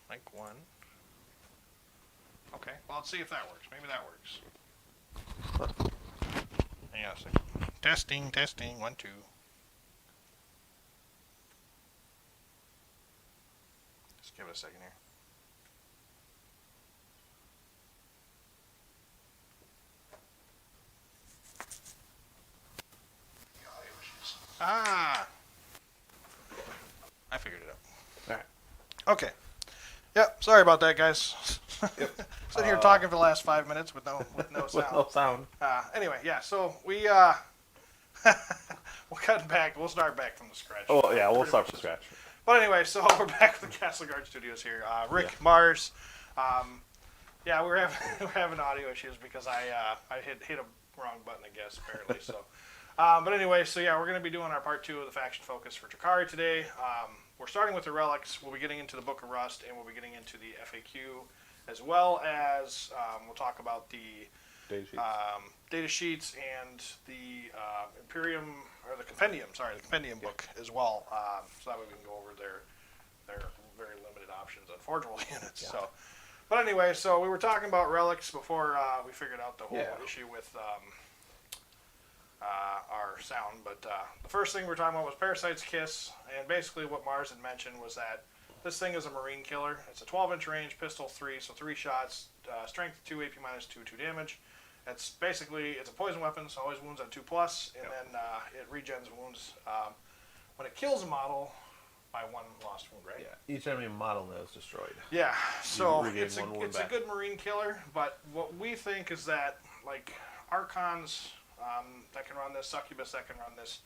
Like one. Okay, well, let's see if that works. Maybe that works. Hang on a second. Testing, testing, 1, 2. Just give it a second here. Ah! I figured it out. Alright. Okay. Yep, sorry about that, guys. Yep. Sitting here talking for the last 5 minutes with no With sound. no sound. Anyway, yeah, so we, we'll cut back. We'll start back from the scratch. Oh, yeah, we'll start from scratch. But anyway, so we're back with the Castle Guard Studios here. Rick, Mars. Yeah, we're having audio issues because I hit a wrong button, I guess, apparently. So, but anyway, so yeah, we're going to be doing our part 2 of the faction focus for Drukhari today. We're starting with the relics. We'll be getting into the Book of Rust, and we'll be getting into the FAQ, as well as we'll talk about the data sheets and the Imperium, or the Compendium, sorry, the Compendium book as well. So that way we can go over their very limited options on forgeable units. Yeah. So, but anyway, so we were talking about relics before we figured out the whole issue with our sound. But the first thing we were talking about was Parasite's Kiss, and basically what Mars had mentioned was that this thing is a marine killer. It's a 12-inch range, pistol 3, so 3 shots, strength 2, AP minus 2, 2 damage. It's basically, it's a poison weapon, so always wounds on 2+, and then it regens wounds when it kills a model by 1 lost wound, right? Yeah, each enemy model that is destroyed. Yeah, so regain it's one wound a back. good marine killer, but what we think is that, like, Archons that can run this, Succubus that can run this,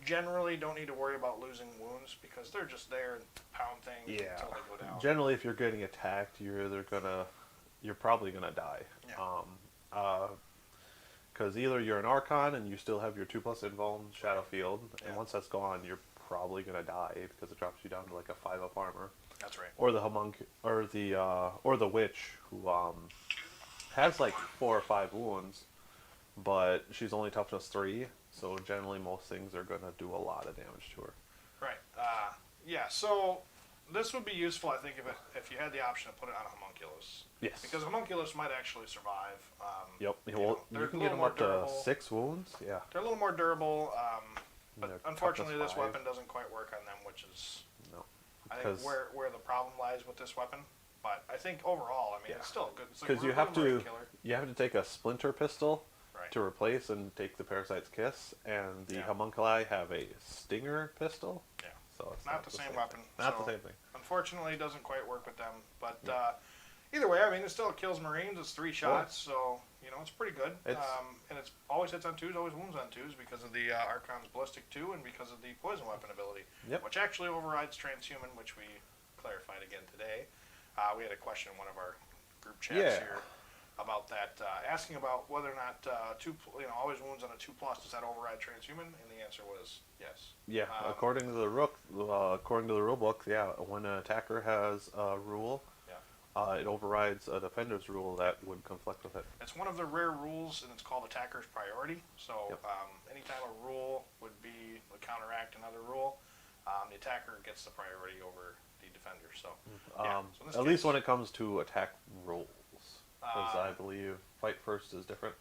generally don't need to worry about losing wounds because they're just there and pound things until they go down. Generally, if you're getting attacked, you're probably gonna die. Yeah. Because either you're an Archon and you still have your 2+ invuln Shadow Field, and once that's gone, you're probably gonna die because it drops you down to like a 5-up armor. That's right. Or the or the Witch who has like 4 or 5 wounds, but she's only toughness 3. So generally, most things are gonna do a lot of damage to her. Right. Yeah. So this would be useful, I think, if you had the option to put it on a homunculus. Yes. Because a homunculus might actually survive. Yep. You can get them up to 6 wounds. Yeah. They're a little more durable, but unfortunately, this 5. weapon doesn't quite work on them, which is I think where the problem lies with this weapon. But I think overall, I mean, it's still good. Because you have to take a splinter pistol to replace and take the Parasite's Kiss, and the homunculi have a stinger pistol. Yeah. So it's not the same weapon. Not the same thing. Unfortunately, it doesn't quite work with them. But either way, I mean, it still kills Marines. It's 3 shots, so it's pretty good. And it's always hits on 2s, always wounds on 2s because of the Archon's Ballistic 2 and because of the poison weapon ability, which actually overrides Transhuman, which we clarified again today. We had a question in one of our group chats here about that, asking about whether or not always wounds on a 2+, does that override Transhuman? And the answer was yes. Yeah, according to the rule book, when an attacker has a rule, it overrides a defender's rule that would conflict with it. It's one of the rare rules, and it's called attacker's priority. So anytime a rule would counteract another rule, the attacker gets the priority over the defender. So, at least when it comes to attack rules. Because I believe Fight First is different.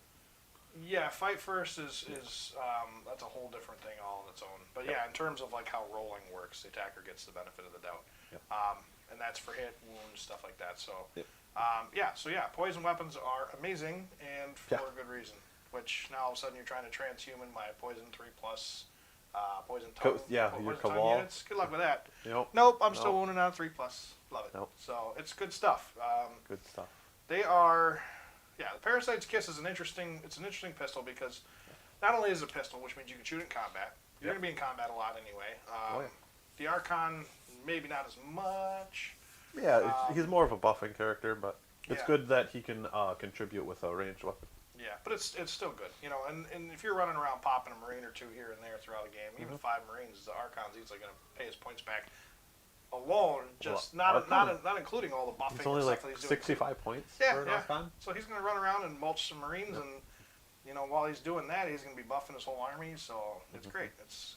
Yeah, Fight First is that's a whole different thing all on its own. But in terms of like how rolling works, the attacker gets the benefit of the doubt. And that's for hit, wounds, stuff like that. So, poison weapons are amazing and for a good reason. Which now all of a sudden you're trying to transhuman my poison 3+, poison tongue. Your Cabal. Units. Good luck with that. Nope. I'm still wounded on 3+. Love it. Nope. So it's good stuff. Good stuff. They are, the Parasite's Kiss is an interesting pistol because not only is it a pistol, which means you can shoot in combat. You're going to be in combat a lot anyway. The Archon, maybe not as much. Yeah, he's more of a buffing character, but it's good that he can contribute with a ranged weapon. Yeah, but it's still good. And if you're running around popping a Marine or 2 here and there throughout a game, even 5 Marines, the Archon's easily going to pay his points back. Alone, just not including all the buffing. It's only and like stuff that he's doing. 65 points for an Archon. So he's going to run around and mulch some Marines, and while he's doing that, he's going to be buffing his whole army. So it's great. It's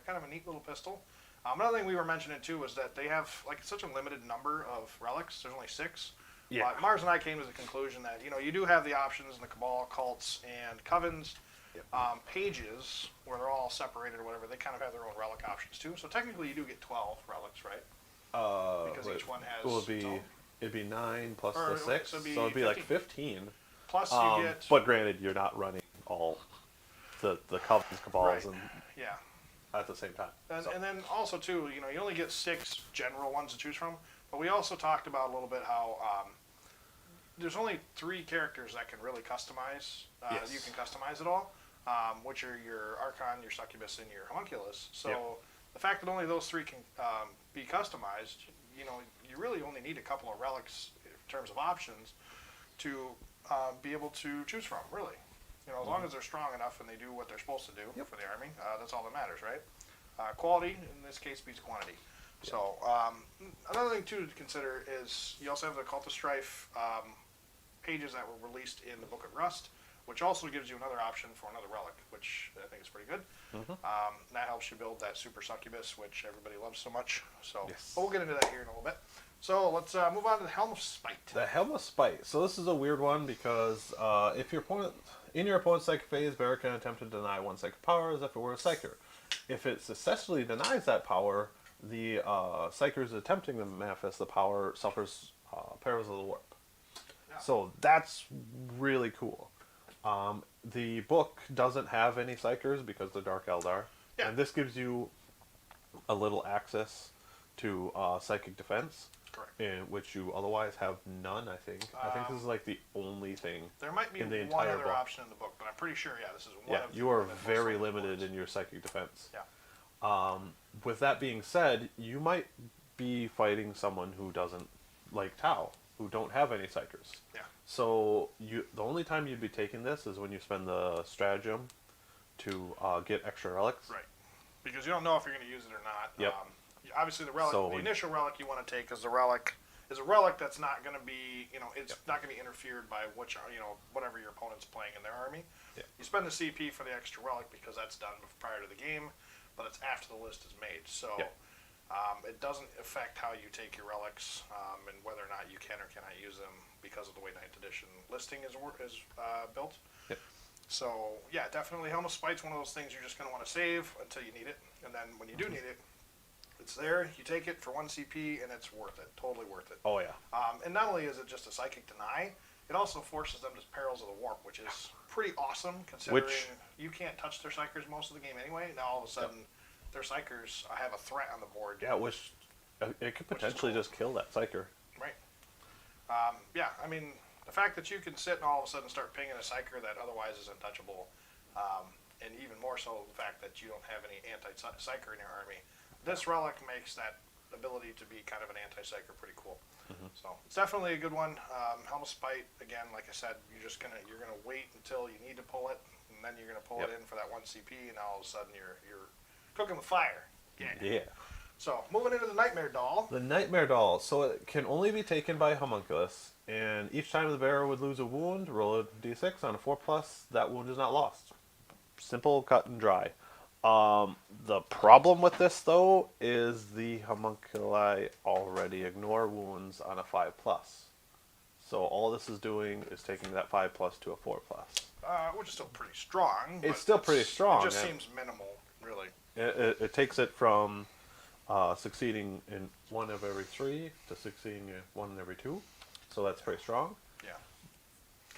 kind of a neat little pistol. Another thing we were mentioning too was that they have like such a limited number of relics. There's only 6. Yeah. Mars and I came to the conclusion that you do have the options in the Cabal, cults, and covens. Yep. Pages where they're all separated or whatever. They kind of have their own relic options too. So technically, you do get 12 relics, right? Because each one has. It'd be 9 plus Or, the 6, so so it'd be like 15. Plus, you get. But granted, you're not running all the covens, cabals, and Yeah. at the same time. And then also too, you only get 6 general ones to choose from. But we also talked about a little bit how there's only 3 characters that can really customize. Yes. You can customize it all, which are your Archon, your Succubus, and your Homunculus. So the fact that only those 3 can be customized, you really only need a couple of relics in terms of options to be able to choose from, really. As long as they're strong enough and they do what they're supposed to do for the army, that's all that matters, right? Quality, in this case, beats quantity. Yep. So another thing, too, to consider is you also have the Cult of Strife pages that were released in the Book of Rust, which also gives you another option for another relic, which I think is pretty good. That helps you build that Super Succubus, which everybody loves so much. So but we'll get into that here in a little bit. So let's move on to the Helm of Spite. The Helm of Spite. So this is a weird one because if your opponent, in your opponent's psychic phase, bearer can attempt to deny 1 psychic power as if it were a psyker. If it successfully denies that power, the psyker attempting to manifest the power suffers perils of the warp. Yeah. So that's really cool. The book doesn't have any psychers because they're Dark Eldar, and this gives you a little access to psychic defense. Correct. In which you otherwise have none, I think. I think this is like the only thing there might be in the one entire other book. option in the book, but I'm pretty sure, this is one of you are very limited in your psychic defense. Yeah. With that being said, you might be fighting someone who doesn't like Tau, who don't have any psychers. Yeah. So the only time you'd be taking this is when you spend the stratagem to get extra relics. Right. Because you don't know if you're going to use it or not. Yep. Obviously, the relic, the initial relic you want to take is a relic that's not going to be, it's not going to be interfered by whatever your opponent's playing in their army. Yep. You spend the CP for the extra relic because that's done prior to the game, but it's after the list is made. So it doesn't affect how you take your relics and whether or not you can or cannot use them because of the way 9th edition listing is built. Yep. So, definitely Helm of Spite's one of those things you're just going to want to save until you need it. And then when you do need it, it's there, you take it for 1 CP, and it's worth it. Totally worth it. Oh, yeah. And not only is it just a psychic deny, it also forces them to Perils of the Warp, which is pretty awesome, considering you can't touch their psychers most of the game anyway. Now, all of a sudden, their psychers have a threat on the board. Yeah, which it could potentially just kill that psyker. Right. I mean, the fact that you can sit and all of a sudden start pinging a psyker that otherwise is untouchable, and even more so the fact that you don't have any anti-psyker in your army, this relic makes that ability to be kind of an anti-psyker pretty cool. So it's definitely a good one. Helm of Spite, again, like I said, you're gonna wait until you need to pull it, and then you're gonna pull it in for that 1 CP, and all of a sudden you're cooking with fire. Yeah. So moving into the Nightmare Doll. The Nightmare Doll. So it can only be taken by Homunculus, and each time the bearer would lose a wound, roll a d6 on a 4+, that wound is not lost. Simple, cut and dry. The problem with this, though, is the homunculi already ignore wounds on a 5+. So all this is doing is taking that 5+ to a 4+. Which is still pretty strong. It's still pretty strong. It just seems minimal, really. It takes it from succeeding in 1 of every 3 to succeeding in 1 in every 2. So that's pretty strong. Yeah.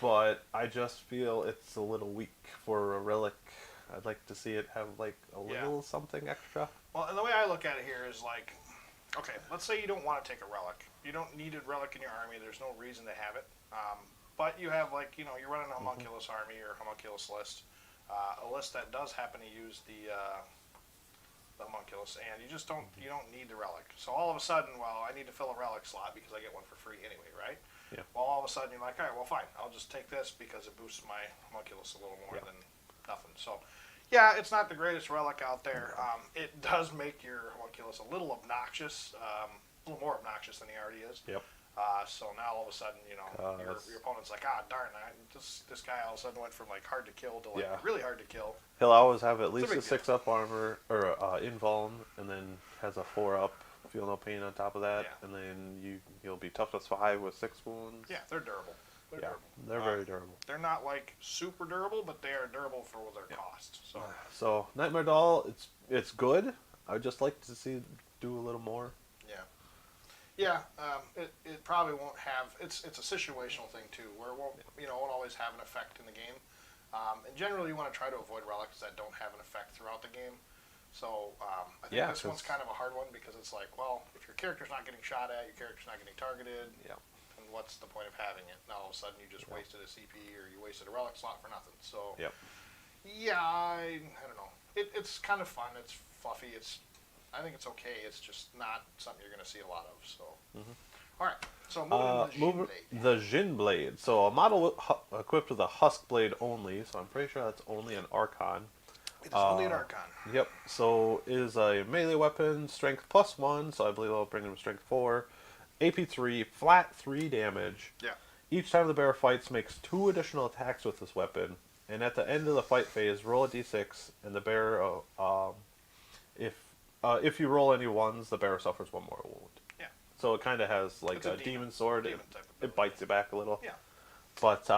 But I just feel it's a little weak for a relic. I'd like to see it have like a little something extra. Well, and the way I look at it here is like, okay, let's say you don't want to take a relic. You don't need a relic in your army. There's no reason to have it. But you have you're running a homunculus army or homunculus list, a list that does happen to use the homunculus, and you don't need the relic. So all of a sudden, I need to fill a relic slot because I get one for free anyway, right? Yeah. Well, all of a sudden you're like, all right, well, fine, I'll just take this because it boosts my homunculus a little more than nothing. So, it's not the greatest relic out there. It does make your homunculus a little obnoxious, a little more obnoxious than he already is. Yep. So now all of a sudden, your opponent's like, darn, this guy all of a sudden went from like hard to kill to like really hard to kill. He'll always have at least a a big deal. 6-up armor or invuln, and then has a 4-up feel no pain on top of that, Yeah. and then you'll be toughness 5 with 6 wounds. Yeah, they're durable. They're very durable. They're not like super durable, but they are durable for their cost. So Nightmare Doll, it's good. I'd just like to see it do a little more. Yeah, it probably won't have. It's a situational thing too, where it won't always have an effect in the game. And generally, you want to try to avoid relics that don't have an effect throughout the game. So I think this one's kind of a hard one because it's like, well, if your character's not getting shot at, your character's not getting targeted, then what's the point of having it? Now all of a sudden you just wasted a CP or you wasted a relic slot for nothing. So yeah, I don't know. It's kind of fun. It's fluffy. I think it's okay. It's just not something you're going to see a lot of. So, all right. So moving to the Jin Blade. So a model equipped with a Husk Blade only. So I'm pretty sure that's only an Archon. It is only an Archon. Yep. So it is a melee weapon, strength +1. So I believe I'll bring him strength 4, AP 3, flat 3 damage. Yeah. Each time the bear fights, makes 2 additional attacks with this weapon. And at the end of the fight phase, roll a d6, and the bear, if you roll any ones, the bear suffers 1 more wound. Yeah. So it kind of has like it's a demon sword. Demon type of it bites you back a little. Yeah. But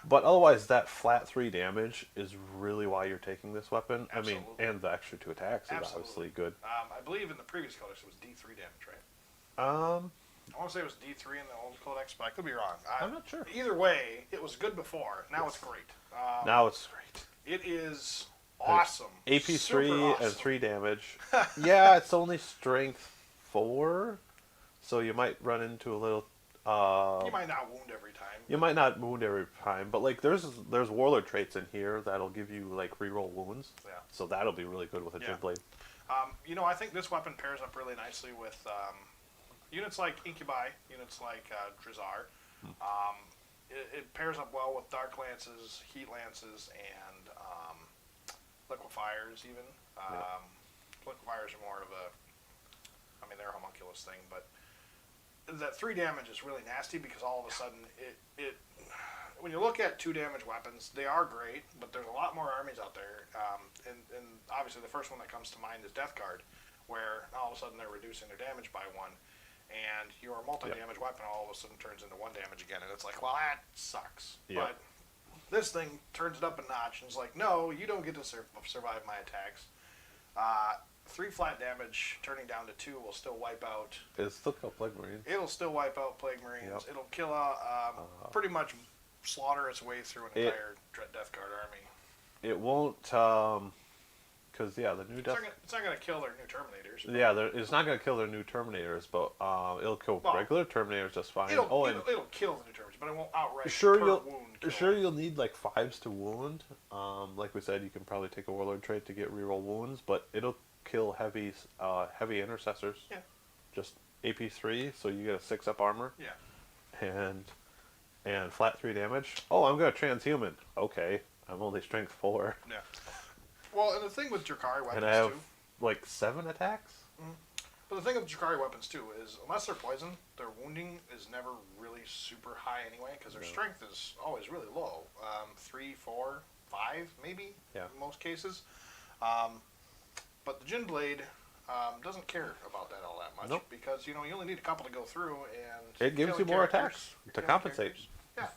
but otherwise, that flat 3 damage is really why you're taking this weapon. Absolutely. I mean, and the extra 2 attacks is obviously good. I believe in the previous codex it was D3 damage, right? I want to say it was D3 in the old codex, but I could be wrong. I'm not sure. Either way, it was good before. Now it's great. Now it's great. It is awesome. AP 3 awesome. and 3 damage. Yeah, it's only strength 4, so you might run into a little. You might not wound every time. You might not wound every time, but like there's warlord traits in here that'll give you like reroll wounds. Yeah. So that'll be really good with a Jin Blade. I think this weapon pairs up really nicely with units like Incubi, units like Drizar. It pairs up well with Dark Lances, Heat Lances, and Liquefiers even. Liquefiers are more of they're a homunculus thing, but that 3 damage is really nasty because all of a sudden it when you look at 2 damage weapons, they are great, but there's a lot more armies out there. And obviously the first one that comes to mind is Death Guard, where all of a sudden they're reducing their damage by 1, and your multi-damage weapon all of a sudden turns into 1 damage again, and it's like, well, that sucks. Yep. But this thing turns it up a notch, and it's like, no, you don't get to survive my attacks. 3 flat damage turning down to 2 will still wipe out. It'll still kill Plague Marines. It'll still wipe out Plague Marines. Yep. It'll kill pretty much slaughter its way through an entire Death Guard army. It won't, because the new Death. It's not going to kill their new Terminators. Yeah, it's not going to kill their new Terminators, but it'll kill regular Terminators just fine. It'll kill the new Terminators, but it won't outright wound kill. Sure, you'll need like 5s to wound. Like we said, you can probably take a warlord trait to get reroll wounds, but it'll kill heavy intercessors. Yeah. Just AP 3, so you get a 6-up armor. Yeah. And flat 3 damage. Oh, I'm gonna transhuman. Okay, I'm only strength 4. Yeah. Well, and the thing with Drukhari weapons and I have too. like 7 attacks. Mm-hmm. But the thing with Drukhari weapons too is, unless they're poison, their wounding is never really super high anyway, because their strength is always really low. 3, 4, 5, maybe. Yeah. In most cases. But the Jin Blade doesn't care about that all that much because you only need a couple to go through, and it gives you more attacks to compensate. Yeah,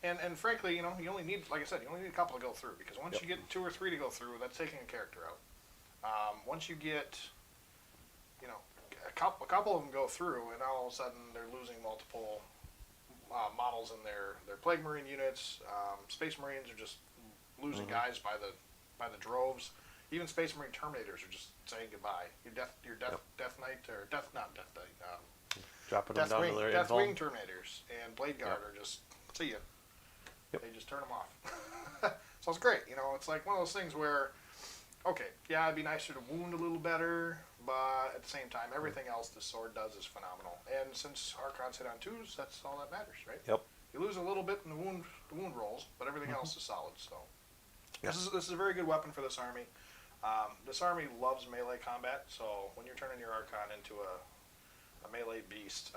and frankly, you only need, like I said, you only need a couple to go through because once you get 2 or 3 to go through, that's taking a character out. Once you get, a couple of them go through, and all of a sudden they're losing multiple models in their Plague Marine units. Space Marines are just losing guys by the droves. Even Space Marine Terminators are just saying goodbye. Your Death Knight, or not Death Knight, dropping them down to their Deathwing Terminators and Blade Guard are just, see ya. Yep. They just turn them off. So it's great. It's like one of those things where, okay, yeah, it'd be nicer to wound a little better, but at the same time, everything else the sword does is phenomenal. And since Archons hit on 2s, that's all that matters, right? Yep. You lose a little bit in the wound rolls, but everything else is solid. So this is a very good weapon for this army. This army loves melee combat, so when you're turning your Archon into a melee beast,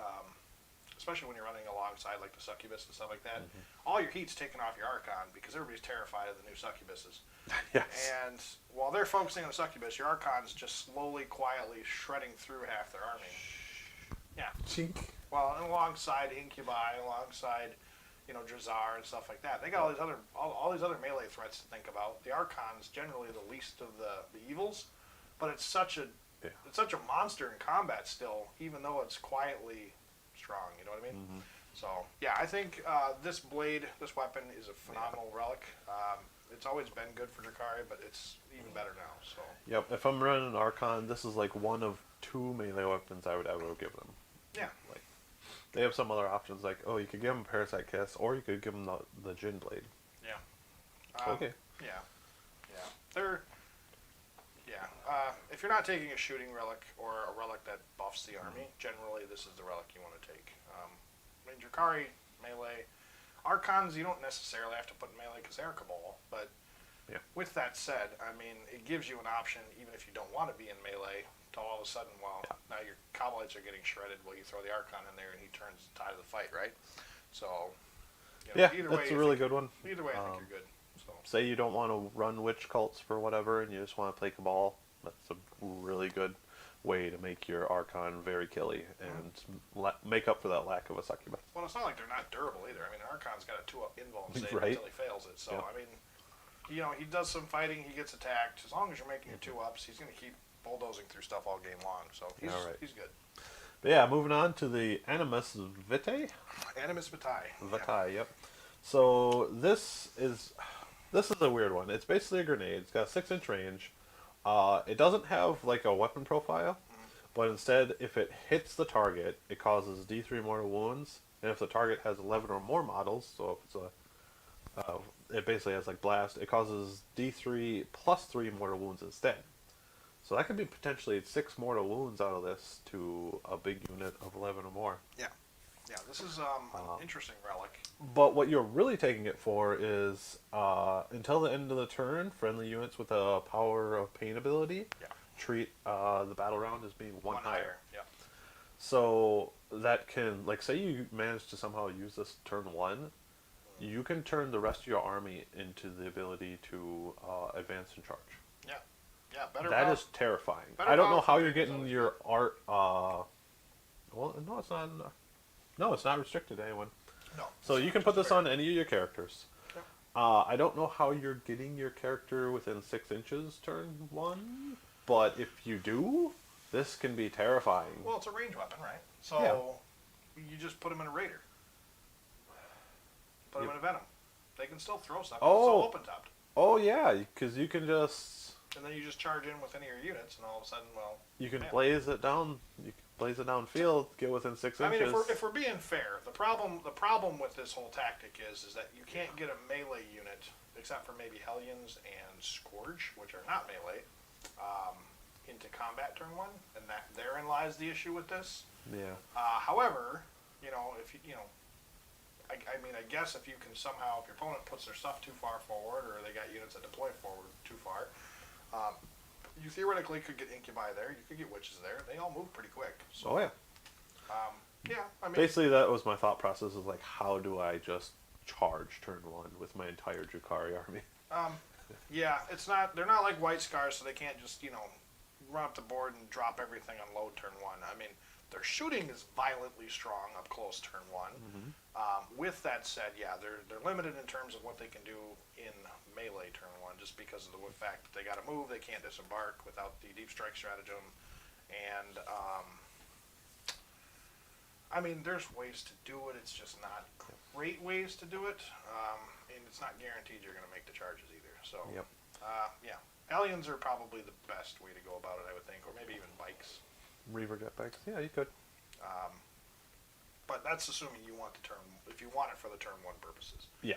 especially when you're running alongside like the succubus and stuff like that, all your heat's taken off your Archon because everybody's terrified of the new succubuses. Yes. And while they're focusing on the succubus, your Archon's just slowly, quietly shredding through half their army. Yeah. Chink. Well, and alongside Incubi, alongside, Drazar and stuff like that. They got all these other melee threats to think about. The Archon's generally the least of the evils, but it's such a monster in combat still, even though it's quietly strong. You know what I mean? Mm-hmm. So yeah, I think this weapon is a phenomenal relic. It's always been good for Drukhari, but it's even better now. So. Yep. If I'm running an Archon, this is like one of 2 melee weapons I would ever give them. Yeah. Like, they have some other options, like, you could give them Parasite Kiss, or you could give them the Jin Blade. Yeah. Okay. Yeah. If you're not taking a shooting relic or a relic that buffs the army, generally this is the relic you want to take. Drukhari, melee. Archons, you don't necessarily have to put in melee because they're Cabal, but with that said, it gives you an option, even if you don't want to be in melee, to all of a sudden, now your Cabalites are getting shredded, you throw the Archon in there and he turns the tide of the fight, right? So, either way, that's a really good one. Either way, I think you're good. So. Say you don't want to run witch cults for whatever, and you just want to play Cabal, that's a really good way to make your Archon very killy and make up for that lack of a succubus. Well, it's not like they're not durable either. Archon's got a 2-up invuln save Right. until he fails it. So, he does some fighting, he gets attacked. As long as you're making your 2-ups, he's going to keep bulldozing through stuff all game long. So, he's good. But yeah, moving on to the Animus Vitae. Animus Vitae. Vitae, yep. So, this is a weird one. It's basically a grenade. It's got a 6-inch range. It doesn't have like a weapon profile, but instead, if it hits the target, it causes D3 mortal wounds. And if the target has 11 or more models, so if it's it basically has like blast, it causes D3 plus 3 mortal wounds instead. So that could be potentially 6 mortal wounds out of this to a big unit of 11 or more. Yeah. Yeah, this is an interesting relic. But what you're really taking it for is, until the end of the turn, friendly units with a Power of Pain ability treat the battle round as being one higher. Yeah. So that can, like, say you manage to somehow use this turn 1, you can turn the rest of your army into the ability to advance and charge. Yeah. Yeah, better. That is terrifying. I don't know how you're getting your art. Well, no, it's not. No, it's not restricted to anyone. No. So you can put this on any of your characters. Yep. I don't know how you're getting your character within 6 inches turn 1, but if you do, this can be terrifying. Well, it's a range weapon, right? So you just put them in a Raider. Put them in a Venom. They can still throw stuff. Oh. It's still open-topped. Oh, yeah, because you can just... And then you just charge in with any of your units, and all of a sudden, you can blaze it down. You can blaze it downfield, get within 6 inches. if we're being fair, the problem with this whole tactic is that you can't get a melee unit, except for maybe Hellions and Scourge, which are not melee, into combat turn 1, and therein lies the issue with this. Yeah. However, if I guess if you can somehow, if your opponent puts their stuff too far forward, or they got units that deploy forward too far, you theoretically could get Incubi there. You could get Witches there. They all move pretty quick. So, Oh, yeah. Basically, that was my thought process, is like, how do I just charge turn 1 with my entire Drukhari army? They're not like White Scars, so they can't just, run up the board and drop everything on load turn 1. Their shooting is violently strong up close turn 1. With that said, they're limited in terms of what they can do in melee turn 1, just because of the fact that they got to move, they can't disembark without the deep strike stratagem, and there's ways to do it. It's just not great ways to do it, and it's not guaranteed you're going to make the charges either. So, Aliens are probably the best way to go about it, I would think, or maybe even bikes. Reaver jetpacks. Yeah, you could. But that's assuming you want if you want it for the turn 1 purposes. Yeah.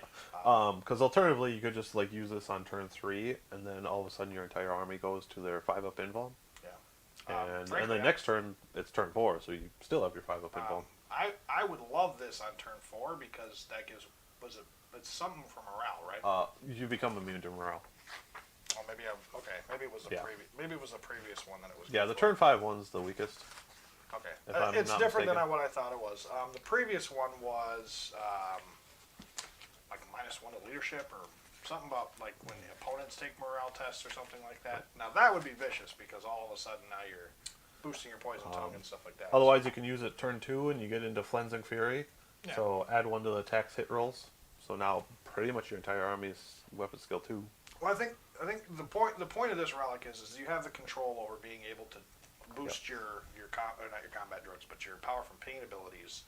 Because alternatively, you could just like use this on turn 3, and then all of a sudden your entire army goes to their 5-up invuln. Yeah. And then next turn it's turn 4, so you still have your 5-up invuln. I would love this on turn 4 because that gives it's something for morale, right? You become immune to morale. Oh, maybe it was the previous one that it was. Yeah, the turn 5 one's the weakest. Okay. If I'm It's not different mistaken. than what I thought it was. The previous one was like -1 to leadership or something about like when the opponents take morale tests or something like that. Now that would be vicious because all of a sudden now you're boosting your poison tongue and stuff like that. Otherwise, you can use it turn 2 and you get into Flensing Fury. Yeah. So add 1 to the attack's hit rolls. So now pretty much your entire army is weapon skill 2. Well, I think the point of this relic is you have the control over being able to boost your not your combat droids, but your power from pain abilities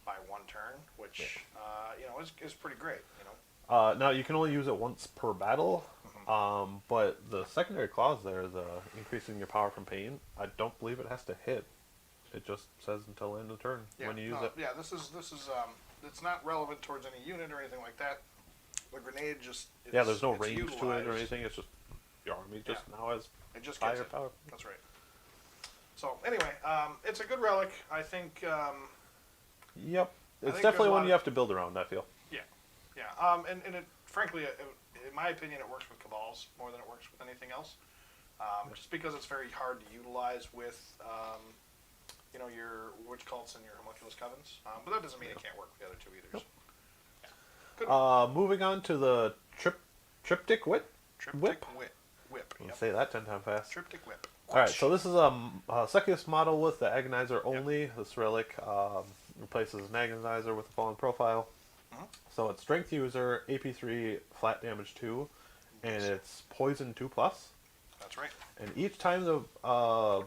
by 1 turn, which is pretty great. Now you can only use it once per battle. But the secondary clause there, the increasing your power from pain, I don't believe it has to hit. It just says until end of the turn when you use it. Yeah, this is it's not relevant towards any unit or anything like that. The grenade just There's no it's range to it utilized. or anything. It's just your army just now has It just higher gets it. power. That's right. So anyway, it's a good relic. I think. Yep, it's think definitely there's a one lot you have to build around. I feel. Yeah. And it frankly, in my opinion, it works with Cabals more than it works with anything else. Just because it's very hard to utilize with, your witch cults and your homunculus covens. But that doesn't mean it can't work with the other two either. Nope. So. Yeah. Good. Moving on to the triptych whip. Triptych whip. I'll Yep. say that 10 times fast. Triptych whip. All right, so this is a Succubus model with the Agonizer only. Yep. This relic replaces an Agonizer with a fallen profile. Mhm. So it's Strength User, AP3, flat damage 2, and it's Poison 2+. That's right. And each time the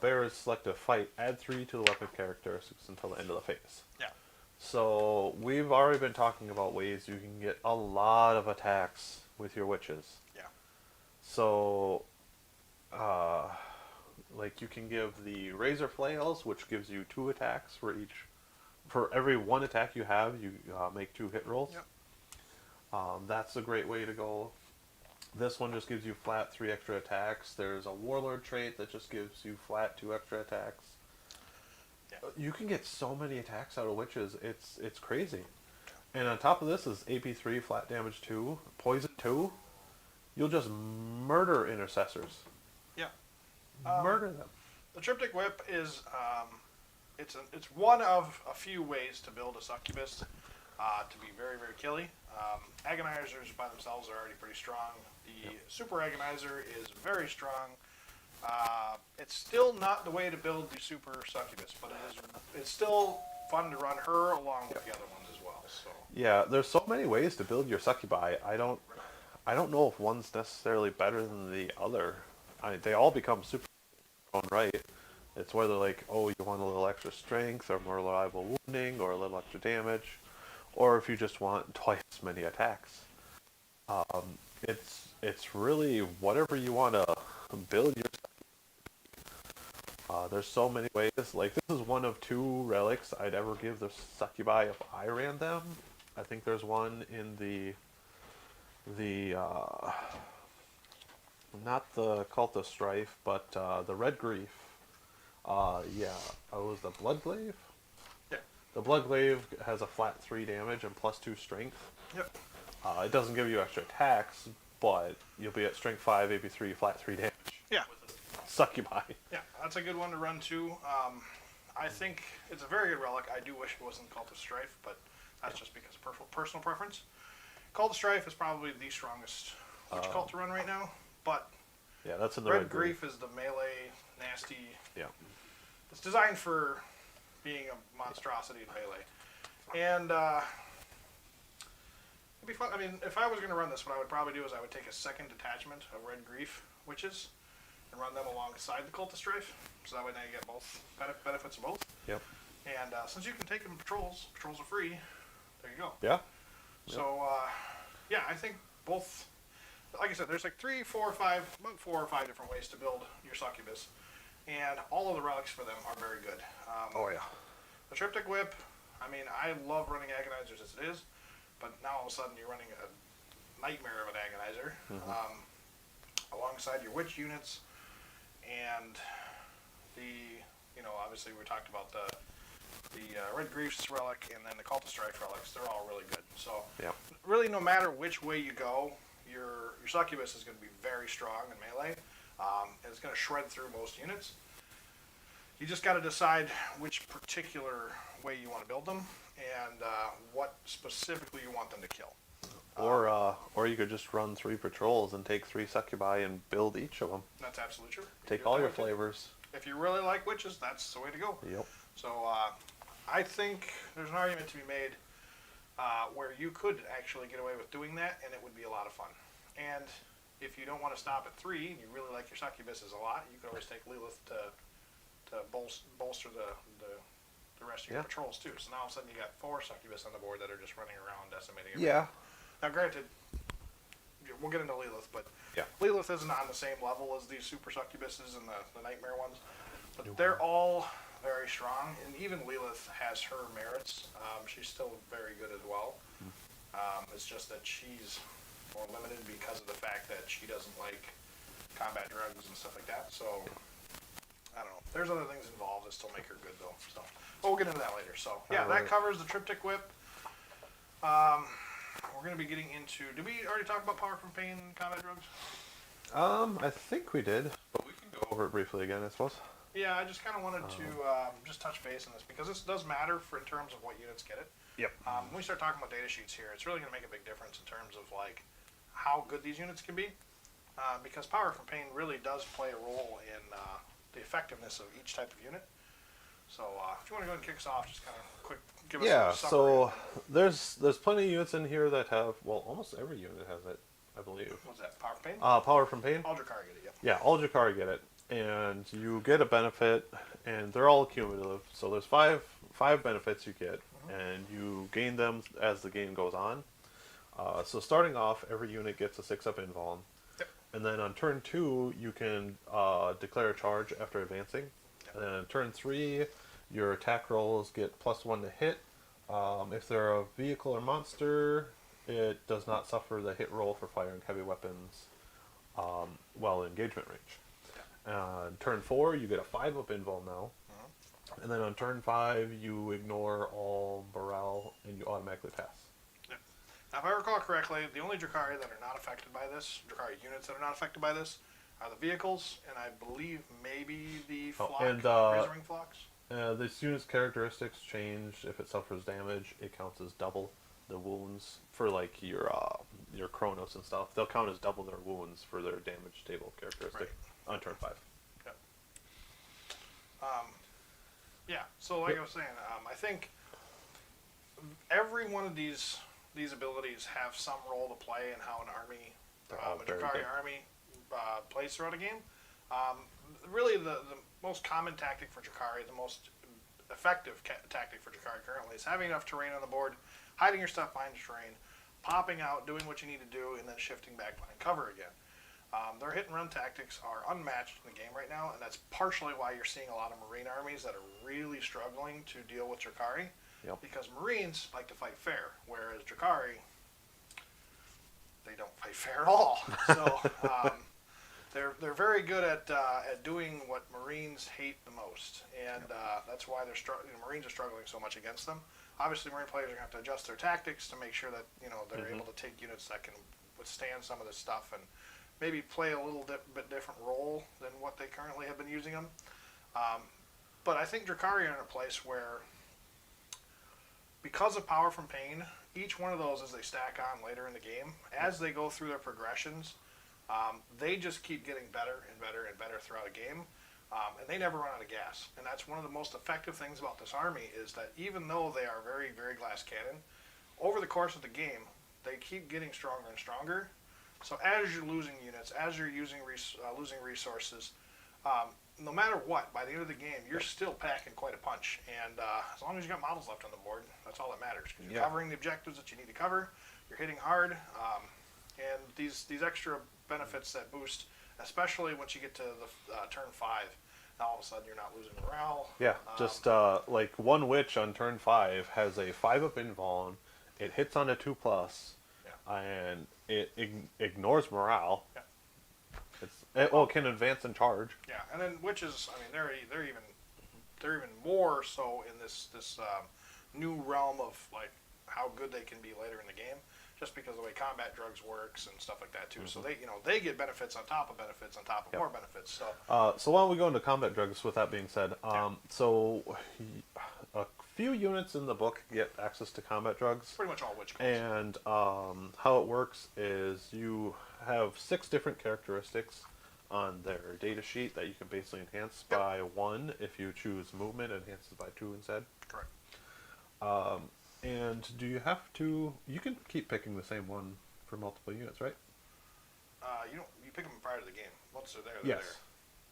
bearers select a fight, add 3 to the weapon characteristics until the end of the phase. Yeah. So we've already been talking about ways you can get a lot of attacks with your witches. Yeah. So, like you can give the Razor Flails, which gives you 2 attacks for each. For every 1 attack you have, you make 2 hit rolls. Yep. That's a great way to go. This one just gives you flat 3 extra attacks. There's a Warlord trait that just gives you flat 2 extra attacks. Yeah. You can get so many attacks out of witches. It's crazy. And on top of this is AP3, flat damage 2, poison 2. You'll just murder intercessors. Yeah. Murder them. The Triptych Whip is it's one of a few ways to build a succubus to be very, very killy. Agonizers by themselves are already pretty strong. The Super Agonizer is very strong. It's still not the way to build the Super Succubus, but it's still fun to run her along with the other ones as well. So Yeah, there's so many ways to build your succubi. I don't know if one's necessarily better than the other. They all become super in their own right. It's whether like, oh, you want a little extra strength or more reliable wounding or a little extra damage, or if you just want twice as many attacks. It's really whatever you want to build your. There's so many ways. Like this is one of 2 relics I'd ever give the succubi if I ran them. I think there's one in the not the Cult of Strife, but the Red Grief. It was the Bloodglaive. yeah, The Bloodglaive has a flat 3 damage and plus 2 strength. yep, It doesn't give you extra attacks, but you'll be at strength 5, AP3, flat 3 damage. yeah, Succubi. yeah. That's a good one to run too. I think it's a very good relic. I do wish it wasn't Cult of Strife, but that's just because of personal preference. Cult of Strife is probably the strongest witch cult to run right now, but Yeah, that's in the Red Grief is the melee nasty. Yeah. It's designed for being a monstrosity in melee. And it'd be fun. I mean, if I was going to run this, what I would probably do is I would take a second detachment of Red Grief witches and run them alongside the Cult of Strife. So that way now you get both benefits of both. Yep. And since you can take them in patrols are free, there you go. Yeah. So, I think both, like I said, there's like 4 or 5 different ways to build your succubus. And all of the relics for them are very good. The Triptych Whip, I mean, I love running Agonizers as it is, but now all of a sudden you're running a nightmare of an Agonizer alongside your witch units. And obviously we talked about the Red Grief's relic and then the Cult of Strife relics. They're all really good. So really, no matter which way you go, your succubus is going to be very strong in melee. And it's going to shred through most units. You just got to decide which particular way you want to build them and what specifically you want them to kill. Or you could just run 3 patrols and take 3 succubi and build each of them. That's absolutely true. Take all your flavors. If you really like witches, that's the way to go. Yep. So I think there's an argument to be made where you could actually get away with doing that, and it would be a lot of fun. And if you don't want to stop at 3, and you really like your succubuses a lot, you could always take Lilith to bolster the rest of your patrols too. So now all of a sudden you got 4 succubus on the board that are just running around decimating everything. Yeah. Now granted, we'll get into Lilith, but Lilith isn't on the same level as these super succubuses and the nightmare ones, but they're all very strong, and even Lilith has her merits. She's still very good as well. It's just that she's more limited because of the fact that she doesn't like combat drugs and stuff like that. So I don't know. There's other things involved that still make her good though. So, but we'll get into that later. So yeah, that covers the Triptych Whip. We're going to be getting into. Did we already talk about power from pain and combat drugs? I think we did, but we can go over it briefly again, I suppose. Yeah, I just kind of wanted to just touch base on this because this does matter in terms of what units get it. Yep. When we start talking about data sheets here, it's really going to make a big difference in terms of like how good these units can be, because power from pain really does play a role in the effectiveness of each type of unit. So if you want to go ahead and kick us off, just kind of quick give us a summary. So there's plenty of units in here that have, well, almost every unit has it, I believe. What's that, power from pain? Power from pain? All Drukhari get it, Yeah, all Drukhari get it. And you get a benefit, and they're all cumulative. So there's five benefits you get, and you gain them as the game goes on. So starting off, every unit gets a 6-up invuln. Yep. And then on turn 2, you can declare a charge after advancing. Yep. And then on turn 3, your attack rolls get +1 to hit. If they're a vehicle or monster, it does not suffer the hit roll for firing heavy weapons while in engagement range. Turn 4, you get a 5-up invul now. And then on turn 5, you ignore all morale and you automatically pass. Yeah. Now, if I recall correctly, the only Drukhari that are not affected by this, Drukhari units that are not affected by this, are the vehicles, and I believe maybe the flock, Razorwing flocks. This unit's characteristics change. If it suffers damage, it counts as double the wounds for like your Chronos and stuff. They'll count as double their wounds for their damage table characteristic on turn 5. Yep. Yeah. So like I was saying, I think every one of these abilities have some role to play in how an army, a Drukhari army, plays throughout a game. Really, the most common tactic for Drukhari, the most effective tactic for Drukhari currently, is having enough terrain on the board, hiding your stuff behind the terrain, popping out, doing what you need to do, and then shifting back behind cover again. Their hit and run tactics are unmatched in the game right now, and that's partially why you're seeing a lot of Marine armies that are really struggling to deal with Drukhari. Yep. Because Marines like to fight fair, whereas Drukhari, they don't fight fair at all. So they're very good at doing what Marines hate the most, and that's why Marines are struggling so much against them. Obviously, Marine players are going to have to adjust their tactics to make sure that they're able to take units that can withstand some of this stuff and maybe play a little bit different role than what they currently have been using them. But I think Drukhari are in a place where, because of power from pain, each one of those as they stack on later in the game, as they go through their progressions, they just keep getting better and better and better throughout a game, and they never run out of gas. And that's one of the most effective things about this army, is that even though they are very, very glass cannon, over the course of the game, they keep getting stronger and stronger. So as you're losing units, as you're losing resources, no matter what, by the end of the game, you're still packing quite a punch. And as long as you got models left on the board, that's all that matters. Because you're covering the objectives that you need to cover, you're hitting hard, and these extra benefits that boost, especially once you get to the turn 5, now all of a sudden you're not losing morale. Yeah, just like one witch on turn 5 has a 5-up invuln. It hits on a 2+, and it ignores morale. Yeah. It can advance and charge. Yeah, and then witches, I mean, they're even more so in this new realm of like how good they can be later in the game, just because of the way combat drugs works and stuff like that too. So they get benefits on top of benefits on top of more benefits. So why don't we go into combat drugs? With that being said, so a few units in the book get access to combat drugs. Pretty much all witch calls. And how it works is you have 6 different characteristics on their data sheet that you can basically enhance by 1. If you choose movement, it enhances by 2 instead. Correct. And do you have to? You can keep picking the same one for multiple units, right? You pick them prior to the game. Once they're there, they're Yes.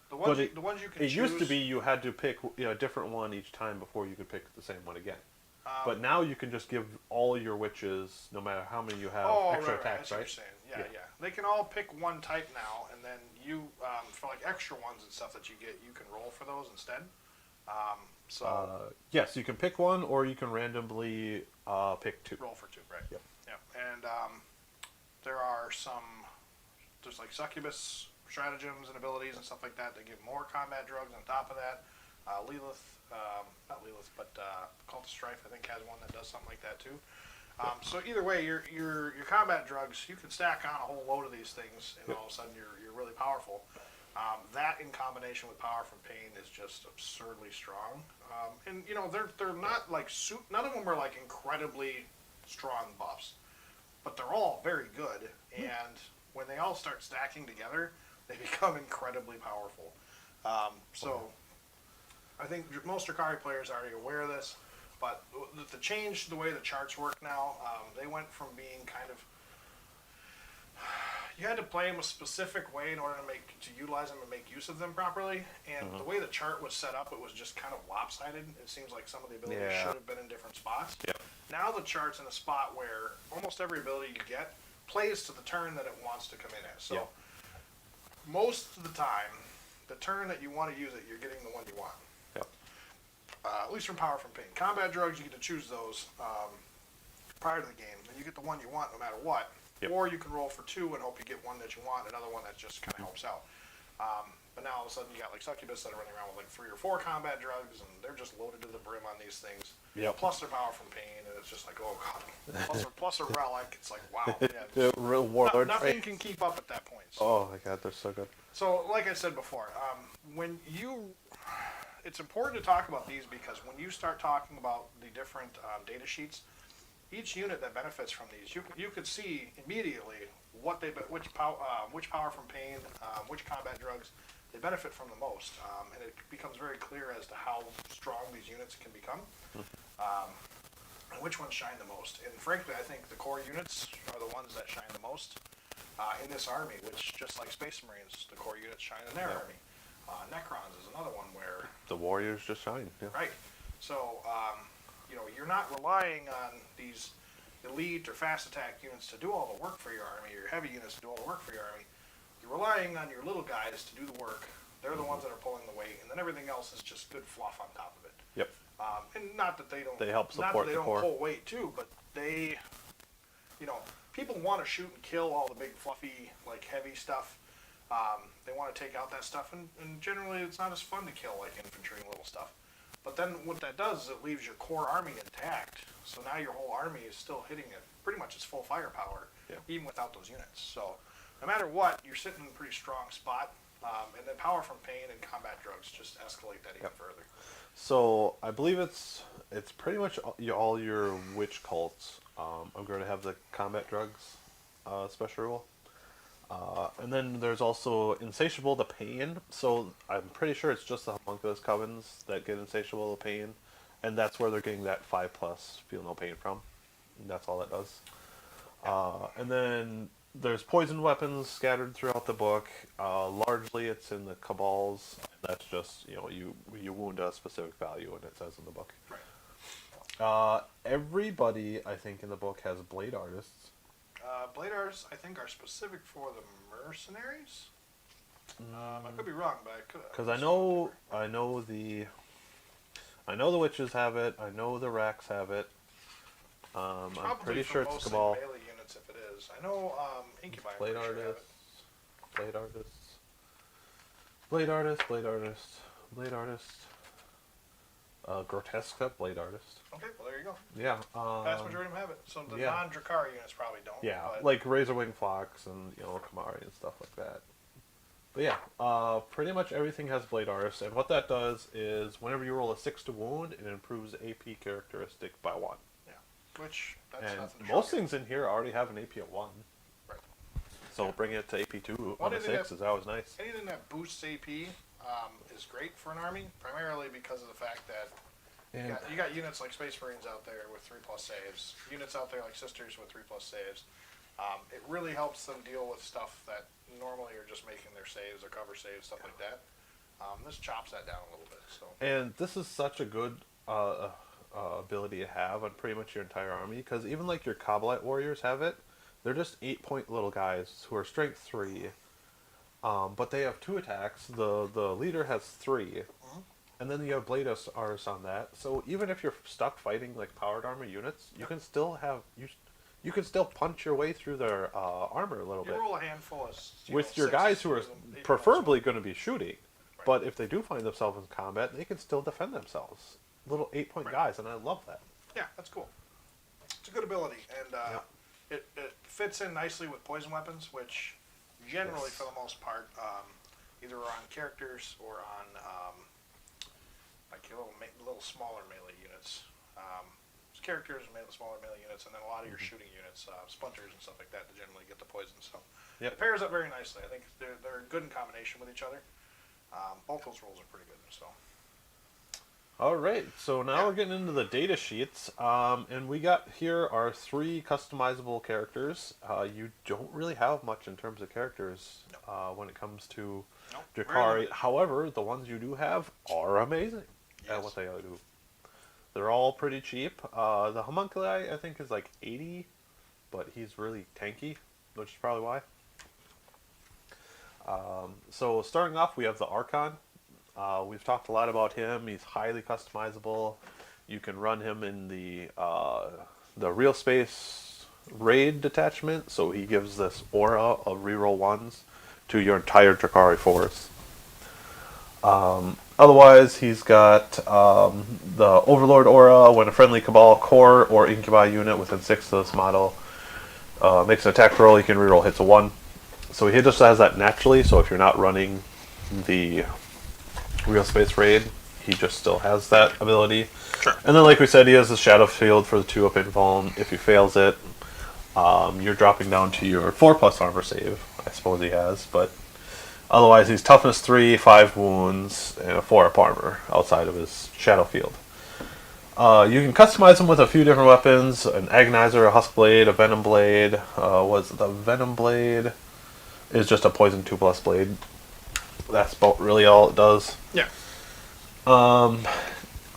there. The ones you can It choose. used to be you had to pick a different one each time before you could pick the same one again. But now you can just give all your witches, no matter how many you have, extra attacks, right? right? That's what you're saying. Yeah. They can all pick one type now, and then you, for like extra ones and stuff that you get, you can roll for those instead. Yes, you can pick one, or you can randomly pick 2. Roll for 2, right? Yep. Yeah. And there's like succubus stratagems and abilities and stuff like that that give more combat drugs on top of that. Not Lilith, but Cult of Strife, I think, has one that does something like that too. So either way, your combat drugs, you can stack on a whole load of these things, and all of a sudden you're really powerful. That in combination with power from pain is just absurdly strong. And they're not like none of them are like incredibly strong buffs, but they're all very good. And when they all start stacking together, they become incredibly powerful. I think most Drukhari players are already aware of this, but the change to the way the charts work now, they went from being kind of, you had to play them a specific way in order to utilize them and make use of them properly. And the way the chart was set up, it was just kind of lopsided. It seems like some of the abilities should have been in different spots. Yep. Now the chart's in a spot where almost every ability you get plays to the turn that it wants to come in as. So most of the time, the turn that you want to use it, you're getting the one you want. Yep. At least from power from pain. Combat drugs, you get to choose those prior to the game. And you get the one you want no matter what. Yep. Or you can roll for 2 and hope you get one that you want, another one that just kind of helps out. But now all of a sudden you got like succubus that are running around with like 3 or 4 combat drugs, and they're just loaded to the brim on these things. Yep. Plus their power from pain, and it's just like, oh god. Plus a relic, it's like, wow. Yeah, Real warlord. nothing can keep up at that point. So. Oh my god, they're so good. So, like I said before, it's important to talk about these because when you start talking about the different data sheets, each unit that benefits from these, you could see immediately which power from pain, which combat drugs they benefit from the most, and it becomes very clear as to how strong these units can become, and which ones shine the most. And frankly, I think the core units are the ones that shine the most in this army, which, just like Space Marines, the core units shine in their army. Necrons is another one where... The warriors just shine. Yeah. Right. So, you're not relying on these elite or fast attack units to do all the work for your army, or your heavy units to do all the work for your army. You're relying on your little guys to do the work. They're the ones that are pulling the weight, and then everything else is just good fluff on top of it. Yep. And not that they don't... They help support not that they the don't core. pull weight, too, but they... people want to shoot and kill all the big, fluffy, like, heavy stuff. They want to take out that stuff, and generally it's not as fun to kill like infantry and little stuff. But then what that does is it leaves your core army intact. So now your whole army is still hitting it pretty much its full firepower, even without those units. So no matter what, you're sitting in a pretty strong spot. And then power from pain and combat drugs just escalate that even further. So I believe it's pretty much all your witch cults are going to have the combat drugs special rule. And then there's also Insatiable the Pain. So I'm pretty sure it's just the homunculus covens that get Insatiable the Pain. And that's where they're getting that 5+ Feel No Pain from. And that's all that does. And then there's poison weapons scattered throughout the book. Largely it's in the cabals. And that's just, you wound a specific value, and it says in the book. Right. Everybody, I think, in the book has blade artists. Blade artists, I think, are specific for the mercenaries. I could be wrong, but I could. Because I know the witches have it. I know the racks have it. I'm pretty sure it's Cabal. Melee units, if it is. I know Incubi. Blade artists. Blade artists. Blade artists. Blade artists. Blade artists. Grotesque Blade Artist. Okay, well there you go. Yeah. Vast majority of them have it. So the yeah. non-Drukhari units probably don't. Yeah, but like Razorwing Fox and Kamari and stuff like that. But yeah, pretty much everything has Blade Artist, and what that does is whenever you roll a 6 to wound, it improves AP characteristic by 1. Yeah, which that's And nothing. most things in here already have an AP of 1. Right. So bringing it to AP 2 Well, on a 6 is always nice. Anything that boosts AP is great for an army, primarily because of the fact that you got units like Space Marines out there with 3+ saves, units out there like Sisters with 3+ saves. It really helps them deal with stuff that normally are just making their saves or cover saves, stuff like that. This chops that down a little bit. So. And this is such a good ability to have on pretty much your entire army, because even like your Kabbalite warriors have it. They're just 8-point little guys who are strength 3, but they have 2 attacks. The leader has 3, and then you have Blade Artists on that. So even if you're stuck fighting like powered armor units, you can still have you can still punch your way through their armor a little bit. You roll a handful of with your guys who are preferably going to be shooting, right. But if they do find themselves in combat, they can still defend themselves. Little 8-point guys, and I love that. Yeah, that's cool. It's a good ability, and it fits in nicely with poison weapons, which generally, for the most part, either are on characters or on like your little smaller melee units. Characters, smaller melee units, and then a lot of your shooting units, splinters and stuff like that, to generally get the poison. So it pairs up very nicely. I think they're good in combination with each other. Both those rolls are pretty good. So. All right, so now we're getting into the data sheets, and we got here our 3 customizable characters. You don't really have much in terms of characters when it comes to Drukhari. However, the ones you do have are amazing at what they do. They're all pretty cheap. The Homunculi, I think, is like 80, but he's really tanky, which is probably why. So starting off, we have the Archon. We've talked a lot about him. He's highly customizable. You can run him in the Real Space Raid detachment, so he gives this aura of reroll 1s to your entire Drukhari force. Otherwise, he's got the Overlord aura. When a friendly Cabal core or Incubi unit within 6 of this model makes an attack roll, you can reroll hits of 1. So he just has that naturally, so if you're not running the Real Space Raid, he just still has that ability. Sure. And then, like we said, he has the Shadow Field for the 2-up invuln. If he fails it, you're dropping down to your 4+ armor save. I suppose he has, but otherwise he's toughness 3, 5 wounds, and a 4-up armor outside of his Shadow Field. You can customize him with a few different weapons: an Agonizer, a Husk Blade, a Venom Blade. The Venom Blade is just a poison 2+ blade. That's about really all it does. Yeah.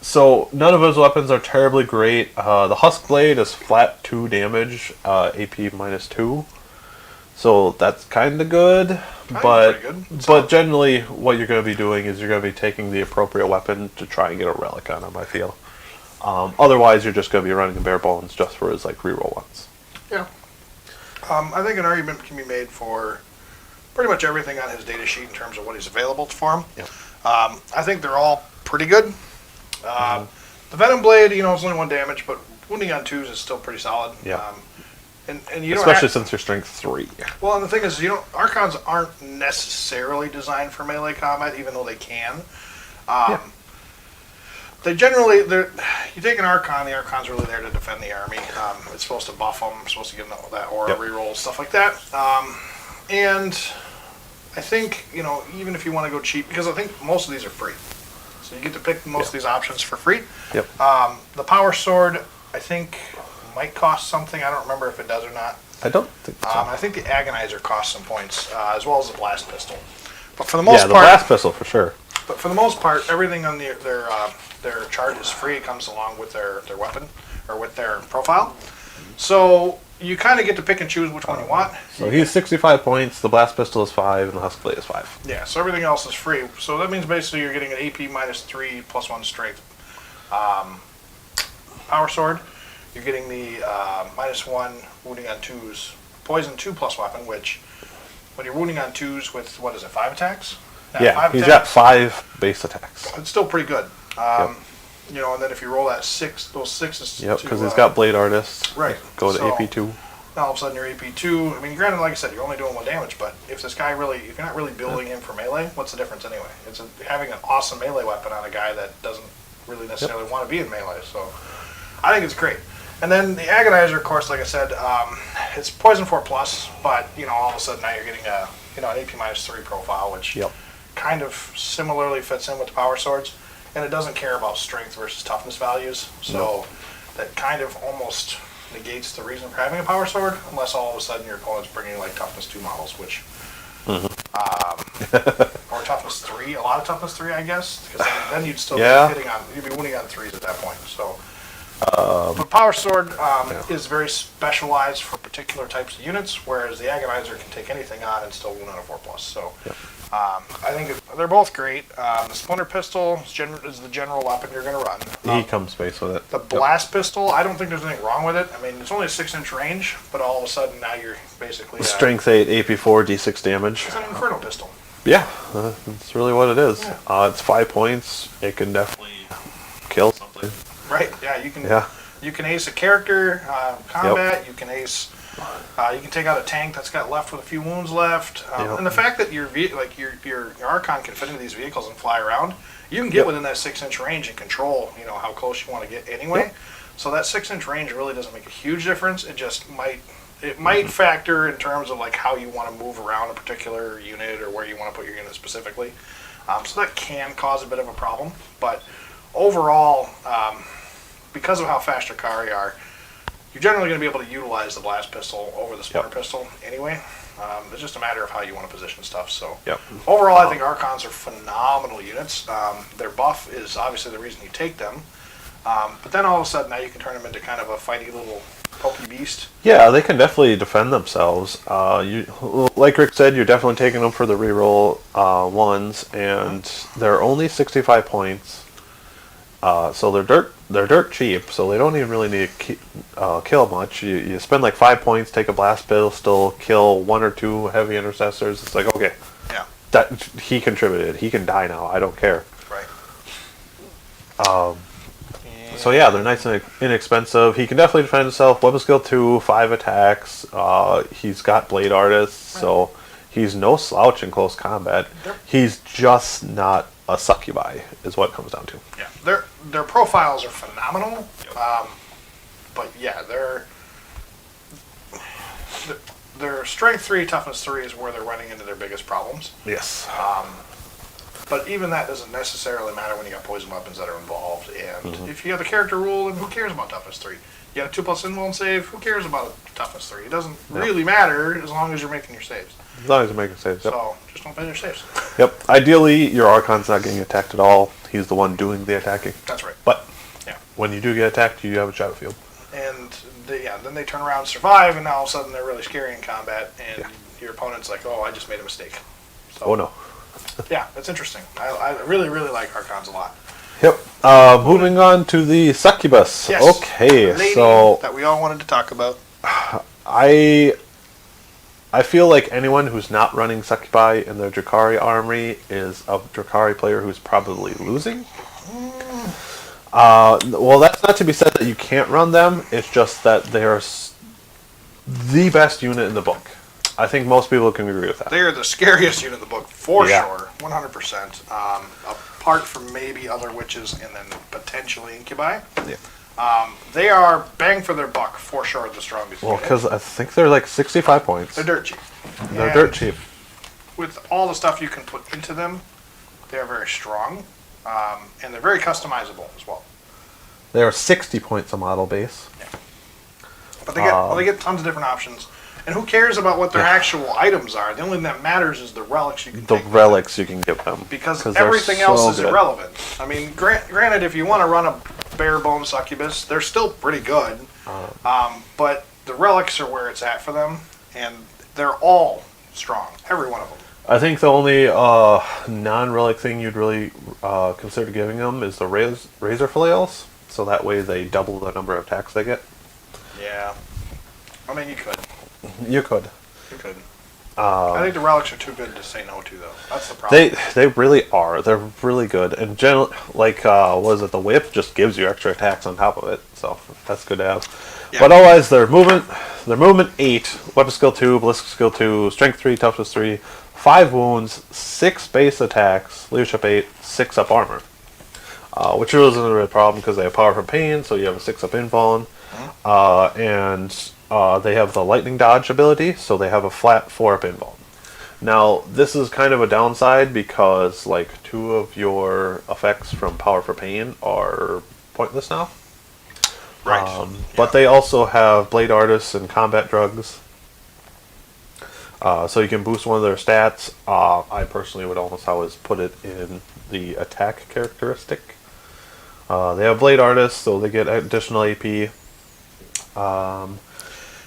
So none of his weapons are terribly great. The Husk Blade is flat 2 damage, AP -2. So that's kind of good, but generally what you're going to be doing is you're going to be taking the appropriate weapon to try and get a relic on him, I feel. Otherwise, you're just going to be running the bare bones just for his reroll 1s. Yeah. I think an argument can be made for pretty much everything on his data sheet in terms of what is available for him. Yeah. I think they're all pretty good. The Venom Blade, it's only 1 damage, but wounding on 2s is still pretty solid. Yeah. And you especially since you're strength 3. Well, and the thing is, Archons aren't necessarily designed for melee combat, even though they can. They generally, you take an Archon, the Archon's really there to defend the army. It's supposed to buff them, it's supposed to give them that aura reroll, stuff like that. And I think, even if you want to go cheap, because I think most of these are free. So you get to pick most of these options for free. Yep. The Power Sword, I think, might cost something. I don't remember if it does or not. I don't think so. I think the Agonizer costs some points, as well as the Blast Pistol. But for the most part... Yeah, the Blast Pistol, for sure. But for the most part, everything on their chart is free. It comes along with their weapon, or with their profile. So you kind of get to pick and choose which one you want. So he's 65 points, the Blast Pistol is 5, and the Husk Blade is 5. Yeah, so everything else is free. So that means basically you're getting an AP -3 +1 strength Power Sword. You're getting the -1 wounding on 2s, poison 2+ weapon, which when you're wounding on 2s with, 5 attacks? Yeah, he's got 5 base attacks. It's still pretty good. you know, and then if you roll that those sixes. Yep, because he's got Blade Artist. Right. Go to So, AP2. Now all of a sudden you're AP2. I mean, granted, like I said, you're only doing 1 damage, but if this guy really, if you're not really building him for melee, what's the difference anyway? It's having an awesome melee weapon on a guy that doesn't really necessarily want to be in melee. So I think it's great. And then the Agonizer, of course, like I said, it's Poison 4+, but, you know, all of a sudden now you're getting a, you know, an AP -3 profile, which kind of similarly fits in with the Power Swords. And it doesn't care about strength versus toughness values. So that kind of almost negates the reason for having a Power Sword, unless all of a sudden your opponent's bringing like toughness 2 models, which, or toughness 3, a lot of toughness 3, I guess, because then you'd still be hitting on, you'd be winning on 3s at that point. So, but Power Sword is very specialized for particular types of units, whereas the Agonizer can take anything on and still win on a 4+. So, I think they're both great. The Splinter Pistol is the general weapon you're going to run. He comes base with it. The Blast Pistol, I don't think there's anything wrong with it. I mean, it's only a 6-inch range, but all of a sudden now you're basically... Strength 8, AP4, D6 damage. It's an Inferno Pistol. Yeah, that's really what it is. Yeah. It's 5 points. It can definitely kill something. Right, yeah, you can ace a character, combat, you can ace... you can take out a tank that's got left with a few wounds left, and the fact that your Archon can fit into these vehicles and fly around, you can get within that 6-inch range and control, you know, how close you want to get anyway. So that 6-inch range really doesn't make a huge difference. It just might factor in terms of like how you want to move around a particular unit or where you want to put your unit specifically. So that can cause a bit of a problem, but overall, because of how fast Drukhari are, you're generally going to be able to utilize the Blast Pistol over the Splinter Pistol anyway. It's just a matter of how you want to position stuff. So overall, I think Archons are phenomenal units. Their buff is obviously the reason you take them. But then all of a sudden now you can turn them into kind of a fighty little pokey beast. Yeah, they can definitely defend themselves. Like Rick said, you're definitely taking them for the reroll ones, and they're only 65 points. So they're dirt cheap, so they don't even really need to kill much. You spend like 5 points, take a Blast Pistol, kill 1 or 2 heavy intercessors. It's like, okay, that he contributed. He can die now. I don't care. Right. So yeah, they're nice and inexpensive. He can definitely defend himself. Weapon skill 2, 5 attacks. He's got Blade Artist, so he's no slouch in close combat. He's just not a succubi, is what it comes down to. Yeah, their profiles are phenomenal, but yeah, their strength 3, toughness 3 is where they're running into their biggest problems. Yes. But even that doesn't necessarily matter when you got poison weapons that are involved. And if you have the character rule, then who cares about toughness 3? You got a 2+ in will and save. Who cares about toughness 3? It doesn't really matter as long as you're making your saves. As long as you're making saves. So just don't fail your saves. Yep. Ideally, your Archon's not getting attacked at all. He's the one doing the attacking. That's right. But when you do get attacked, you have a shadow field. And then they turn around and survive, and now all of a sudden they're really scary in combat, and your opponent's like, oh, I just made a mistake. So, oh no. Yeah, that's interesting. I really, really like Archons a lot. Yep. Moving on to the Succubus. Yes. Okay, lady so that we all wanted to talk about. I feel like anyone who's not running Succubi in their Drukhari armory is a Drukhari player who's probably losing. Well, that's not to be said that you can't run them. It's just that they're the best unit in the book. I think most people can agree with that. They are the scariest unit in the book, for sure, 100%. Apart from maybe other witches and then potentially incubi. Yeah. They are bang for their buck, for sure, the strongest Well, unit. because I think they're like 65 points. They're dirt cheap. They're dirt cheap. With all the stuff you can put into them, they're very strong, and they're very customizable as well. They are 60 points a model base. Yeah. But they get tons of different options. And who cares about what their actual items are? The only thing that matters is the relics you can The take relics you can give them. Because everything else is good. irrelevant. I mean, granted, if you want to run a bare bone succubus, they're still pretty good. But the relics are where it's at for them, and they're all strong. Every one of them. I think the only non-relic thing you'd really consider giving them is the razor flails, so that way they double the number of attacks they get. Yeah. I mean, you could. You could. You could. I think the relics are too good to say no to, though. That's the problem. They really are. They're really good. And generally, like, what is it? The whip just gives you extra attacks on top of it, so that's good to have. Yeah. But otherwise, their movement 8, weapon skill 2, ballistic skill 2, strength 3, toughness 3, 5 wounds, 6 base attacks, leadership 8, 6 up armor. Which really isn't a real problem because they have power from pain, so you have a 6 up invuln. And they have the lightning dodge ability, so they have a flat 4 up invuln. Now, this is kind of a downside because, like, 2 of your effects from power for pain are pointless now. Right. But they also have blade artists and combat drugs. So you can boost one of their stats. I personally would almost always put it in the attack characteristic. They have blade artists, so they get additional AP.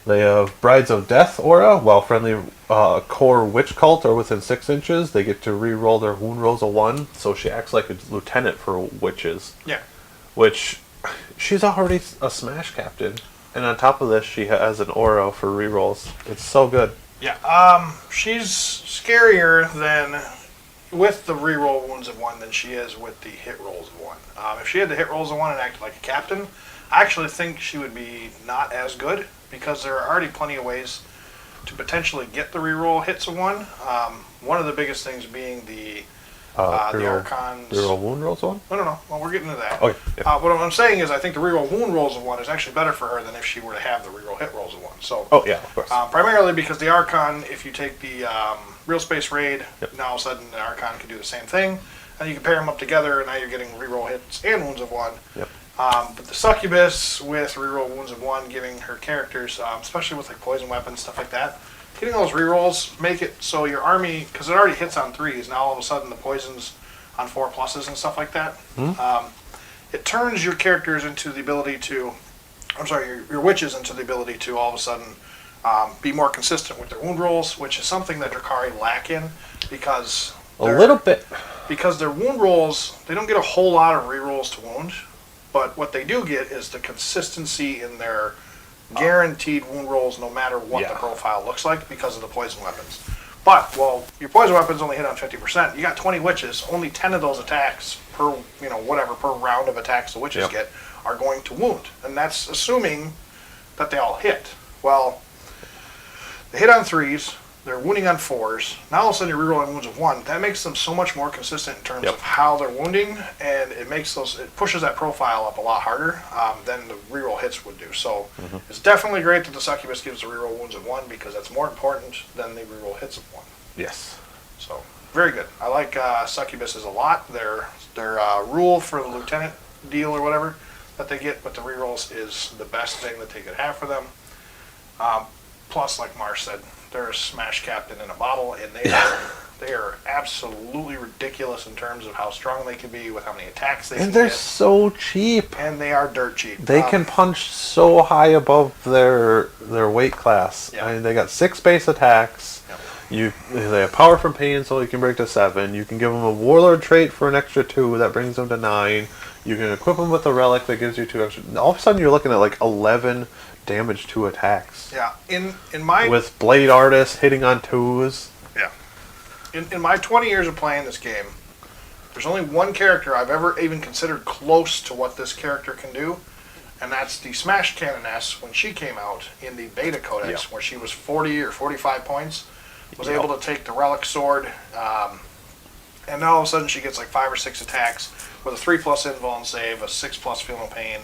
They have Brides of Death aura. While friendly core witch cult are within 6 inches, they get to re-roll their wound rolls a 1. So she acts like a lieutenant for witches. Yeah. Which, she's already a smash captain. And on top of this, she has an aura for re-rolls. It's so good. Yeah. She's scarier than with the re-roll wounds of 1 than she is with the hit rolls of 1. If she had the hit rolls of 1 and acted like a captain, I actually think she would be not as good because there are already plenty of ways to potentially get the re-roll hits of 1. One of the biggest things being the Archon's... Reroll wound rolls 1? No. Well, we're getting to that. Okay. Yeah. What I'm saying is I think the reroll wound rolls of 1 is actually better for her than if she were to have the reroll hit rolls of 1. So, Oh, yeah, of course. primarily because the Archon, if you take the Real Space Raid, now all of a sudden the Archon can do the same thing. And you can pair them up together, and now you're getting reroll hits and wounds of 1. Yep. But the Succubus with reroll wounds of 1, giving her characters, especially with like poison weapons, stuff like that, getting those rerolls make it so your army, because it already hits on 3s, now all of a sudden the poisons on 4 pluses and stuff like that. It turns your characters into the ability to, your witches into the ability to all of a sudden be more consistent with their wound rolls, which is something that Drukhari lack in because a little bit. Because their wound rolls, they don't get a whole lot of rerolls to wound, but what they do get is the consistency in their guaranteed wound rolls no matter what the profile looks like because of the poison weapons. But, well, your poison weapons only hit on 50%. You got 20 witches, only 10 of those attacks per, per round of attacks the witches get are going to wound. And that's assuming that they all hit. Well, they hit on 3s, they're wounding on 4s. Now all of a sudden you're rerolling wounds of 1. That makes them so much more consistent in terms of how they're wounding, and it pushes that profile up a lot harder than the reroll hits would do. So it's definitely great that the Succubus gives the reroll wounds of 1 because that's more important than the reroll hits of 1. Yes. So very good. I like Succubuses a lot. Their rule for the lieutenant deal or whatever that they get with the rerolls is the best thing that they could have for them. Plus, like Marsh said, they're a smash captain in a bottle, and they are absolutely ridiculous in terms of how strong they can be with how many attacks they can get. And they're so cheap. And they are dirt cheap. They can punch so high above their weight class. Yeah. I mean, they got 6 base attacks. They have power from pain, so you can break to 7. You can give them a warlord trait for an extra 2 that brings them to 9. You can equip them with a relic that gives you 2 extra. All of a sudden, you're looking at like 11 damage to attacks. Yeah. In my with blade artists hitting on 2s. Yeah. In my 20 years of playing this game, there's only one character I've ever even considered close to what this character can do, and that's the Smash Canoness when she came out in the Beta Codex, where she was 40 or 45 points, was able to take the Relic Sword, and now all of a sudden she gets like 5 or 6 attacks with a 3+ invuln save, a 6+ feel no pain,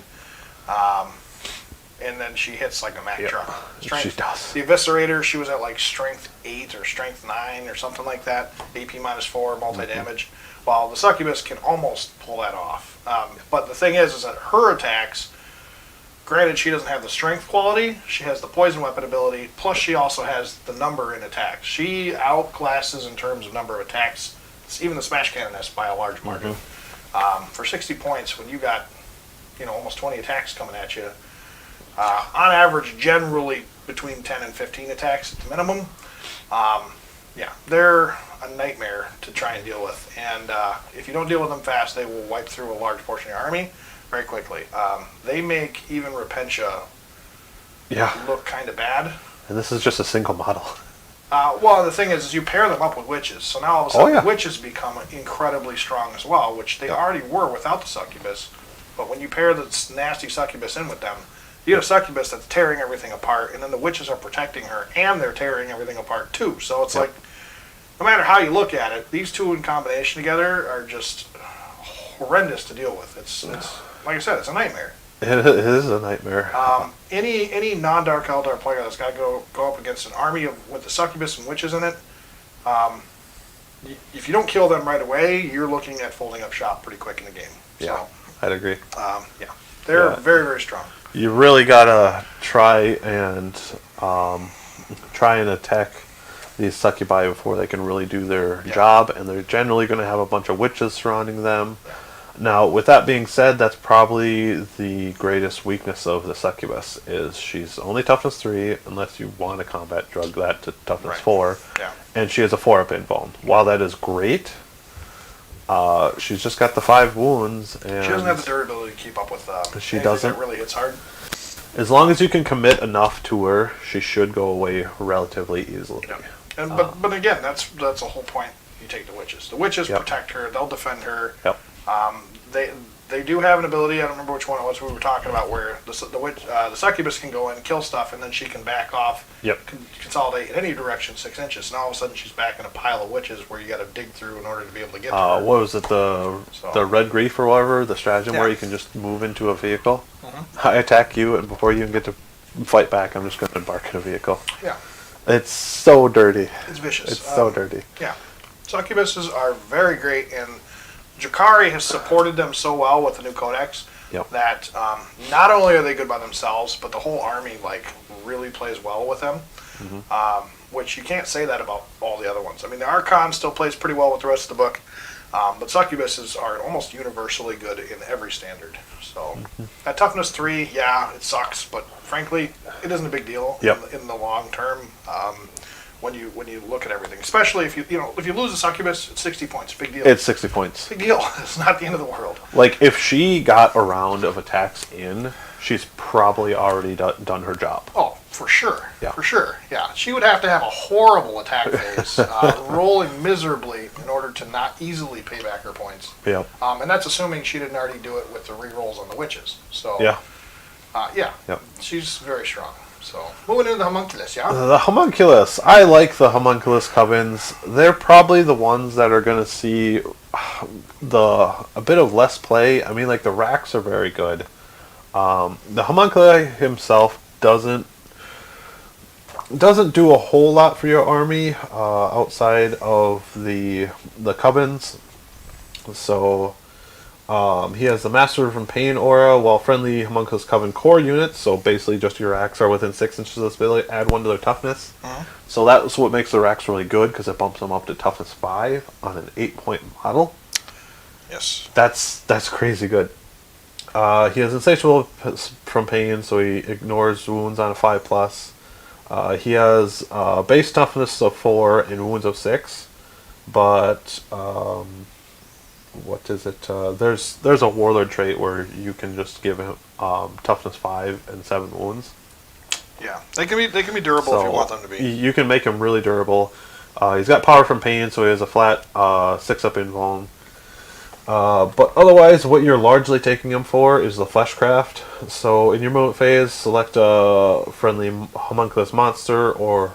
and then she hits like a Mack truck. She does. The Eviscerator, she was at like strength 8 or strength 9 or something like that. AP -4, multi-damage. While the Succubus can almost pull that off. But the thing is that her attacks, granted she doesn't have the strength quality, she has the poison weapon ability, plus she also has the number in attacks. She outclasses in terms of number of attacks, even the Smash Canoness by a large margin. For 60 points, when you got almost 20 attacks coming at you, on average, generally between 10 and 15 attacks at the minimum. They're a nightmare to try and deal with. And if you don't deal with them fast, they will wipe through a large portion of your army very quickly. They make even Repentia look kind of bad. And this is just a single model. Well, the thing is you pair them up with witches, so now all of a sudden yeah. witches become incredibly strong as well, which they already were without the succubus. But when you pair this nasty succubus in with them, you get a succubus that's tearing everything apart, and then the witches are protecting her, and they're tearing everything apart too. So it's like, no matter how you look at it, these two in combination together are just horrendous to deal with. It's like I said, it's a nightmare. It is a nightmare. Any non-Dark Eldar player that's got to go up against an army with the succubus and witches in it, if you don't kill them right away, you're looking at folding up shop pretty quick in the game. Yeah, So, I'd agree. they're very, very strong. You really gotta try and attack these succubi before they can really do their job, and they're generally going to have a bunch of witches surrounding them. Now, with that being said, that's probably the greatest weakness of the succubus, is she's only toughness 3, unless you want to combat drug that to toughness 4, and she has a 4-up invuln. While that is great, she's just got the 5 wounds, and she doesn't have the durability to keep up with she doesn't. That really hits hard. As long as you can commit enough to her, she should go away relatively easily. And but again, that's the whole point. You take the witches. The witches protect her. They'll defend her. They do have an ability. I don't remember which one it was we were talking about, where the succubus can go in and kill stuff, and then she can back off. Consolidate in any direction 6 inches, and all of a sudden she's back in a pile of witches where you got to dig through in order to be able to get to her. What was it? The red grief or whatever, the stratagem where you can just move into a vehicle. I attack you, and before you can get to fight back, I'm just going to embark in a vehicle. It's so dirty. It's vicious. It's so dirty. Succubuses are very great, and Drukhari has supported them so well with the new Codex that not only are they good by themselves, but the whole army really plays well with them. Which you can't say that about all the other ones. I mean, the Archon still plays pretty well with the rest of the book, but succubuses are almost universally good in every standard. So at toughness 3, it sucks, but frankly, it isn't a big deal in the long term. When you look at everything, especially if you lose a succubus, it's 60 points. Big deal. It's 60 points. Big deal. It's not the end of the world. Like, if she got a round of attacks in, she's probably already done her job. Oh, for sure. For sure. Yeah. She would have to have a horrible attack phase, rolling miserably in order to not easily pay back her points. And that's assuming she didn't already do it with the rerolls on the witches. So, she's very strong. So, moving into the homunculus, The homunculus. I like the homunculus covens. They're probably the ones that are going to see a bit of less play. I mean, the racks are very good. The homunculi himself doesn't do a whole lot for your army outside of the covens. So he has the Master from Pain aura, while friendly homunculus coven core units, so basically just your racks are within 6 inches of this ability, add 1 to their toughness. So that's what makes the racks really good, because it bumps them up to toughness 5 on an 8-point model. Yes. That's crazy good. He has Insatiable from Pain, so he ignores wounds on a 5+. He has base toughness of 4 and wounds of 6, but what is it? There's a warlord trait where you can just give him toughness 5 and 7 wounds. Yeah, they can be durable if you want them to be. You can make him really durable. He's got power from Pain, so he has a flat 6-up invuln. But otherwise, what you're largely taking him for is the Fleshcraft. So in your movement phase, select a friendly homunculus monster or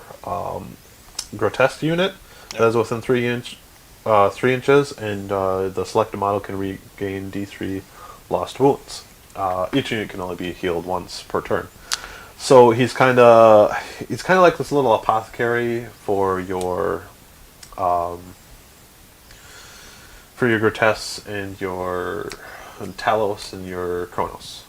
grotesque unit that is within 3 inches, and the selected model can regain D3 lost wounds. Each unit can only be healed once per turn. So he's kind of like this little apothecary for your grotesques and your Talos and your Chronos.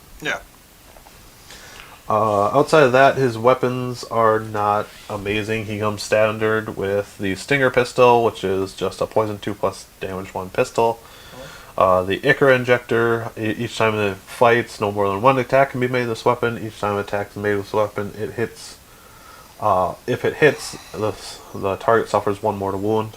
Outside of that, his weapons are not amazing. He comes standard with the Stinger pistol, which is just a poison 2+ damage 1 pistol. The Ikra injector. Each time it fights, no more than 1 attack can be made with this weapon. Each time an attack is made with this weapon, it hits. If it hits, the target suffers 1 mortal wound.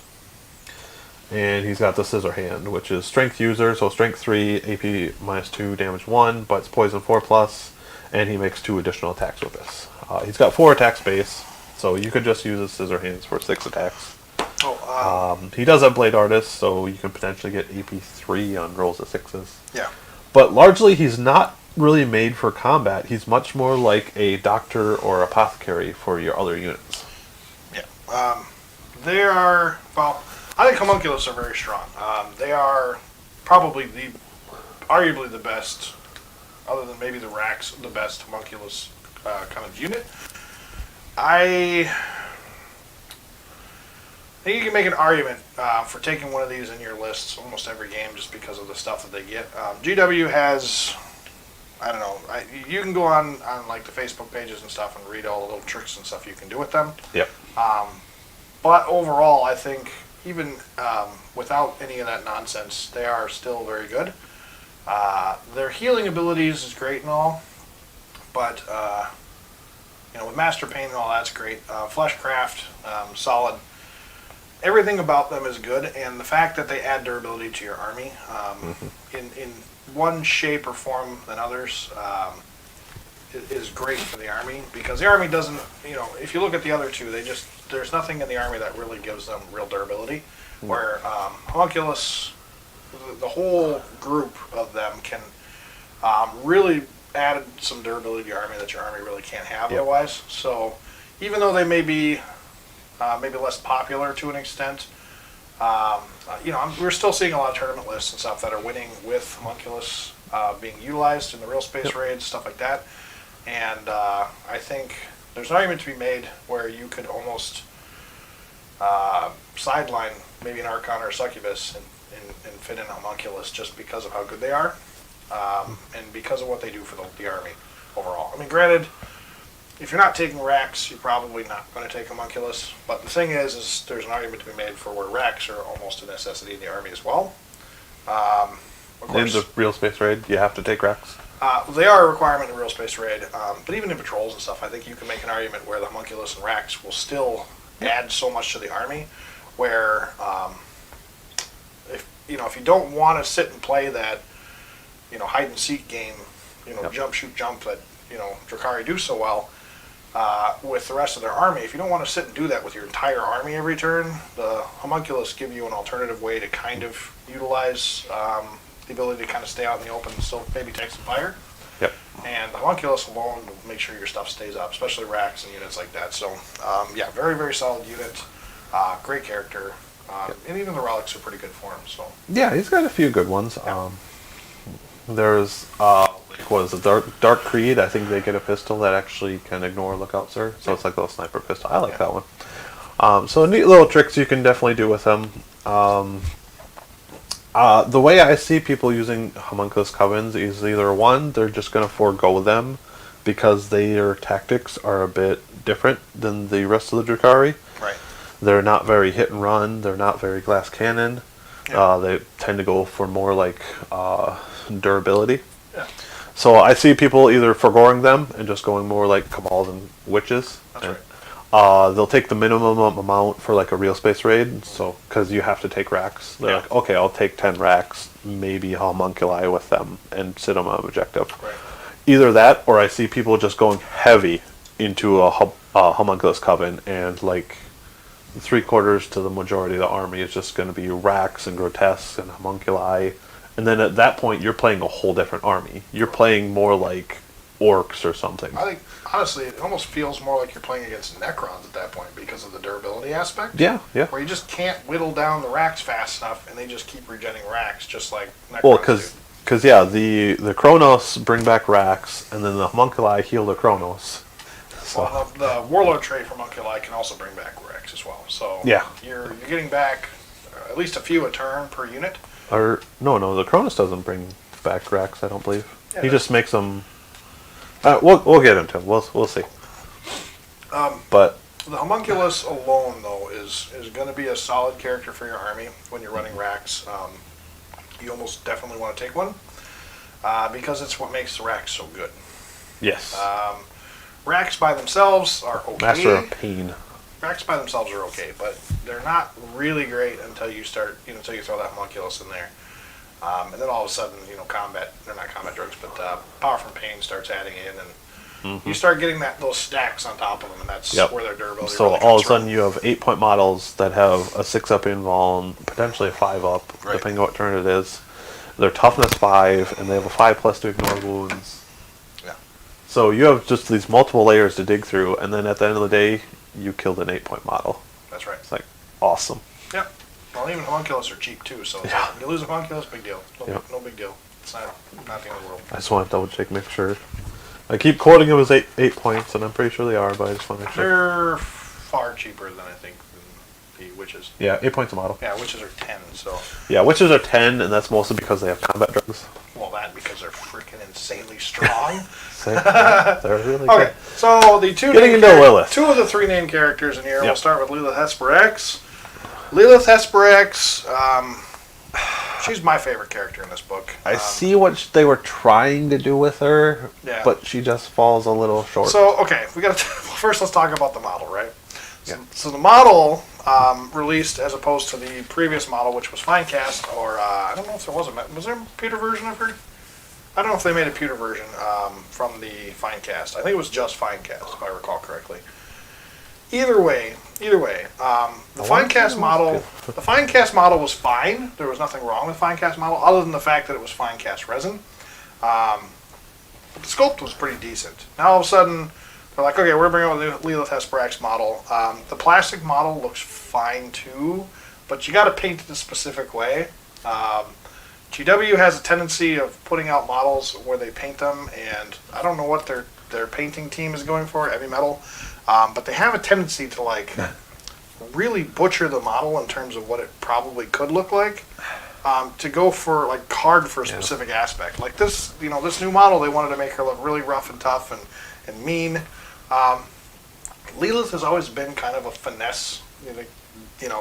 And he's got the Scissor Hand, which is strength user, so strength 3, AP -2, damage 1, but it's poison 4+, and he makes 2 additional attacks with this. He's got 4 attack space, So you could just use his scissor hands for 6 attacks. Oh, He does have Blade Artist, so you can potentially get AP3 on rolls of 6s. yeah. But largely, he's not really made for combat. He's much more like a doctor or apothecary for your other units. Yeah. They are, well, I think homunculus are very strong. They are probably arguably the best, other than maybe the Rax, the best homunculus kind of unit. I think you can make an argument for taking one of these in your lists almost every game just because of the stuff that they get. GW has, I don't know, you can go on like the Facebook pages and stuff and read all the little tricks and stuff you can do with them. Yep. But overall, I think even without any of that nonsense, they are still very good. Their healing abilities is great and all, but with Master Pain and all that's great. Fleshcraft, solid. Everything about them is good, and the fact that they add durability to your army in one shape or form than others is great for the army, because the army doesn't, if you look at the other two, there's nothing in the army that really gives them real durability, where homunculus, the whole group of them can really add some durability to your army that your army really can't have otherwise. So even though they may be maybe less popular to an extent, we're still seeing a lot of tournament lists and stuff that are winning with homunculus being utilized in the real space raids, stuff like that. And I think there's an argument to be made where you could almost sideline maybe an Archon or a Succubus and fit in homunculus just because of how good they are, and because of what they do for the army overall. I mean, granted, if you're not taking Rax, you're probably not going to take homunculus. But the thing is there's an argument to be made for where Rax are almost a necessity in the army as well. Of course, in the real space raid, you have to take Rax. They are a requirement in real space raid, but even in patrols and stuff, I think you can make an argument where the homunculus and Rax will still add so much to the army. Where if you don't want to sit and play that hide and seek game, jump shoot jump that Drukhari do so well with the rest of their army. If you don't want to sit and do that with your entire army every turn, the homunculus give you an alternative way to kind of utilize the ability to kind of stay out in the open and still maybe take some fire. Yep. And the homunculus alone will make sure your stuff stays up, especially Rax and units like that. So very, very solid unit. Great character. And even the relics are pretty good for him. So yeah, he's got a few good ones. Yeah. There's what is it, Dark Creed? I think they get a pistol that actually can ignore Lookout Sir. So it's like a little sniper pistol. I like that one. So neat little tricks you can definitely do with them. The way I see people using homunculus covens is either one, they're just going to forego them because their tactics are a bit different than the rest of the Drukhari. right. They're not very hit and run. They're not very glass cannon. Yeah. They tend to go for more like durability. Yeah. So I see people either foregoing them and just going more like Cabals and Witches. That's right. They'll take the minimum amount for like a real space raid, so because you have to take racks. They're like, okay, I'll take 10 racks, maybe homunculi with them, and sit them on objective. Right. Either that, or I see people just going heavy into a homunculus coven, and like 3/4 to the majority of the army is just going to be racks and grotesques and homunculi, and then at that point you're playing a whole different army. You're playing more like orcs or something. I think, honestly, it almost feels more like you're playing against Necrons at that point because of the durability aspect. Yeah. Where you just can't whittle down the racks fast enough, and they just keep regenerating racks just like Necrons Well, do. because the Chronos bring back racks, and then the homunculi heal the Chronos. So Well, the Warlord trait from Homunculi can also bring back racks as well. So Yeah. you're getting back at least a few a turn per unit. or no, the Chronos doesn't bring back racks. I don't believe. Yeah, He it just makes them. We'll get into it. We'll see. But The Homunculus alone, though, is going to be a solid character for your army when you're running racks. You almost definitely want to take one because it's what makes the racks so good. yes, Racks by themselves are okay. Master of Pain. Racks by themselves are okay, but they're not really great until you start, until you throw that homunculus in there. And then all of a sudden, combat, they're not combat drugs, but Power from Pain starts adding in, and you start getting those stacks on top of them, and that's where their durability So really all of comes a sudden from. you have 8-point models that have a 6-up invul, and potentially a 5-up, depending on what turn it is. They're toughness 5, and they have a 5+ to ignore wounds. Yeah. So you have just these multiple layers to dig through, and then at the end of the day, you killed an 8-point model. That's right. It's like awesome. Yep. Well, even homunculus are cheap too, so you lose a homunculus, big deal. No big deal. It's not the end of the world. I just want to double check, make sure. I keep quoting them as 8 points, and I'm pretty sure they are, but I just want to make sure. They're far cheaper than I think than the witches. Yeah, 8 points a model. Yeah, witches are 10. So. Yeah, witches are 10, and that's mostly because they have combat drugs. Well, that because they're freaking insanely strong. They're really okay, good. so the Lilith. 2 of the 3 named characters in here. Yep. We'll start with Lilith Hesperex. Lilith Hesperex, she's my favorite character in this book. I see what they were trying to do with her, but she just falls a little short. So, okay, first let's talk about the model, right? So the model released as opposed to the previous model, which was Finecast, or I don't know if there was there a pewter version of her? I don't know if they made a pewter version from the Finecast. I think it was just Finecast, if I recall correctly. Either way, the Finecast model was fine. There was nothing wrong with Finecast model, other than the fact that it was Finecast resin. But the sculpt was pretty decent. Now all of a sudden, they're like, okay, we're bringing out the Lilith Hesperex model. The plastic model looks fine too, but you got to paint it a specific way. GW has a tendency of putting out models where they paint them, and I don't know what their painting team is going for, heavy metal, but they have a tendency to really butcher the model in terms of what it probably could look like, to go for hard for a specific aspect. Like this, this new model, they wanted to make her look really rough and tough and mean. Lilith has always been kind of a finesse.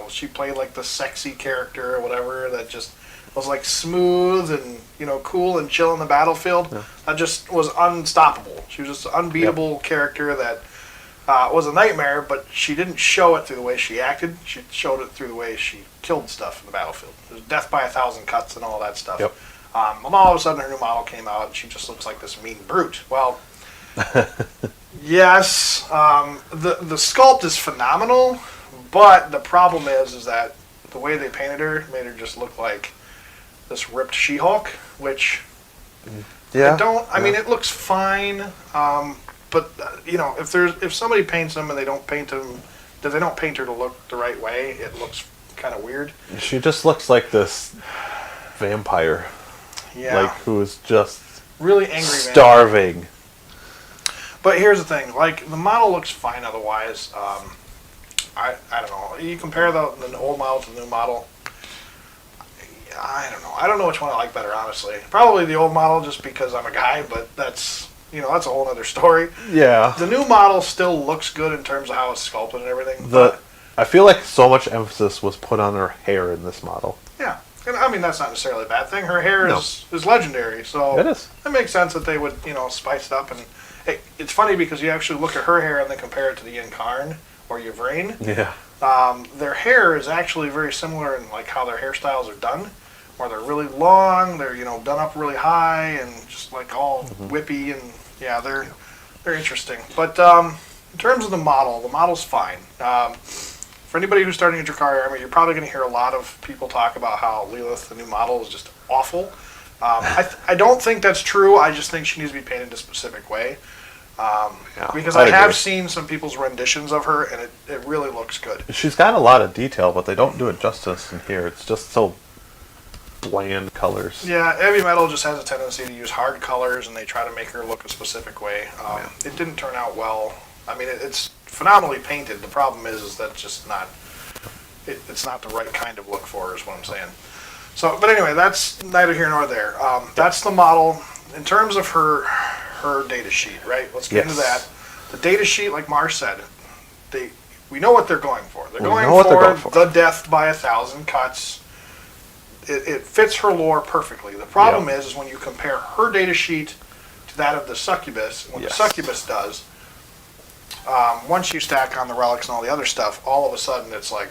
She played like the sexy character or whatever that just was smooth and cool and chill in the battlefield. That just was unstoppable. She was just an unbeatable character that was a nightmare, but she didn't show it through the way she acted. She showed it through the way she killed stuff in the battlefield. There's death by 1,000 cuts and all that stuff. Well, all of a sudden her new model came out and she just looks like this mean brute. Well, yes, the sculpt is phenomenal, but the problem is that the way they painted her made her just look like this ripped She-Hulk, which I mean, it looks fine, but if somebody paints them and they don't paint her to look the right way, it looks kind of weird. She just looks like this vampire, who is just really angry, starving. Man. But here's the thing: the model looks fine otherwise. I don't know. You compare the old model to the new model. I don't know. I don't know which one I like better, honestly. Probably the old model, just because I'm a guy. But that's a whole other story. Yeah. The new model still looks good in terms of how it's sculpted and everything. I feel like so much emphasis was put on her hair in this model. Yeah. And I mean, that's not necessarily a bad thing. Her hair is legendary, so it is. It makes sense that they would spice it up. And it's funny because you actually look at her hair and then compare it to the Incarn or Yvraine. Yeah. Their hair is actually very similar in how their hairstyles are done, where they're really long, they're done up really high, and just all whippy, and they're interesting. But in terms of the model's fine. For anybody who's starting a Drukhari army, you're probably going to hear a lot of people talk about how Lilith, the new model, is just awful. I don't think that's true. I just think she needs to be painted a specific way. Because I have seen some people's renditions of her, and it really looks good. She's got a lot of detail, but they don't do it justice in here. It's just so bland colors. Yeah, heavy metal just has a tendency to use hard colors, and they try to make her look a specific way. It didn't turn out well. I mean, it's phenomenally painted. The problem is that just not. It's not the right kind of look for her, is what I'm saying. So, but anyway, that's neither here nor there. That's the model. In terms of her data sheet, right? Let's get into that. The data sheet, like Mars said, we know what they're going for. They're going for the death by 1,000 cuts. It fits her lore perfectly. The problem is when you compare her data sheet to that of the Succubus, what the Succubus does, once you stack on the relics and all the other stuff, all of a sudden it's like,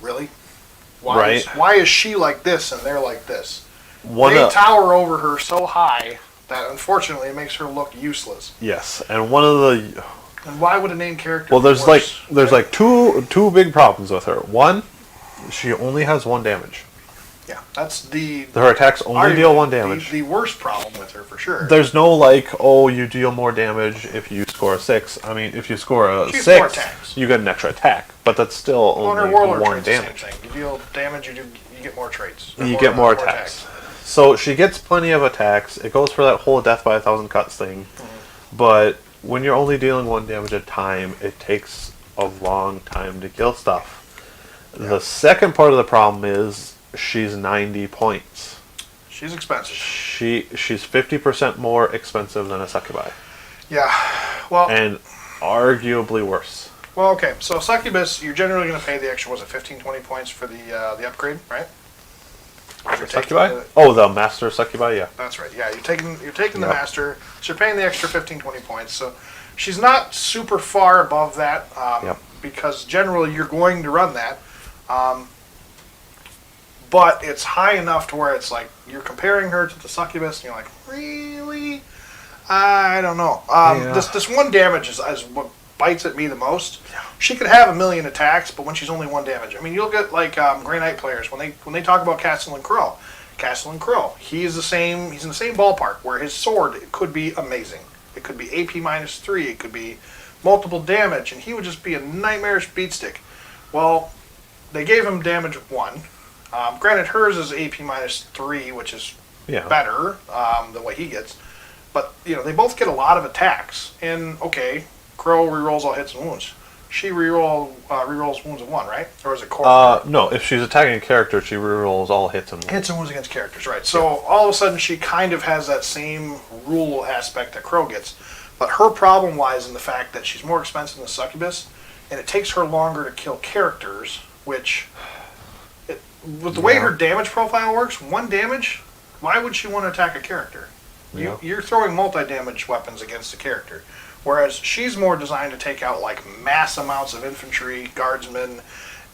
really? Why is she like this and they're like this? They tower over her so high that unfortunately makes her look useless. Yes, and one of the And why would a named character? well, there's be worse? like two big problems with her. One, she only has 1 damage. Yeah, that's the Her attacks only deal 1 damage. The worst problem with her for sure. There's no like, oh, you deal more damage if you score a 6. I mean, if you score a She gets 6, more attacks. you get an extra attack, but that's still On her only warlord 1 traits, the damage. same thing. You deal damage, you get more traits. You get more attacks. So she gets plenty of attacks. It goes for that whole death by 1,000 cuts thing. But when you're only dealing 1 damage at a time, it takes a long time to kill stuff. Yeah. The second part of the problem is she's 90 points. She's expensive. She's 50% more expensive than a succubi. Yeah, well, And arguably worse. well, okay. So succubus, you're generally going to pay the extra. Was it 15, 20 points for the upgrade, right? You're taking Succubi? the- Oh, the master succubi, yeah. That's right. Yeah, you're taking the Yep. master, so you're paying the extra 15, 20 points. So she's not super far above that Yep. because generally you're going to run that. But it's high enough to where it's like you're comparing her to the succubus, and you're like, really? I don't know. Yeah. This 1 damage is what bites at me the most. She could have 1,000,000 attacks, but when she's only 1 damage, I mean, you'll get like Grey Knight players when they talk about Castle and Crow. He's in the same ballpark where his sword could be amazing. It could be AP -3. It could be multiple damage, and he would just be a nightmarish beatstick. Well, they gave him damage 1. Granted, hers is AP -3, which is Yeah. better than what he gets. But they both get a lot of attacks. And okay, Crow rerolls all hits and wounds. She rerolls wounds of 1, right? Or is it core? No, if she's attacking a character, she rerolls all hits and Hits and wounds against characters, right? So all of a sudden, she kind of has that same rule aspect that Crow gets. But her problem lies in the fact that she's more expensive than Succubus, and it takes her longer to kill characters, which, with the way her damage profile works, 1 damage, why would she want to attack a character? Yeah. You're throwing multi-damage weapons against a character, whereas she's more designed to take out like mass amounts of infantry, guardsmen,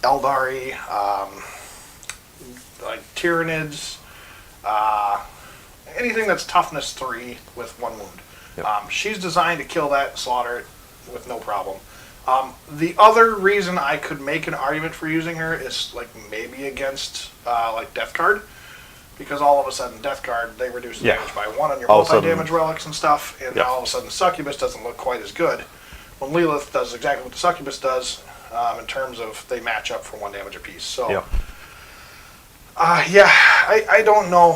Eldari, like Tyranids, anything that's toughness 3 with 1 wound. Yep. She's designed to kill that, slaughter it with no problem. The other reason I could make an argument for using her is like maybe against like Death Guard, because all of a sudden Death Guard, they reduce the damage by 1 on your All of a multi-damage relics and stuff, and Yep. now all of a sudden Succubus doesn't look quite as good. When Lilith does exactly what the Succubus does, in terms of they match up for 1 damage apiece. So, Yep. yeah, I don't know.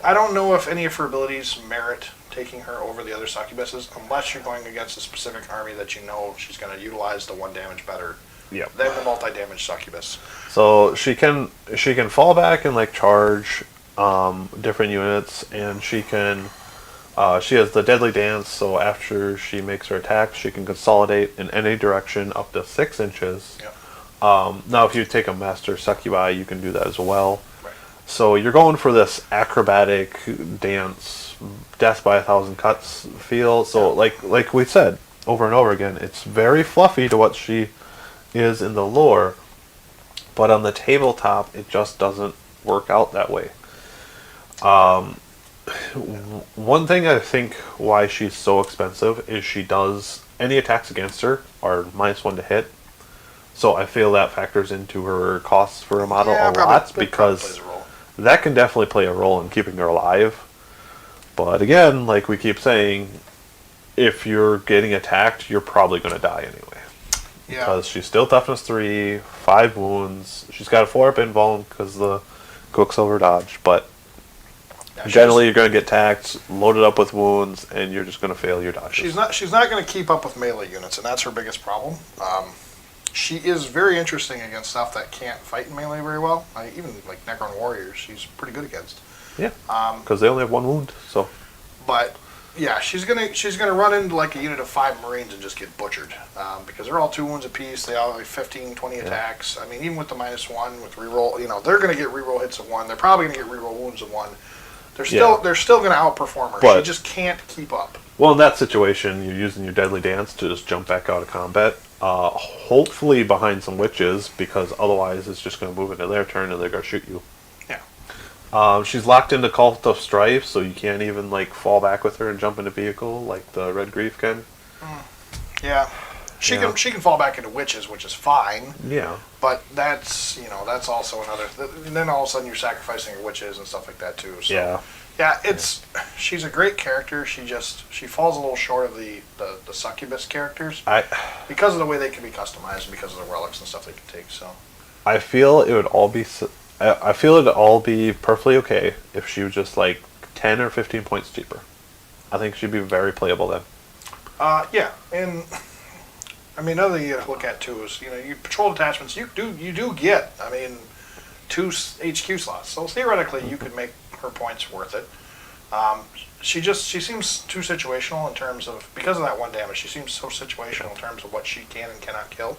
I don't know if any of her abilities merit taking her over the other succubuses, unless you're going against a specific army that you know she's going to utilize the 1 damage better Yep. than the multi-damage succubus. So she can fall back and like charge different units, and she has the deadly dance. So after she makes her attack, she can consolidate in any direction up to 6 inches. Yep. Now, if you take a master succubi, you can do that as well. Right. So you're going for this acrobatic dance, death by 1,000 cuts feel. So like we said over and over again, it's very fluffy to what she is in the lore, but on the tabletop, it just doesn't work out that way. One thing I think why she's so expensive is any attacks against her are -1 to hit. So I feel that factors into her costs for a model a lot, because plays a role. that can definitely play a role in keeping her alive. But again, like we keep saying, if you're getting attacked, you're probably going to die anyway. Yeah. Because she's still toughness 3, 5 wounds. She's got a 4-up invuln because the Quicksilver dodge. But Yeah, generally, you're going to get attacked, loaded up with wounds, and you're just going to fail your dodges. She's not going to keep up with melee units, and that's her biggest problem. She is very interesting against stuff that can't fight in melee very well. Even like Necron warriors, she's pretty good against. Yeah. Because they only have 1 wound. So. But yeah, she's gonna run into like a unit of 5 Marines and just get butchered, because they're all 2 wounds apiece. They all have 15, 20 attacks. I mean, even with the -1 with reroll, they're gonna get reroll hits of 1. They're probably gonna get reroll wounds of 1. They're still gonna outperform her. But, she just can't keep up. Well, in that situation, you're using your deadly dance to just jump back out of combat. Hopefully behind some witches, because otherwise it's just going to move into their turn and they're going to shoot you. Yeah. She's locked into Cult of Strife, so you can't even like fall back with her and jump in a vehicle like the Red Grief can. Yeah. She can fall back into witches, which is fine. Yeah. But that's that's also another. And then all of a sudden you're sacrificing your witches and stuff like that too. So, Yeah. Yeah, she's a great character. She falls a little short of the succubus characters because of the way they can be customized and because of the relics and stuff they can take. So I feel it would all be. I feel it'd all be perfectly okay if she was just like 10 or 15 points cheaper. I think she'd be very playable then. yeah, and I mean another thing you look at too is you patrol detachments. You do get 2 HQ slots, so theoretically you could make her points worth it. She seems too situational in terms of, because of that 1 damage, she seems so situational in terms of what she can and cannot kill.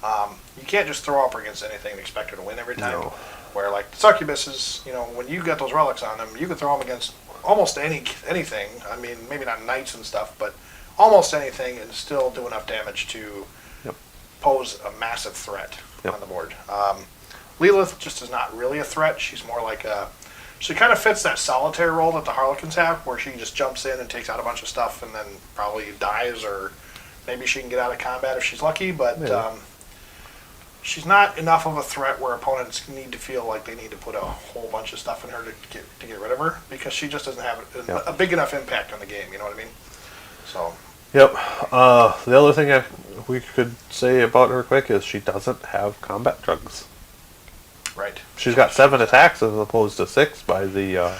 You can't just throw up against anything and expect her to win every time. No. Where like the succubuses, when you got those relics on them, you can throw them against almost anything. I mean, maybe not knights and stuff, but almost anything, and still do enough damage to pose a massive threat on the board. Lilith just is not really a threat. She's more like she kind of fits that solitary role that the Harlequins have, where she just jumps in and takes out a bunch of stuff and then probably dies, or maybe she can get out of combat if she's lucky, but she's not enough of a threat where opponents need to feel like they need to put a whole bunch of stuff in her to get rid of her, because she just doesn't have a big enough impact on the game, you know what I mean? So. Yep. The other thing we could say about her quick is she doesn't have combat drugs. Right. She's got 7 attacks as opposed to 6 by the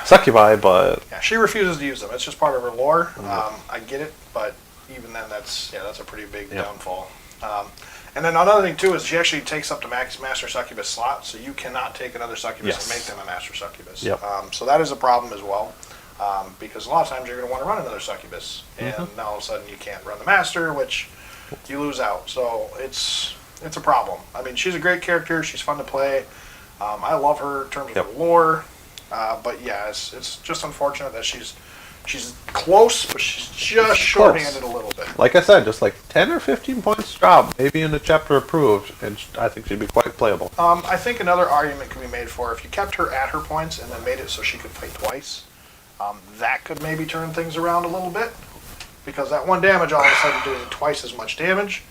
succubi, but she refuses to use them. It's just part of her lore. I get it, but even then, that's a pretty big downfall. And then another thing too is she actually takes up the master succubus slot, so you cannot take another succubus and make them a master succubus. Yep. So that is a problem as well, because a lot of times you're going to want to run another succubus, and now all of a sudden you can't run the master, which you lose out. So it's a problem. I mean, she's a great character. She's fun to play. I love her in terms of her lore. But yeah, it's just unfortunate that she's close, but she's just short-handed a little bit. Like I said, just like 10 or 15 points drop, maybe in the chapter approved, and I think she'd be quite playable. I think another argument could be made for if you kept her at her points and then made it so she could fight twice. That could maybe turn things around a little bit, because that 1 damage all of a sudden doing twice as much damage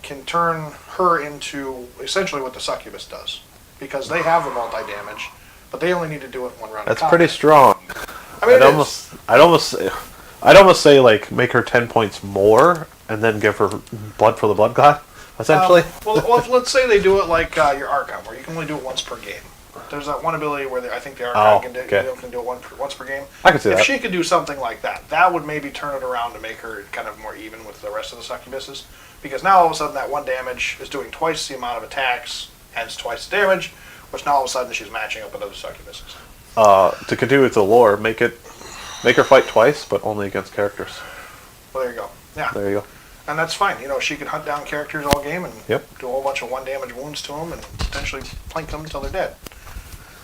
can turn her into essentially what the succubus does, because they have the multi-damage, but they only need to do it 1 round. That's pretty strong. I mean, I'd almost say like make her 10 points more and then give her blood for the blood god, essentially. Well, let's say they do it like your Archon, where you can only do it once per game. There's that one ability where I think the Archon can do it once per game. I can see that. If she could do something like that, that would maybe turn it around to make her kind of more even with the rest of the succubuses. Because now all of a sudden that 1 damage is doing twice the amount of attacks, hence twice the damage, which now all of a sudden she's matching up with other succubuses. To continue with the lore, make her fight twice, but only against characters. Well, there you go. Yeah. There you go. And that's fine. She can hunt down characters all game and do a whole bunch of 1 damage wounds to them and potentially plank them until they're dead.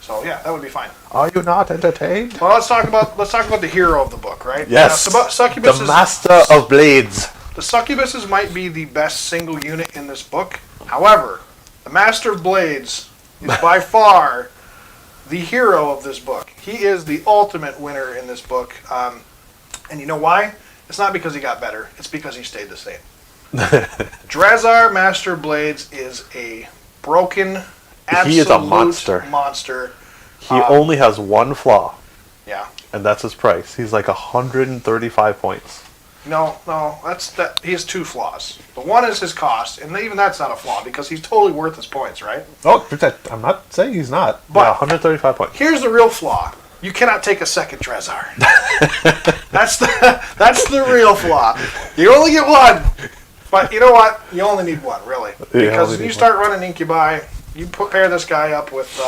So yeah, that would be fine. Are you not entertained? Well, let's talk about the hero of the book, right? Yes. Succubuses, the Master of Blades. The succubuses might be the best single unit in this book. However, the Master of Blades is by far the hero of this book. He is the ultimate winner in this book. And you know why? It's not because he got better. It's because he stayed the same. Drazar Master Blades is a broken, absolute he is a monster. He only has 1 flaw. Yeah. And that's his price. He's like 135 points. No, he has 2 flaws. The one is his cost, and even that's not a flaw because he's totally worth his points, right? Oh, I'm not saying he's not. But 135 points. Here's the real flaw: you cannot take a second Drazar. that's the real flaw. You only get 1, but you know what? You only need 1, really, because when you start running incubi, you pair this guy up with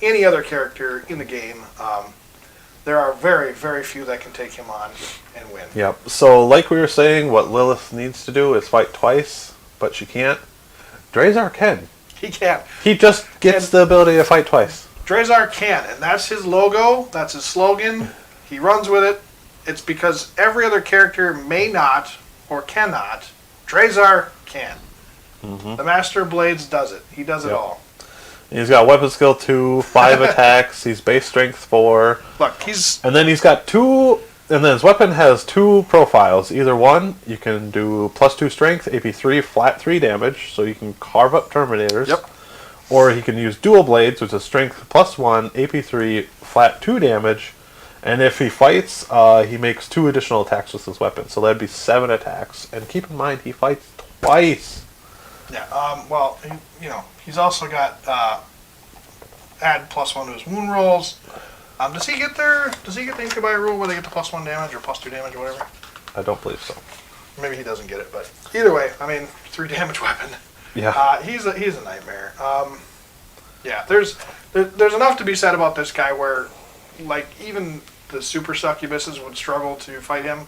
any other character in the game. There are very, very few that can take him on and win. Yep. So, like we were saying, what Lilith needs to do is fight twice, but she can't. Drazar can. He can. He just gets the ability to fight twice. Drazar can, and that's his logo. That's his slogan. He runs with it. It's because every other character may not or cannot. Drazar can. The Master of Blades does it. He does it all. He's got weapon skill 2, 5 attacks. He's base strength 4. Look, he's... And then he's got 2... And then his weapon has 2 profiles. Either one, you can do +2 strength, AP3, flat 3 damage, so you can carve up Terminators. Yep. Or he can use dual blades, which is strength +1, AP3, flat 2 damage. And if he fights, he makes 2 additional attacks with his weapon. So that'd be 7 attacks. And keep in mind, he fights twice. Yeah, well, he's also got add +1 to his wound rolls. Does he get the incubi rule where they get the +1 damage or +2 damage or whatever? I don't believe so. Maybe he doesn't get it, but either way, I mean, 3 damage weapon. Yeah. He's a nightmare. Yeah, there's enough to be said about this guy where, like, even the super succubuses would struggle to fight him.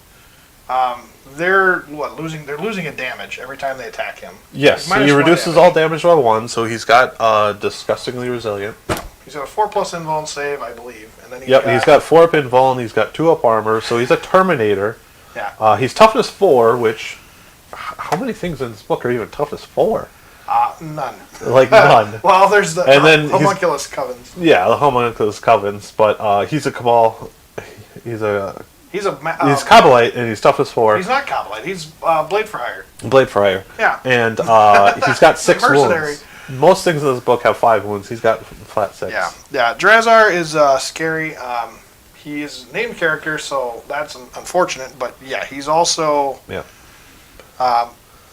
They're losing a damage every time they attack him. Yes, Like, he -1 reduces all damage by 1, so he's got disgustingly resilient. He's got a 4+ invuln save, I believe, and then He's got 4 up invuln, he's got 2 up armor, so he's a Terminator. Yeah. He's toughness 4, which how many things in this book are even toughness 4? None. Like none. Well, there's the homunculus covens. Yeah, the homunculus covens, but he's a cabal. He's Kabbalite, and he's toughness 4. He's not Kabbalite. He's Blade for Hire. Blade for Hire. Yeah. And he's got 6 wounds. Most things in this book have 5 wounds. He's got flat 6. Yeah. Yeah. Drazar is scary. He is a named character, so that's unfortunate. But yeah, he's also. Yeah.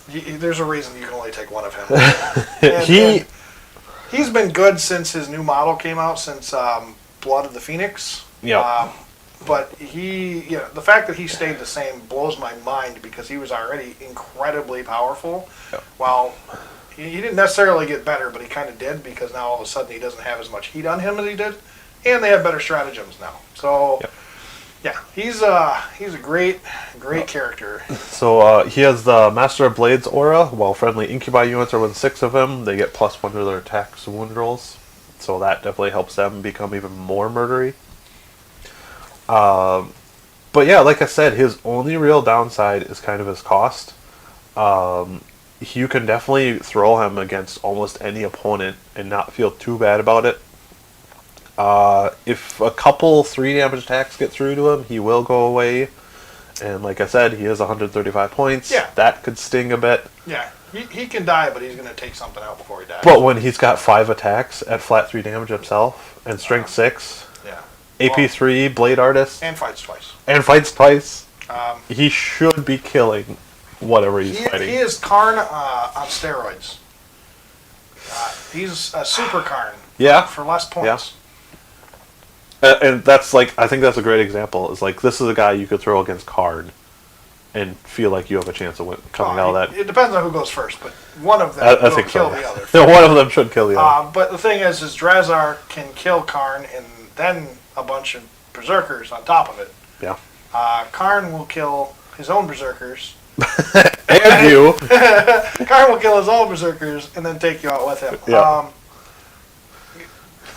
There's a reason you can only take one of him. He's been good since his new model came out, since Blood of the Phoenix. Yeah. But the fact that he stayed the same blows my mind because he was already incredibly powerful. Yep. Well, he didn't necessarily get better, but he kind of did because now all of a sudden he doesn't have as much heat on him as he did, and they have better stratagems now. So, yep. Yeah, he's a great character. So he has the Master of Blades aura. While friendly incubi units are within 6 of him, they get +1 to their attacks and wound rolls. So that definitely helps them become even more murdery. But yeah, like I said, his only real downside is kind of his cost. You can definitely throw him against almost any opponent and not feel too bad about it. If a couple 3 damage attacks get through to him, he will go away. And like I said, he has 135 points. Yeah. That could sting a bit. Yeah, he can die, but he's going to take something out before he dies. But when he's got 5 attacks at flat 3 damage himself, and strength 6, yeah. AP3, Blade Artist, and fights twice. He should be killing whatever he's fighting. He is Karn on steroids. He's a super Karn. Yeah. For less points. Yeah. And that's like, I think that's a great example. It's like, this is a guy you could throw against Karn and feel like you have a chance of coming out of that. It depends on who goes first, but one of them will kill the other. No, one of them should kill the other. But the thing is Drazar can kill Karn and then a bunch of berserkers on top of it. Yeah. Karn will kill his own berserkers. And you. Karn will kill his own berserkers and then take you out with him. Yeah.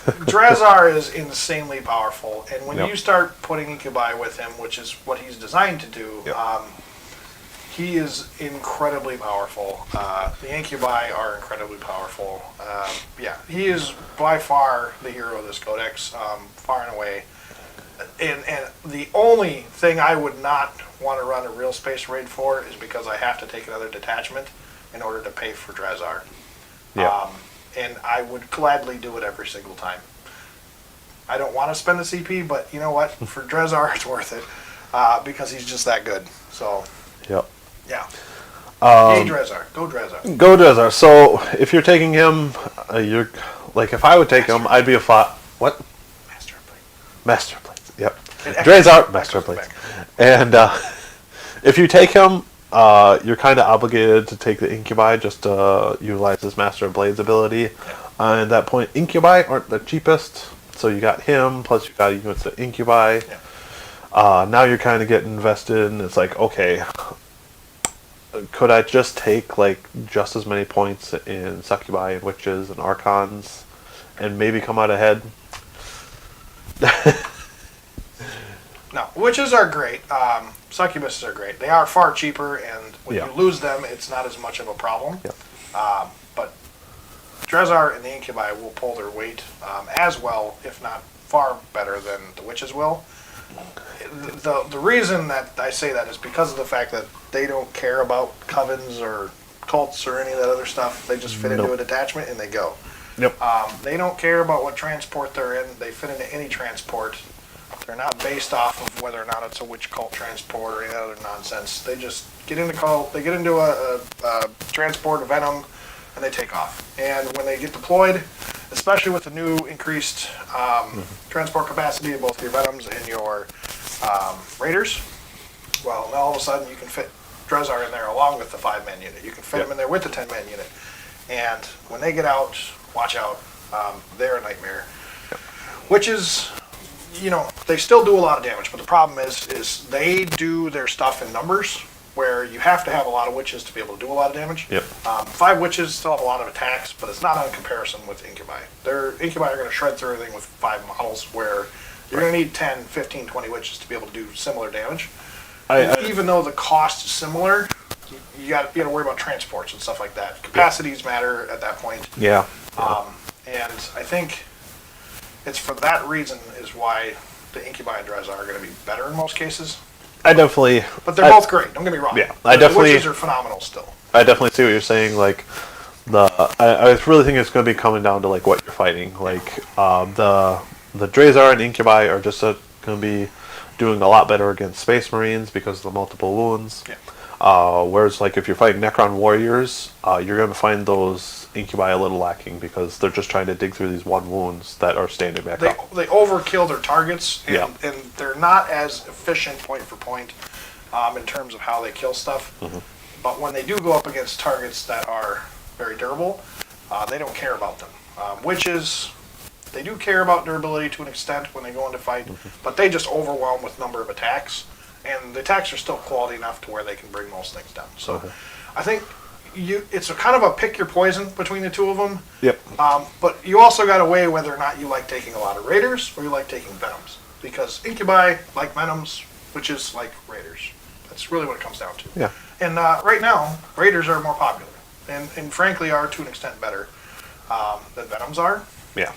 Drazar is insanely powerful, and when Yep. you start putting incubi with him, which is what he's designed to do, Yep. he is incredibly powerful. The incubi are incredibly powerful. Yeah, he is by far the hero of this codex, far and away. And the only thing I would not want to run a real space raid for is because I have to take another detachment in order to pay for Drazar. Yeah. And I would gladly do it every single time. I don't want to spend the CP, but you know what? For Drazar, it's worth it because he's just that good. So, Yep. yeah. Yay, Drazar. Go Drazar. Go Drazar. So if you're taking him, you're like, if I would take him, I'd be a flat. What? Master of Blades. Master of Blades. Yep. Drazar, Master of Blades. And if you take him, you're kind of obligated to take the incubi just to utilize his Master of Blades ability. At that point, incubi aren't the cheapest, so you got him, plus you got units of incubi. Yeah. Now you're kind of getting invested, and it's like, okay, could I just take like just as many points in succubi and witches and archons, and maybe come out ahead? No, witches are great. Succubuses are great. They are far cheaper, and when you lose them, it's not as much of a problem. Yeah. But Drezar and the Incubi will pull their weight as well, if not far better than the Witches will. The reason that I say that is because of the fact that they don't care about covens or cults or any of that other stuff. They just fit into a detachment and they go. Yep. They don't care about what transport they're in. They fit into any transport. They're not based off of whether or not it's a witch cult transport or any other nonsense. They just get into cult. They get into a transport, a venom, and they take off. And when they get deployed, especially with the new increased transport capacity of both your venoms and your raiders, well, now all of a sudden you can fit Drezar in there along with the 5-man unit. You can fit them in there with the 10-man unit. And when they get out, watch out, they're a nightmare. Which is, they still do a lot of damage, but the problem is they do their stuff in numbers, where you have to have a lot of witches to be able to do a lot of damage. Yep. 5 witches still have a lot of attacks, but it's not on comparison with Incubi. Their Incubi are going to shred through everything with 5 models, where you're going to need 10, 15, 20 witches to be able to do similar damage. Even though the cost is similar, you got to worry about transports and stuff like that. Capacities matter at that point. Yeah. And I think it's for that reason is why the Incubi and Drezar are going to be better in most cases. I definitely. But they're both great. Don't get me wrong. Yeah, the witches are phenomenal still. I definitely see what you're saying. Like, I really think it's going to be coming down to like what you're fighting. Like, the Drezar and Incubi are just going to be doing a lot better against Space Marines because of the multiple wounds. Yeah. Whereas, like, if you're fighting Necron warriors, you're going to find those Incubi a little lacking because they're just trying to dig through these 1 wounds that are standing back up. They overkill their targets, and they're not as efficient point for point in terms of how they kill stuff. Mm-hmm. But when they do go up against targets that are very durable, they don't care about them. Witches, they do care about durability to an extent when they go into fight, but they just overwhelm with number of attacks. And the attacks are still quality enough to where they can bring most things down. So I think it's a kind of a pick your poison between the two of them. Yep. But you also got to weigh whether or not you like taking a lot of raiders or you like taking venoms. Because Incubi like venoms, which is like raiders. That's really what it comes down to. Yeah. And right now, raiders are more popular. And frankly are to an extent better than venoms are. Yeah.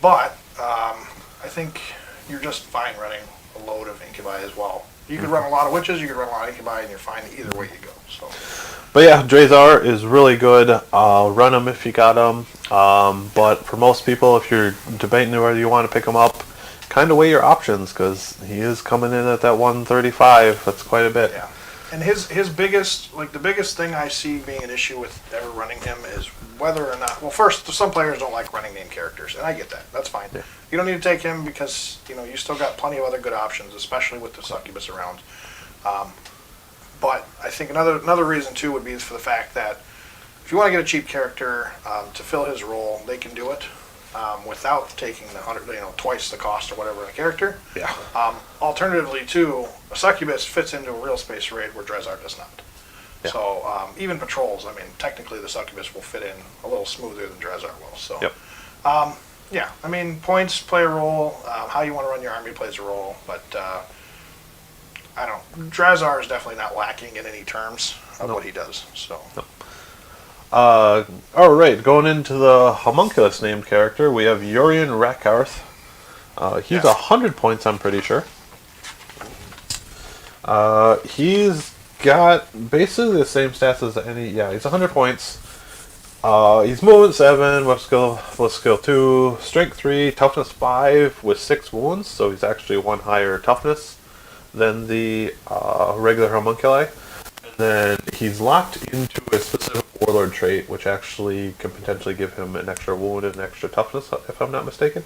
But I think you're just fine running a load of Incubi as well. You could run a lot of witches, you could run a lot of Incubi, and you're fine either way you go. So. But yeah, Drezar is really good. Run them if you got them. But for most people, if you're debating whether you want to pick them up, kind of weigh your options because he is coming in at that 135. That's quite a bit. Yeah. And his biggest, the biggest thing I see being an issue with ever running him is whether or not, well, first, some players don't like running name characters, and I get that. That's fine. Yeah. You don't need to take him because, you still got plenty of other good options, especially with the succubus around. But I think another reason, too, would be for the fact that if you want to get a cheap character to fill his role, they can do it without taking the 100, twice the cost or whatever in a character. Yeah. Alternatively, too, a succubus fits into a real space raid where Drezar does not. Yeah. So even patrols, technically the succubus will fit in a little smoother than Drezar will. So, yep. Yeah, points play a role. How you want to run your army plays a role, but I don't. Drezar is definitely not lacking in any terms of what he does. So. Nope. All right, going into the homunculus named character, we have Yorian Rakarth. He's 100 points, I'm pretty sure. He's got basically the same stats as any. Yeah, he's 100 points. He's movement 7, with skill 2, strength 3, toughness 5 with 6 wounds, so he's actually 1 higher toughness than the regular homunculi. And then he's locked into a specific warlord trait, which actually can potentially give him an extra wound and an extra toughness, if I'm not mistaken.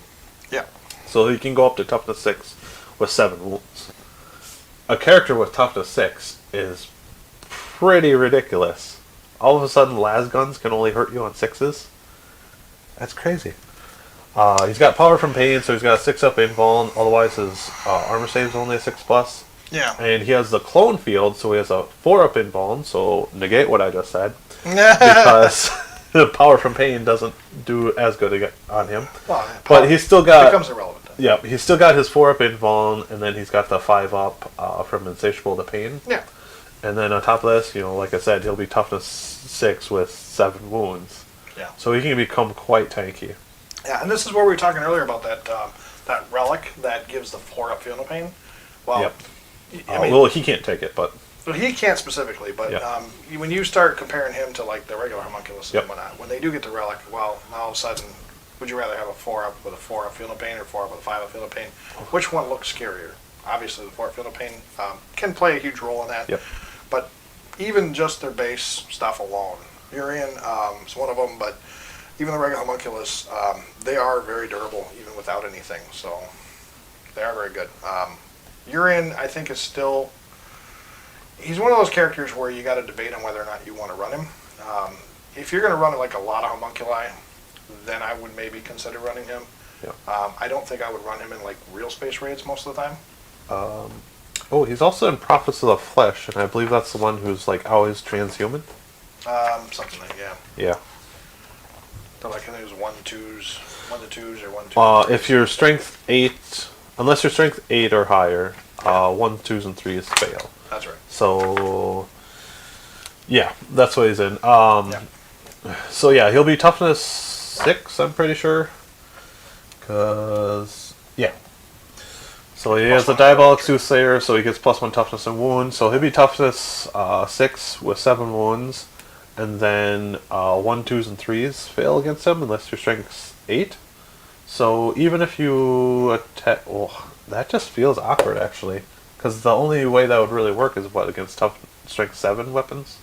Yeah. So he can go up to toughness 6 with 7 wounds. A character with toughness 6 is pretty ridiculous. All of a sudden, las guns can only hurt you on 6s. That's crazy. He's got power from pain, so he's got a 6-up invuln. Otherwise, his armor save is only a 6+. Yeah. And he has the clone field, so he has a 4-up invuln. So negate what I just said, because the power from pain doesn't do as good on him. Well, but he's still got. Becomes irrelevant. Yeah, he's still got his 4-up invuln, and then he's got the 5-up from insatiable to pain. Yeah. And then on top of this, like I said, he'll be toughness 6 with 7 wounds. Yeah. So he can become quite tanky. Yeah, and this is where we were talking earlier about that relic that gives the 4-up feel no pain. Well, Yep. I mean, Well, he can't take it, but well, he can't specifically, but Yeah. when you start comparing him to like the regular homunculus Yep. and whatnot, when they do get the relic, well, now all of a sudden, would you rather have a 4-up with a 4-up feel no pain or 4-up with a 5-up feel no pain? Which one looks scarier? Obviously, the 4-up feel no pain can play a huge role in that. Yep. But even just their base stuff alone, Urian is one of them, but even the regular homunculus, they are very durable even without anything. So they are very good. Urian, I think, is still. He's one of those characters where you got to debate on whether or not you want to run him. If you're going to run like a lot of homunculi, then I would maybe consider running him. Yeah. I don't think I would run him in like real space raids most of the time. oh, he's also in Prophets of the Flesh, and I believe that's the one who's like always transhuman. Something like Yeah. So like I think it was 1-2s or 1-2s. If you're strength 8, unless you're strength 8 or higher, 1, 2s, and 3s fail. That's right. So, yeah, that's what he's in. Yeah. So yeah, he'll be toughness 6, I'm pretty sure. Yeah. So he has the Diabolic Soothsayer, so he gets +1 toughness and wounds. So he'll be toughness 6 with 7 wounds. And then 1, 2s, and 3s fail against him unless your strength's 8. So even if you attack... Oh, that just feels awkward, actually. Because the only way that would really work is, what, against tough strength 7 weapons?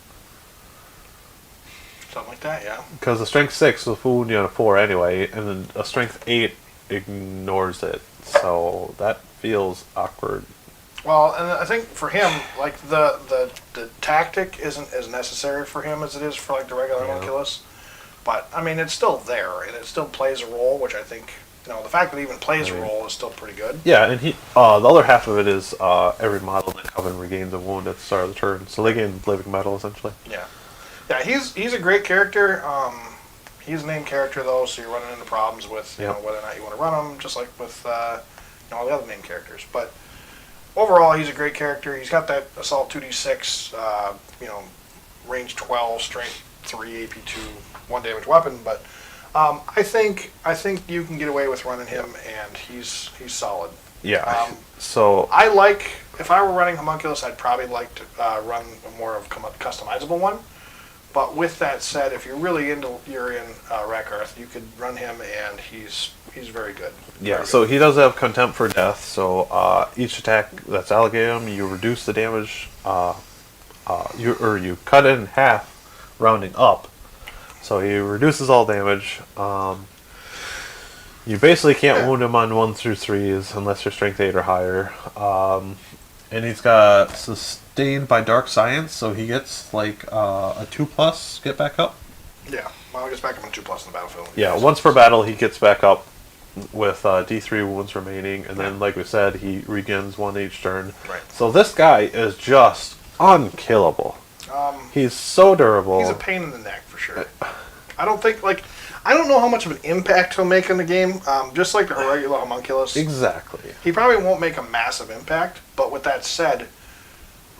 Something like that, yeah. Because a strength 6 will wound you on a 4 anyway, and then a strength 8 ignores it. So that feels awkward. Well, and I think for him, like the tactic isn't as necessary for him as it is for like the regular homunculus. But I mean, it's still there, and it still plays a role, which I think, you know, the fact that it even plays a role is still pretty good. Yeah, and he the other half of it is every model in the Coven regains a wound at the start of the turn, so they gain living metal essentially. Yeah, yeah, he's a great character. He's a named character though, so you're running into problems with you know whether or not you want to run him, just like with all the other named characters. But overall, he's a great character. He's got that assault 2d6, range 12, strength 3, AP 2, 1 damage weapon. But I think you can get away with running him, and he's solid. Yeah. So I like, if I were running homunculus, I'd probably like to run a more of a customizable one. But with that said, if you're really into Urian Rakarth, you could run him, and he's very good. yeah, Very so good. he does have contempt for death. So each attack that's alligator, you reduce the damage. You cut it in half, rounding up. So he reduces all damage. You basically can't wound him on 1 through 3s unless you're strength 8 or higher. And he's got sustained by dark science, so he gets like a 2+ get back up. Yeah, well, he gets back up on 2+ in the battlefield. Yeah, once per battle he gets back up with D3 wounds remaining, and then like we said, he regains 1 each turn. Right. So this guy is just unkillable. He's so durable. He's a pain in the neck for sure. I don't know how much of an impact he'll make in the game. Just like the regular homunculus. Exactly. He probably won't make a massive impact, but with that said,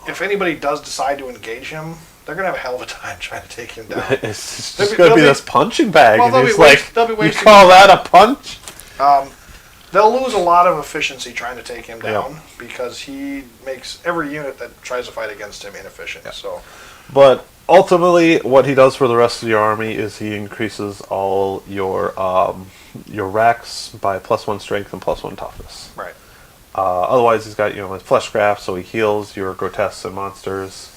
if anybody does decide to engage him, they're going to have a hell of a time trying to take him down. It's just going to be this punching bag, Well, and he's like, they'll be you wasting call that a punch? They'll lose a lot of efficiency trying to take him down because he makes every unit that tries to fight against him inefficient. So, But ultimately, what he does for the rest of your army is he increases all your racks by +1 strength and +1 toughness. right. Otherwise, he's got his fleshcraft, so he heals your grotesques and monsters.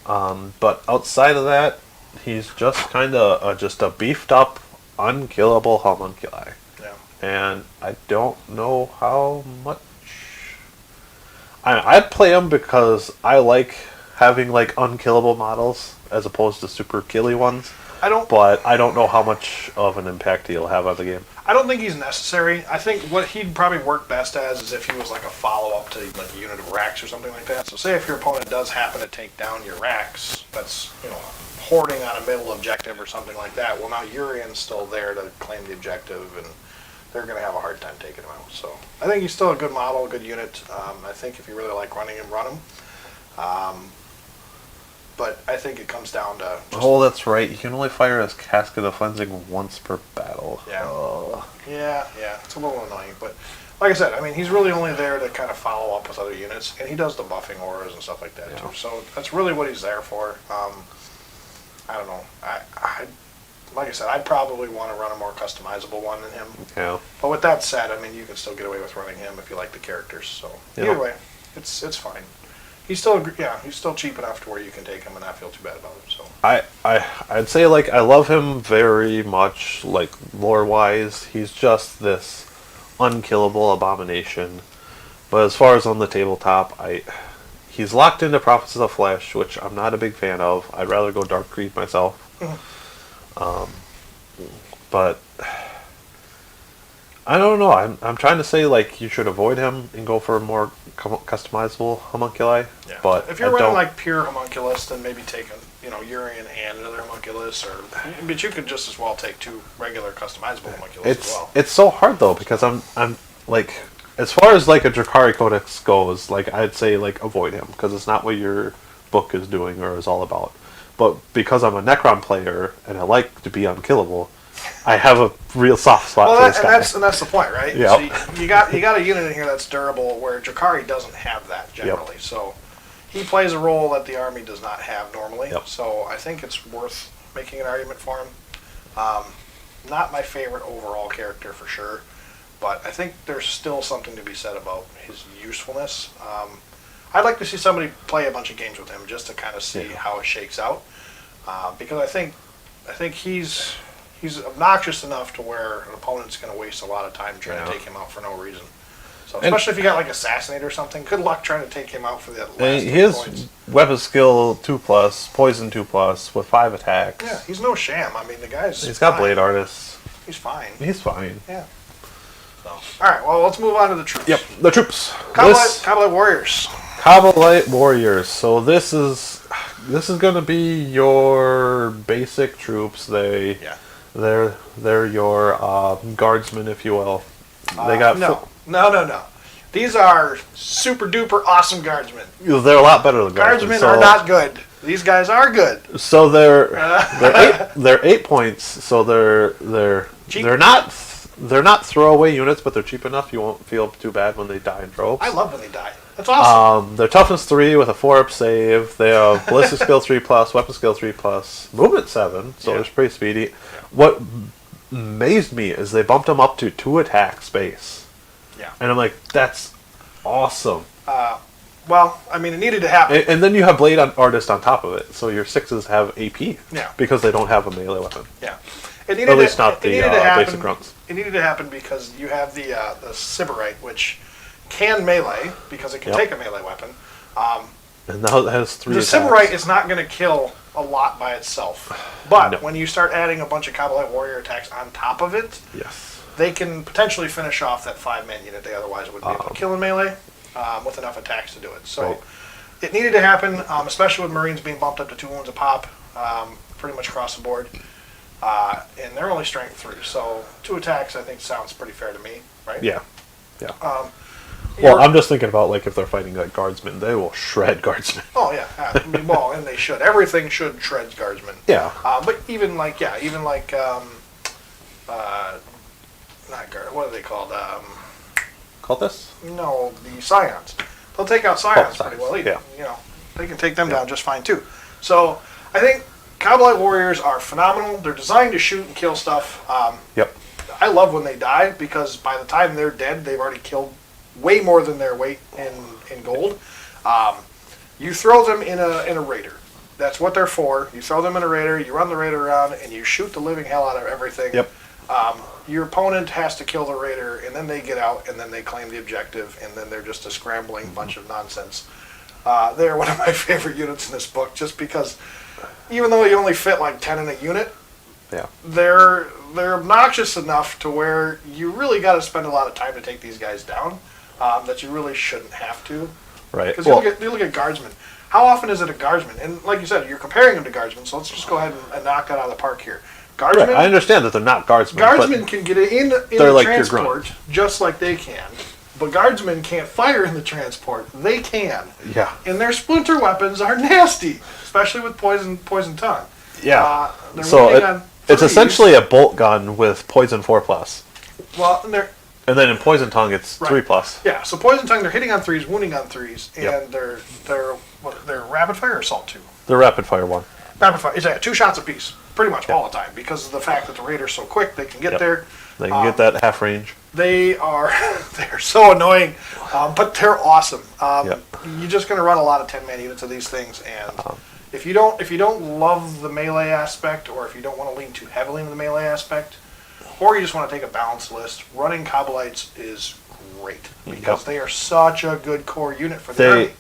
But outside of that, he's just kind of just a beefed up, unkillable homunculi. Yeah. And I don't know how much. I'd play him because I like having like unkillable models as opposed to super killy ones. But I don't know how much of an impact he'll have on the game. I don't think he's necessary. I think what he'd probably work best as is if he was like a follow-up to like a unit of racks or something like that. So say if your opponent does happen to take down your racks, that's hoarding on a middle objective or something like that. Well, now Urian's still there to claim the objective, and they're going to have a hard time taking him out. So I think he's still a good model, a good unit. I think if you really like running him, run him. but I think it comes down to Oh, that's right. You can only fire his Casket of Cleansing once per battle. Yeah. Ugh. Yeah, it's a little annoying, but like I said, I mean, he's really only there to kind of follow up with other units, and he does the buffing auras and stuff like that too. So that's really what he's there for. I don't know. I like I said, I'd probably want to run a more customizable one than him. Yeah. But with that said, I mean, you can still get away with running him if you like the characters. So either way, it's fine. He's still cheap enough to where you can take him and not feel too bad about him. So I'd say like I love him very much, like lore wise. He's just this unkillable abomination. But as far as on the tabletop, he's locked into Prophets of the Flesh, which I'm not a big fan of. I'd rather go Dark Creed myself. But I don't know. I'm trying to say like you should avoid him and go for a more customizable homunculi. yeah. But if you're running like pure homunculus, then maybe take Urian and another homunculus, but you could just as well take 2 regular customizable homunculus as well. It's so hard though because I'm like as far as like a Drukhari Codex goes, like I'd say like avoid him because it's not what your book is doing or is all about. But because I'm a Necron player and I like to be unkillable, I have a real soft spot for this guy. And that's the point, right? Yep. So you got a unit in here that's durable, where Drukhari doesn't have that generally. Yep. So he plays a role that the army does not have normally. Yep. So I think it's worth making an argument for him. Not my favorite overall character for sure, but I think there's still something to be said about his usefulness. I'd like to see somebody play a bunch of games with him just to kind of see how it shakes out, because I think he's obnoxious enough to where an opponent's going to waste a lot of time trying to take him out for no reason. So especially if you got like Assassinate or something, good luck trying to take him out for that last his points. weapon skill 2+, poison 2+, with 5 attacks. Yeah, he's no sham. I mean, the guy's He's got fine. Blade Artists. He's fine. He's fine. Yeah. So, all right. Well, let's move on to the troops. Yep, the troops. Kabbalite Warriors. Kabbalite Warriors. So this is going to be your basic troops. They're your guardsmen, if you will. They got no. These are super duper awesome guardsmen. They're a lot better than guardsmen. Guardsmen are not good. These guys are good. So they're 8 points. So they're not throwaway units, but they're cheap enough. You won't feel too bad when they die in droves. I love when they die. That's awesome. They're toughness 3 with a 4-up save. They have ballistic skill 3+, weapon skill 3+, movement 7. So it's pretty speedy. Yeah. What amazed me is they bumped them up to 2 attack space. Yeah. And I'm like, that's awesome. Well, I mean, it needed to happen. And then you have Blade Artist on top of it, so your 6s have AP. Yeah. Because they don't have a melee weapon. Yeah. Or at least not the basic grunts. It needed to happen because you have the Sybarite, which can melee, because it can take a melee weapon. And now it has 3 attacks. The Sybarite is not going to kill a lot by itself. But when you start adding a bunch of Kabbalite Warrior attacks on top of it, they can potentially finish off that 5-man unit they otherwise wouldn't be able to kill in melee with enough attacks to do it. So it needed to happen, especially with Marines being bumped up to 2 wounds a pop, pretty much across the board. And they're only strength 3, so 2 attacks I think sounds pretty fair to me, right? Yeah. Well, I'm just thinking about like if they're fighting like guardsmen, they will shred guardsmen. Oh yeah, I mean, well, and they should. Everything should shred guardsmen. Yeah. But even like not guard. What are they called? Cultists? No, the Scions. They'll take out Scions pretty well. Either. Yeah. You know, they can take them down just fine too. So I think Kabbalite Warriors are phenomenal. They're designed to shoot and kill stuff. I love when they die because by the time they're dead, they've already killed way more than their weight in gold. You throw them in a raider. That's what they're for. You throw them in a raider, you run the raider around, and you shoot the living hell out of everything. Yep. Your opponent has to kill the raider, and then they get out, and then they claim the objective, and then they're just a scrambling bunch of nonsense. They're one of my favorite units in this book, just because even though you only fit like 10 in a unit, they're obnoxious enough to where you really got to spend a lot of time to take these guys down, that you really shouldn't have to. Right. Because you look at guardsmen. How often is it a guardsman? And like you said, you're comparing them to guardsmen, so let's just go ahead and knock that out of the park here. Guardsmen, right. I understand that they're not guardsmen. Guardsmen can get in they're the like transport just like they can. But guardsmen can't fire in the transport. They can. Yeah. And their splinter weapons are nasty, especially with poison tongue. Yeah. They're So winning on it's threes. essentially a bolt gun with poison 4+. Well, And then in poison tongue, it's Right. 3+. yeah. So poison tongue, they're hitting on threes, wounding on threes, and Yep. they're rapid fire or assault 2. The rapid fire one. Rapid fire is 2 shots apiece, pretty much all the time, because of the fact that the raiders so quick they can get Yep. there. They can get that half range. They are they're so annoying, but they're awesome. Yep. You're just going to run a lot of 10-man units of these things, and if you don't love the melee aspect, or if you don't want to lean too heavily into the melee aspect, or you just want to take a balanced list, running Kabbalites is great because Yep. they are such a good core unit for the army.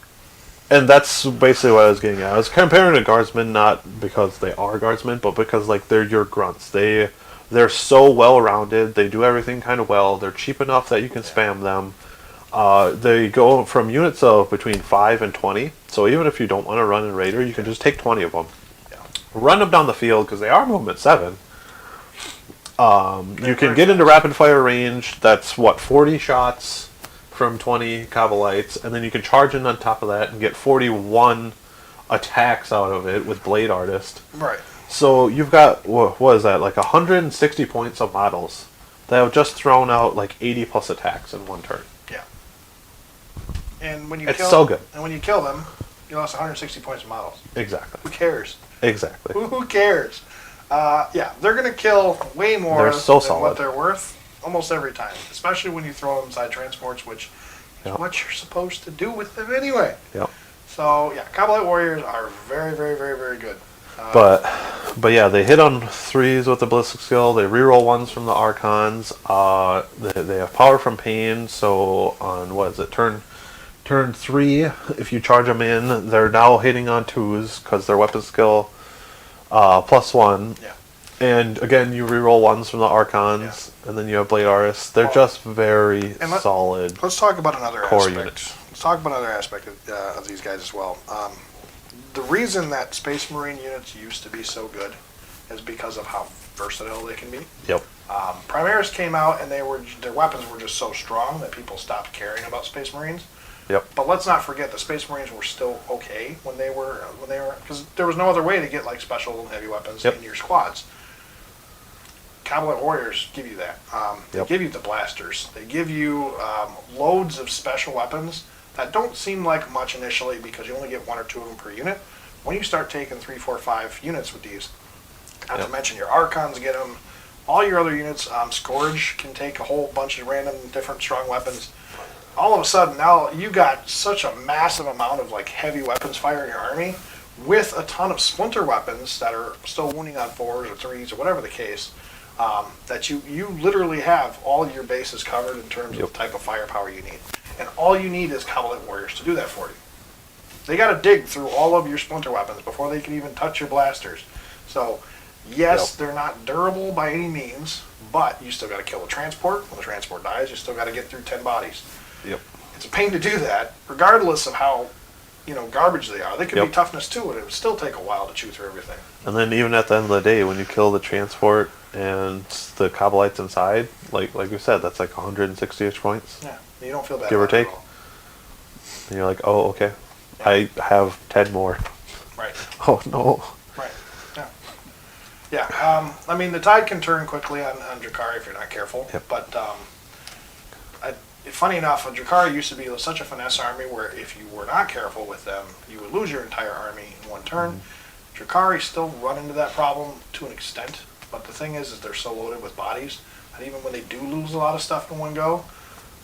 And that's basically what I was getting at. I was comparing to guardsmen not because they are guardsmen, but because like they're your grunts. They're so well rounded. They do everything kind of well. They're cheap enough that you can spam them. They go from units of between 5 and 20. So even if you don't want to run a raider, you can just take 20 of them. Yeah. Run them down the field because they are movement 7. You can get into rapid fire range. That's 40 shots from 20 Kabbalites, and then you can charge in on top of that and get 41 attacks out of it with Blade Artist. Right. So you've got what is that, like 160 points of models that have just thrown out like 80 plus attacks in one turn. Yeah. And when you It's so good. And when you kill them, you lost 160 points of models. Exactly. Who cares? Exactly. Who cares? Yeah, they're going to kill way more They're so than solid. what they're worth almost every time, especially when you throw them inside transports, which is Yep. what you're supposed to do with them anyway. Yep. So, yeah, Kabbalite Warriors are very, very, very, very good. But yeah, they hit on 3s with the ballistic skill. They reroll 1s from the archons. They have power from pain. So on what is it, turn 3, if you charge them in, they're now hitting on 2s because their weapon skill +1. Yeah. And again, you reroll 1s from the archons, and then you have blade artists. They're just very solid. Let's talk about another core aspect. units. Let's talk about another aspect of these guys as well. The reason that Space Marine units used to be so good is because of how versatile they can be. Yep. Primaris came out and their weapons were just so strong that people stopped caring about Space Marines. Yep. But let's not forget the Space Marines were still okay when they were because there was no other way to get like special and heavy weapons in your squads. Kabbalite Warriors give you that. They give you the blasters. They give you loads of special weapons that don't seem like much initially because you only get 1 or 2 of them per unit. When you start taking 3, 4, 5 units with these, not to mention your Archons get them, all your other units, Scourge can take a whole bunch of random different strong weapons. All of a sudden now you got such a massive amount of like heavy weapons fire in your army with a ton of splinter weapons that are still wounding on 4s or 3s or whatever the case. That you literally have all your bases covered in terms of the type of firepower you need. And all you need is Kabbalite Warriors to do that for you. They got to dig through all of your splinter weapons before they can even touch your blasters. So, yes, they're not durable by any means, but you still got to kill the transport. When the transport dies, you still got to get through 10 bodies. Yep. It's a pain to do that, regardless of how garbage they are. They could be toughness too, and it would still take a while to chew through everything. And then even at the end of the day, when you kill the transport and the Kabbalites inside, like we said, that's like 160-ish points. Yeah, you don't feel bad. Give or about it take. at all. And you're like, oh, okay. I have 10 more. Right. Oh, no. Right. Yeah. Yeah. I mean, the tide can turn quickly on Drukhari if you're not careful. Yep. But funny enough, Drukhari used to be such a finesse army where if you were not careful with them, you would lose your entire army in one turn. Drukhari still run into that problem to an extent. But the thing is they're so loaded with bodies that even when they do lose a lot of stuff in one go,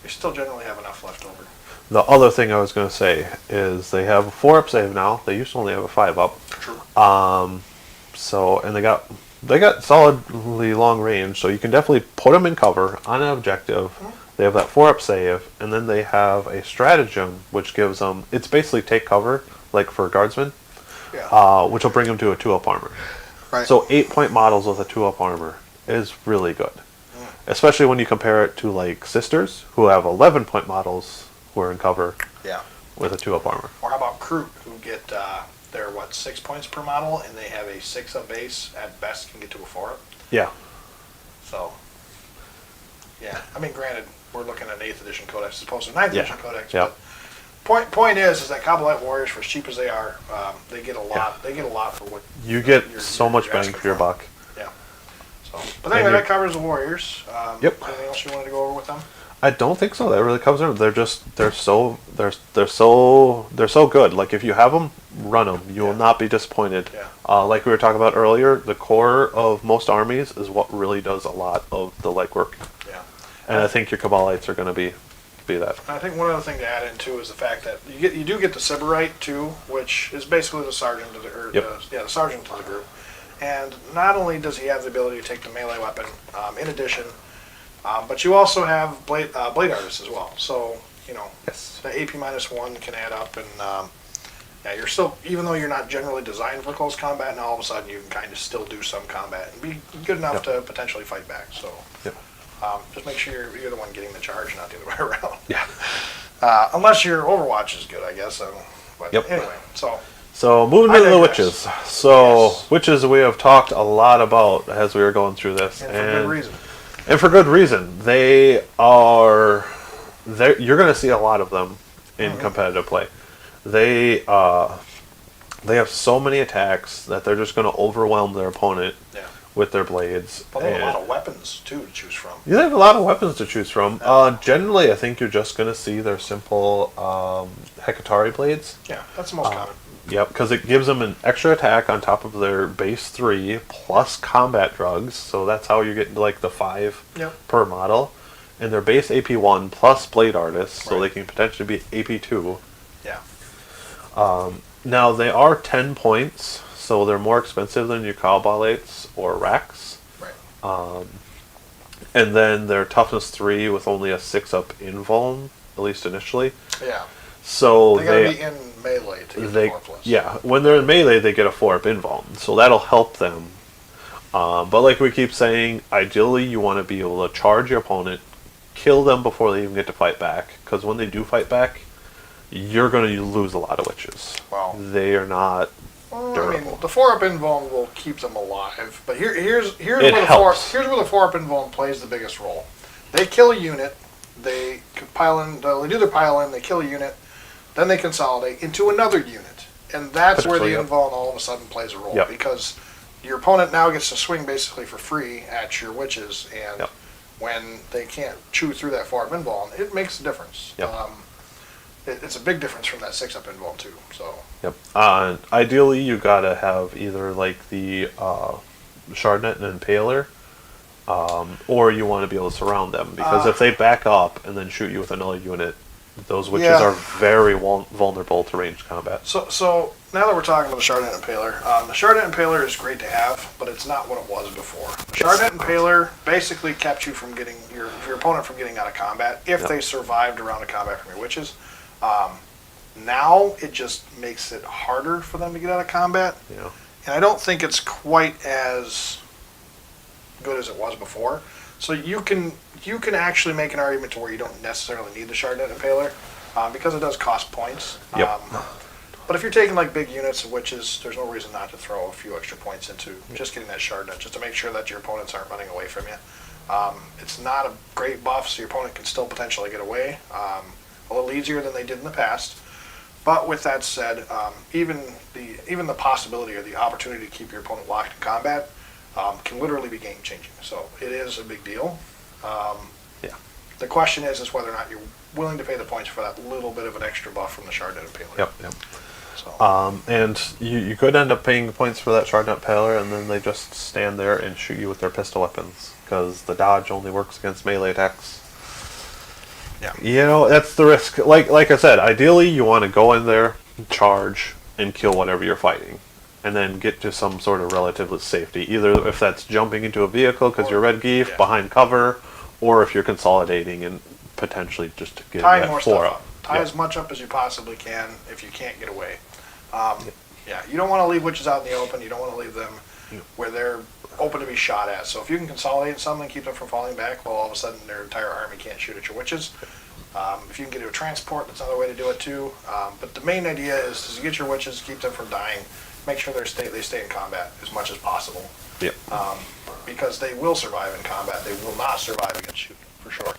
they still generally have enough left over. The other thing I was going to say is they have a 4-up save now. They used to only have a 5-up. True. So, and they got solidly long range, so you can definitely put them in cover on an objective. They have that 4-up save, and then they have a stratagem, which gives them, it's basically take cover, like for guardsmen, which will bring them to a 2-up armor. Right. So 8-point models with a 2-up armor is really good. Especially when you compare it to like sisters, who have 11-point models who are in cover with a 2-up armor. Or how about Kroot, who get they're 6 points per model, and they have a 6-up base. At best, can get to a 4-up. Yeah. So, yeah. I mean, granted, we're looking at an 8th edition Codex as opposed to 9th edition Codex. Yeah. But point is that Kabbalite warriors, for as cheap as they are, they get a lot. They get a lot for what you get. So much bang for your buck. Yeah. So, but anyway, that covers the warriors. Yep. Anything else you wanted to go over with them? I don't think so. That really covers them. They're so good. Like if you have them, run them. You will not be disappointed. Yeah. Like we were talking about earlier, the core of most armies is what really does a lot of the legwork. Yeah. And I think your Kabbalites are going to be that. I think one other thing to add in too is the fact that you do get the Sybarite too, which is basically the sergeant of the sergeant of the group. And not only does he have the ability to take the melee weapon, in addition, but you also have blade artists as well. So Yes. the AP -1 can add up, and you're still, even though you're not generally designed for close combat, now all of a sudden you can kind of still do some combat and be good enough to potentially fight back. So. Yep. Just make sure you're the one getting the charge, not the other way around. Yeah. Unless your Overwatch is good, I guess. But Yep. anyway, So moving to the digress. witches. So Yes. witches we have talked a lot about as we were going through this, and for good reason. And for good reason. They are. You're going to see a lot of them in competitive play. They have so many attacks that they're just going to overwhelm their opponent. Yeah. With their blades. But they have a lot of weapons too to choose from. Yeah, they have a lot of weapons to choose from. Generally, I think you're just going to see their simple Hekatari blades. Yeah, that's the most common. Yep, because it gives them an extra attack on top of their base 3 plus combat drugs. So that's how you get like the 5 per model. And their base AP1 plus blade artists, so they can potentially be AP2. Yeah. Now they are 10 points, so they're more expensive than your Kabbalites or Racks. Right. And then they're toughness 3 with only a 6-up invuln, at least initially. Yeah. So they gotta be in melee to get the 4+. Yeah, when they're in melee, they get a 4-up invuln, so that'll help them. But like we keep saying, ideally you want to be able to charge your opponent, kill them before they even get to fight back, because when they do fight back, you're going to lose a lot of witches. Wow. They are not durable. I mean, the 4-up invuln will keep them alive, but here's where the 4-up invuln plays the biggest role. They kill a unit, they do their pile in, they kill a unit, then they consolidate into another unit, and that's where the invuln all of a sudden plays a role, because your opponent now gets to swing basically for free at your witches, and when they can't chew through that 4-up invuln, it makes a difference. It's a big difference from that 6-up invuln too. So. Yep. Ideally, you gotta have either like the Shardnet and Impaler, or you want to be able to surround them, because if they back up and then shoot you with another unit, those witches are very vulnerable to ranged combat. So now that we're talking about the Shardnet Impaler, the Shardnet Impaler is great to have, but it's not what it was before. The Shardnet Impaler basically kept you from getting your opponent from getting out of combat if they survived around a combat from your witches. Now it just makes it harder for them to get out of combat, and I don't think it's quite as good as it was before. So you can actually make an argument to where you don't necessarily need the Shardnet Impaler, because it does cost points. But if you're taking like big units of witches, there's no reason not to throw a few extra points into just getting that Shardnet, just to make sure that your opponents aren't running away from you. It's not a great buff, so your opponent can still potentially get away. A little easier than they did in the past. But with that said, even the possibility or the opportunity to keep your opponent locked in combat can literally be game changing. So it is a big deal. The question is whether or not you're willing to pay the points for that little bit of an extra buff from the Shardnet Impaler. Yep. So. And you could end up paying points for that Shardnet Impaler, and then they just stand there and shoot you with their pistol weapons, because the dodge only works against melee attacks. Yeah. That's the risk. Like I said, ideally you want to go in there, charge, and kill whatever you're fighting, and then get to some sort of relative safety. Either if that's jumping into a vehicle because you're red geef behind cover, or if you're consolidating and potentially just to get Tying that more 4 stuff up. up. Tie as much up as you possibly can if you can't get away. You don't want to leave witches out in the open. You don't want to leave them where they're open to be shot at. So if you can consolidate something, keep them from falling back, well, all of a sudden their entire army can't shoot at your witches. If you can get to a transport, that's another way to do it too. But the main idea is to get your witches, keep them from dying, make sure they stay in combat as much as possible. Because they will survive in combat. They will not survive against you, for sure.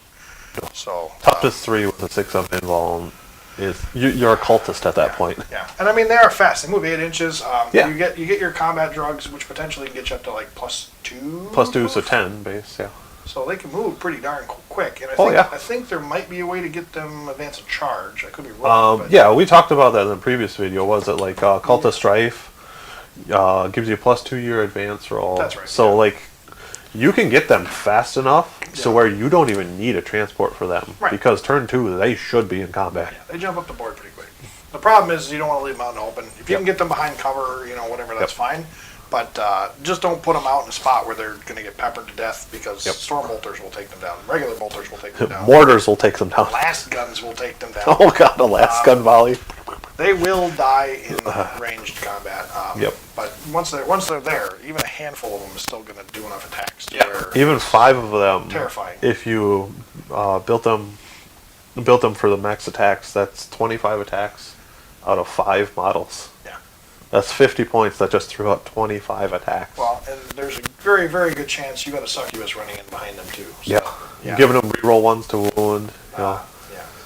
So Toughness 3 with a 6-up invuln is you're a cultist at that point. Yeah, and I mean they are fast. They move 8 inches. Yeah. You get your combat drugs, which potentially can get you up to like +2. +2, so 10 base. Yeah. So they can move pretty darn quick. And I think there might be a way to get them advance of charge. I could be wrong. But Yeah, we talked about that in the previous video. Was it like Cult of Strife gives you a +2 year advance roll? That's right. So like you can get them fast enough so where you don't even need a transport for them because turn 2 they should be in combat. Yeah, they jump up the board pretty quick. The problem is you don't want to leave them out in the open. If you can get them behind cover, whatever, that's fine. But just don't put them out in a spot where they're going to get peppered to death because storm bolters will take them down. Regular bolters will take them down. Mortars will take them down. Blast guns will take them down. Oh god, a last gun volley. They will die in ranged combat. But once they're there, even a handful of them is still going to do enough attacks. Even 5 of them. Terrifying. If you built them for the max attacks, that's 25 attacks out of 5 models. Yeah. That's 50 points that just threw out 25 attacks. Well, and there's a very, very good chance you got a succubus running in behind them too. So, yeah. Giving them reroll 1s to wound.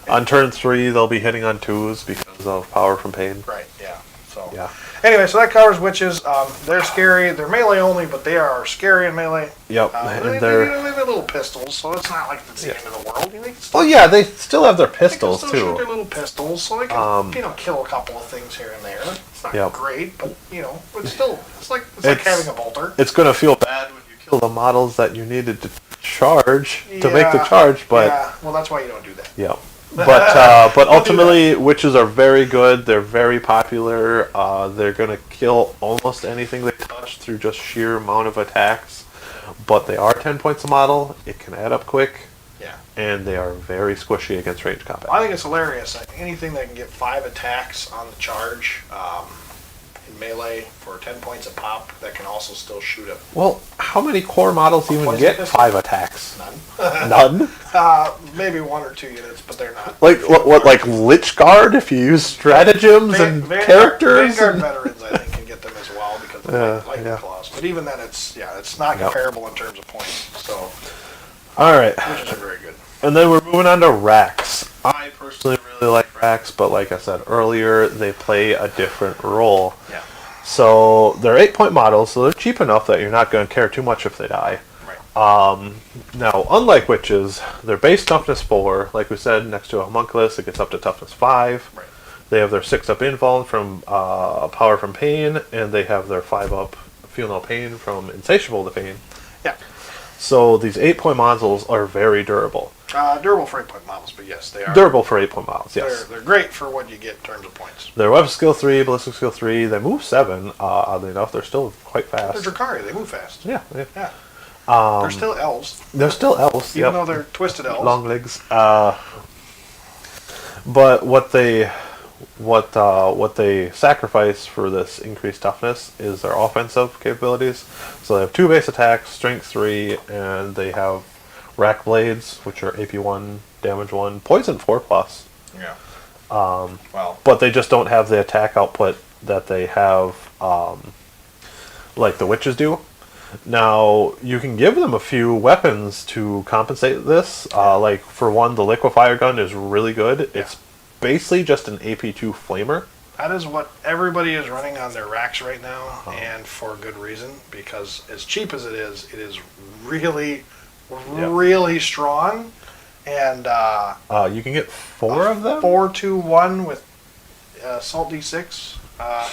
On turn 3, they'll be hitting on 2s because of power from pain. Right. Yeah. So. Yeah. Anyway, so that covers witches. They're scary. They're melee only, but they are scary in melee. Yep. And they're little pistols, so it's not like it's the end of the world. They still have their pistols they can still too. shoot their little pistols, so they can kill a couple of things here and there. It's not great, but it's still it's like having a bolter. It's gonna feel bad when you kill the models that you needed to charge to make the charge, but well, that's why you don't do that. Yeah. But ultimately, witches are very good. They're very popular. They're gonna kill almost anything they touch through just sheer amount of attacks. But they are 10 points a model. It can add up quick. Yeah. And they are very squishy against ranged combat. I think it's hilarious. Anything that can get 5 attacks on the charge in melee for 10 points a pop, that can also still shoot it. Well, how many core models even get 5 attacks? None. None? Maybe 1 or 2 units, but they're not. Like like Lich Guard if you use stratagems and characters? Vanguard veterans, I think, can get them as well because of lightning claws. But even then, it's not comparable in terms of points. So, all right. Witches are very good. And then we're moving on to racks. I personally really like racks, but like I said earlier, they play a different role. Yeah. So they're 8-point models, so they're cheap enough that you're not going to care too much if they die. Right. Now, unlike witches, they're base toughness 4. Like we said, next to a homunculus, it gets up to toughness 5. Right. They have their 6-up invuln from power from pain, and they have their 5-up feel no pain from insatiable to pain. Yeah. So these 8-point models are very durable. Durable for 8-point models, but yes, they are. Durable for 8-point models, yes. They're great for what you get in terms of points. They're weapon skill 3, ballistic skill 3. They move 7. Oddly enough, they're still quite fast. They're Drukhari. They move fast. Yeah. They're still elves. They're still elves, even though they're twisted elves. Long legs. But what they sacrifice for this increased toughness is their offensive capabilities. So they have 2 base attacks, strength 3, and they have rack blades, which are AP 1, damage 1, poison 4+. Yeah. But they just don't have the attack output that they have, like the witches do. Now, you can give them a few weapons to compensate this. Like, for one, the liquefier gun is really good. Yeah. It's basically just an AP2 flamer. That is what everybody is running on their racks right now, and for good reason, because as cheap as it is really, really strong. And you can get 4 of them? 4-2-1 with Salt D6.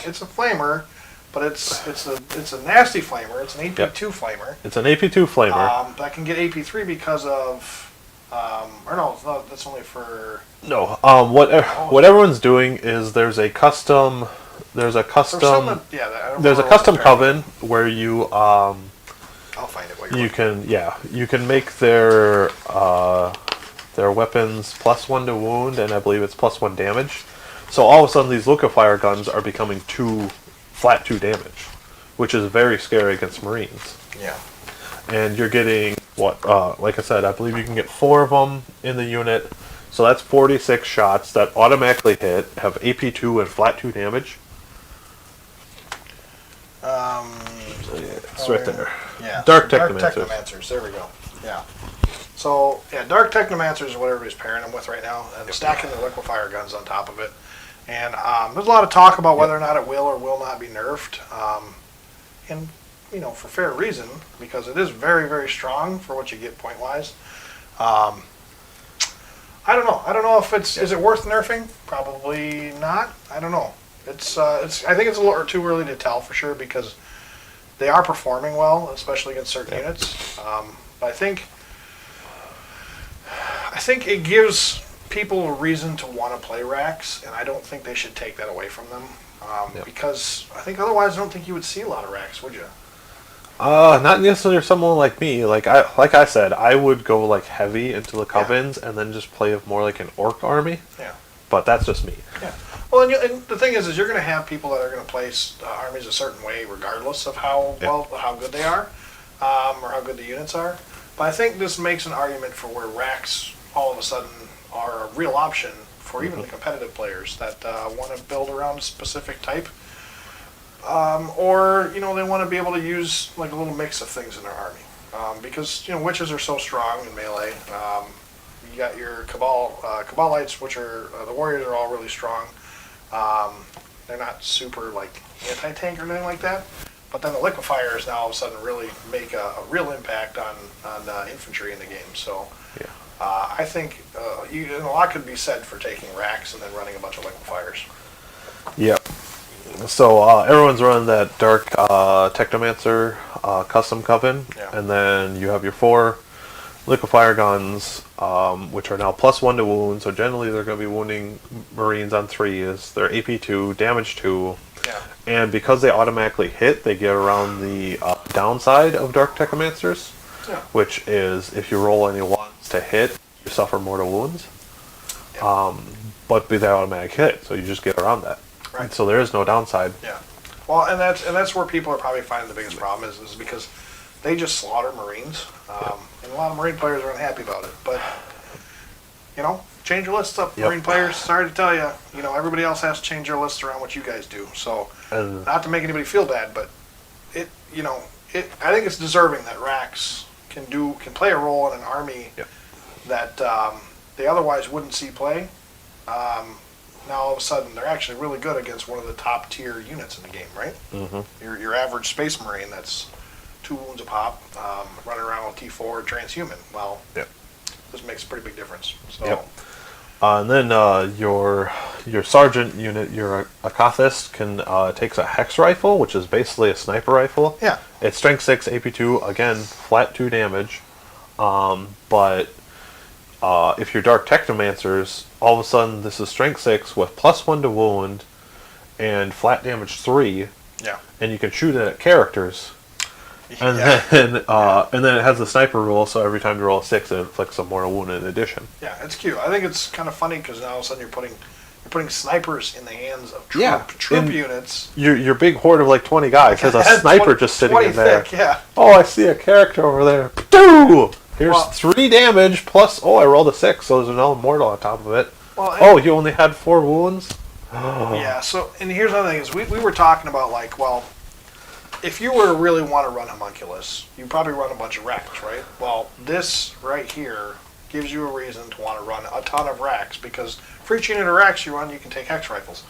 It's a flamer. But it's a nasty flamer. It's an AP2 flamer. It's an AP2 flamer. That can get AP3 because of, or no, that's only for. No. What everyone's doing is there's a custom coven where you I'll find it. While you can make their weapons +1 to wound, and I believe it's +1 damage. So all of a sudden these liquefier guns are becoming flat 2 damage, which is very scary against Marines. Yeah. And you're getting, like I said, I believe you can get 4 of them in the unit. So that's 46 shots that automatically hit, have AP2 and flat 2 damage. It's right there. Yeah. Dark Technomancers. There we go. Yeah. So yeah, Dark Technomancer is what everybody's pairing them with right now, and stacking the liquefier guns on top of it. And there's a lot of talk about whether or not it will or will not be nerfed, and for fair reason, because it is very, very strong for what you get point wise. I don't know. I don't know if is it worth nerfing? Probably not. I don't know. It's I think it's a little too early to tell for sure because they are performing well, especially against certain units. But I think it gives people a reason to want to play racks, and I don't think they should take that away from them. Because I think otherwise I don't think you would see a lot of racks, would you? Not necessarily someone like me. Like I said, I would go like heavy into the covens and then just play more like an orc army. Yeah. But that's just me. Yeah. Well, and the thing is you're going to have people that are going to play armies a certain way, regardless of how good they are, or how good the units are. But I think this makes an argument for where racks all of a sudden are a real option for even the competitive players that want to build around a specific type. Or they want to be able to use like a little mix of things in their army, because witches are so strong in melee. You got your Cabalites, which are the warriors are all really strong. They're not super like anti-tank or anything like that, but then the liquefiers now all of a sudden really make a real impact on infantry in the game. So I think a lot could be said for taking racks and then running a bunch of liquefiers. Yep. So everyone's running that Dark Technomancer custom coven, and then you have your 4 liquefier guns, which are now +1 to wound. So generally they're going to be wounding Marines on 3s. They're AP 2, damage 2, and because they automatically hit, they get around the downside of Dark Technomancers, which is if you roll any ones to hit, you suffer mortal wounds. But they automatic hit, so you just get around that. Right. So there is no downside. Yeah. Well, and that's where people are probably finding the biggest problem is because they just slaughter Marines, and a lot of Marine players are unhappy about it. But change your lists up, Marine players. Sorry to tell you, everybody else has to change their lists around what you guys do. So, not to make anybody feel bad, but I think it's deserving that racks can play a role in an army that they otherwise wouldn't see play. Now all of a sudden they're actually really good against one of the top tier units in the game, right? Mm-hmm. Your average Space Marine that's 2 wounds a pop, running around with T4 transhuman. Well, this makes a pretty big difference. So. And then your sergeant unit, your Akathist, can takes a hex rifle, which is basically a sniper rifle. Yeah. It's strength 6, AP 2, again flat 2 damage, but. If you're Dark Technomancers, all of a sudden this is strength 6 with +1 to wound and flat damage 3. Yeah. And you can shoot it at characters. And then it has the sniper rule, so every time you roll a 6, it inflicts a mortal wound in addition. Yeah, it's cute. I think it's kind of funny because now all of a sudden you're putting snipers in the hands of troop units. Your big horde of like 20 guys has a sniper just sitting in there. Thick, yeah. Oh, I see a character over there. Doo! Here's 3 damage plus, I rolled a 6, so there's another mortal on top of it. Well, you only had 4 wounds? Yeah, so, and here's another thing, is we were talking about, like, well, if you were to really want to run Homunculus, you'd probably run a bunch of racks, right? Well, this right here gives you a reason to want to run a ton of racks, because for each unit of racks you run, you can take hex rifles.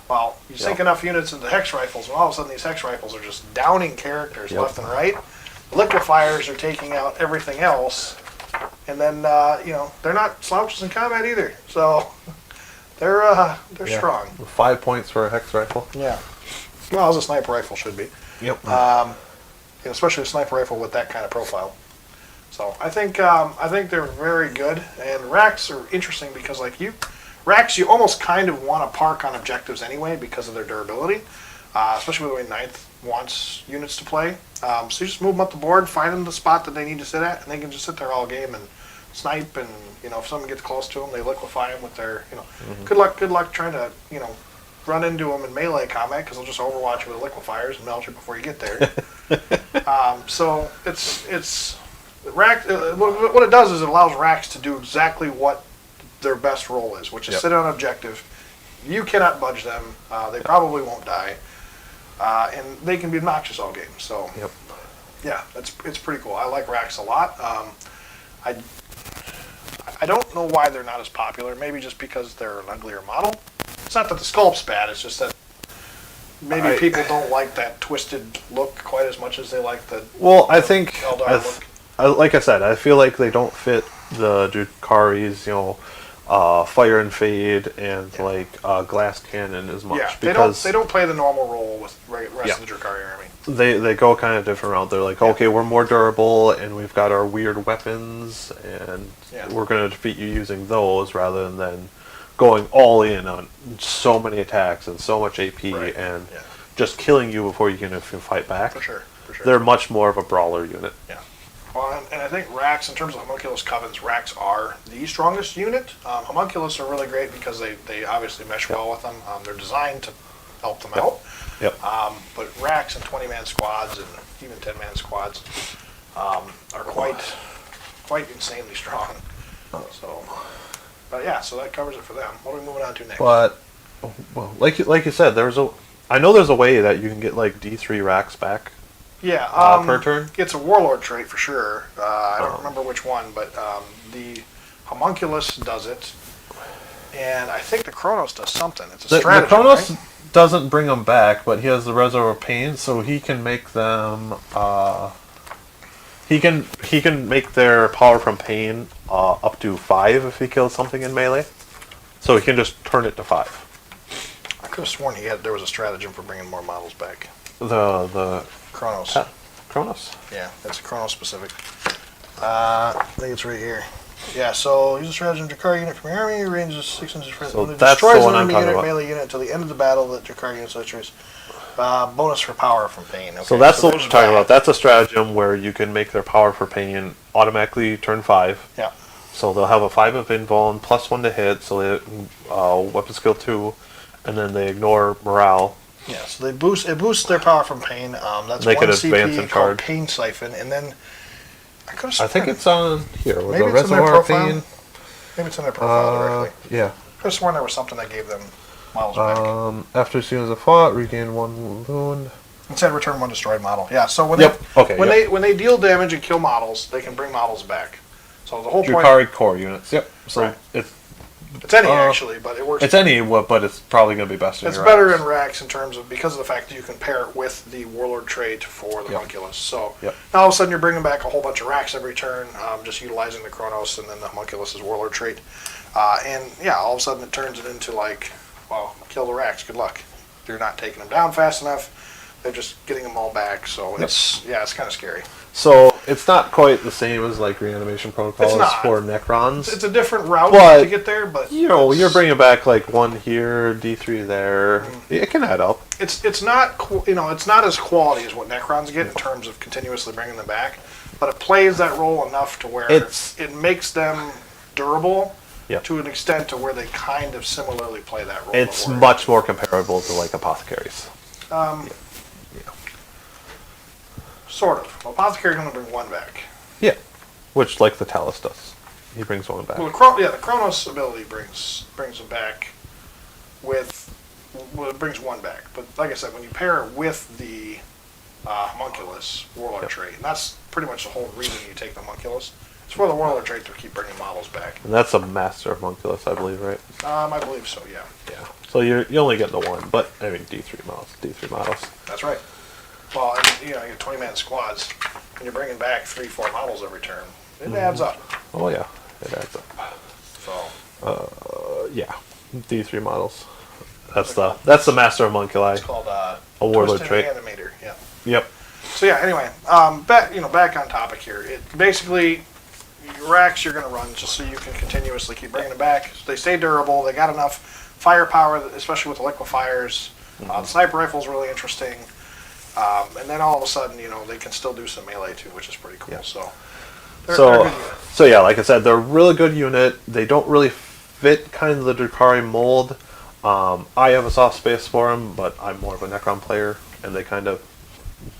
Well, you sink enough units into hex rifles, and all of a sudden these hex rifles are just downing characters left and right. Liquefiers are taking out everything else, and then they're not slouches in combat either. So they're strong. 5 points for a hex rifle. Yeah, well, as a sniper rifle should be. Yep. Especially a sniper rifle with that kind of profile. So I think they're very good, and racks are interesting because racks you almost kind of want to park on objectives anyway because of their durability, especially with the way 9th wants units to play. So you just move them up the board, find them the spot that they need to sit at, and they can just sit there all game and snipe. And if someone gets close to them, they liquefy them with their Good luck trying to run into them in melee combat because they'll just overwatch you with liquefiers and melt you before you get there. So it's rack. What it does is it allows racks to do exactly what their best role is, which is sit on objective. You cannot budge them. They probably won't die. And they can be obnoxious all game. So, yeah, it's pretty cool. I like racks a lot. I don't know why they're not as popular. Maybe just because they're an uglier model. It's not that the sculpt's bad. It's just that maybe people don't like that twisted look quite as much as they like the. Well, I think, Eldar look. like I said, I feel like they don't fit the Drukhari's, fire and fade and glass cannon as much, Yeah, because they don't play the normal role with the rest of the Drukhari army. they go kind of different route. They're like, okay, we're more durable and we've got our weird weapons and we're going to defeat you using those rather than going all in on so many attacks and so much AP and just killing you before you can fight back. For sure. They're much more of a brawler unit. Yeah. Well, and I think Racks, in terms of homunculus covens, Racks are the strongest unit. Homunculus are really great because they obviously mesh well with them. They're designed to help them out. Yep. But Racks and 20-man squads and even 10-man squads are quite insanely strong. So, but yeah, so that covers it for them. What are we moving on to next? But, well, like you said, I know there's a way that you can get like D3 Racks back. Yeah, per turn? It's a warlord trait for sure. I don't remember which one, but the homunculus does it, and I think the Chronos does something. It's a strategy. The Chronos right? doesn't bring them back, but he has the Reservoir of Pain, so he can make them. He can make their power from pain up to 5 if he kills something in melee. So he can just turn it to 5. I could have sworn there was a stratagem for bringing more models back. The Chronos. Chronos. Yeah, that's Chronos specific. I think it's right here. Yeah, so use a stratagem Drukhari unit from your army, range is 6 inches from So when it that's destroys the one an I'm enemy talking unit, about. melee unit until the end of the battle that Drukhari unit destroys. Bonus for power from pain. Okay, So that's the one there's I'm talking that. about. That's a stratagem where you can make their power for pain automatically turn 5. Yeah. So they'll have a 5 of invuln, +1 to hit, so they weapon skill 2, and then they ignore morale. Yeah, so it boosts their power from pain. That's They one could advance CP and called charge. Pain Siphon, and then I think it's on here. With maybe the it's in their Reservoir of profile. Pain. Maybe it's in their profile directly. Yeah. I could have sworn there was something that gave them models back. After seasons of fought, regain 1 wound. It said return 1 destroyed model. Yeah, so when when they deal damage and kill models, they can bring models back. So the whole point. Drukhari core units. Yep. So Right. it's any actually, but it works. It's any, but it's probably going to be best in It's your better racks. in Racks in terms of because of the fact that you can pair it with the Warlord trait for the homunculus. So Yep. now all of a sudden you're bringing back a whole bunch of Racks every turn, just utilizing the Chronos and then the homunculus's Warlord trait. And yeah, all of a sudden it turns it into like, well, kill the Racks. Good luck. You're not taking them down fast enough. They're just getting them all back. So it's kind of scary. So it's not quite the same as like reanimation protocols not. for Necrons. It's a different route But, to get there, but you're bringing back like 1 here, D3 there. It can add up. it's not it's not as quality as what Necrons get in terms of continuously bringing them back, but it plays that role enough to where it makes them durable to an extent to where they kind of similarly play that role. It's much more comparable to like apothecaries. Sort of. Well, Apothecary can only bring 1 back. Yeah, which like the Talus does. He brings 1 back. Well, the Chronos ability brings them back it brings 1 back. But like I said, when you pair it with the homunculus Warlord trait, and that's pretty much the whole reason you take the homunculus. It's for the Warlord trait to keep bringing models back. And that's a master of homunculus, I believe, right? I believe so. Yeah. Yeah. So you only get the 1, but I mean D3 models. That's right. Well, and, you get 20-man squads, and you're bringing back 3-4 models every turn. It adds up. Oh yeah, it adds up. So. Yeah, D3 models. That's the master of homunculi. It's called a warlord Twisted trait. Animator. Yeah. Yep. So yeah. Anyway, back on topic here. It basically Racks you're going to run just so you can continuously keep bringing them back. So they stay durable. They got enough firepower, especially with the liquefiers. The sniper rifle is really interesting. And then all of a sudden, they can still do some melee too, which is pretty cool. Yeah. So, they're a good unit. So yeah, like I said, they're a really good unit. They don't really fit kind of the Drukhari mold. I have a soft space for them, but I'm more of a Necron player, and they kind of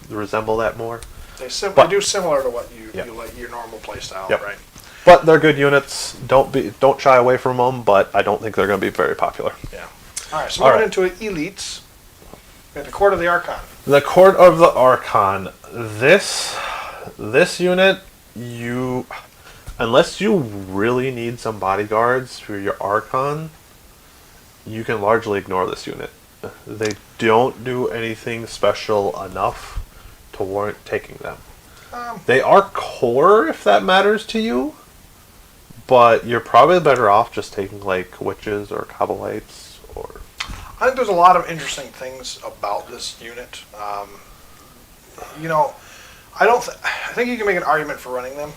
resemble that more. They do similar to what you like your normal play style, right? But they're good units. Don't shy away from them. But I don't think they're going to be very popular. Yeah. All right. So moving into elites, we have the Court of the Archon. The Court of the Archon. This unit, unless you really need some bodyguards for your Archon, you can largely ignore this unit. They don't do anything special enough to warrant taking them. They are core if that matters to you, but you're probably better off just taking like witches or Kabbalites or. I think there's a lot of interesting things about this unit. You know, I think you can make an argument for running them,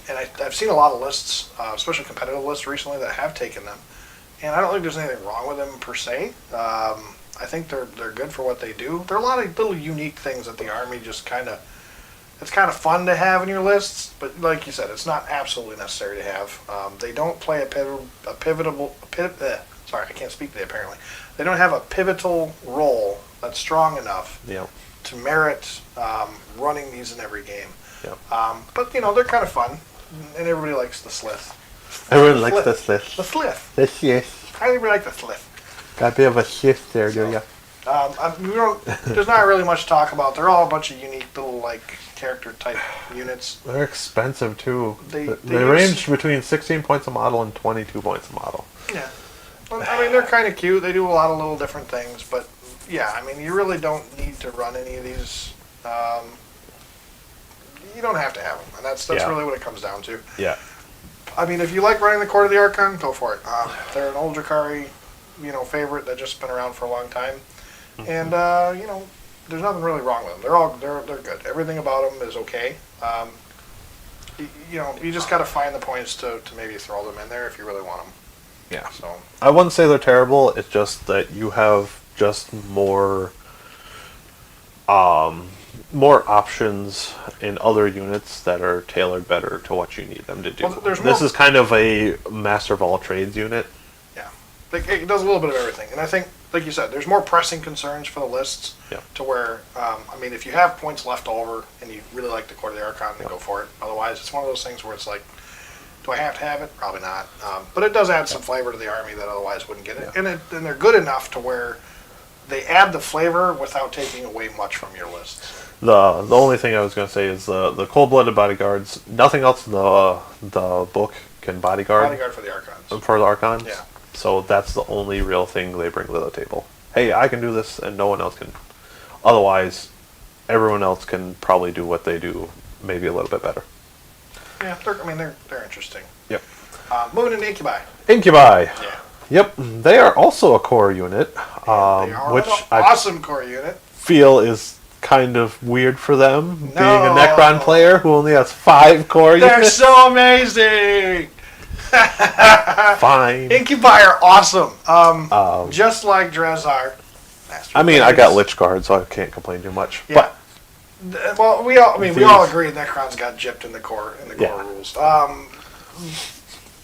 and I've seen a lot of lists, especially competitive lists recently, that have taken them, and I don't think there's anything wrong with them per se. I think they're good for what they do. There are a lot of little unique things that the army just it's kind of fun to have in your lists, but like you said, it's not absolutely necessary to have. They don't play sorry, I can't speak today apparently. They don't have a pivotal role that's strong enough to merit running these in every game. But you know, they're kind of fun, and everybody likes the Slith. Everyone likes the Slith. The Slith. The Slith. I really like the Slith. Got a bit of a shift there, do ya? There's not really much to talk about. They're all a bunch of unique little like character type units. They're expensive too. They use, range between 16 points a model and 22 points a model. Yeah. I mean, they're kind of cute. They do a lot of little different things, but yeah, I mean, you really don't need to run any of these. You don't have to have them, and that's really what it comes down to. Yeah. I mean, if you like running the Court of the Archon, go for it. They're an old Drukhari, favorite that's just been around for a long time, and there's nothing really wrong with them. They're good. Everything about them is okay. You just got to find the points to maybe throw them in there if you really want them. Yeah. So I wouldn't say they're terrible. It's just that you have just more options in other units that are tailored better to what you need them to do. Well, this is kind of a master of all trades unit. Yeah, it does a little bit of everything, and I think, like you said, there's more pressing concerns for the lists. To where, I mean, if you have points left over and you really like the Court of the Archon, then go for it. Otherwise, it's one of those things where it's like, do I have to have it? Probably not. But it does add some flavor to the army that otherwise wouldn't get it. And they're good enough to where they add the flavor without taking away much from your lists. The only thing I was going to say is the cold-blooded bodyguards. Nothing else in the book can bodyguard. Bodyguard for the Archons. For the Archons. Yeah. So that's the only real thing they bring to the table. Hey, I can do this, and no one else can. Otherwise, everyone else can probably do what they do, maybe a little bit better. Yeah, they're interesting. Yep. Moving into Incubi. Incubi. Yeah. Yep, they are also a core unit, They are which an awesome core unit. Feel is kind of weird for them, No. being a Necron player who only has 5 core They're units. so amazing. Fine. Incubi are awesome. Just like Drezar. I mean, I got Lich Guard, so I can't complain too much. Yeah. But well, we all agree Necrons got gypped in the core rules.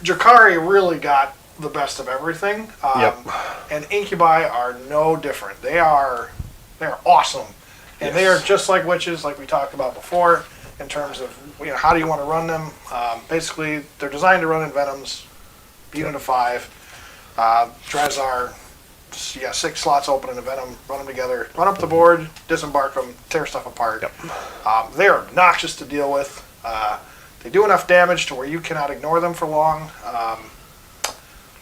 Drukhari really got the best of everything. And Incubi are no different. They're awesome. And they are just like witches, like we talked about before, in terms of how do you want to run them. Basically, they're designed to run in Venoms, unit of 5. Drezar, 6 slots open in a Venom, run them together, run up the board, disembark them, tear stuff apart. They are obnoxious to deal with. They do enough damage to where you cannot ignore them for long.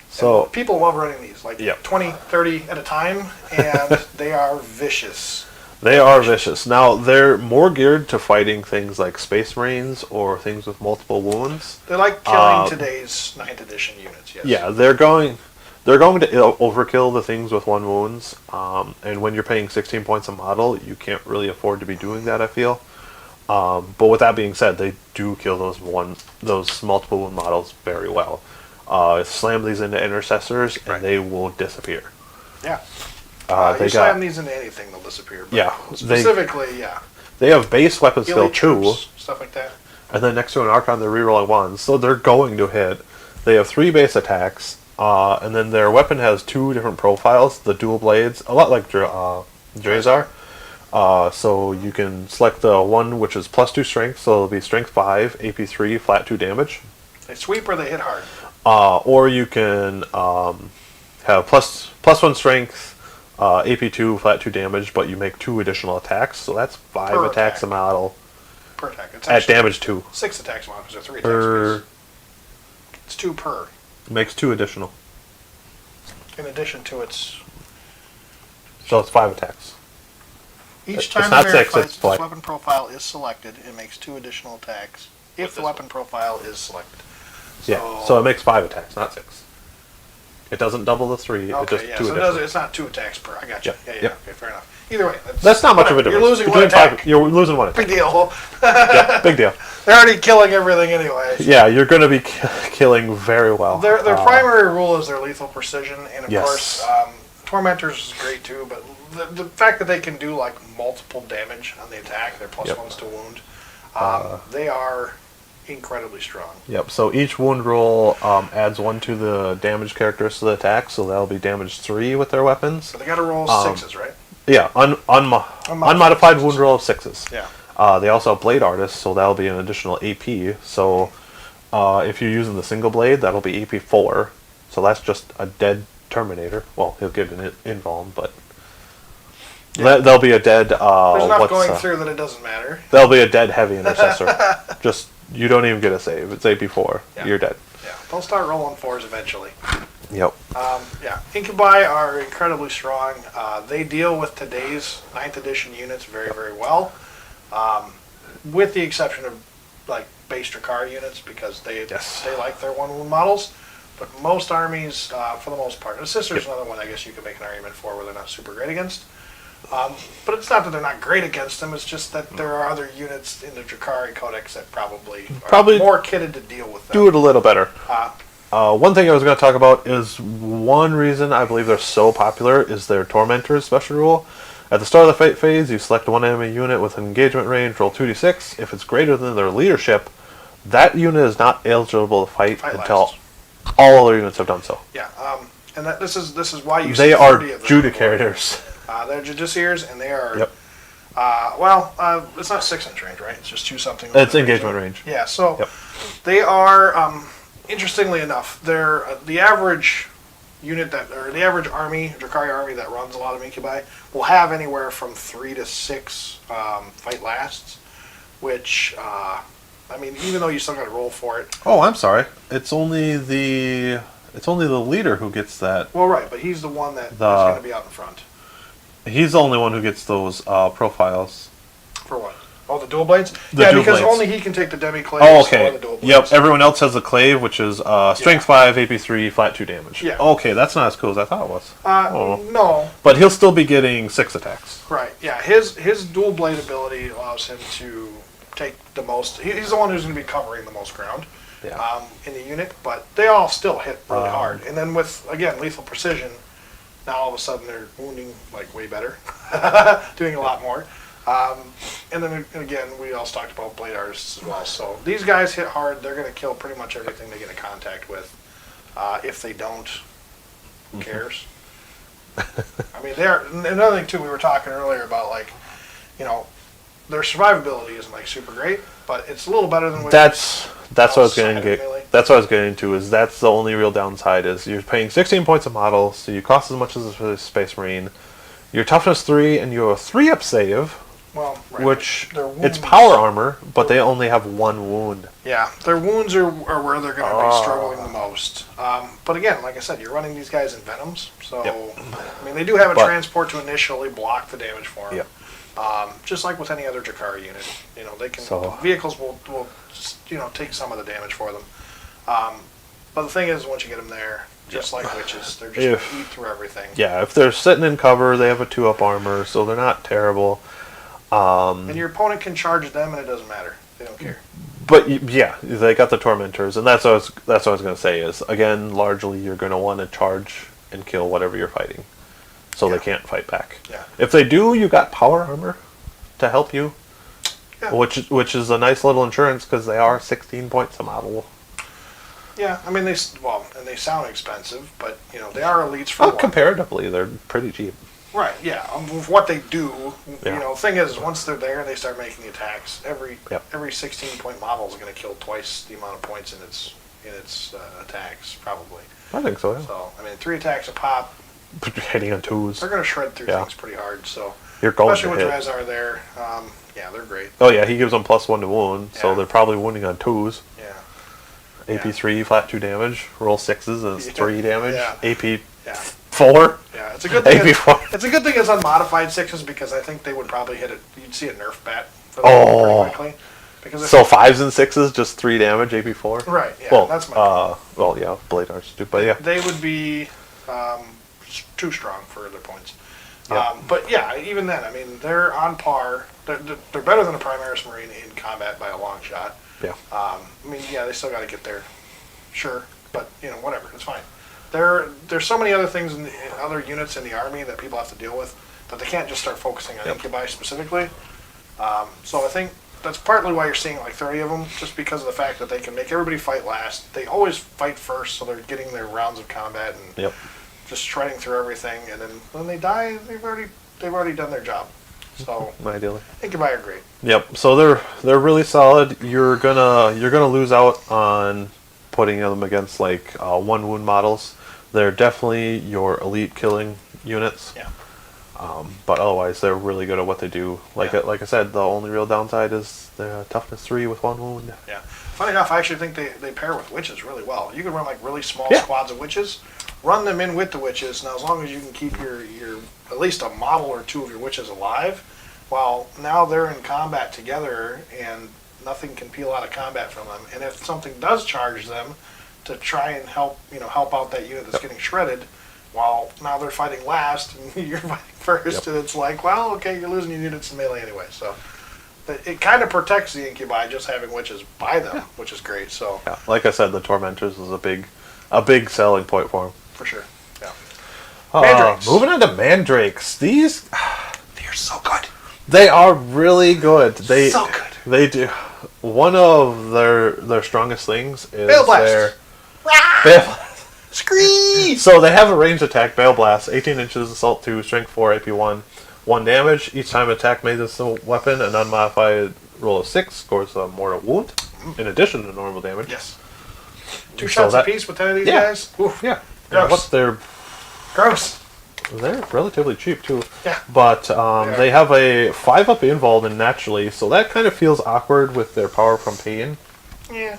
So people love running these, like 20, 30 at a time, and they are vicious. They are vicious. Now, they're more geared to fighting things like Space Marines or things with multiple wounds. They're like killing today's 9th edition units, yes. Yeah, they're going to overkill the things with 1 wounds, and when you're paying 16 points a model, you can't really afford to be doing that, I feel. But with that being said, they do kill those multiple wound models very well. Slam these into intercessors, and they will disappear. Yeah. You slam these into anything, they'll disappear. But specifically, they have base weapon skill 2, stuff like that. And then next to an Archon, they're rerolling 1, so they're going to hit. They have 3 base attacks, and then their weapon has 2 different profiles, the dual blades, a lot like Drezar. So you can select the one which is +2 strength, so it'll be strength 5, AP 3, flat 2 damage. They sweep or they hit hard. Or you can have +1 strength, AP 2, flat 2 damage, but you make 2 additional attacks, so that's 5 attacks a model. Per attack. It's at damage 2. 6 attacks a model because they're 3 attacks. 2 per. Makes 2 additional. In addition to its... So it's 5 attacks. Each time it's the not bear 6, fights, it's this 5. weapon profile is selected. It makes 2 additional attacks if the weapon profile is selected. So, Yeah, so it makes 5 attacks, not 6. It doesn't double the 3, okay, it just yeah, 2 so additional. it's not 2 attacks per. I got you. Yep, Yeah, yep. okay, fair enough. Either way, That's not much of a difference. You're losing You're one doing 5 attack. You're losing 1 attack. Big deal. Yep, big deal. They're already killing everything anyway. Yeah, you're going to be killing very well. Their primary rule is their lethal precision, and of Yes. course, Tormentors is great too, but the fact that they can do like multiple damage on the attack, they're plus Yep. 1s to wound, they are incredibly strong. Yep, so each wound roll adds 1 to the damage characteristic of the attack, so that'll be damage 3 with their weapons. So they got to roll 6s, right? Yeah, unmodified wound roll of 6s. Yeah. They also have Blade Artist, so that'll be an additional AP. So if you're using the single blade, that'll be AP 4. So that's just a dead Terminator. Well, he'll get an invuln, but there'll be a dead... There's enough going through that it doesn't matter. There'll be a dead heavy intercessor. Just, you don't even get a save. It's AP 4. Yeah. You're dead. Yeah, they'll start rolling 4s eventually. Yep. Yeah, Incubi are incredibly strong. They deal with today's 9th edition units very, very well, with the exception of like base Drukhari units because they like their 1 wound models. But most armies, for the most part, the Sister's another one I guess you could make an argument for where they're not super great against. But it's not that they're not great against them. It's just that there are other units in the Drukhari Codex that probably are more kitted to deal with them. Do it a little better. One thing I was going to talk about is one reason I believe they're so popular is their Tormentors special rule. At the start of the fight phase, you select 1 enemy unit with an engagement range, roll 2d6. If it's greater than their leadership, that unit is not eligible to fight until all other units have done so. Yeah, and this is why you they see are 30 of them. Judicators. They're Judiciaries, and they are... Yep. It's not 6-inch range, right? It's just 2 something. It's engagement range. Yeah, so they are... interestingly enough, they're the average unit or the average army, Drukhari army that runs a lot of Incubi, will have anywhere from 3 to 6 fight lasts, which, I mean, even though you still got to roll for it. Oh, I'm sorry. It's only the leader who gets that. Well, right, but he's the one that is going to be out in front. He's the only one who gets those profiles. For what? Oh, the dual blades? Dual because blades. only he can take the demi-claves Oh, okay. or the dual blades. Yep, everyone else has the clave, which is strength 5, AP 3, flat 2 damage. Yeah. Okay, that's not as cool as I thought it was. No. But he'll still be getting 6 attacks. Right, yeah. His dual blade ability allows him to take the most... He's the one who's going to be covering the most ground in the unit, but they all still hit really hard. And then with, again, lethal precision, now all of a sudden they're wounding, like, way better. Doing a lot more. And then, again, we also talked about Blade Artists as well. So these guys hit hard. They're going to kill pretty much everything they get in contact with. If they don't, who cares? I mean, they're... Another thing, too, we were talking earlier about, like, you know, their survivability isn't, like, super great, but it's a little better than... That's what I was going to get. That's what I was getting to. Is that's the only real downside is you're paying 16 points a model, so you cost as much as a Space Marine. Your toughness 3, and you have a 3-up save. Well, right. Which it's power armor, but they only have 1 wound. Yeah, their wounds are where they're going to be struggling the most. But again, like I said, you're running these guys in Venoms, so I mean they do have a transport to initially block the damage for them. Just like with any other Drukhari unit, you know they can vehicles will just, take some of the damage for them. But the thing is, once you get them there, just like witches, they're just going to eat through everything. Yeah, if they're sitting in cover, they have a 2-up armor, so they're not terrible. And your opponent can charge them, and it doesn't matter. They don't care. But yeah, they got the Tormentors, and that's what I was going to say. Is again, largely you're going to want to charge and kill whatever you're fighting, so they can't fight back. Yeah. If they do, you got power armor to help you, which is a nice little insurance because they are 16 points a model. Yeah, I mean they sound expensive, but they are elites for one. Comparatively, they're pretty cheap. Right, yeah. With what they do, the thing is, once they're there and they start making the attacks, every 16-point model is going to kill twice the amount of points in its attacks, probably. I think so, yeah. So, I mean, 3 attacks a pop. Hitting on 2s. They're going to shred through things pretty hard, so. You're going especially to with hit. Razar there, they're great. Oh yeah, he gives them +1 to wound, so they're probably wounding on 2s. Yeah. AP3 flat 2 damage. Roll 6s and it's 3 damage. Yeah. AP4. Yeah, it's a good thing. AP4. It's a good thing it's unmodified 6s because I think they would probably hit it. You'd see a nerf bat for them pretty quickly. Because So 5s and 6s, just 3 damage, AP4? Right, yeah, well, that's my well, yeah, Blade Arts too, but yeah. They would be too strong for their points. Yeah. But yeah, even then, I mean, they're on par. They're better than a Primaris Marine in combat by a long shot. Yeah. I mean, yeah, they still got to get there. Sure, but, whatever, it's fine. There's so many other things in other units in the army that people have to deal with that they can't just start focusing on Incubi specifically. So I think that's partly why you're seeing like 30 of them, just because of the fact that they can make everybody fight last. They always fight first, so they're getting their rounds of combat and just shredding through everything. And then when they die, they've already done their job. So ideally, Incubi are great. Yep. So they're really solid. You're gonna lose out on putting them against like 1 wound models. They're definitely your elite killing units. Yeah. But otherwise, they're really good at what they do. Like I said, the only real downside is the toughness 3 with 1 wound. Yeah. Funny enough, I actually think they pair with witches really well. You can run like really small squads of witches, run them in with the witches. Now, as long as you can keep your at least a model or 2 of your witches alive, well, now they're in combat together and nothing can peel out of combat from them. And if something does charge them to try and help out that unit that's getting shredded, well, now they're fighting last and you're fighting first, and it's like, well, okay, you're losing your units in melee anyway. So it kind of protects the Incubi just having witches by them, which is great. So like I said, the Tormentors is a big selling point for them. For sure. Yeah. Mandrakes. Moving on to Mandrakes. These They're so good. They are really good. So good. They do. One of their strongest things is Bale Blast. their Bale Blast. Scream! So they have a ranged attack, Bale Blast, 18 inches, Assault 2, Strength 4, AP 1, 1 damage. Each time attack made this weapon, an unmodified roll of 6 scores a mortal wound, in addition to normal damage. Yes. 2 shots apiece with 10 of these guys? Oof. Yeah. Gross. Gross. They're relatively cheap too. Yeah. But they have a 5-up invuln in naturally, so that kind of feels awkward with their power from pain. Yeah.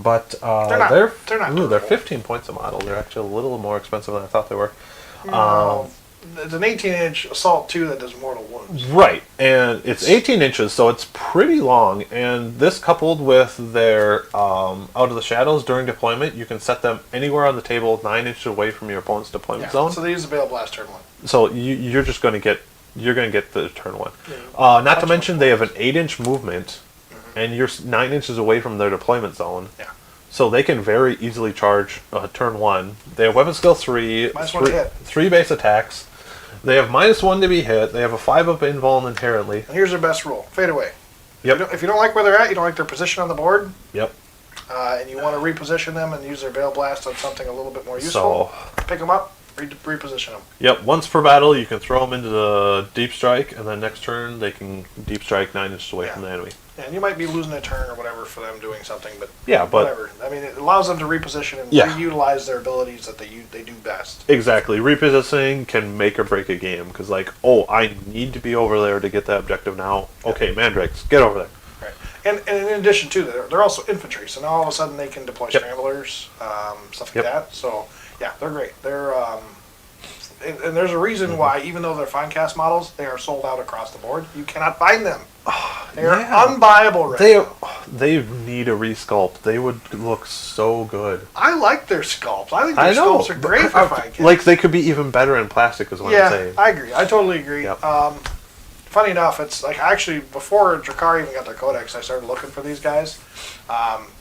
But they're not they're 15 points a model. They're actually a little more expensive than I thought they were. It's an 18-inch Assault 2 that does mortal wounds. Right, and it's 18 inches, so it's pretty long. And this coupled with their Out of the Shadows during deployment, you can set them anywhere on the table 9 inches away from your opponent's deployment zone. So they use the Bale Blast turn 1. So you're just going to get the turn 1. Not to mention they have an 8-inch movement, and you're 9 inches away from their deployment zone. Yeah. So they can very easily charge turn 1. They have weapon skill 3, -1 to hit. 3 base attacks. They have -1 to be hit. They have a 5-up invuln inherently. And here's their best rule: fade away. Yep. If you don't like where they're at, you don't like their position on the board. Yep. And you want to reposition them and use their Bale Blast on something a little bit more useful. So pick them up, reposition them. Yep. Once per battle, you can throw them into the deep strike, and then next turn they can deep strike 9 inches away from the enemy. And you might be losing a turn or whatever for them doing something, but but whatever. I mean, it allows them to reposition and reutilize their abilities that they do best. Exactly. Repositioning can make or break a game because, like, oh, I need to be over there to get that objective now. Okay, Mandrakes, get over there. Right. And in addition to that, they're also infantry, so now all of a sudden they can deploy scramblers, stuff like that. So yeah, they're great. They're and there's a reason why, even though they're fine cast models, they are sold out across the board. You cannot find them. They are unbuyable right now. They need a resculpt. They would look so good. I like their sculpts. I think their sculpts are great for fine cast. Like, they could be even better in plastic is what I'm saying. Yeah, I agree. I totally agree. Yep. Funny enough, it's like actually before Drukhari even got their Codex, I started looking for these guys,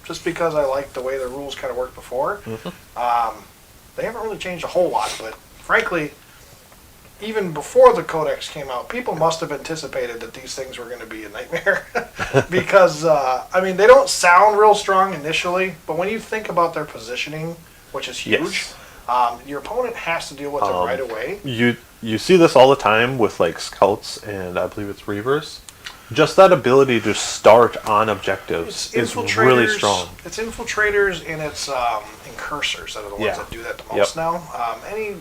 just because I liked the way the rules kind of worked before. They haven't really changed a whole lot, but frankly, even before the Codex came out, people must have anticipated that these things were going to be a nightmare. Because, I mean, they don't sound real strong initially, but when you think about their positioning, which is huge, your opponent has to deal with them right away. You see this all the time with, like, scouts and I believe it's reavers. Just that ability to start on objectives is really strong. It's infiltrators and it's incursors that are the ones that do that the most now.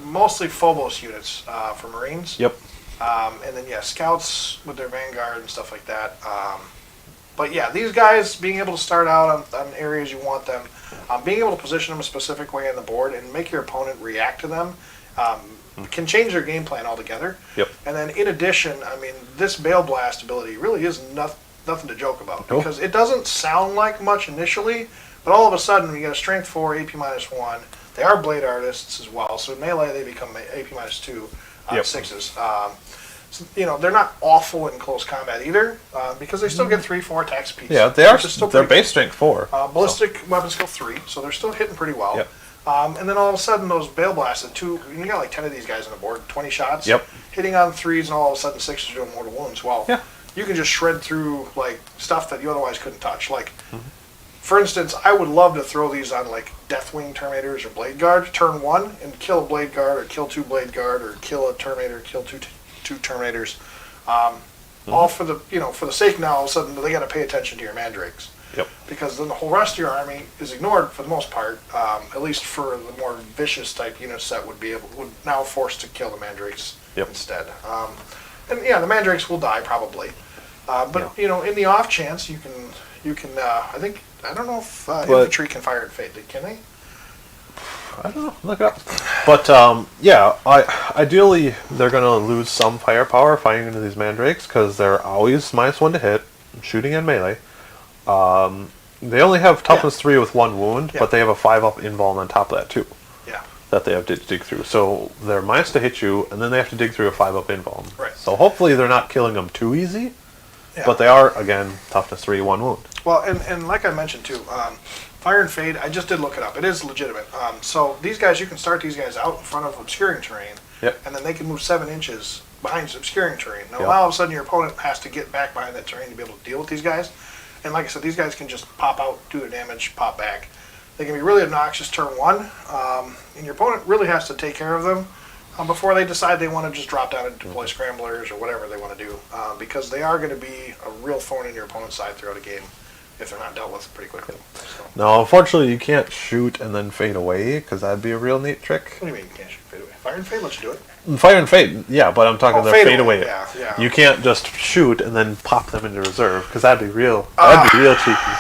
Mostly Phobos units for Marines. Yep. And then scouts with their Vanguard and stuff like that. But yeah, these guys being able to start out on areas you want them, being able to position them a specific way on the board and make your opponent react to them, can change their game plan altogether. Yep. And then in addition, I mean, this Bale Blast ability really is nothing to joke about, because it doesn't sound like much initially, but all of a sudden you get a Strength 4, AP -1. They are Blade Artists as well, so in melee they become AP -2 on 6s. So, they're not awful in close combat either, because they still get 3-4 attacks apiece. Yeah, they are. They're base strength 4. Ballistic weapon skill 3, so they're still hitting pretty well. Yep. And then all of a sudden, those Bale Blasts at 2, you got like 10 of these guys on the board, 20 shots. Yep. Hitting on 3s, and all of a sudden 6s are doing mortal wounds. Well, you can just shred through like stuff that you otherwise couldn't touch. Like, for instance, I would love to throw these on like Deathwing Terminators or Blade Guard, turn 1, and kill a Blade Guard, or kill 2 Blade Guard, or kill a Terminator, kill two Terminators. All for the sake now, all of a sudden they got to pay attention to your Mandrakes. Yep. Because then the whole rest of your army is ignored for the most part, at least for the more vicious type units that would now forced to kill the Mandrakes instead. And yeah, the Mandrakes will die probably, but in the off chance you can I don't know if infantry can fire at fate. Can they? I don't know. Look it up. But ideally they're gonna lose some firepower fighting into these Mandrakes because they're always -1 to hit, shooting and melee. They only have toughness 3 with 1 wound, but they have a 5-up invuln on top of that too. Yeah. That they have to dig through. So they're minus to hit you, and then they have to dig through a 5-up invuln. Right. So hopefully they're not killing them too easy. Yeah. But they are, again, toughness 3, 1 wound. Well, and like I mentioned too, Fire and Fade, I just did look it up. It is legitimate. So these guys, you can start these guys out in front of obscuring terrain, and then they can move 7 inches behind obscuring terrain. Now, all of a sudden, your opponent has to get back behind that terrain to be able to deal with these guys. And like I said, these guys can just pop out, do their damage, pop back. They can be really obnoxious turn 1, and your opponent really has to take care of them before they decide they want to just drop down and deploy scramblers or whatever they want to do, because they are going to be a real thorn in your opponent's side throughout a game if they're not dealt with pretty quickly. So. No, unfortunately, you can't shoot and then fade away, because that'd be a real neat trick. What do you mean you can't shoot fade away? Fire and Fade lets you do it. Fire and Fade, yeah, but I'm talking their fade away. Yeah. You can't just shoot and then pop them into reserve, because that'd be real. That'd be real cheeky.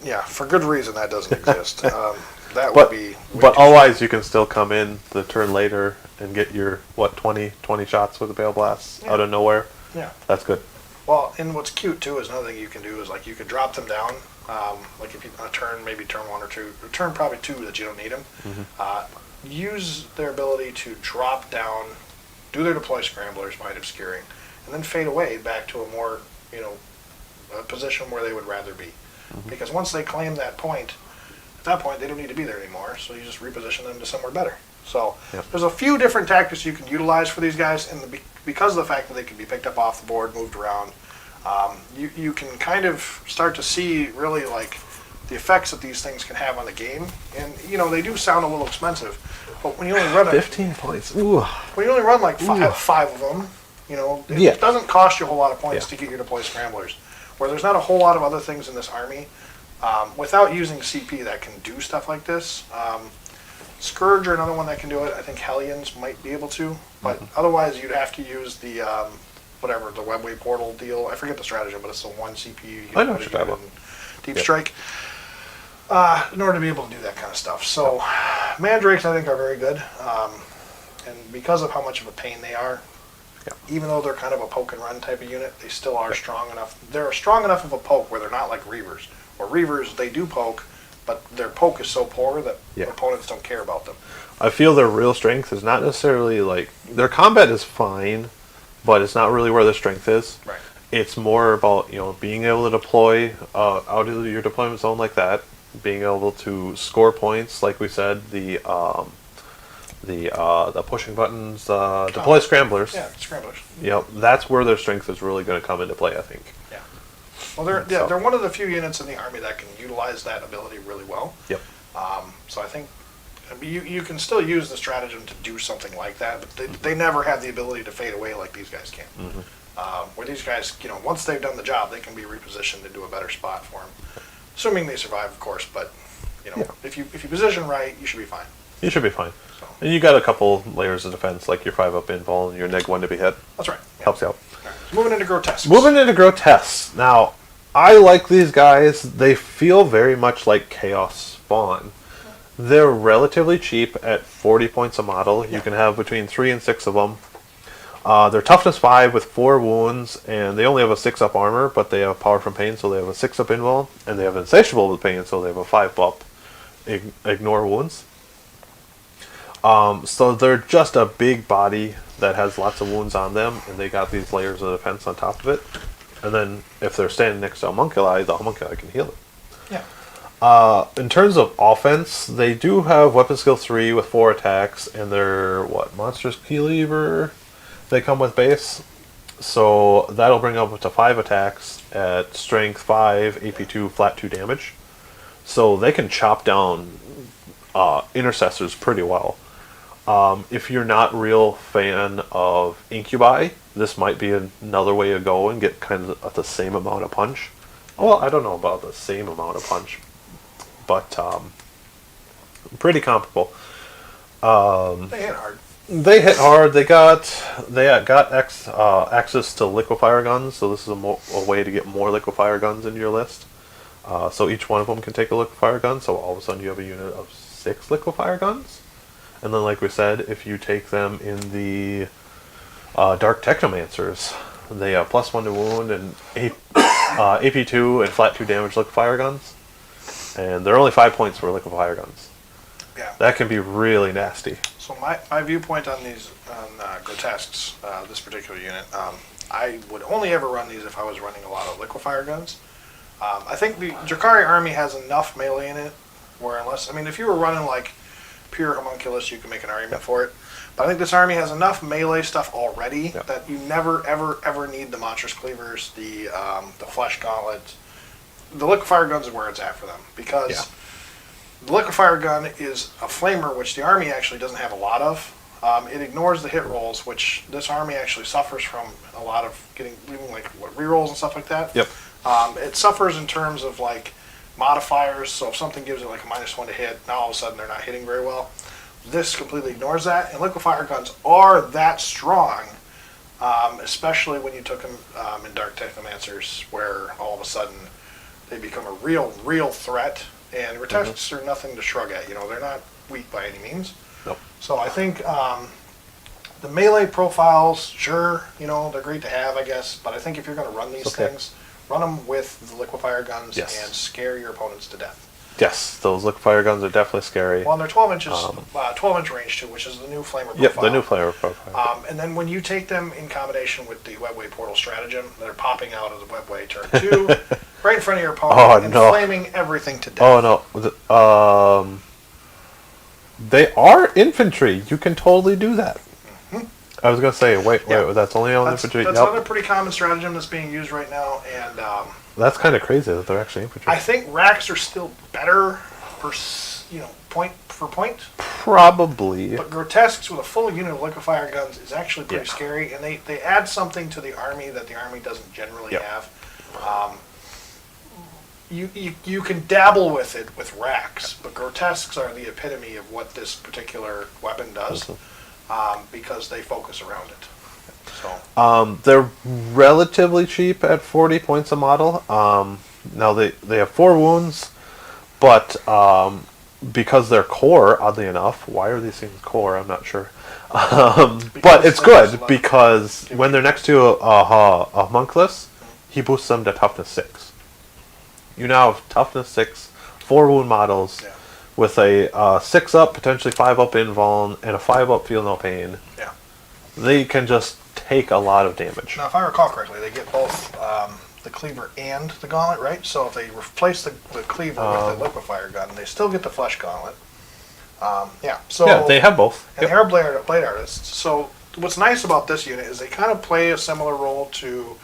Yeah, for good reason that doesn't exist. That would be. But otherwise, you can still come in the turn later and get your 20 shots with a Bale Blast out of nowhere. Yeah, that's good. Well, and what's cute too is another thing you can do is like you could drop them down. Like if you on a turn, maybe turn 1 or 2, turn probably 2 that you don't need them. Use their ability to drop down, do their deploy scramblers, mind obscuring, and then fade away back to a more a position where they would rather be. Because once they claim that point, at that point they don't need to be there anymore. So you just reposition them to somewhere better. So there's a few different tactics you can utilize for these guys, and because of the fact that they can be picked up off the board, moved around, you can kind of start to see really like the effects that these things can have on the game. And they do sound a little expensive, but when you only run 15 points, ooh. When you only run like five of them, it doesn't cost you a whole lot of points to get your deploy scramblers. Where there's not a whole lot of other things in this army without using CP that can do stuff like this. Scourge are another one that can do it. I think Hellions might be able to, but otherwise you'd have to use the the Webway portal deal. I forget the strategy, but it's the 1 CP. I know what you're talking about. Deep Strike. In order to be able to do that kind of stuff. So Mandrakes I think are very good, and because of how much of a pain they are, even though they're kind of a poke and run type of unit, they still are strong enough. They're strong enough of a poke where they're not like Reavers. Or Reavers, they do poke, but their poke is so poor that opponents don't care about them. I feel their real strength is not necessarily like their combat is fine, but it's not really where their strength is. Right. It's more about being able to deploy out of your deployment zone like that, being able to score points, like we said, the pushing buttons, deploy scramblers. Yeah, scramblers. Yep, that's where their strength is really going to come into play, I think. Yeah. Well, they're one of the few units in the army that can utilize that ability really well. Yep. So I think you can still use the stratagem to do something like that, but they never have the ability to fade away like these guys can. Where these guys, once they've done the job, they can be repositioned into a better spot for them. Assuming they survive, of course, but if you position right, you should be fine. You should be fine. So. And you got a couple layers of defense, like your 5-up invuln and your neg 1 to be hit. That's right. Helps you out. Right. So moving into grotesques. Now, I like these guys. They feel very much like Chaos Spawn. They're relatively cheap at 40 points a model. You can have between 3 and 6 of them. They're toughness 5 with 4 wounds, and they only have a 6-up armor, but they have power from pain, so they have a 6-up invul, and they have insatiable with pain, so they have a 5-up ignore wounds. So they're just a big body that has lots of wounds on them, and they got these layers of defense on top of it. And then if they're standing next to a homunculi, the homunculi can heal it. Yeah. In terms of offense, they do have weapon skill 3 with 4 attacks, and they're, monstrous cleaver? They come with base. So that'll bring up to 5 attacks at strength 5, AP 2, flat 2 damage. So they can chop down intercessors pretty well. If you're not real fan of incubi, this might be another way to go and get kind of the same amount of punch. Well, I don't know about the same amount of punch, but pretty comparable. They hit hard. They hit hard. They got access to liquefier guns, so this is a way to get more liquefier guns into your list. So each one of them can take a liquefier gun, so all of a sudden you have a unit of 6 liquefier guns. And then, like we said, if you take them in the Dark Technomancers, they have +1 to wound and AP 2 and flat 2 damage liquefier guns. And they're only 5 points for liquefier guns. Yeah. That can be really nasty. So my viewpoint on these grotesques, this particular unit, I would only ever run these if I was running a lot of liquefier guns. I think the Drukhari army has enough melee in it where if you were running like pure homunculus, you can make an argument for it. But I think this army has enough melee stuff already that you never, ever, ever need the monstrous cleavers, the flesh gauntlet. The liquefier guns is where it's at for them, because the liquefier gun is a flamer, which the army actually doesn't have a lot of. It ignores the hit rolls, which this army actually suffers from a lot of leaving rerolls and stuff like that. Yep. It suffers in terms of like modifiers, so if something gives it like a -1 to hit, now all of a sudden they're not hitting very well. This completely ignores that, and liquefier guns are that strong, especially when you took them in Dark Technomancers, where all of a sudden they become a real threat, and grotesques are nothing to shrug at. They're not weak by any means. Nope. So I think the melee profiles, sure, they're great to have, I guess, but I think if you're going to run these things, run them with the liquefier guns and scare your opponents to death. Yes, those liquefier guns are definitely scary. Well, and they're 12 inches, 12-inch range too, which is the new flamer profile. Yep, the new flamer profile. And then when you take them in combination with the webway portal stratagem, they're popping out of the webway turn 2, right in front of your opponent, and flaming everything to death. Oh no, they are infantry. You can totally do that. I was gonna say, wait, that's only on infantry. That's another pretty common stratagem that's being used right now, and that's kind of crazy that they're actually infantry. I think racks are still better for point for point. Probably. But grotesques with a full unit of liquefier guns is actually pretty scary, and they add something to the army that the army doesn't generally have. You can dabble with it with racks, but grotesques are the epitome of what this particular weapon does. Because they focus around it. So they're relatively cheap at 40 points a model. Now they have 4 wounds, but because they're core, oddly enough, why are these things core? I'm not sure. But it's good because when they're next to a homunculus, he boosts them to toughness 6. You now have toughness 6, 4 wound models. Yeah. With a 6-up, potentially 5-up invuln, and a 5-up feel no pain. Yeah. They can just take a lot of damage. Now, if I recall correctly, they get both the cleaver and the gauntlet, right? So if they replace the cleaver with the liquefier gun, they still get the flesh gauntlet. So they have both. And they are blade artists. So what's nice about this unit is they kind of play a similar role to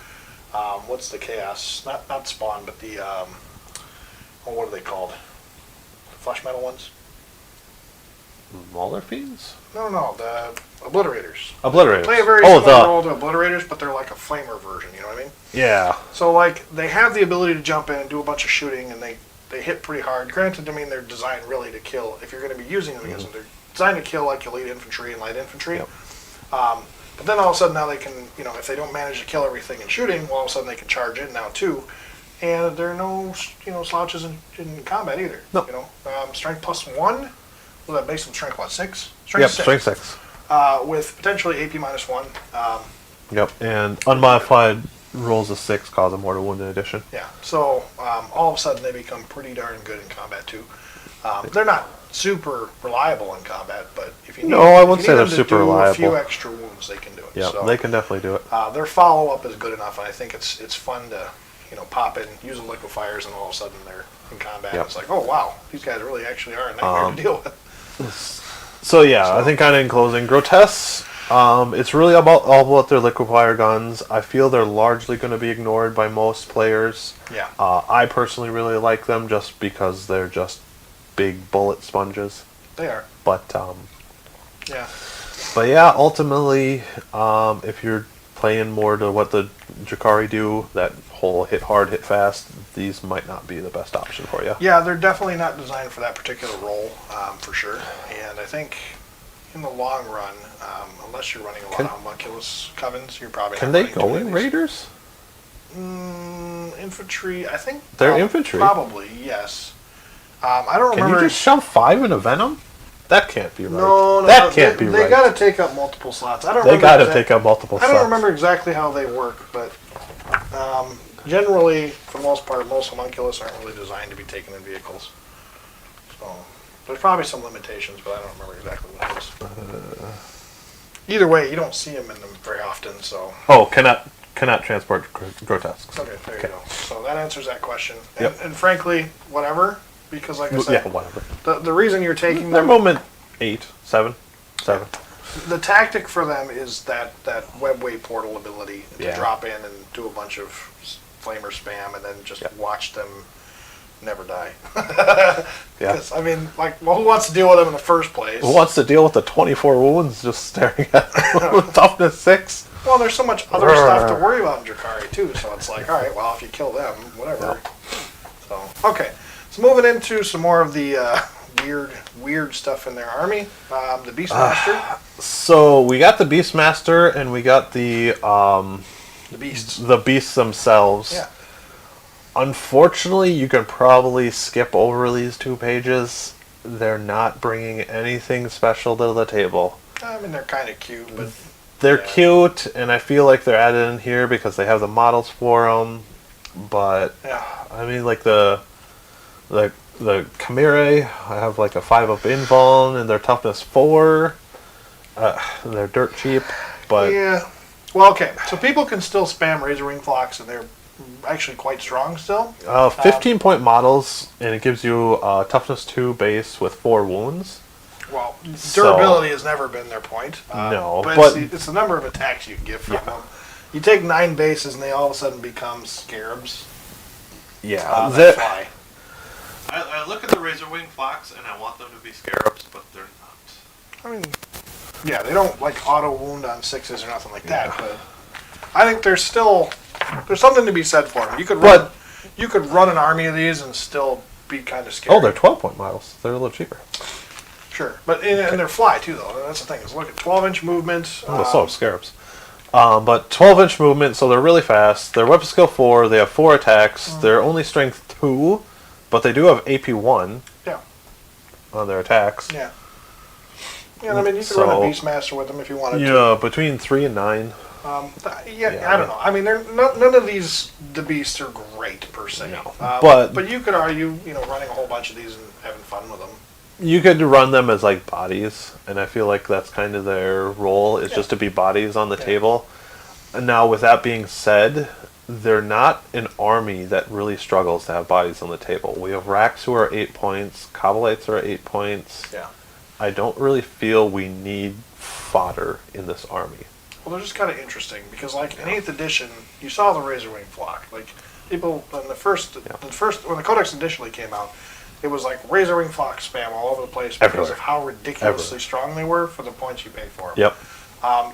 what's the chaos? Not spawn, but the what are they called? Flesh metal ones? Mauler fiends? No, the obliterators. Obliterators. Play a very similar role to obliterators, but they're like a flamer version, you know what I mean? Yeah. So like they have the ability to jump in and do a bunch of shooting, and they hit pretty hard. Granted, I mean they're designed really to kill. If you're going to be using them against them, they're designed to kill like elite infantry and light infantry. Yep. But then all of a sudden now they can, if they don't manage to kill everything in shooting, well, all of a sudden they can charge in now too. and there are no slouches in combat either. No. Strength +1. Well, that makes them strength what, 6? Strength Yep, 6. strength 6. With potentially AP -1. Yep, and unmodified rolls of 6 cause a mortal wound in addition. Yeah. So all of a sudden they become pretty darn good in combat too. They're not super reliable in combat, but if you need, I wouldn't say them they're to super do reliable. a few extra wounds, they can do it. Yeah, so, they can definitely do it. their follow-up is good enough, and I think it's fun to pop in, use the liquefiers, and all of a sudden they're in combat. Yep. It's like, oh wow, these guys really actually are a nightmare to deal with. So yeah, I think kind of in closing, grotesques. It's really all about their liquefier guns. I feel they're largely going to be ignored by most players. Yeah. I personally really like them just because they're just big bullet sponges. They are. But yeah. But yeah, ultimately, if you're playing more to what the Drukhari do, that whole hit hard, hit fast, these might not be the best option for you. Yeah, they're definitely not designed for that particular role, for sure. And I think in the long run, unless you're running a lot of homunculus covens, you're probably Can not they go in raiders? Infantry, I think. They're infantry? Probably, yes. I don't remember. Can you just shove 5 into Venom? That can't be right. No, that can't be right. They got to take up multiple slots. I don't. They got to take up multiple slots. I don't remember exactly how they work, but generally, for the most part, most homunculus aren't really designed to be taken in vehicles. So there's probably some limitations, but I don't remember exactly what it is. Either way, you don't see them in them very often. So. Oh, cannot transport grotesques. Okay, there you go. So that answers that question. And, Yep. and frankly, whatever, because like I said, Yeah, whatever. the reason you're taking Their them. moment 8, 7. The tactic for them is that webway portal ability to Yeah. drop in and do a bunch of flamer spam and then just watch them never die. Yeah. Because, I mean, who wants to deal with them in the first place? Who wants to deal with the 24 wounds just staring at them with toughness 6? Well, there's so much other stuff to worry about in Drukhari, too, so it's like, all right, well, if you kill them, whatever. So, okay. So moving into some more of the weird stuff in their army. The Beastmaster. So we got the Beastmaster and we got the Beasts. The beasts themselves. Yeah. Unfortunately, you can probably skip over these 2 pages. They're not bringing anything special to the table. I mean, they're kind of cute, but... They're cute, and I feel like they're added in here because they have the models for them. But, I mean, like the Chimerae, I have like a 5-up invuln, and their toughness 4. They're dirt cheap, but... Yeah. Well, okay. So people can still spam Razorwing Flocks, and they're actually quite strong still. 15-point models, and it gives you toughness 2 base with 4 wounds. Well, durability has never been their point. No, but it's the number of attacks you can get from them. You take 9 bases, and they all of a sudden become scarabs. Yeah, that fly. I look at the Razorwing Flocks, and I want them to be scarabs, but they're not. I mean, yeah, they don't auto wound on 6s or nothing like that. But I think there's something to be said for them. You could run an army of these and still be kind of scary. Oh, they're 12-point models. They're a little cheaper. Sure, but and they're fly too, though. That's the thing. Is look at 12-inch movement. So scarabs. But 12-inch movement, so they're really fast. They're weapon skill 4. They have 4 attacks. They're only strength 2, but they do have AP 1. Yeah. On their attacks. Yeah. Yeah, I mean, you could run a Beastmaster with them if you wanted to. Yeah, between 3 and 9. I don't know. I mean, none of the beasts are great per se. No. But you could argue, running a whole bunch of these and having fun with them. You could run them as like bodies, and I feel like that's kind of their role, is just to be bodies on the table. And now, with that being said, they're not an army that really struggles to have bodies on the table. We have Racks who are 8 points, Cobalites are 8 points. Yeah. I don't really feel we need fodder in this army. Well, they're just kind of interesting because, like in 8th edition, you saw the Razorwing Flock. Like people in the first when the Codex initially came out, it was like Razorwing Flock spam all over the place because of how ridiculously strong they were for the points you paid for them. Yep.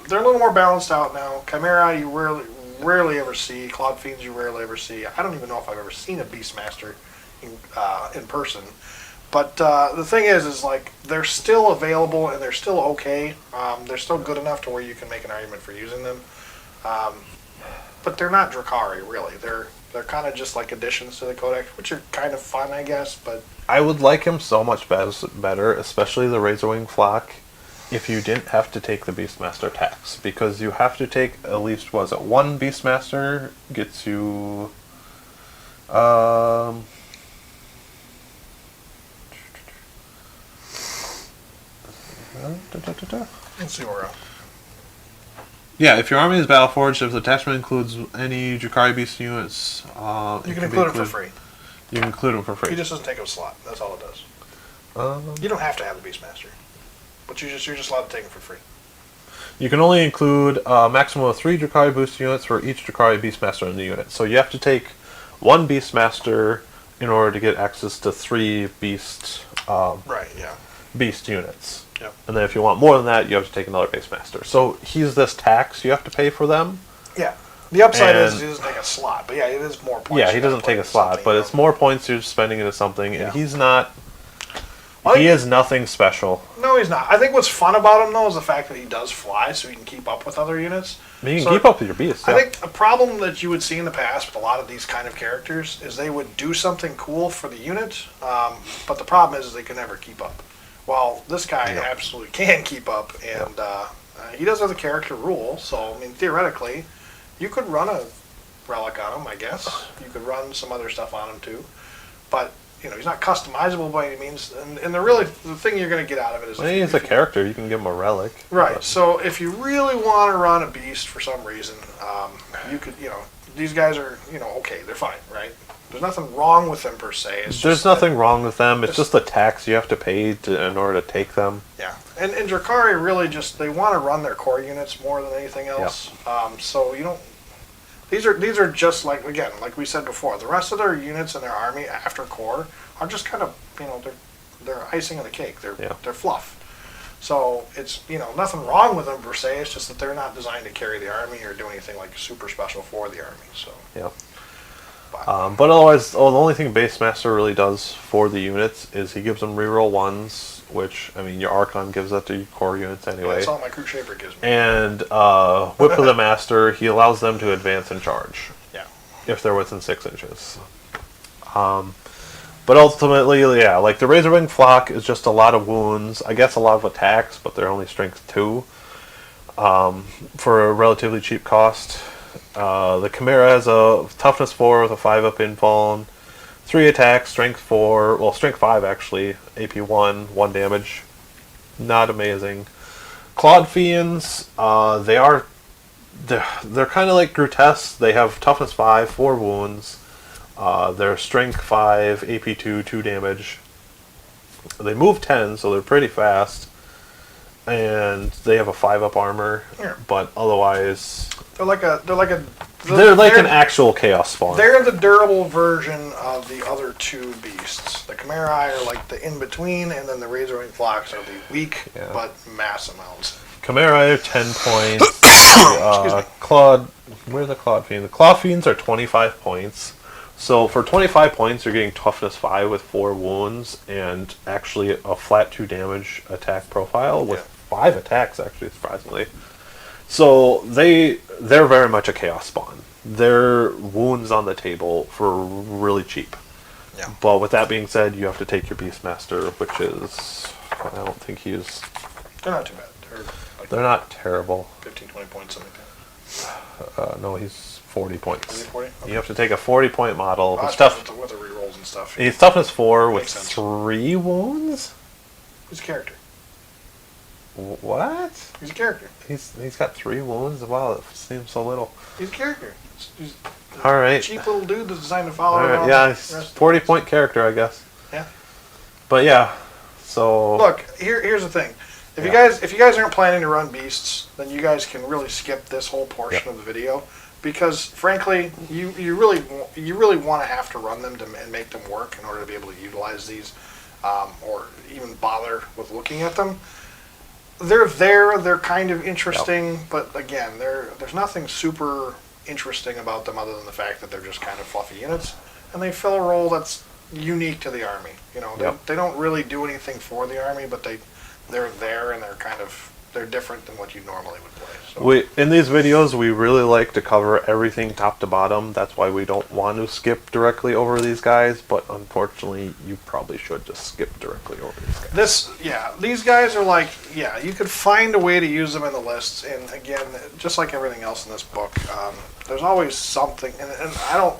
They're a little more balanced out now. Chimera, you rarely ever see. Cloud Fiends, you rarely ever see. I don't even know if I've ever seen a Beastmaster in person. But the thing is like they're still available and they're still okay. They're still good enough to where you can make an argument for using them. But they're not Drukhari, really. They're kind of just like additions to the Codex, which are kind of fun, I guess. But I would like him so much better, especially the Razorwing Flock, if you didn't have to take the Beastmaster tax. Because you have to take at least, was it one Beastmaster gets you... let's see where we're at. Yeah, if your army is Battleforged, if the attachment includes any Drukhari Beast units, You can include them for free. You can include them for He free. just doesn't take up a slot. That's all it does. You don't have to have the Beastmaster, but you're just allowed to take them for free. You can only include a maximum of 3 Drukhari boost units for each Drukhari Beastmaster in the unit. So you have to take 1 Beastmaster in order to get access to 3 Beast Right. Yeah. Beast units. Yep. And then if you want more than that, you have to take another Beastmaster. So he's this tax you have to pay for them. Yeah. The upside is And- he doesn't take a slot, but yeah, it is more points. Yeah, you he gotta doesn't play take a into slot, something, but you it's know. more points you're spending into something, Yeah. and he's not. Well, He is nothing special. No, he's not. I think what's fun about him though is the fact that he does fly, so he can keep up with other units. I mean, you So- can keep up with your beasts. I Yeah. think a problem that you would see in the past with a lot of these kind of characters is they would do something cool for the unit, but the problem is they can never keep up. Well, this guy Yeah. absolutely can keep up, and he does have the character rule. So I mean, theoretically, you could run a relic on him, I guess. You could run some other stuff on him too, but you know he's not customizable by any means. And the thing you're going to get out of it is Well, if you- he's if a you- character. You can give him a relic. Right. but- So if you really want to run a beast for some reason, you could, these guys are, okay, they're fine, right? There's nothing wrong with them per se. It's There's just nothing wrong with them. It's it's- just the tax you have to pay in order to take them. Yeah. And Drukhari really just, they want to run their core units more than anything else. So you don't, these are just like, again, like we said before, the rest of their units in their army after core are just kind of, they're icing on the cake. They're fluff. So it's, nothing wrong with them per se. It's just that they're not designed to carry the army or do anything like super special for the army. So Yeah. but, But otherwise, the only thing Beastmaster really does for the units is he gives them reroll 1s, which, I mean, your Archon gives that to your core units anyway. that's all my crew shaper gives me. And Whip of the Master, he allows them to advance and charge. Yeah. If they're within 6 inches. But ultimately, yeah, like the Razorwing Flock is just a lot of wounds. I guess a lot of attacks, but they're only strength 2 for a relatively cheap cost. The Chimera has a toughness 4 with a 5-up infallen, 3 attacks, strength 4, well, strength 5 actually, AP 1, 1 damage. Not amazing. Clawed Fiends, they're kind of like Grotesque. They have toughness 5, 4 wounds. They're strength 5, AP 2, 2 damage. They move 10, so they're pretty fast. And they have a 5-up armor, Yeah. but otherwise They're like an actual chaos spawn. They're the durable version of the other two beasts. The Chimera are like the in between, and then the Razorwing Flocks are the weak but mass amounts. Chimera 10 points. Excuse me. Clawed. Where's the Clawed Fiend? The Claw Fiends are 25 points. So for 25 points, you're getting toughness 5 with 4 wounds, and actually a flat 2 damage attack profile with 5 attacks, actually, surprisingly. So they're very much a chaos spawn. They're wounds on the table for really cheap. Yeah. But with that being said, you have to take your Beastmaster, which is, I don't think he's... They're not too bad. They're not terrible. 15, 20 points, something like that. No, he's 40 points. Is he 40? Okay. You have to take a 40-point model. Oh, His that's tough, with the rerolls and stuff. he's toughness 4 with Makes sense. 3 wounds? He's a character. What? He's a character. He's got 3 wounds? Wow, that seems so little. He's a character. He's a Alright. cheap little dude that's designed to follow Alright, around. yeah, the he's rest of the 40-point character, I guess. Yeah. But yeah, so... Look, here's the thing. If you guys aren't planning to run beasts, then you guys can really skip this whole portion of the video, because frankly, you really want to have to run them and make them work in order to be able to utilize these, or even bother with looking at them. They're kind of interesting, but again, there's nothing super interesting about them other than the fact that they're just kind of fluffy units, and they fill a role that's unique to the army. They don't really do anything for the army, but they're there and they're kind of they're different than what you normally would play. So. In these videos, we really like to cover everything top to bottom. That's why we don't want to skip directly over these guys, but unfortunately, you probably should just skip directly over these guys. These guys are like, you could find a way to use them in the lists, and again, just like everything else in this book, there's always something, and I don't,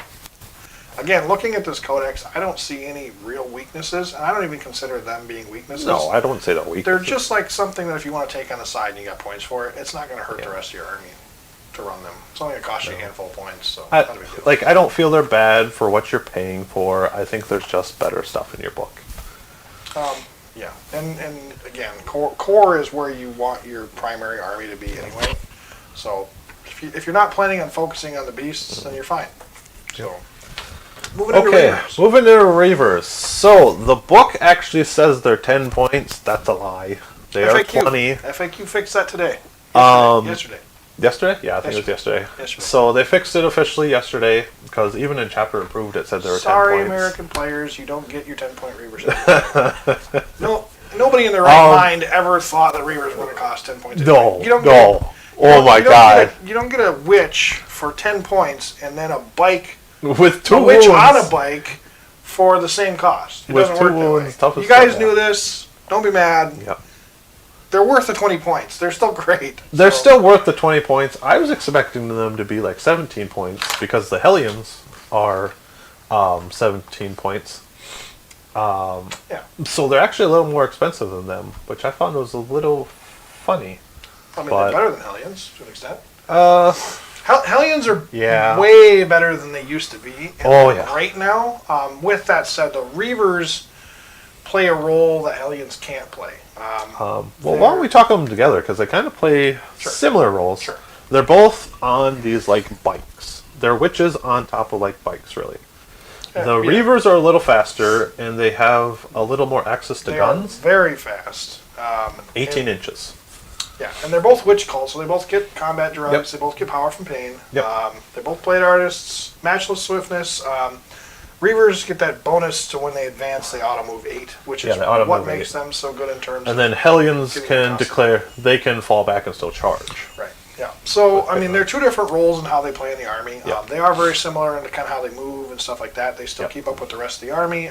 again, looking at this codex, I don't see any real weaknesses, and I don't even consider them being weaknesses. No, I don't say they're weaknesses. They're just like something that if you want to take on the side and you got points for it, it's not going to hurt the rest of your army to run them. It's only going to cost you a handful of points, so not a big deal. I don't feel they're bad for what you're paying for. I think there's just better stuff in your book. And again, core is where you want your primary army to be anyway. So if you're not planning on focusing on the beasts, then you're fine. So. Moving into Reavers. So, the book actually says they're 10 points. That's a lie. They are 20. FAQ fixed that today. Yesterday. Yesterday? Yeah, I think it was yesterday. So, they fixed it officially yesterday, because even in Chapter Approved it said there were 10 points. Sorry, American players, you don't get your 10-point Reavers. No, nobody in their right mind ever thought that Reavers were going to cost 10 points. Oh my god. You don't get a witch for 10 points and then a bike with 2 wounds. A witch on a bike for the same cost. It doesn't work that way. You guys knew this. Don't be mad. Yep. They're worth the 20 points. They're still great. They're still worth the 20 points. I was expecting them to be like 17 points because the Hellions are 17 points. So they're actually a little more expensive than them, which I found was a little funny. I mean, they're better than Hellions to an extent. Hellions are Yeah. way better than they used to be. And Oh, yeah. right now, with that said, the Reavers play a role that Hellions can't play. Well, why don't we talk them together? Because they kind of play similar roles. Sure. They're both on these, like, bikes. They're witches on top of, like, bikes, really. The Reavers are a little faster, and they have a little more access to guns. Are very fast. 18 inches. Yeah, and they're both witch cults, so they both get combat drugs. Yep. They both get power from pain. Yep. They're both blade artists, matchless swiftness. Reavers get that bonus to when they advance, they auto move 8, which is what makes them so good in terms. And then Hellions can declare they can fall back and still charge. Right. Yeah. So I mean, they're two different roles in how they play in the army. Yep. They are very similar in kind of how they move and stuff like that. They still keep up with the rest of the army.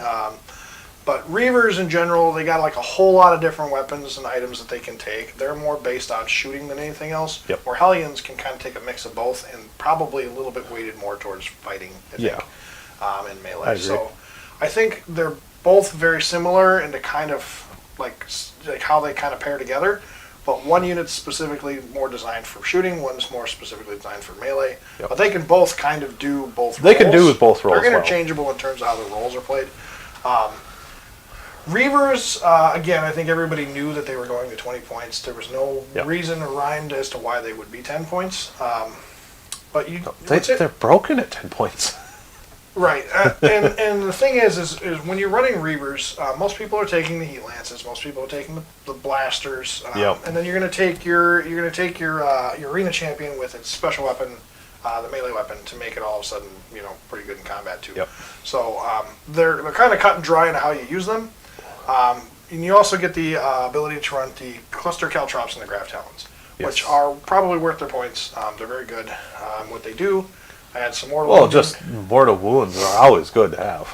But Reavers in general, they got like a whole lot of different weapons and items that they can take. They're more based on shooting than anything else. Yep. Where Hellions can kind of take a mix of both and probably a little bit weighted more towards fighting, I think, in melee. So I think they're both very similar in the kind of like how they kind of pair together. But one unit's specifically more designed for shooting, one's more specifically designed for melee. Yep. But they can both kind of do both roles. They can do both roles. They're interchangeable in terms of how the roles are played. Reavers, again, I think everybody knew that they were going to 20 points. There was no reason or rhyme as to why they would be 10 points. But they're broken at 10 points. Right, and the thing is when you're running Reavers, most people are taking the Heat Lances, most people are taking the blasters, and then you're going to take your arena champion with its special weapon, the melee weapon, to make it all of a sudden pretty good in combat too. Yep. So they're kind of cut and dry in how you use them, and you also get the ability to run the cluster caltrops and the graph talons, which are probably worth their points. They're very good. What they do. I had some mortal wounds. Just mortal wounds are always good to have.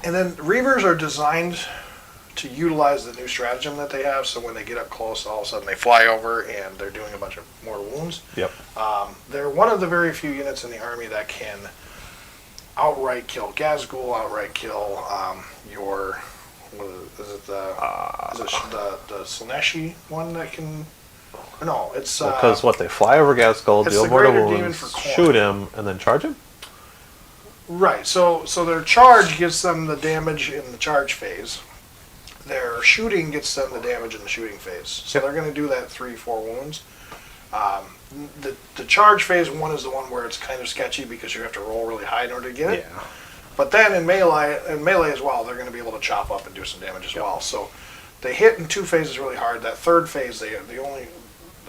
And then Reavers are designed to utilize the new stratagem that they have, so when they get up close, all of a sudden they fly over and they're doing a bunch of mortal wounds. Yep. They're one of the very few units in the army that can outright kill Gazgul, outright kill your... Is it the Slaneshi one that can... No, it's... Because they fly over Gazgul, deal mortal wounds, shoot him, and then charge him? Right, so their charge gives them the damage in the charge phase. Their shooting gets them the damage in the shooting phase. So they're going to do that 3-4 wounds. The charge phase 1 is the one where it's kind of sketchy because you have to roll really high in order to get it. Yeah. But then in melee as well, they're going to be able to chop up and do some damage as well. So they hit in 2 phases really hard. That third phase,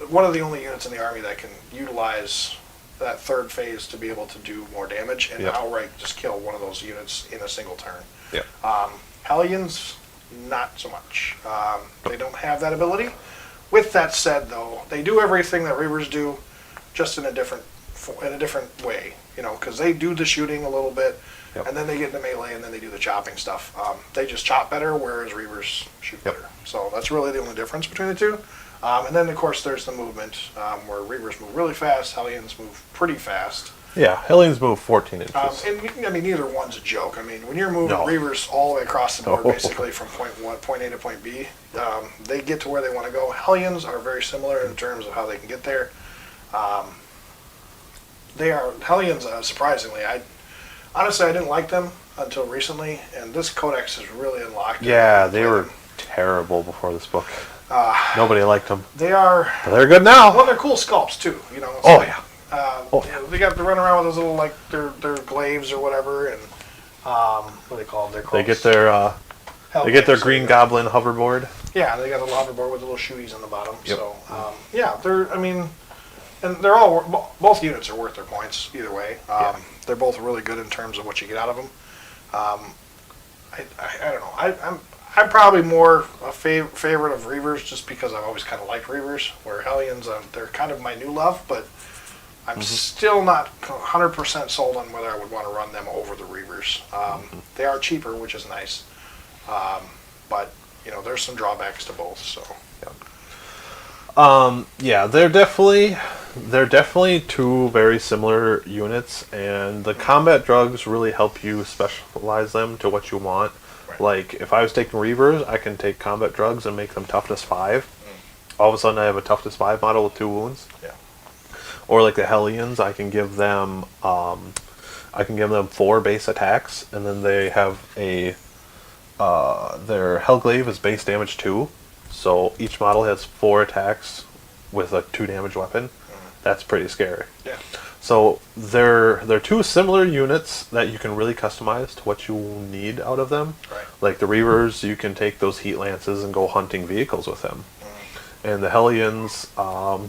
one of the only units in the army that can utilize that third phase to be able to do more damage and outright just kill one of those units in a single turn. Yep. Hellions, not so much. They don't have that ability, With that said, though, they do everything that Reavers do, just in a different way. You know, because they do the shooting a little bit, and then they get into melee, and then they do the chopping stuff. They just chop better, whereas Reavers shoot better. So that's really the only difference between the two. And then, of course, there's the movement, where Reavers move really fast, Hellions move pretty fast. Yeah, Hellions move 14 inches. And I mean, neither one's a joke. I mean, when you're moving Reavers all the way across the board, basically from point A to point B, they get to where they want to go. Hellions are very similar in terms of how they can get there. Hellions, surprisingly, honestly, I didn't like them until recently, and this Codex has really unlocked. Yeah, they were terrible before this book. Nobody liked them. But they're good now. Well, they're cool sculpts too. You know. They got to run around with those little like their glaives or whatever, and what do they call them? They get their Green Goblin hoverboard. Yeah, they got a little hoverboard with little shooties on the bottom. Yep. So and they're all both units are worth their points either way. They're both really good in terms of what you get out of them. I don't know. I'm probably more a favorite of Reavers just because I've always kind of liked Reavers. Where Hellions, they're kind of my new love, but I'm still not 100% sold on whether I would want to run them over the Reavers. They are cheaper, which is nice, but you know there's some drawbacks to both. So they're definitely two very similar units, and the combat drugs really help you specialize them to what you want. Right. Like if I was taking Reavers, I can take combat drugs and make them toughness 5. All of a sudden, I have a toughness 5 model with 2 wounds. Yeah. Or like the Hellions, I can give them 4 base attacks, and then they have their Hellglaive is base damage 2, so each model has 4 attacks with a 2 damage weapon. That's pretty scary. Yeah. So they're 2 similar units that you can really customize to what you need out of them. Right. Like the Reavers, you can take those heat lances and go hunting vehicles with them. And the Hellions,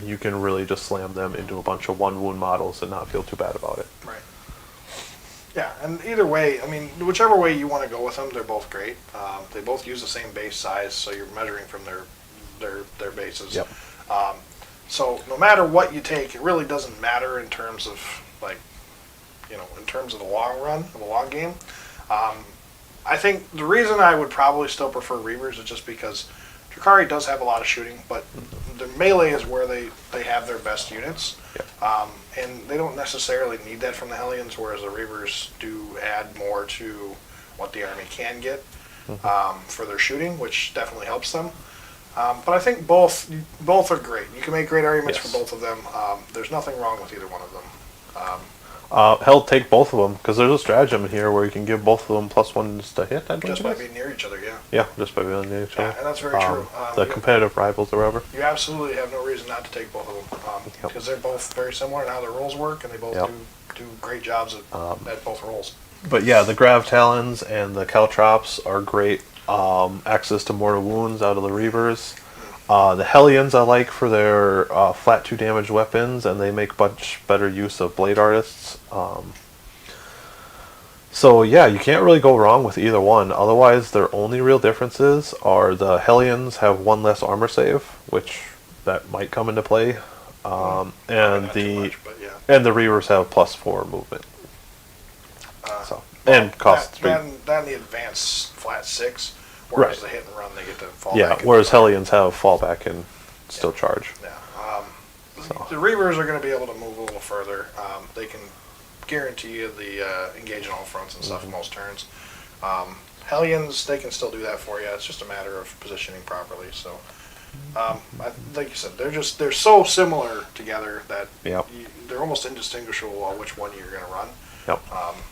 you can really just slam them into a bunch of 1 wound models and not feel too bad about it. Right. Yeah, and either way, I mean, whichever way you want to go with them, they're both great. They both use the same base size, so you're measuring from their bases. Yep. So no matter what you take, it really doesn't matter in terms of in terms of the long run, of the long game. I think the reason I would probably still prefer Reavers is just because Drukhari does have a lot of shooting, but the melee is where they have their best units. Yep. And they don't necessarily need that from the Hellions, whereas the Reavers do add more to what the army can get for their shooting, which definitely helps them. But I think both are great. You can make great arguments for both of them. There's nothing wrong with either one of them. Hell, take both of them, because there's a stratagem in here where you can give both of them +1s to hit, I believe. Just by being near each other, yeah. Yeah, just by being near each other. Yeah, and that's very true. The competitive rivals or whatever. You absolutely have no reason not to take both of them, because they're both very similar in how their roles work, and they both do great jobs at both roles. But yeah, the Grav Talons and the Caltrops are great access to mortal wounds out of the Reavers. The Hellions I like for their flat 2 damage weapons, and they make much better use of Blade Artists. So yeah, you can't really go wrong with either one. Otherwise, their only real differences are the Hellions have 1 less armor save, which that might come into play, and the Reavers have +4 movement. And cost 3. Then the advanced flat 6. Whereas the hit and run, they get to fall back. Yeah, whereas Hellions have fallback and still charge. Yeah. The Reavers are going to be able to move a little further. They can guarantee you the engage on all fronts and stuff most turns. Hellions, they can still do that for you. It's just a matter of positioning properly. So, like you said, they're so similar together that they're almost indistinguishable on which one you're going to run. Yep.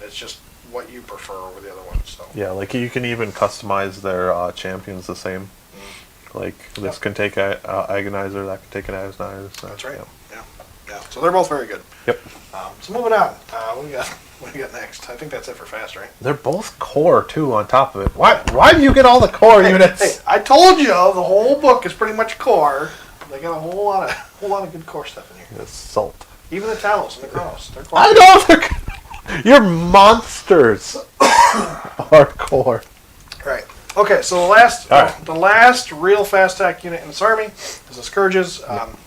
It's just what you prefer over the other ones. So. Yeah, like you can even customize their champions the same. Like this can take an Agonizer, that can take an Agonizer. So, that's right. Yeah. So they're both very good. Yep. So moving on, what do we got next? I think that's it for fast, right? They're both core too. On top of it, why do you get all the core units? Hey, I told you the whole book is pretty much core. They got a whole lot of good core stuff in here. It's salt. Even the Talos and the Chronos. They're core. I know your monsters are core. Right. Okay, so the last real fast attack unit in this army is the Scourges.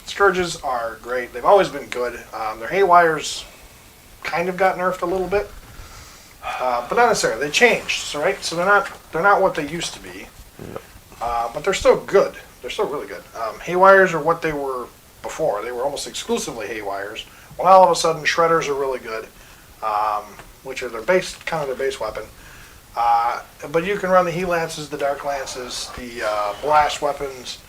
Scourges are great. They've always been good. Their Haywires kind of got nerfed a little bit, but not necessarily. They changed, so, right? So they're not what they used to be, but they're still good. They're still really good. Haywires are what they were before. They were almost exclusively Haywires. Well, now all of a sudden Shredders are really good, which are their base weapon. But you can run the Heat Lances, the Dark Lances, the Blast weapons.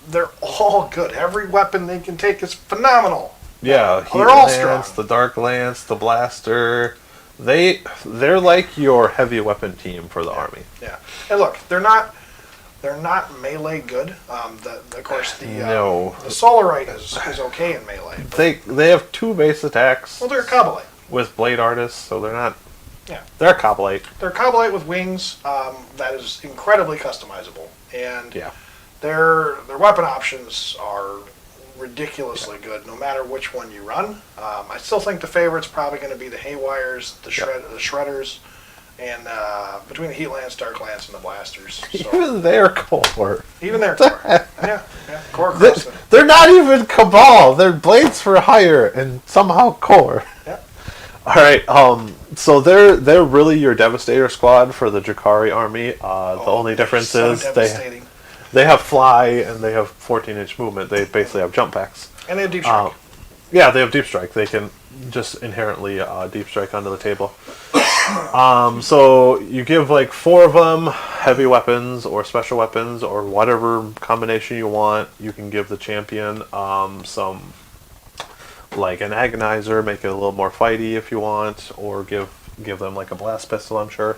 They're all good. Every weapon they can take is phenomenal. Yeah, they're all strong. The Dark Lance, the Blaster. They're like your heavy weapon team for the army. Yeah, and look, they're not melee good. Of course, the Solarite is okay in melee. They have 2 base attacks. Well, they're a Kabbalite With Blade Artists, so they're not. Yeah, they're a Kabbalite. They're a Kabbalite with wings. That is incredibly customizable, and their weapon options are ridiculously good, no matter which one you run. I still think the favorite's probably going to be the Haywires, the Shredders, and between the Heat Lance, Dark Lance, and the Blasters. So. Even their core. Yeah, core. They're not even Cabal. They're Blades for Hire and somehow core. Yeah. All right. So they're really your Devastator squad for the Drukhari army. The only difference is they have fly and they have 14-inch movement. They basically have jump packs. And they have deep strike. Yeah, they have deep strike. They can just inherently deep strike onto the table. So you give like 4 of them heavy weapons or special weapons or whatever combination you want. You can give the champion some like an agonizer, make it a little more fighty if you want, or give them like a blast pistol, I'm sure.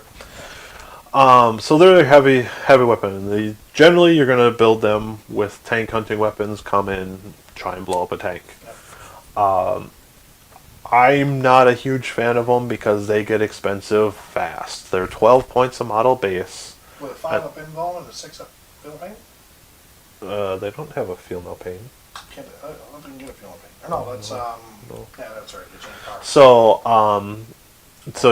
So they're a heavy weapon. Generally you're gonna build them with tank hunting weapons, come in, try and blow up a tank. I'm not a huge fan of them because they get expensive fast. They're 12 points a model base. With a 5 up invul and a 6 up feel no pain? They don't have a feel no pain. I don't think you can get a feel no pain. No, that's no. Yeah, that's right. So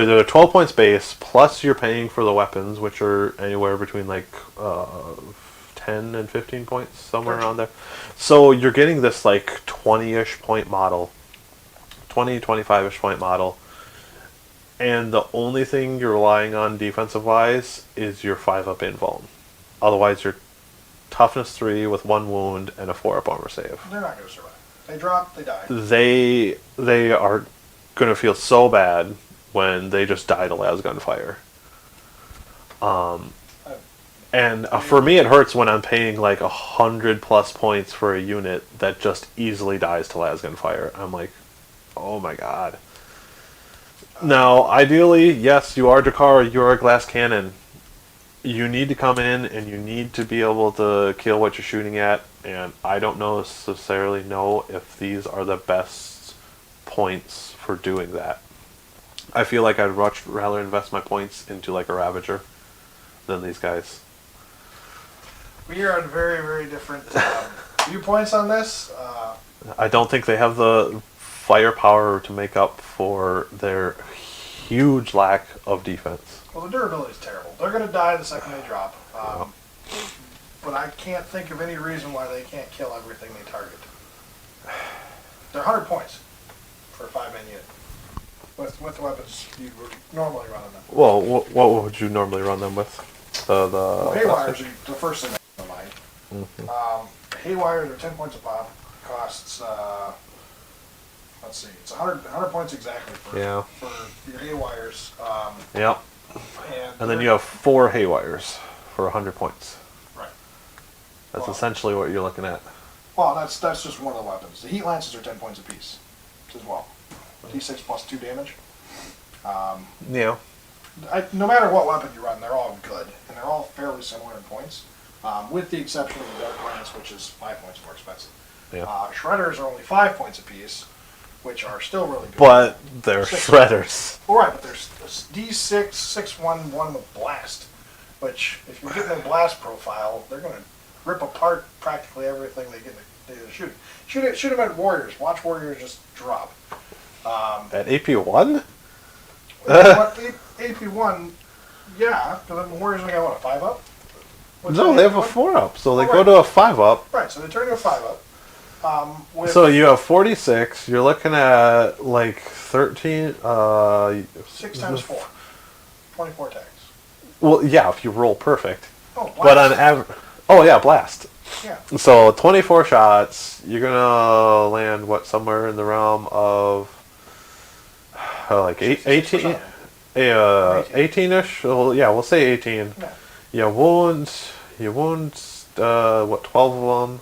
they're 12 points base plus you're paying for the weapons, which are anywhere between like 10 and 15 points, somewhere around there. So you're getting this like 20-ish point model. 20, 25-ish point model, and the only thing you're relying on defensive-wise is your 5-up invuln. Otherwise, you're toughness 3 with 1 wound and a 4-up armor save. They're not going to survive. They drop, they die. They are going to feel so bad when they just die to las gunfire. And for me, it hurts when I'm paying like 100+ points for a unit that just easily dies to las gunfire. I'm like, oh my god. Now, ideally, yes, you are Drukhari, you're a glass cannon. You need to come in and you need to be able to kill what you're shooting at, and I don't necessarily know if these are the best points for doing that. I feel like I'd much rather invest my points into like a Ravager than these guys. We are on very, very different viewpoints on this. I don't think they have the firepower to make up for their huge lack of defense. Well, the durability is terrible. They're going to die the second they drop. But I can't think of any reason why they can't kill everything they target. They're 100 points for a 5-man unit. With the weapons you would normally run on them. Well, what would you normally run them with? Well, Haywires are the first thing I have in mind. Mm-hmm. Haywires are 10 points a pop. Costs, let's see, it's 100 points exactly for your Haywires. Yep. And then you have 4 Haywires for 100 points. Right. That's essentially what you're looking at. Well, that's just one of the weapons. The Heat Lances are 10 points apiece as well. D6 plus 2 damage. No matter what weapon you run, they're all good, and they're all fairly similar in points, with the exception of the Dark Lance, which is 5 points more expensive. Yeah. Shredders are only 5 points apiece, which are still really good. But they're shredders. All right, but there's D6, 6, 1, 1 with blast, which if you're getting a blast profile, they're going to rip apart practically everything they get to shoot. Shoot them at Warriors. Watch Warriors just drop. At AP1? AP1, Yeah, because the Warriors only got, what, a 5-up? No, they have a 4-up, so they Oh, go right. to a 5-up. Right, so they turn to a 5-up. So you have 46. You're looking at like 13. 6 times 4. 24 tags. Well, yeah, if you roll perfect. Oh, blast. But on average, oh yeah, blast. Yeah. So 24 shots. You're gonna land what, somewhere in the realm of like 18. 18-ish. Well, yeah, we'll say 18. Yeah. You wound. What, 12 of them.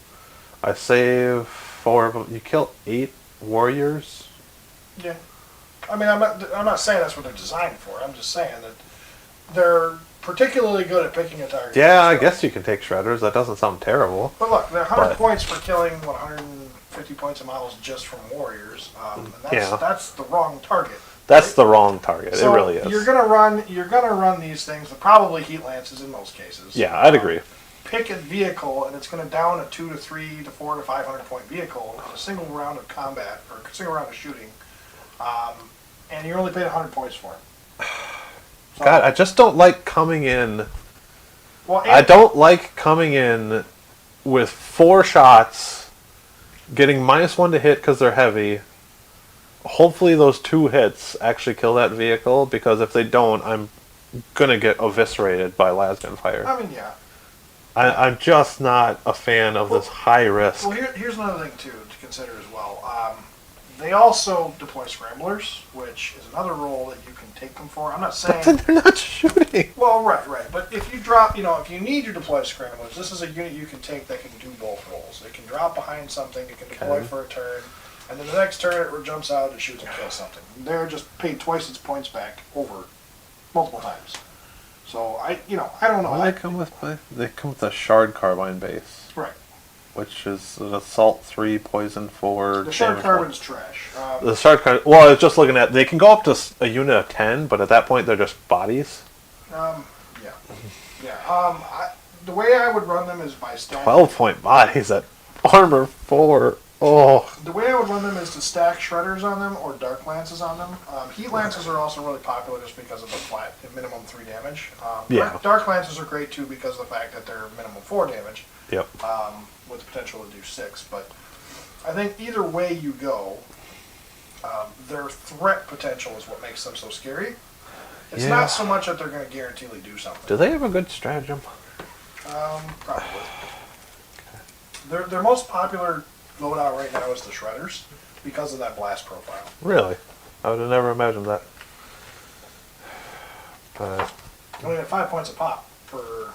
I save 4 of them. You kill 8 warriors. Yeah. I mean, I'm not saying that's what they're designed for. I'm just saying that they're particularly good at picking a target. Yeah, I guess you can take shredders. That doesn't sound terrible. But look, they're 100 But- points for killing 150 points of models just from warriors. And that's the wrong target. That's the wrong target. So it really is. You're gonna run these things with probably heat lances in most cases. Yeah, I'd agree. Pick a vehicle, and it's going to down a 2 to 3 to 4 to 500 point vehicle in a single round of combat or a single round of shooting, and you're only paid 100 points for it. So, God, I just don't like coming in. well, I don't like coming in with 4 shots, getting -1 to hit because they're heavy. Hopefully those 2 hits actually kill that vehicle, because if they don't, I'm gonna get eviscerated by lasgun fire. I mean, yeah. I'm just not a fan of this high risk. Well, here's another thing too to consider as well. They also deploy scramblers, which is another role that you can take them for. I'm not saying. But then they're not shooting. Well, right. But if you drop, if you need to deploy scramblers, this is a unit you can take that can do both roles. It can drop behind something, it can deploy for a turn, and then the next turn it jumps out and shoots and kills something. They're just paid twice its points back over multiple times. So I don't know. Well, they come with a shard carbine base, Right. which is an assault 3, poison 4. The shard damage 1. carbon's trash. The shard carbine. Well, I was just looking at. They can go up to a unit of 10, but at that point they're just bodies. Yeah. The way I would run them is by stack. 12-point bodies at armor 4. Oh. The way I would run them is to stack shredders on them or dark lances on them. Heat lances are also really popular just because of the flat minimum 3 damage. Yeah. Dark lances are great too because of the fact that they're minimum 4 damage. Yep. With the potential to do 6. But I think either way you go, their threat potential is what makes them so scary. It's not so much that they're going to guaranteedly do something. Do they have a good stratagem? Probably. Their most popular loadout right now is the shredders because of that blast profile. Really? I would have never imagined that. But I mean, at 5 points a pop per.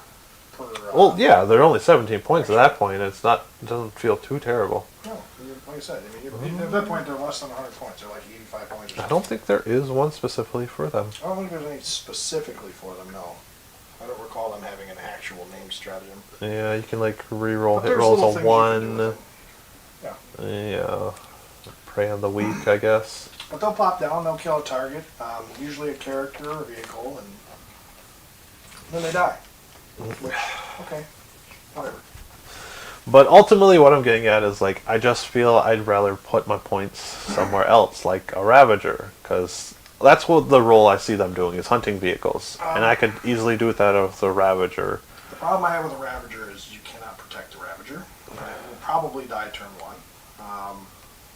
well, yeah, they're only 17 points at that point. It doesn't feel too terrible. No, like I said, I mean, at that point they're less than 100 points. They're like 85 points. Or something. I don't think there is one specifically for them. I don't think there's any specifically for them. No, I don't recall them having an actual name stratagem. Yeah, you can like re-roll But hit there's rolls little a things you can do 1. with them. Yeah. Prey on the weak, I guess. But they'll pop down. They'll kill a target, usually a character or vehicle, and then they die. Which, okay, whatever. But ultimately, what I'm getting at is like I just feel I'd rather put my points somewhere else, like a Ravager, because that's what the role I see them doing is hunting vehicles, and I could easily do that with the Ravager. The problem I have with a Ravager is you cannot protect the Ravager. It will probably die turn 1.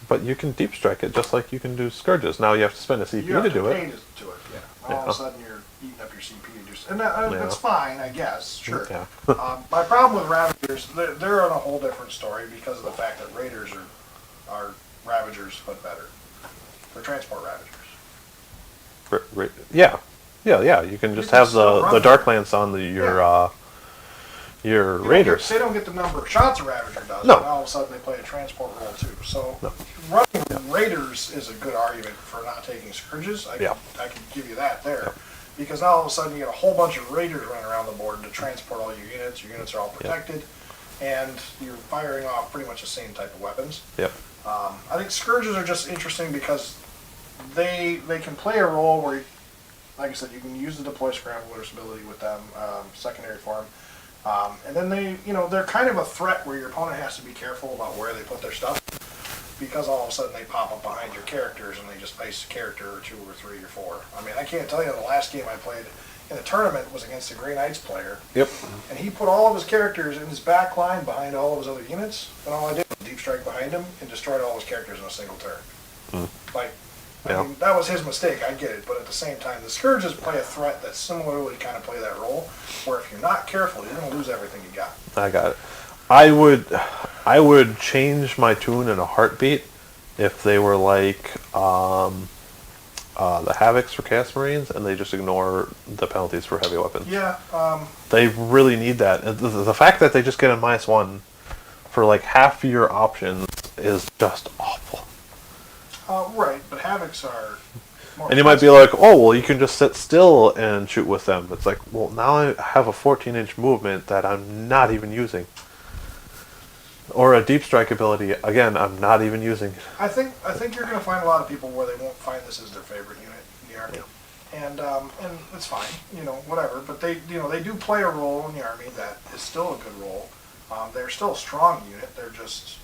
But you can deep strike it just like you can do Scourges. Now you have to spend a CP You have to to do pay it. to it, yeah. All of a sudden you're eating up your CP to do and that's fine, I guess, sure. Yeah. My problem with Ravagers, they're on a whole different story because of the fact that Raiders are Ravagers, but better. They're transport Ravagers. Yeah. You can just have the Dark Lance on your Raiders. They don't get the number of shots a Ravager does, No. and all of a sudden they play a transport role too. So running Raiders is a good argument for not taking Scourges. I can give you that there. Because now all of a sudden you get a whole bunch of Raiders running around the board to transport all your units are all protected, and you're firing off pretty much the same type of weapons. Yep. I think Scourges are just interesting because they can play a role where, like I said, you can use the deploy scramblers ability with them, secondary form. And then they're kind of a threat where your opponent has to be careful about where they put their stuff, because all of a sudden they pop up behind your characters and they just face a character or 2 or 3 or 4. I mean, I can't tell you the last game I played in a tournament was against a Grey Knights player. Yep. And he put all of his characters in his back line behind all of his other units, and all I did was deep strike behind him and destroyed all his characters in a single turn. Like, I mean, that was his mistake, I get it, but at the same time, the Scourges play a threat that similarly kind of play that role, where if you're not careful, you're going to lose everything you got. I got it. I would change my tune in a heartbeat if they were like the Havocs for Chaos Marines, and they just ignore the penalties for heavy weapons. Yeah. They really need that. The fact that they just get a -1 for like half your options is just awful. Right, but Havocs are more and you might be like, oh, well, you can just sit still and shoot with them. It's like, well, now I have a 14-inch movement that I'm not even using. Or a deep strike ability, again, I'm not even using. I think you're going to find a lot of people where they won't find this as their favorite unit in the army. And it's fine, whatever. But they do play a role in the army that is still a good role. They're still a strong unit. They're just,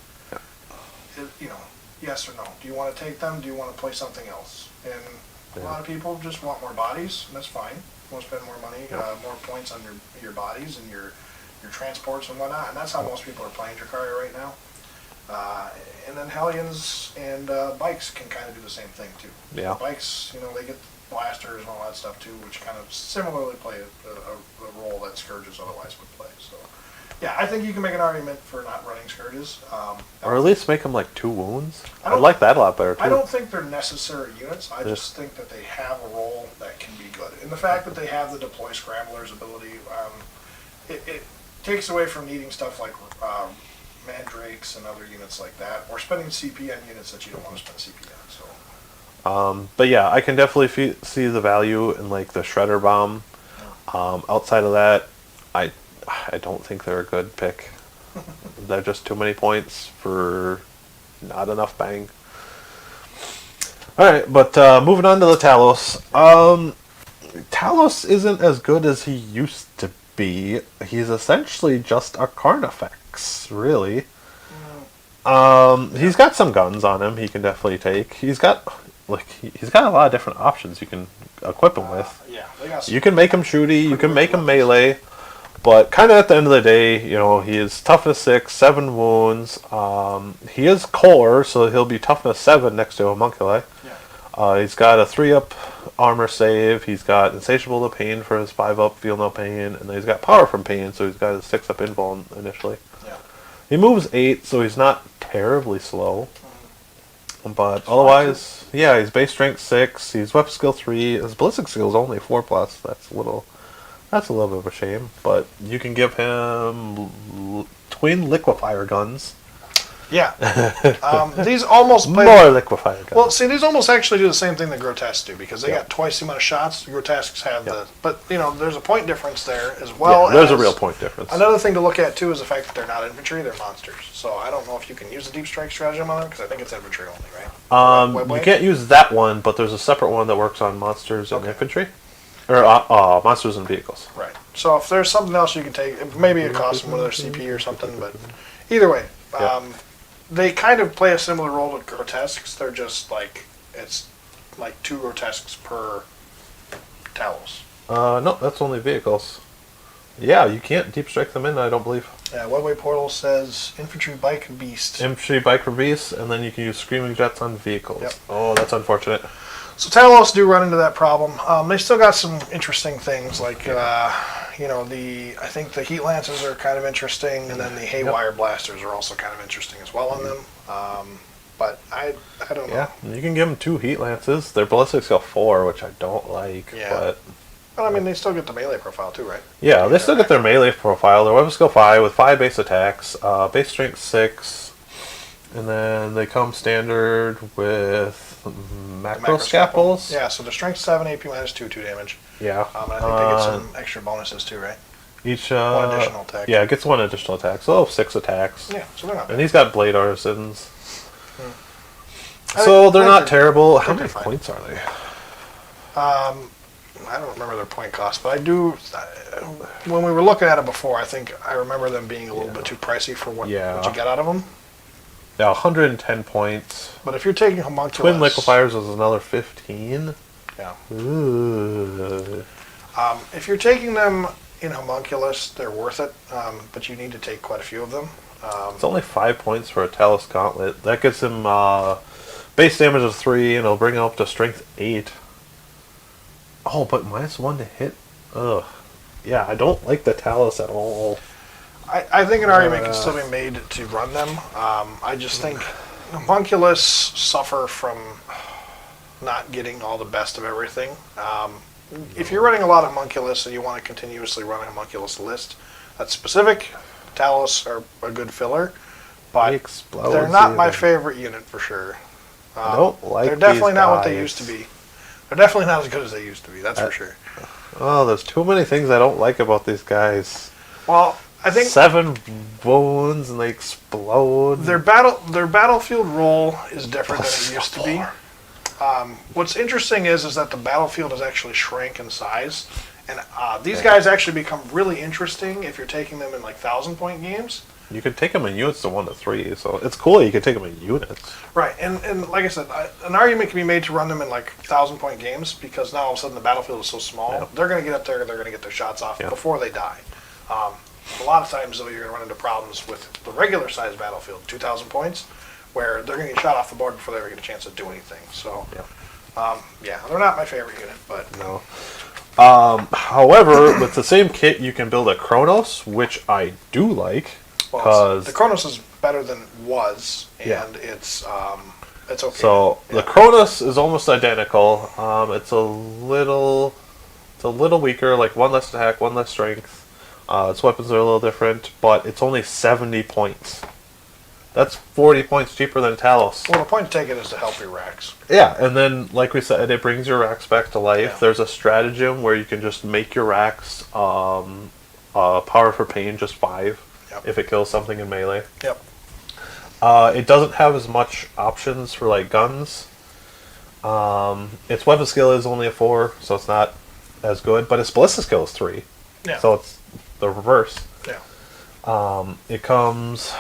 yes or no. Do you want to take them? Do you want to play something else? And a lot of people just want more bodies, and that's fine. You want to spend more money, more points on your bodies and your transports and whatnot, and that's how most people are playing Drukhari right now. And then Hellions and bikes can kind of do the same thing too. Yeah. Bikes, they get blasters and all that stuff too, which kind of similarly play a role that Scourges otherwise would play. So, yeah, I think you can make an argument for not running Scourges. Or at least make them like 2 wounds. I like that a lot better too. I don't think they're necessary units. I just think that they have a role that can be good. And the fact that they have the deploy scramblers ability, it takes away from needing stuff like mandrakes and other units like that, or spending CP on units that you don't want to spend CP on. So, but yeah, I can definitely see the value in like the Shredder Bomb. Outside of that, I don't think they're a good pick. They're just too many points for not enough bang. All right, but moving on to the Talos. Talos isn't as good as he used to be. He's essentially just a Carnifex, really. He's got some guns on him he can definitely take. He's got a lot of different options you can equip him with. You can make him shooty, you can make him melee, but kind of at the end of the day, he is toughness 6, 7 wounds. He is core, so he'll be toughness 7 next to Homunculi. He's got a 3-up armor save. He's got Insatiable to Pain for his 5-up Feel No Pain, and then he's got Power from Pain, so he's got his 6-up invuln initially. He moves 8, so he's not terribly slow. But otherwise, he's base strength 6. He's weapon skill 3. His ballistic skill is only 4+. That's a little bit of a shame. But you can give him twin liquefier guns. Yeah. These almost play... More liquefier guns. Well, see, these almost actually do the same thing that Grotesques do, because they got twice the amount of shots. The Grotesques have the... But, there's a point difference there as well. Yeah, there's a real point difference. Another thing to look at, too, is the fact that they're not infantry, they're monsters. So I don't know if you can use a deep strike stratagem on them, because I think it's infantry only, right? You can't use that one, but there's a separate one that works on monsters and infantry. Or monsters and vehicles. Right. So if there's something else you can take, maybe it costs them another CP or something, but either way, they kind of play a similar role to Grotesques. They're just like, it's like 2 Grotesques per Talos. No, that's only vehicles. Yeah, you can't deep strike them in, I don't believe. Yeah, Webway Portal says infantry, bike, and beast. Infantry, bike, or beast, and then you can use screaming jets on vehicles. Yep. Oh, that's unfortunate. So Talos do run into that problem. They still got some interesting things, like I think the Heat Lances are kind of interesting, and then the Haywire Blasters are also kind of interesting as well on them. But I don't know. Yeah, you can give them 2 Heat Lances. Their ballistic skill 4, which I don't like. Yeah. But I mean, they still get the melee profile too, right? Yeah, they still get their melee profile. Their weapon skill 5 with 5 base attacks, base strength 6, and then they come standard with macro scalpels. Yeah, so the strength 7, AP minus 2 damage. Yeah. And I think they get some extra bonuses too, right? Each one additional attack. Yeah, it gets 1 additional attack. So 6 attacks. Yeah, so they're not bad. And he's got Blade Artisans. So they're not terrible. How many points are they? I don't remember their point cost, but I do. When we were looking at it before, I think I remember them being a little bit too pricey for what you get out of them. Yeah, 110 points. But if you're taking Homunculus... Twin Liquefiers is another 15. Yeah. Ooh. If you're taking them in Homunculus, they're worth it, but you need to take quite a few of them. It's only 5 points for a Talus Gauntlet. That gets him base damage of 3, and it'll bring him up to strength 8. Oh, but -1 to hit? Ugh. Yeah, I don't like the Talus at all. I think an argument can still be made to run them. I just think Homunculus suffer from not getting all the best of everything. If you're running a lot of Homunculus and you want to continuously run a Homunculus list that's specific, Talus are a good filler, but they're not my favorite unit for sure. I don't like They're definitely these not what they guys. used to be. They're definitely not as good as they used to be, that's for sure. Oh, there's too many things I don't like about these guys. Well, I think 7 wounds and they explode. their battlefield role is different than it used to be. What's interesting is that the battlefield has actually shrank in size, and these guys actually become really interesting if you're taking them in like 1,000-point games. You can take them in units to 1 to 3, so it's cool. You can take them in units. Right, and like I said, an argument can be made to run them in like 1,000-point games because now all of a sudden the battlefield is so small. Yeah. They're going to get up there and they're going to get their shots off Yeah. before they die. A lot of times though, you're going to run into problems with the regular size battlefield, 2,000 points, where they're going to get shot off the board before they ever get a chance to do anything. So, yeah, they're not my favorite unit, but No. However, with the same kit, you can build a Kronos, which I do like. well, the Kronos is better than it was, and Yeah. it's okay. So the Kronos is almost identical. It's a little weaker, like 1 less attack, 1 less strength. Its weapons are a little different, but it's only 70 points. That's 40 points cheaper than Talos. Well, the point to take it is to help your racks. Yeah, and then, like we said, it brings your racks back to life. Yeah. There's a stratagem where you can just make your racks power for pain just 5 Yep. if it kills something in melee. Yep. It doesn't have as much options for like guns. Its weapon skill is only a 4, so it's not as good. But its ballista skill is 3, Yeah. so it's the reverse. Yeah. It comes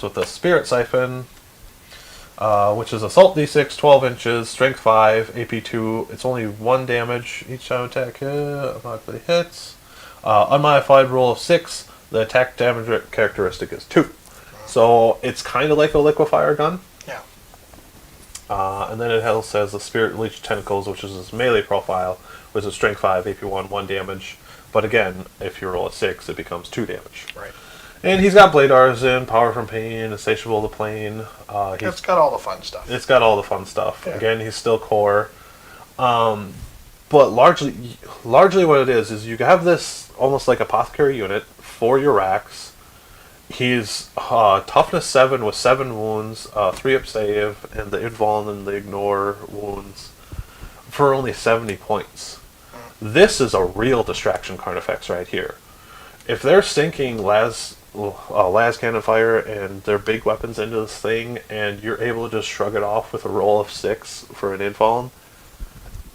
with a Spirit Siphon, which is Assault D6, 12 inches, Strength 5, AP 2. It's only 1 damage each time attack automatically hits. Unmodified roll of 6. The attack damage characteristic is 2. So it's kind of like a liquefier gun. Yeah. And then it also has the Spirit Leech Tentacles, which is its melee profile, which is Strength 5, AP 1, 1 damage. But again, if you roll a 6, it becomes 2 damage. Right. And he's got Blade Artisan, Power from Pain, Insatiable to Plane. It's got all the fun stuff. It's got all the fun stuff. Yeah. Again, he's still core. But largely what it is you have this almost like apothecary unit for your racks. He's toughness 7 with 7 wounds, 3 up save, and the invuln and the ignore wounds for only 70 points. This is a real distraction Carnifex right here. If they're sinking las cannon fire and their big weapons into this thing, and you're able to just shrug it off with a roll of 6 for an invuln,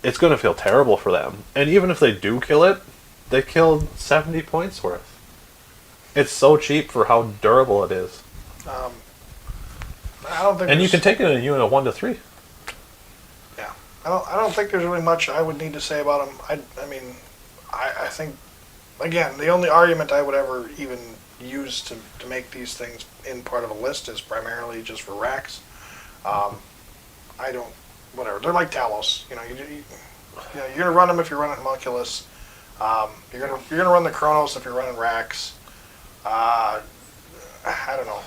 it's going to feel terrible for them. And even if they do kill it, they killed 70 points worth. It's so cheap for how durable it is. I don't think. And you can take it in a unit of 1 to 3. Yeah. I don't think there's really much I would need to say about them. I mean, I think, again, the only argument I would ever even use to make these things in part of a list is primarily just for racks. I don't, whatever. They're like Talos. You know, you're gonna run them if you're running Homunculus. You're gonna run the Kronos if you're running racks. I don't know.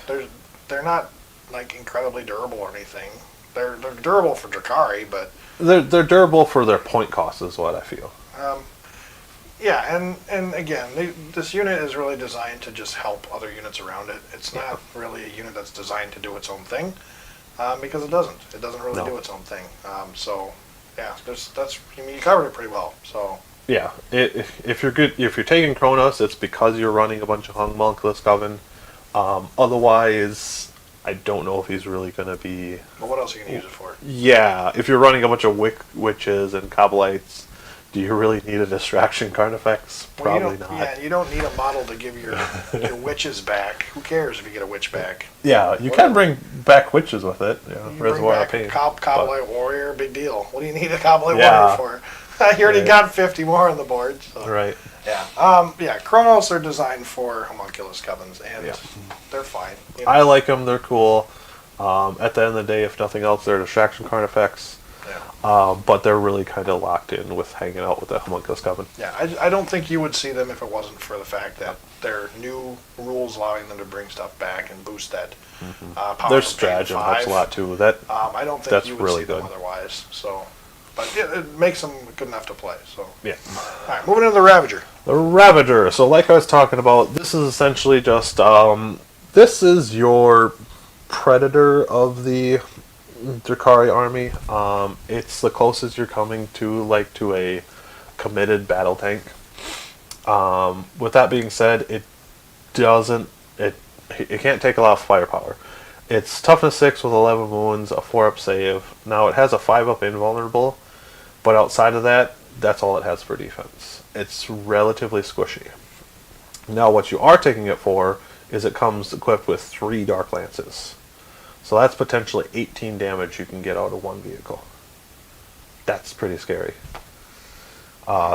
They're not like incredibly durable or anything. They're durable for Drukhari, but They're durable for their point cost is what I feel. yeah, and again, this unit is really designed to just help other units around it. It's not really a unit that's designed to do its own thing, because it doesn't. It doesn't really do its own thing. So yeah, you covered it pretty well. So. Yeah, if you're taking Kronos, it's because you're running a bunch of Homunculus Coven. Otherwise, I don't know if he's really going to be... But what else are you going to use it for? Yeah, if you're running a bunch of witches and Kabalites, do you really need a distraction Carnifex? Probably not. Yeah, you don't need a model to give your witches back. Who cares if you get a witch back? Yeah, you can bring back witches with it. You Reservoir bring of Pain. back a Kabalite Warrior, big deal. What do you need a Kabalite Warrior for? You already Right. got 50 more on the board. So. Right. Yeah. Chronos are designed for homunculus covens, and Yeah. they're fine. You know? I like them. They're cool. At the end of the day, if nothing else, they're distraction card effects. Yeah. But they're really kind of locked in with hanging out with the homunculus coven. Yeah, I don't think you would see them if it wasn't for the fact that there are new rules allowing them to bring stuff back and boost that power. Their from stratagem 5. helps a lot too. That I don't think that's you would really see them good. otherwise. So, but yeah, it makes them good enough to play. So, yeah. all right, moving into the Ravager. The Ravager. So, like I was talking about, this is essentially just this is your predator of the Drukhari army. It's the closest you're coming to a committed battle tank. With that being said, it can't take a lot of firepower. It's toughness 6 with 11 wounds, a 4-up save. Now it has a 5-up invulnerable, but outside of that, that's all it has for defense. It's relatively squishy. Now what you are taking it for is it comes equipped with 3 Dark Lances. So that's potentially 18 damage you can get out of one vehicle. That's pretty scary.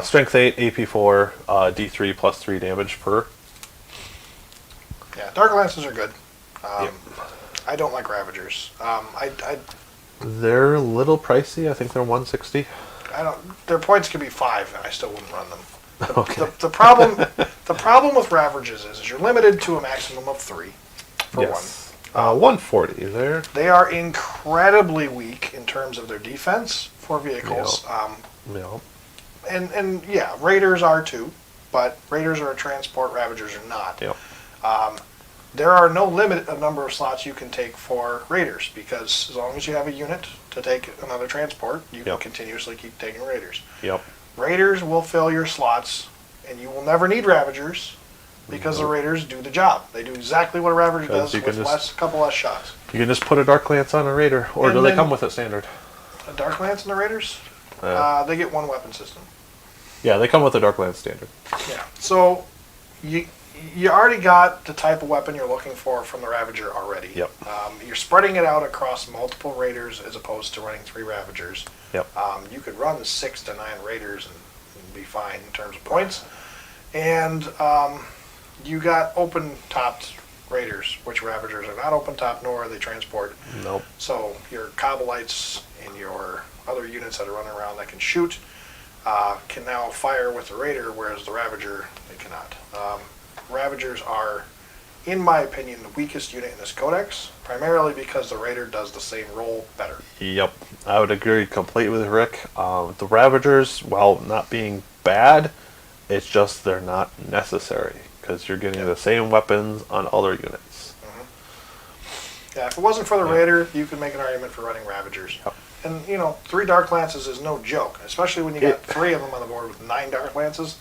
Strength 8, AP 4, D3 plus 3 damage per. Yeah, Dark Lances are good. Yep. I don't like Ravagers. They're a little pricey. I think they're 160. I don't. Their points could be 5, and I still wouldn't run them. Okay. The problem with Ravagers is you're limited to a maximum of 3 for Yes. 140 there. They are incredibly weak in terms of their defense for vehicles. Yeah. And yeah, Raiders are too, but Raiders are a transport, Ravagers are not. Yep. There are no limit of number of slots you can take for Raiders, because as long as you have a unit to take another transport, you can Yep. continuously keep taking Raiders. Yep. Raiders will fill your slots, and you will never need Ravagers, because the Raiders do the job. They do exactly what a Ravager does with a couple less shots. You can just put a Dark Lance on a Raider, or And do they then- come with it standard? A Dark Lance and the Raiders, they get one weapon system. Yeah, they come with a Dark Lance standard. Yeah. So you already got the type of weapon you're looking for from the Ravager already. Yep. You're spreading it out across multiple Raiders as opposed to running 3 Ravagers. Yep. You could run 6 to 9 Raiders and be fine in terms of points. And you got open-topped Raiders, which Ravagers are not open-top, nor are they transport. Nope. So your Cobalites and your other units that are running around that can shoot can now fire with the Raider, whereas the Ravager, they cannot. Ravagers are, in my opinion, the weakest unit in this Codex, primarily because the Raider does the same role better. Yep. I would agree completely with Rick. The Ravagers, while not being bad, it's just they're not necessary, because you're getting the same weapons on other units. Yeah, if it wasn't for the Raider, you could make an argument for running Ravagers. Yep. And, 3 Dark Lances is no joke, especially when you got 3 of them on the board with 9 Dark Lances.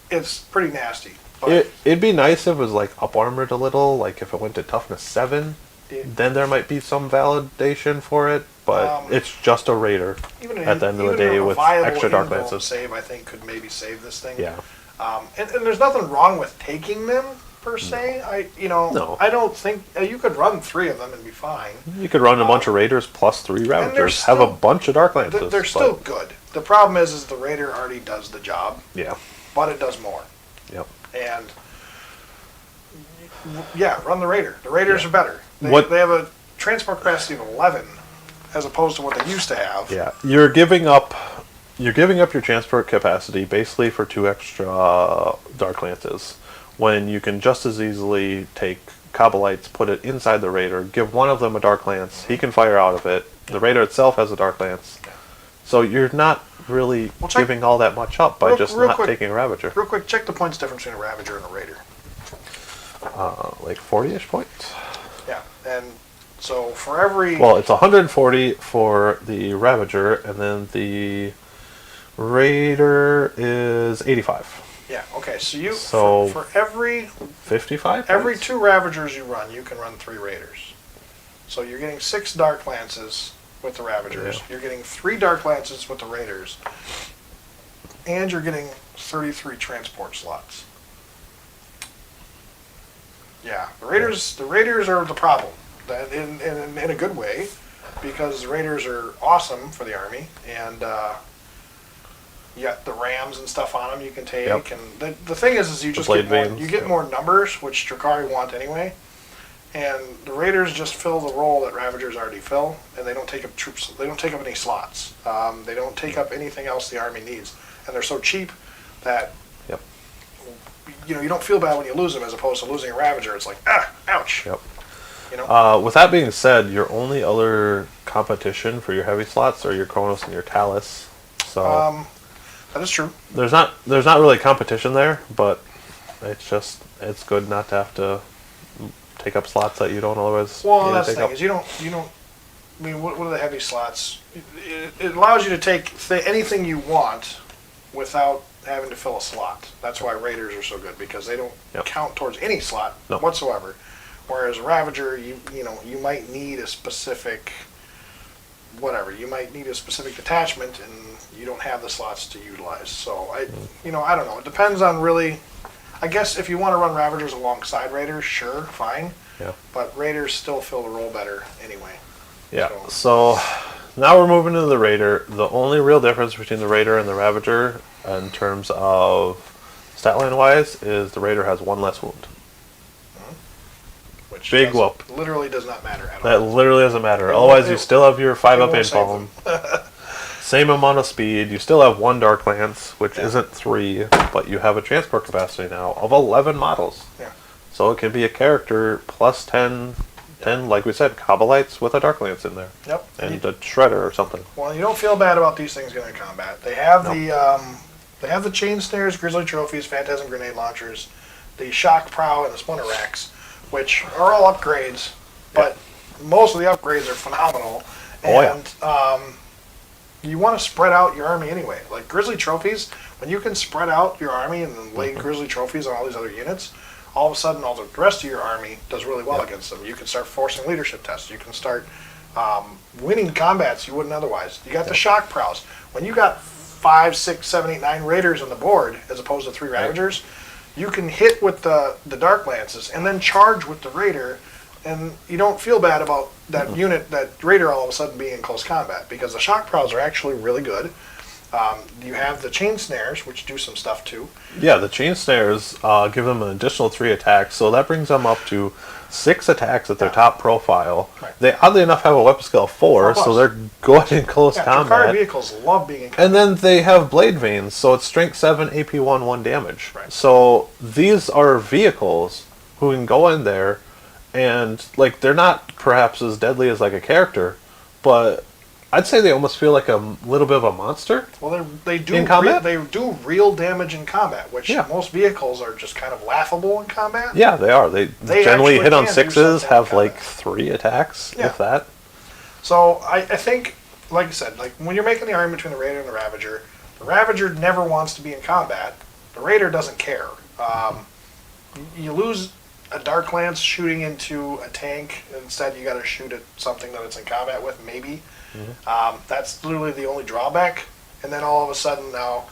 It's pretty nasty. But It'd be nice if it was like up armored a little, like if it went to toughness 7, then there might be some validation for it, but it's just a Raider at the end of the day with extra Dark Lances. Save, I think, could maybe save this thing. Yeah. And there's nothing wrong with taking them per se. No. I don't think you could run 3 of them and be fine. You could run a bunch of Raiders plus 3 Ravagers, have a bunch of Dark Lances. They're still good. The problem is the Raider already does the job. Yeah. But it does more. Yep. And yeah, run the Raider. The Raiders are better. They have a transport capacity of 11 as opposed to what they used to have. Yeah. You're giving up your transport capacity basically for 2 extra Dark Lances, when you can just as easily take Cobalites, put it inside the Raider, give one of them a Dark Lance, he can fire out of it. The Raider itself has a Dark Lance. So you're not really giving all that much up by just not taking a Ravager. Real quick, check the points difference between a Ravager and a Raider. Like 40-ish points? Yeah, and so for every... Well, it's 140 for the Ravager, and then the Raider is 85. Yeah, okay, so for every... 55 Every points? 2 Ravagers you run, you can run 3 Raiders. So you're getting 6 Dark Lances with the Ravagers. Yeah. You're getting 3 Dark Lances with the Raiders. And you're getting 33 transport slots. Yeah, the Raiders are the problem, in a good way, because the Raiders are awesome for the army, and You got the rams and stuff on them you can take, Yep. and the thing is you just blade get more, veins, you get yep. more numbers, which Drukhari want anyway. And the Raiders just fill the role that Ravagers already fill, and they don't take up troops. They don't take up any slots. They don't take up anything else the army needs, and they're so cheap that Yep. you don't feel bad when you lose them, as opposed to losing a Ravager. It's like ouch. Yep. You know. With that being said, your only other competition for your heavy slots are your Kronos and your Talus. So That is true. there's not really competition there, but it's good not to have to take up slots that you don't otherwise. Well, need to that's the take thing up. is you don't. I mean, what are the heavy slots? It allows you to take anything you want without having to fill a slot. That's why Raiders are so good, because they don't Yep. count towards any slot No. whatsoever. Whereas Ravager, you might need a specific you might need a specific detachment, and you don't have the slots to utilize. So I don't know. It depends on really. I guess if you want to run Ravagers alongside Raiders, sure, fine. Yeah. But Raiders still fill the role better anyway. Yeah. So now we're moving to the Raider. The only real difference between the Raider and the Ravager, in terms of stat line wise, is the Raider has one less wound. Which Big whoop. literally does not matter at That all. literally doesn't matter. It Otherwise, won't- you still have your 5 it up won't save impalm. Same amount of speed. You still have 1 Dark Lance, which Yeah. isn't 3, but you have a transport capacity now of 11 models. Yeah. So it can be a character plus 10, like we said, Kabbalites with a Dark Lance in there. Yep. And a Shredder or something. Well, you don't feel bad about these things getting in combat. They have No. they have the chain snares, grizzly trophies, phantasm grenade launchers, the shock prow, and the splinter racks, which are all upgrades. But most of the upgrades are phenomenal. Oh, yeah. And you want to spread out your army anyway. Like grizzly trophies, when you can spread out your army and then lay grizzly trophies on all these other units, all of a sudden all the rest of your army does really well against them. You can start forcing leadership tests. You can start winning combats you wouldn't otherwise. You got the shock prows. When you got 5, 6, 7, 8, 9 raiders on the board as opposed to 3 ravagers, you can hit with the dark lances and then charge with the raider, and you don't feel bad about that unit, that raider, all of a sudden being in close combat, because the shock prows are actually really good. You have the chain snares, which do some stuff too. Yeah, the chain snares give them an additional 3 attacks, so that brings them up to 6 attacks at their top profile. Right. They oddly enough have a weapon skill 4, so they're good in close Yeah, combat. Drukhari vehicles love being in combat. And then they have blade veins, so it's strength 7, AP 1, 1 damage. Right. So these are vehicles who can go in there, and like they're not perhaps as deadly as like a character, but I'd say they almost feel like a little bit of a monster. Well, they do In combat? they do real damage in combat, which Yeah. most vehicles are just kind of laughable in combat. Yeah, they are. They generally actually hit on can do 6s, something in have like combat. 3 attacks, Yeah. if that. So I think, like I said, like when you're making the argument between the Raider and the Ravager never wants to be in combat. The Raider doesn't care. You lose a Dark Lance shooting into a tank. Instead, you got to shoot at something that it's in combat with, maybe. That's literally the only drawback. And then all of a sudden now,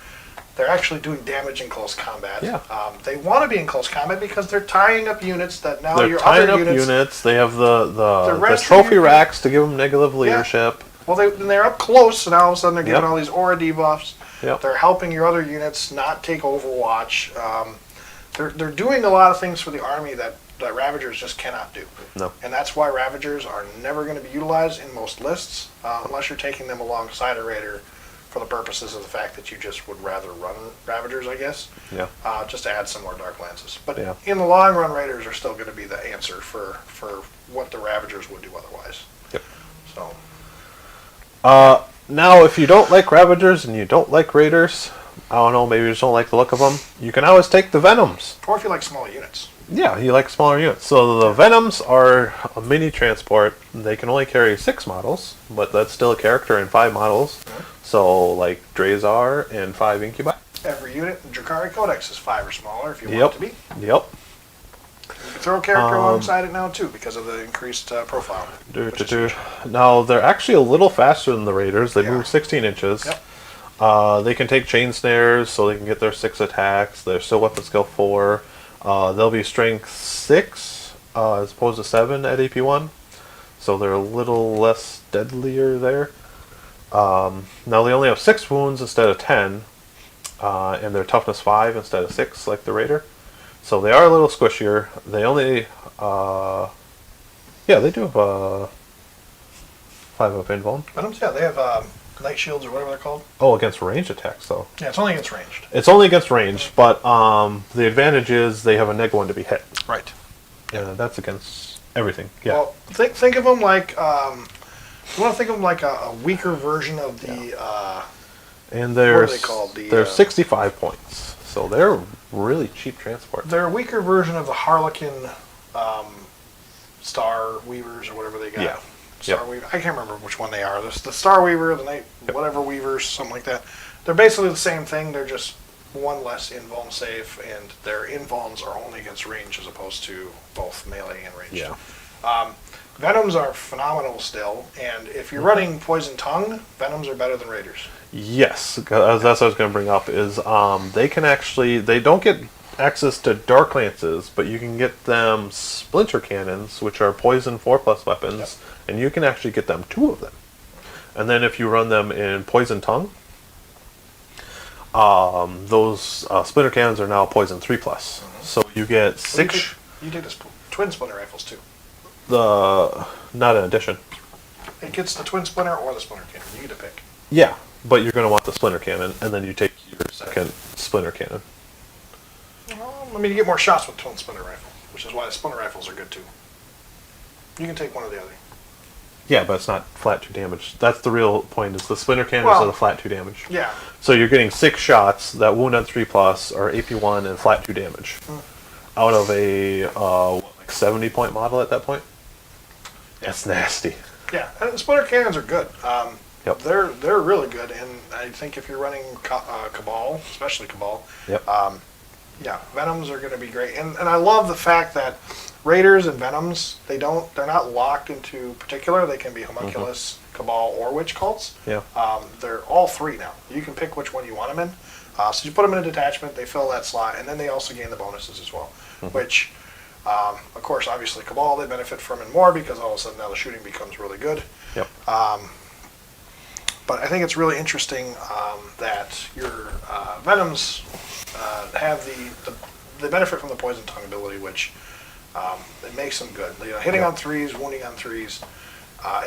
they're actually doing damage in close combat. Yeah. They want to be in close combat because they're tying up units that now They're your tying other up units. They have the rest of trophy your- racks to give them negative leadership. Well, they're up close, so now all of a sudden they're giving Yep. all these aura debuffs. Yep. They're helping your other units not take Overwatch. They're doing a lot of things for the army that Ravagers just cannot do. No. And that's why Ravagers are never going to be utilized in most lists, unless you're taking them alongside a Raider for the purposes of the fact that you just would rather run Ravagers, I guess. Yeah. Just to add some more Dark Lances. But Yeah. in the long run, Raiders are still going to be the answer for what the Ravagers would do otherwise. Yep. So. Now, if you don't like Ravagers and you don't like Raiders, I don't know, maybe you just don't like the look of them, you can always take the Venoms. Or if you like smaller units. Yeah, you like smaller units. So the Venoms are a mini transport. They can only carry 6 models, but that's still a character in 5 models. So, like Drazar and 5 Incubi. Every unit in Drukhari Codex is 5 or smaller if you want Yep. it to be. Yep. You can throw a character alongside it now too because of the increased profile. which is huge. Now, they're actually a little faster than the Raiders. They They move are. 16 inches. Yep. They can take chain snares, so they can get their 6 attacks. They're still weapon skill 4. They'll be strength 6 as opposed to 7 at AP 1. So they're a little less deadlier there. Now they only have 6 wounds instead of 10. and they're toughness 5 instead of 6 like the Raider. So they are a little squishier. They only, yeah, they do have a 5 up invuln. Venoms, yeah, they have night shields or whatever they're called. Oh, against ranged attacks though. Yeah, it's only against ranged. It's only against ranged, but the advantage is they have a -1 to be hit. Right. Yeah, that's against everything. Yeah. Well, think of them like you want to think of them like a weaker version of the. And what they're are they called? they're 65 points, so they're really cheap transport. They're a weaker version of the Harlequin Star Weavers or whatever they got. Yeah. Star Yep. Weaver. I can't remember which one they are. There's the Star Weaver, the Night whatever Weavers, something like that. They're basically the same thing. They're just one less invuln save, and their invulns are only against range as opposed to both melee and range. Yeah. Venoms are phenomenal still, and if you're running Poison Tongue, Venoms are better than Raiders. Yes, 'cause that's what I was going to bring up. Is they can actually they don't get access to Dark Lances, but you can get them Splinter Cannons, which are poison 4+ weapons, Yep. and you can actually get them 2 of them. And then if you run them in Poison Tongue, those Splinter Cannons are now poison 3+. So you get 6. You take the twin splinter rifles too. Not an addition. It gets the twin splinter or the splinter cannon. You get to pick. Yeah, but you're going to want the Splinter Cannon, and then you take your second Splinter Cannon. I mean, you get more shots with twin splinter rifle, which is why the splinter rifles are good too. You can take one or the other. Yeah, but it's not flat 2 damage. That's the real point. Is the Splinter Cannons Well, are the flat 2 damage. Yeah. So you're getting 6 shots that wound on 3+ are AP1 and flat 2 damage out of a like 70-point model at that point. That's nasty. Yeah, and the splinter cannons are good. Yep. They're really good, and I think if you're running Cabal, especially Cabal, Yep. yeah, Venoms are going to be great. And I love the fact that Raiders and Venoms, they're not locked into particular. They can be Homunculus, Cabal, or Witch Cults. Yeah. They're all 3 now. You can pick which one you want them in. So you put them in a detachment, they fill that slot, and then they also gain the bonuses as well, which, of course, obviously Cabal, they benefit from it more because all of a sudden now the shooting becomes really good. Yep. But I think it's really interesting that your Venoms have the benefit from the Poison Tongue ability, which it makes them good. You know, hitting on 3s, wounding on 3s,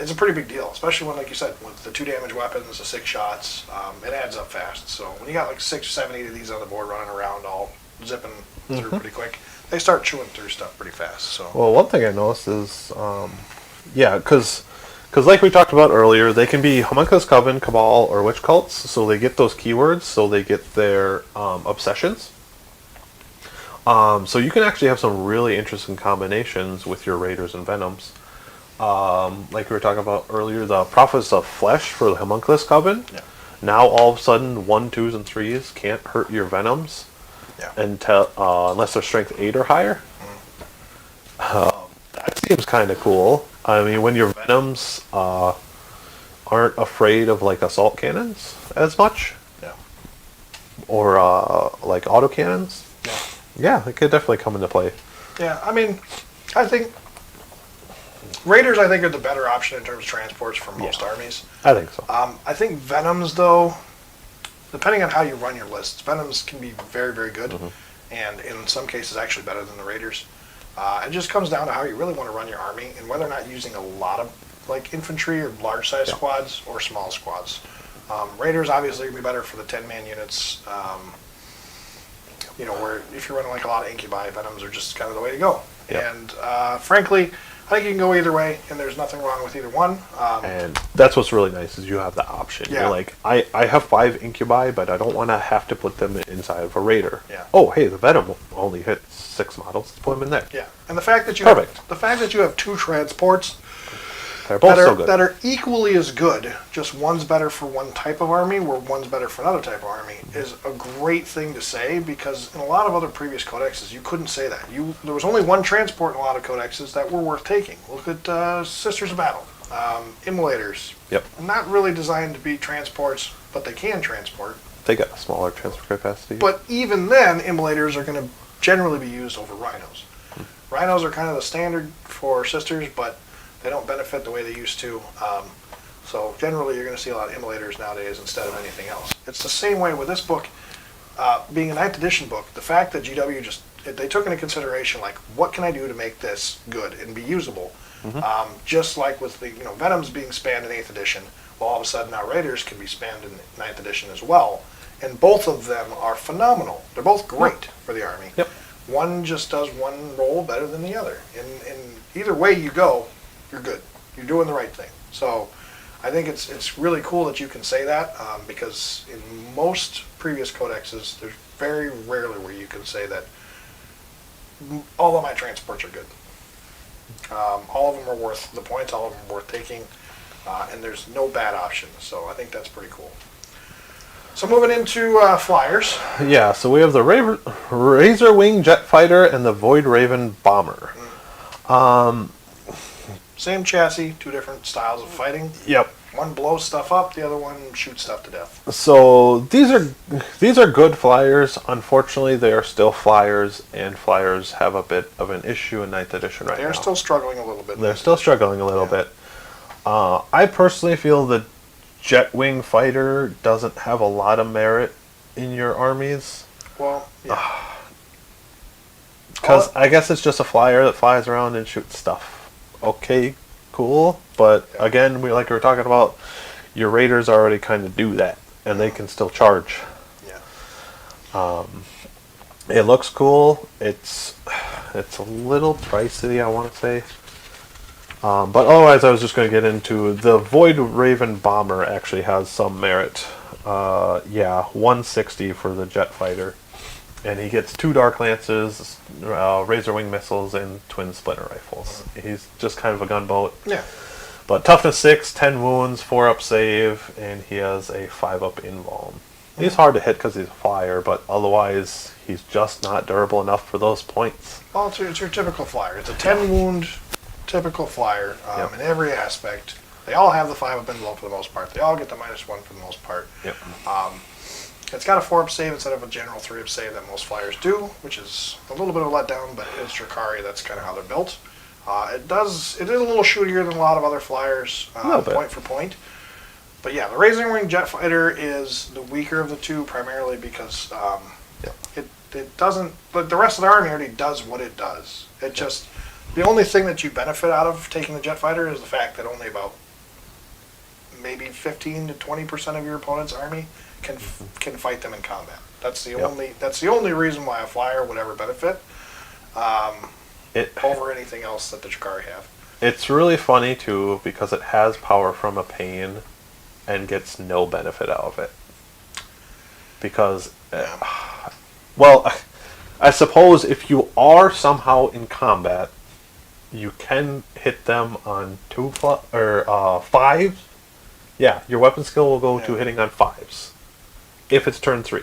it's a pretty big deal, especially when, like you said, with the 2 damage weapons, the 6 shots, it adds up fast. So when you got like 6, 7, 8 of these on the board running around, all zipping through pretty quick, they start chewing through stuff pretty fast. So Well, one thing I noticed is, yeah, because like we talked about earlier, they can be Homunculus Coven, Cabal, or Witch Cults, so they get those keywords, so they get their obsessions. So you can actually have some really interesting combinations with your Raiders and Venoms. Like we were talking about earlier, the Prophets of Flesh for the Homunculus Coven. Yeah. Now all of a sudden, 1, 2s, and 3s can't hurt your Venoms until unless they're strength 8 or higher. That seems kind of cool. I mean, when your Venoms aren't afraid of like assault cannons as much, or like autocannons. Yeah, it could definitely come into play. yeah, I mean, I think Raiders, I think, are the better option in terms of transports for most armies. I think so. I think Venoms, though, depending on how you run your lists, Venoms can be very, very good, and in some cases actually better than the Raiders. It just comes down to how you really want to run your army and whether or not using a lot of like infantry or large size squads or small squads. Raiders obviously going to be better for the 10-man units. You know, where if you're running like a lot of incubi, Venoms are just kind of the way to go. Yep. And frankly, I think you can go either way, and there's nothing wrong with either one. And that's what's really nice is you have the option. Yeah. You're like, I have 5 incubi, but I don't want to have to put them inside of a Raider. Yeah. Oh, hey, the Venom only hits 6 models. Let's put them in there. Yeah, and the fact that you Perfect. have 2 transports They're both so good. that are equally as good, just one's better for one type of army, where one's better for another type of army, is a great thing to say, because in a lot of other previous codexes, you couldn't say that. There was only one transport in a lot of codexes that were worth taking. Look at Sisters of Battle, Immolators. Yep. Not really designed to be transports, but they can transport. They got a smaller transfer capacity. But even then, Immolators are going to generally be used over Rhinos. Rhinos are kind of the standard for Sisters, but they don't benefit the way they used to. So generally you're going to see a lot of Immolators nowadays instead of anything else. It's the same way with this book. being a 9th edition book, the fact that GW they took into consideration like what can I do to make this good and be usable, just like with the Venoms being spanned in 8th edition, well, all of a sudden now Raiders can be spanned in 9th edition as well, and both of them are phenomenal. They're both great for the army. Yep. One just does one role better than the other, and either way you go, you're good. You're doing the right thing. So I think it's really cool that you can say that, because in most previous codexes, there's very rarely where you can say that all of my transports are good. All of them are worth the points, all of them are worth taking, and there's no bad options. So I think that's pretty cool. So moving into flyers. Yeah, so we have the Razor Wing Jet Fighter and the Void Raven Bomber. Same chassis, two different styles of fighting. Yep. One blows stuff up, the other one shoots stuff to death. So these are good flyers. Unfortunately, they are still flyers, and flyers have a bit of an issue in 9th edition right now. They're still struggling a little bit. They're still struggling a little bit. I personally feel the Jet Wing Fighter doesn't have a lot of merit in your armies. Well, yeah. Because I guess it's just a flyer that flies around and shoots stuff. Okay, cool, but again, we were talking about, your Raiders already kind of do that, and they can still charge. Yeah. It looks cool. It's a little pricey, I want to say. But otherwise, I was just going to get into the Void Raven Bomber. Actually has some merit. 160 for the jet fighter, and he gets 2 Dark Lances, Razor Wing missiles, and twin splitter rifles. He's just kind of a gunboat. Yeah. But toughness 6, 10 wounds, 4-up save, and he has a 5-up invuln. He's hard to hit because he's a flyer, but otherwise he's just not durable enough for those points. Well, it's your typical flyer. It's a 10 wound typical flyer in every aspect. They all have the 5-up invuln for the most part. They all get the -1 for the most part. Yep. It's got a 4-up save instead of a general 3-up save that most flyers do, which is a little bit of a letdown, but it's Drukhari. That's kind of how they're built. It is a little shootier than a lot of other flyers, point for point. But yeah, the Razor Wing Jet Fighter is the weaker of the two, primarily because it doesn't. But the rest of the army already does what it does. It just, the only thing that you benefit out of taking the Jet Fighter is the fact that only about maybe 15 to 20% of your opponent's army can fight them in combat. That's the only reason why a flyer would ever benefit over anything else that the Drukhari have. It's really funny too, because it has power from a pain and gets no benefit out of it. Because, well, I suppose if you are somehow in combat, you can hit them on 5s. Yeah, your weapon skill will go to hitting on 5s. If it's turn 3.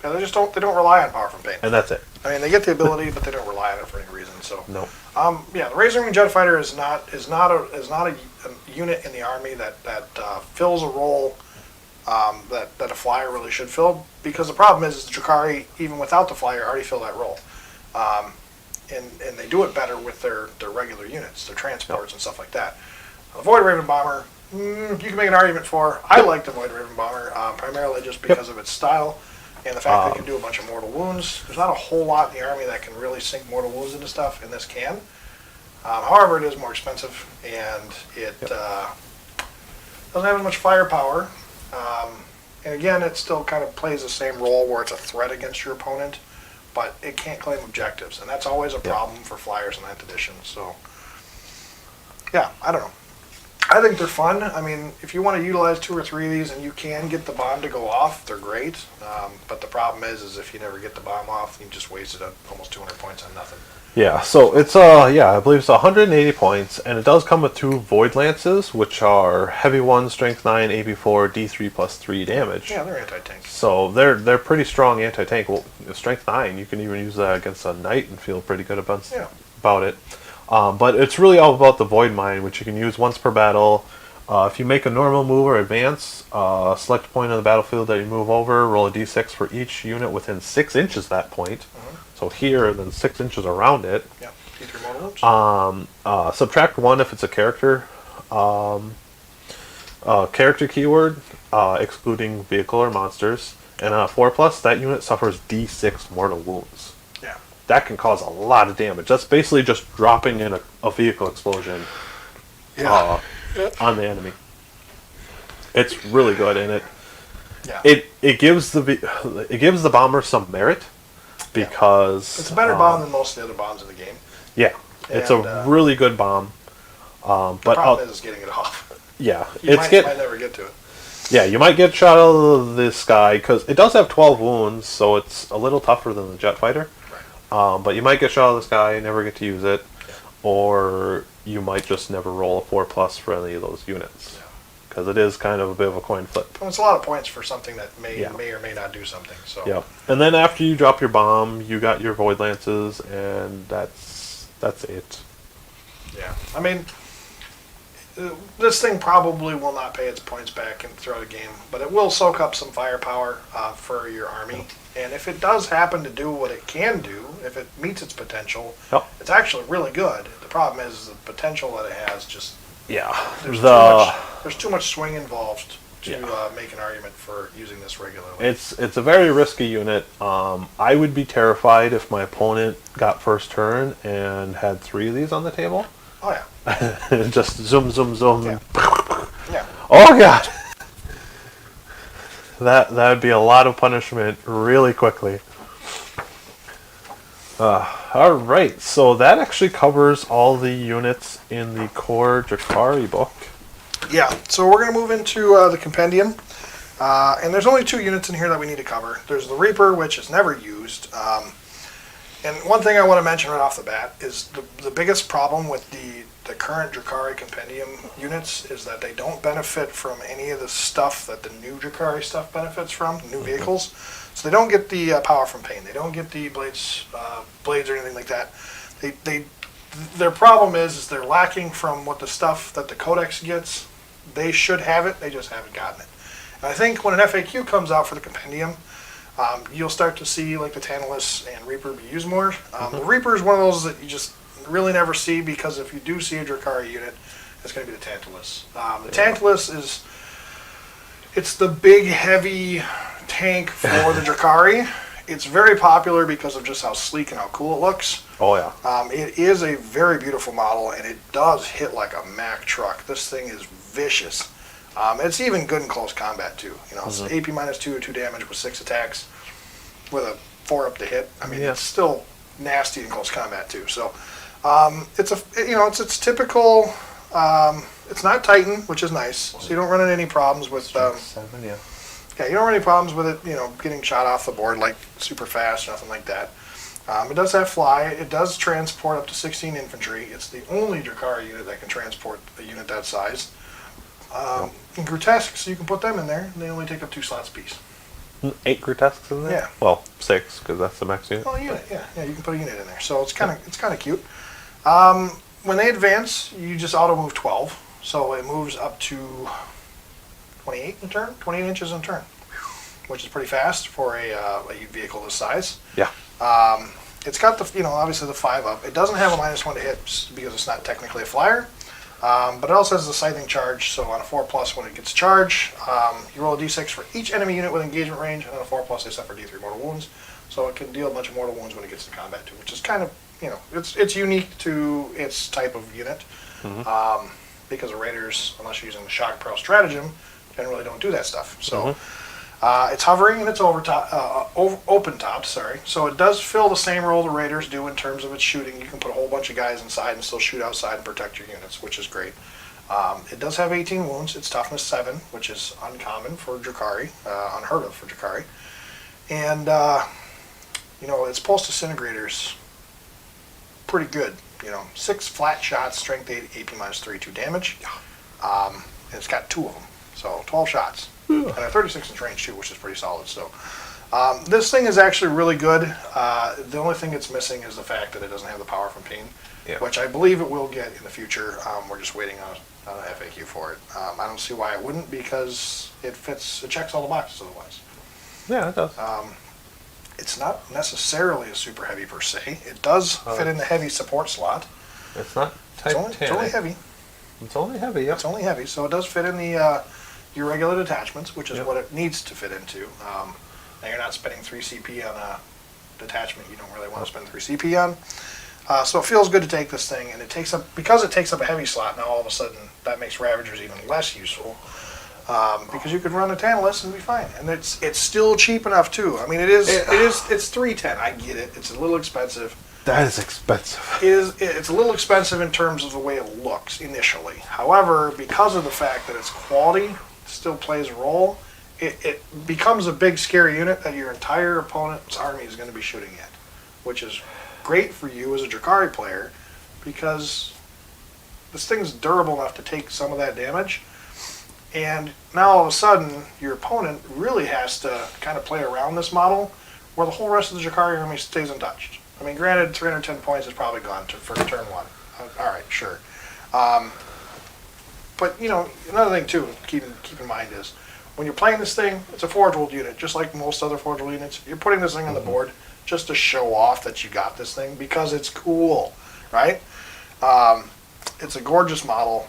Yeah, they don't rely on power from pain. And that's it. I mean, they get the ability, but they don't rely on it for any reason. So no. The Razor Wing Jet Fighter is not a unit in the army that fills a role that a flyer really should fill, because the problem is the Drukhari, even without the flyer, already fill that role. And they do it better with their regular units, their transports and stuff like that. The Void Raven Bomber, you can make an argument for. I like the Void Raven Bomber, primarily just because of its style and the fact that it can do a bunch of mortal wounds. There's not a whole lot in the army that can really sink mortal wounds into stuff, and this can. However, it is more expensive, and it doesn't have as much firepower. And again, it still kind of plays the same role where it's a threat against your opponent, but it can't claim objectives, and that's always a problem for flyers in 9th edition. So, yeah, I don't know. I think they're fun. I mean, if you want to utilize 2 or 3 of these and you can get the bomb to go off, they're great. But the problem is if you never get the bomb off, you just wasted almost 200 points on nothing. Yeah, so it's I believe it's 180 points, and it does come with 2 Void Lances, which are heavy 1, strength 9, AP4, D3 plus 3 damage. Yeah, they're anti-tank. So they're pretty strong anti-tank. Well, strength 9, you can even use that against a knight and feel pretty good about it. But it's really all about the Void Mine, which you can use once per battle. If you make a normal move or advance, select a point on the battlefield that you move over, roll a d6 for each unit within 6 inches of that point. So here, then 6 inches around it. Yeah, D3 mortal wounds. Subtract 1 if it's a character. Character keyword, excluding vehicle or monsters. And on a 4+, that unit suffers D6 mortal wounds. Yeah. That can cause a lot of damage. That's basically just dropping in a vehicle explosion on the enemy. It's really good, and it gives the bomber some merit because it's a better bomb than most of the other bombs in the game. Yeah, it's a really good bomb. The problem is getting it off. Yeah, you might never get to it. Yeah, you might get shot out of the sky because it does have 12 wounds, so it's a little tougher than the jet fighter. Right. But you might get shot out of the sky, never get to use it, or you might just never roll a 4+ for any of those units because it is kind of a bit of a coin flip. Well, it's a lot of points for something that may or may not do something. So. Yeah, and then after you drop your bomb, you got your void lances, and that's it. Yeah, I mean, this thing probably will not pay its points back throughout a game, but it will soak up some firepower for your army. And if it does happen to do what it can do, if it meets its potential, it's actually really good. The problem is the potential that it has just there's too much swing involved to make an argument for using this regularly. It's a very risky unit. I would be terrified if my opponent got first turn and had 3 of these on the table. Oh yeah. Just zoom, zoom, zoom. Yeah. Yeah. Oh god. That would be a lot of punishment really quickly. All right, so that actually covers all the units in the core Drukhari book. Yeah, so we're going to move into the compendium. And there's only 2 units in here that we need to cover. There's the Reaper, which is never used. And one thing I want to mention right off the bat is the biggest problem with the current Drukhari compendium units is that they don't benefit from any of the stuff that the new Drukhari stuff benefits from, new vehicles. So they don't get the power from pain. They don't get the blades or anything like that. Their problem is they're lacking from what the stuff that the Codex gets. They should have it. They just haven't gotten it. And I think when an FAQ comes out for the compendium, you'll start to see like the Tantalus and Reaper be used more. The Reaper is one of those that you just really never see because if you do see a Drukhari unit, it's going to be the Tantalus. The Tantalus it's the big heavy tank for the Drukhari. It's very popular because of just how sleek and how cool it looks. Oh yeah. It is a very beautiful model and it does hit like a Mack truck. This thing is vicious. It's even good in close combat too. You know, it's AP -2, 2 damage with 6 attacks, with a 4 up to hit. I mean, it's still nasty in close combat too. So, it's typical. It's not Titan, which is nice. So you don't run into any problems with. 7, yeah, you don't run any problems with it. You know, getting shot off the board like super fast, nothing like that. It does have fly. It does transport up to 16 infantry. It's the only Drukhari unit that can transport a unit that size. And grotesques, you can put them in there. And they only take up 2 slots apiece. 8 grotesques in there? Yeah. Well, 6 because that's the max unit. Well, a unit, yeah. You can put a unit in there, so it's kind of cute. When they advance, you just auto move 12, so it moves up to 28 in turn, 28 inches in turn, which is pretty fast for a vehicle this size. Yeah. It's got obviously the 5 up. It doesn't have a -1 to hit because it's not technically a flyer. But it also has the scything charge, so on a 4+ when it gets charged, you roll a d6 for each enemy unit with engagement range, and on a 4+ they suffer d3 mortal wounds, so it can deal a bunch of mortal wounds when it gets to combat too, which is kind of, it's unique to its type of unit, because the raiders, unless you're using the shock pro stratagem, generally don't do that stuff. So it's hovering and it's open topped, so it does fill the same role the raiders do in terms of its shooting. You can put a whole bunch of guys inside and still shoot outside and protect your units, which is great. It does have 18 wounds. It's toughness 7, which is uncommon for Drukhari, unheard of for Drukhari. And its pulse disintegrators, pretty good. 6 flat shots, strength 8, AP -3, 2 damage. And it's got 2 of them, so 12 shots. And a 36-inch range too, which is pretty solid. So this thing is actually really good. The only thing it's missing is the fact that it doesn't have the power from pain, which I believe it will get in the future. We're just waiting on an FAQ for it. I don't see why it wouldn't, because it checks all the boxes otherwise. Yeah, it does. It's not necessarily a super heavy per se. It does fit in the heavy support slot. It's not titanic. It's only heavy. It's only heavy, yeah. It's only heavy, so it does fit in the your regular detachments, which is what it needs to fit into. and you're not spending 3 CP on a detachment you don't really want to spend 3 CP on. So it feels good to take this thing, and because it takes up a heavy slot, now all of a sudden that makes Ravagers even less useful. Because you could run a Tantalus and be fine, and it's still cheap enough too. I mean, it's $310. I get it. It's a little expensive. That is expensive. It's a little expensive in terms of the way it looks initially. However, because of the fact that its quality still plays a role, it becomes a big scary unit that your entire opponent's army is going to be shooting at, which is great for you as a Drukhari player because this thing's durable enough to take some of that damage. And now all of a sudden, your opponent really has to kind of play around this model where the whole rest of the Drukhari army stays untouched. I mean, granted, 310 points is probably gone for turn 1. All right, sure. But, you know, another thing, too, keep in mind is when you're playing this thing, it's a Forge World unit, just like most other Forge World units. You're putting this thing on the board just to show off that you got this thing because it's cool, right? It's a gorgeous model.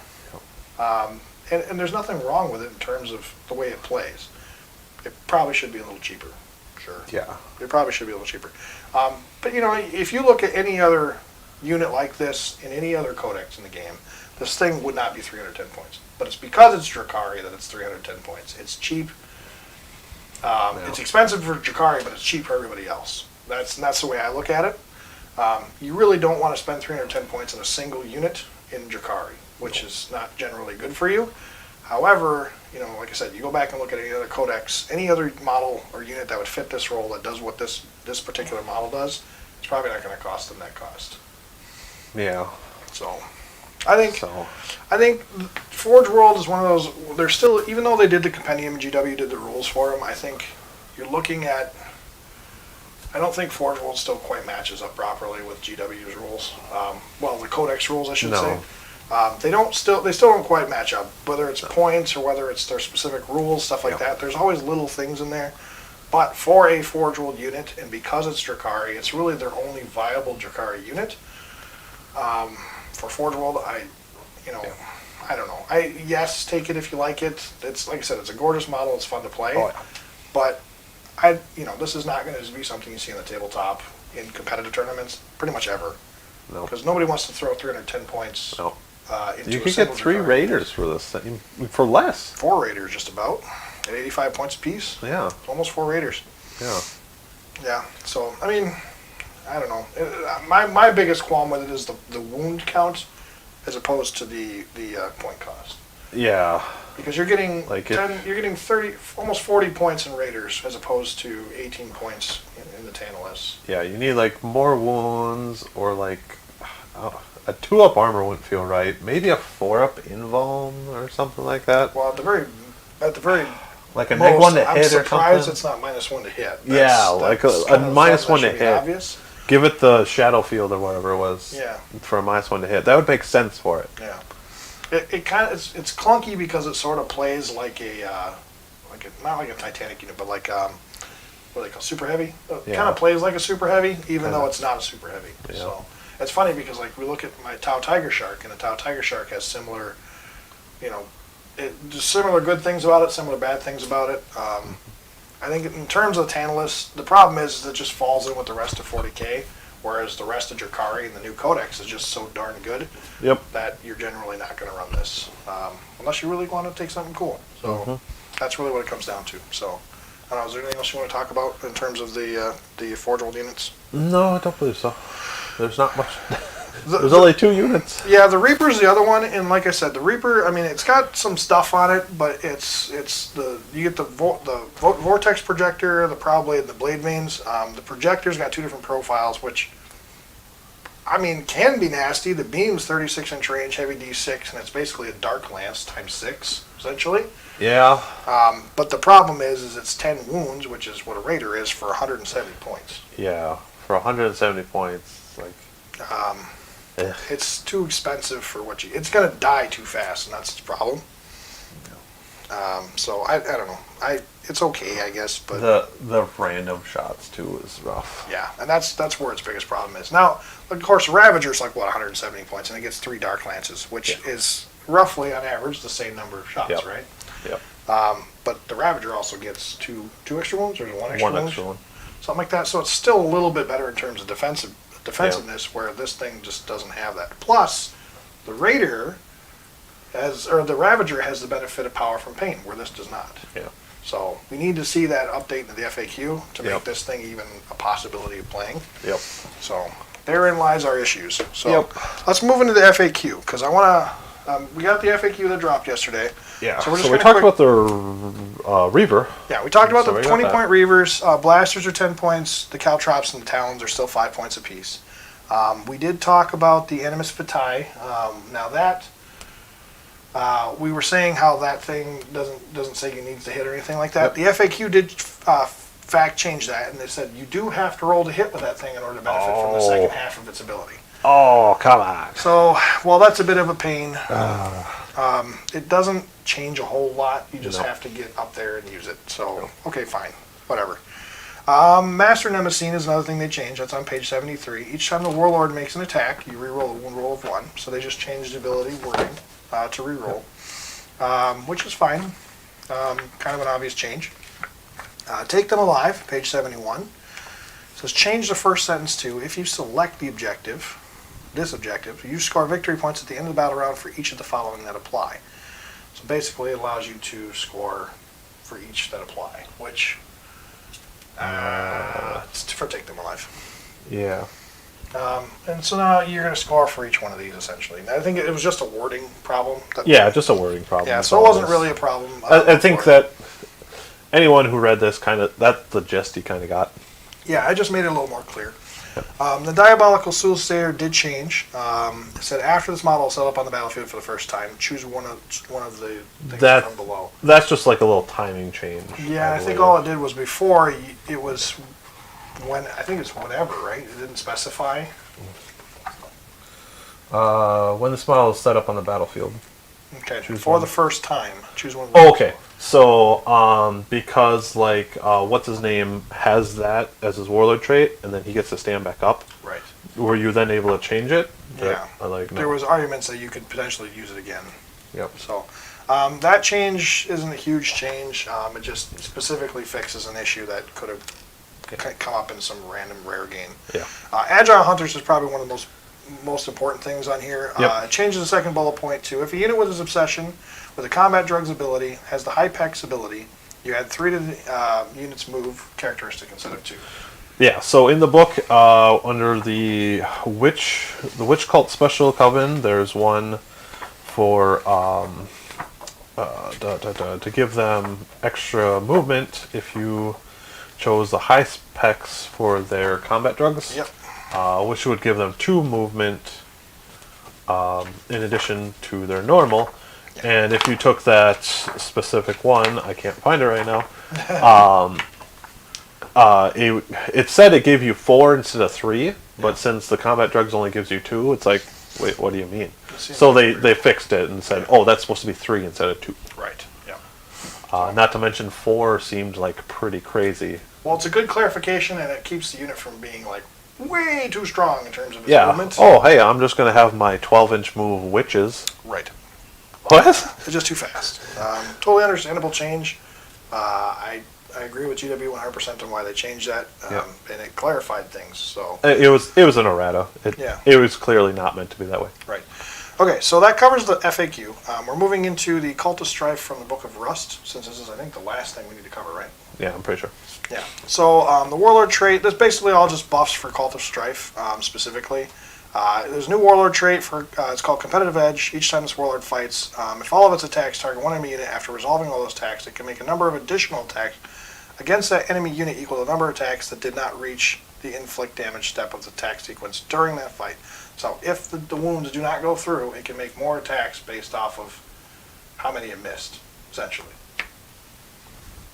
And there's nothing wrong with it in terms of the way it plays. It probably should be a little cheaper, sure. Yeah. It probably should be a little cheaper. But, you know, if you look at any other unit like this in any other codex in the game, this thing would not be 310 points. But it's because it's Drukhari that it's 310 points. It's cheap. It's expensive for Drukhari, but it's cheap for everybody else. That's the way I look at it. You really don't want to spend 310 points on a single unit in Drukhari, which is not generally good for you. However, you know, like I said, you go back and look at any other codex, any other model or unit that would fit this role that does what this particular model does, it's probably not going to cost them that cost. Yeah. So, I think Forge World is one of those. They're still, even though they did the compendium, GW did the rules for them. I think you're looking at. I don't think Forge World still quite matches up properly with GW's rules. Well, the Codex rules, I should say. They still don't quite match up, whether it's points or whether it's their specific rules, stuff like that. There's always little things in there. But for a Forge World unit, and because it's Drukhari, it's really their only viable Drukhari unit. For Forge World, I don't know. Yes, take it if you like it. It's like I said, it's a gorgeous model. It's fun to play. Oh, yeah. But this is not going to be something you see on the tabletop in competitive tournaments pretty much ever. No. Because nobody wants to throw 310 points. No. You can get 3 Raiders for this thing for less. 4 Raiders, just about, at 85 points apiece. Yeah. Almost 4 Raiders. Yeah. Yeah. So I mean, I don't know. My biggest qualm with it is the wound count, as opposed to the point cost. Yeah. Because you're getting you're getting 30, almost 40 points in Raiders as opposed to 18 points in the Tantalus. Yeah, you need like more wounds or like a 2-up armor wouldn't feel right. Maybe a 4-up invuln or something like that. Well, at the very like a -1 to hit or something. I'm surprised it's not -1 to hit. Like a -1 to hit. Obvious. Give it the shadow field or whatever it was. Yeah. For a -1 to hit, that would make sense for it. Yeah. It kind of it's clunky because it sort of plays like not like a Titanic unit, but like what they call super heavy. It kind of plays like a super heavy, even though it's not a super heavy. Yeah. So it's funny because like we look at my Tau Tiger Shark, and the Tau Tiger Shark has similar, just similar good things about it, similar bad things about it. I think in terms of the Tantalus, the problem is it just falls in with the rest of 40K. Whereas the rest of Drukhari and the new Codex is just so darn good that you're generally not going to run this unless you really want to take something cool. So that's really what it comes down to. So I don't know, is there anything else you want to talk about in terms of the Forge World units? No, I don't believe so. There's not much. There's only 2 units. Yeah, the Reaper's the other one, and like I said, the Reaper. I mean, it's got some stuff on it, but you get the Vortex Projector, the Prow Blade, and the Blade Veins. The Projector's got 2 different profiles, which I mean can be nasty. The beam's 36-inch range, heavy D6, and it's basically a Dark Lance times 6, essentially. Yeah. But the problem is it's 10 wounds, which is what a Raider is for 170 points. Yeah, for 170 points, like. It's too expensive for what it's going to die too fast, and that's the problem. So I don't know. It's okay, I guess, but the random shots too is rough. Yeah, and that's where its biggest problem is. Now, of course, Ravager's like 170 points, and it gets 3 Dark Lances, which is roughly on average the same number of shots, right? Yep. But the Ravager also gets two extra wounds, or one extra One wound? extra one. Something like that. So it's still a little bit better in terms of defensiveness, where this thing just doesn't have that. Plus, the the Ravager has the benefit of power from pain, where this does not. Yeah. So we need to see that update into the FAQ to make Yep. this thing even a possibility of playing. Yep. So therein lies our issues. So Yep. let's move into the FAQ, because I want to. We got the FAQ that dropped yesterday. Yeah. So we're just we gonna talked quick- about the Reaver. Yeah, we talked about So the we got 20-point Reavers. Blasters are 10 points. The Caltrops and the Talons are still 5 points apiece. We did talk about the Animus Vitae. Now that we were saying how that thing doesn't say you need to hit or anything like that. Yep. The FAQ did fact change that, and they said you do have to roll to hit with that thing in order to benefit from the second half of its ability. Oh, come on. So, well, that's a bit of a pain. It doesn't change a whole lot. You just No. have to get up there and use it. So, okay, fine. Whatever. Master Nemesis is another thing they changed. That's on page 73. Each time the Warlord makes an attack, you reroll a wound roll of 1. So they just changed the ability wording to reroll, which is fine. Kind of an obvious change. Take them alive, page 71. It says change the first sentence to, if you select the objective, this objective, you score victory points at the end of the battle round for each of the following that apply. So basically it allows you to score for each that apply, which it's for take them alive. Yeah. And so now you're going to score for each one of these essentially. And I think it was just a wording problem. Yeah, just a wording problem. Yeah, That's so it all wasn't is. really a problem. I think that anyone who read this that's the gist he kind of got. Yeah, I just made it a little more clear. The Diabolical Soothsayer did change. It said after this model is set up on the battlefield for the first time, choose one of the things from below. That's just like a little timing change. Yeah, I think all it did was before it was when I think it's whenever, right? It didn't specify. When this model is set up on the battlefield. Okay, Choose for one. the first time, choose one. Of the Oh, okay. So, because like what's his name has that as his warlord trait, and then he gets to stand back up. Right. Were you then able to change it? Yeah. No. There was arguments that you could potentially use it again. Yep. So that change isn't a huge change. It just specifically fixes an issue that could have come up in some random rare game. Yeah. Agile Hunters is probably one of the most important things on here. Yep. It changes the second bullet point to, if a unit with his obsession with a combat drugs ability has the Hypex ability, you add 3 to the unit's move characteristic instead of 2. Yeah, so in the book, under the witch cult special coven, there's one for to give them extra movement if you chose the high specs for their combat drugs. Yep. Which would give them 2 movement in addition to their normal. And if you took that specific one, I can't find it right now. It said it gave you 4 instead of 3, but since the combat drugs only gives you 2, it's like, wait, what do you mean? So they fixed it and said, oh, that's supposed to be 3 instead of 2. Right. Yeah. Not to mention 4 seemed like pretty crazy. Well, it's a good clarification, and it keeps the unit from being like way too strong in terms of its Yeah. movement. Oh, hey, I'm just gonna have my 12-inch move witches. Right. What? It's just too fast. Totally understandable change. I agree with GW 100% on why they changed that, Yeah. and it clarified things. So It was an errata. It was clearly not meant to be that way. right. Okay, so that covers the FAQ. We're moving into the Cult of Strife from the Book of Rust, since this is, I think, the last thing we need to cover, right? Yeah, I'm pretty sure. Yeah. So the Warlord trait, that's basically all just buffs for Cult of Strife, specifically. There's a new Warlord trait for, it's called Competitive Edge. Each time this Warlord fights, if all of its attacks target one enemy unit after resolving all those attacks, it can make a number of additional attacks against that enemy unit equal to the number of attacks that did not reach the inflict damage step of the attack sequence during that fight. So if the wounds do not go through, it can make more attacks based off of how many it missed, essentially.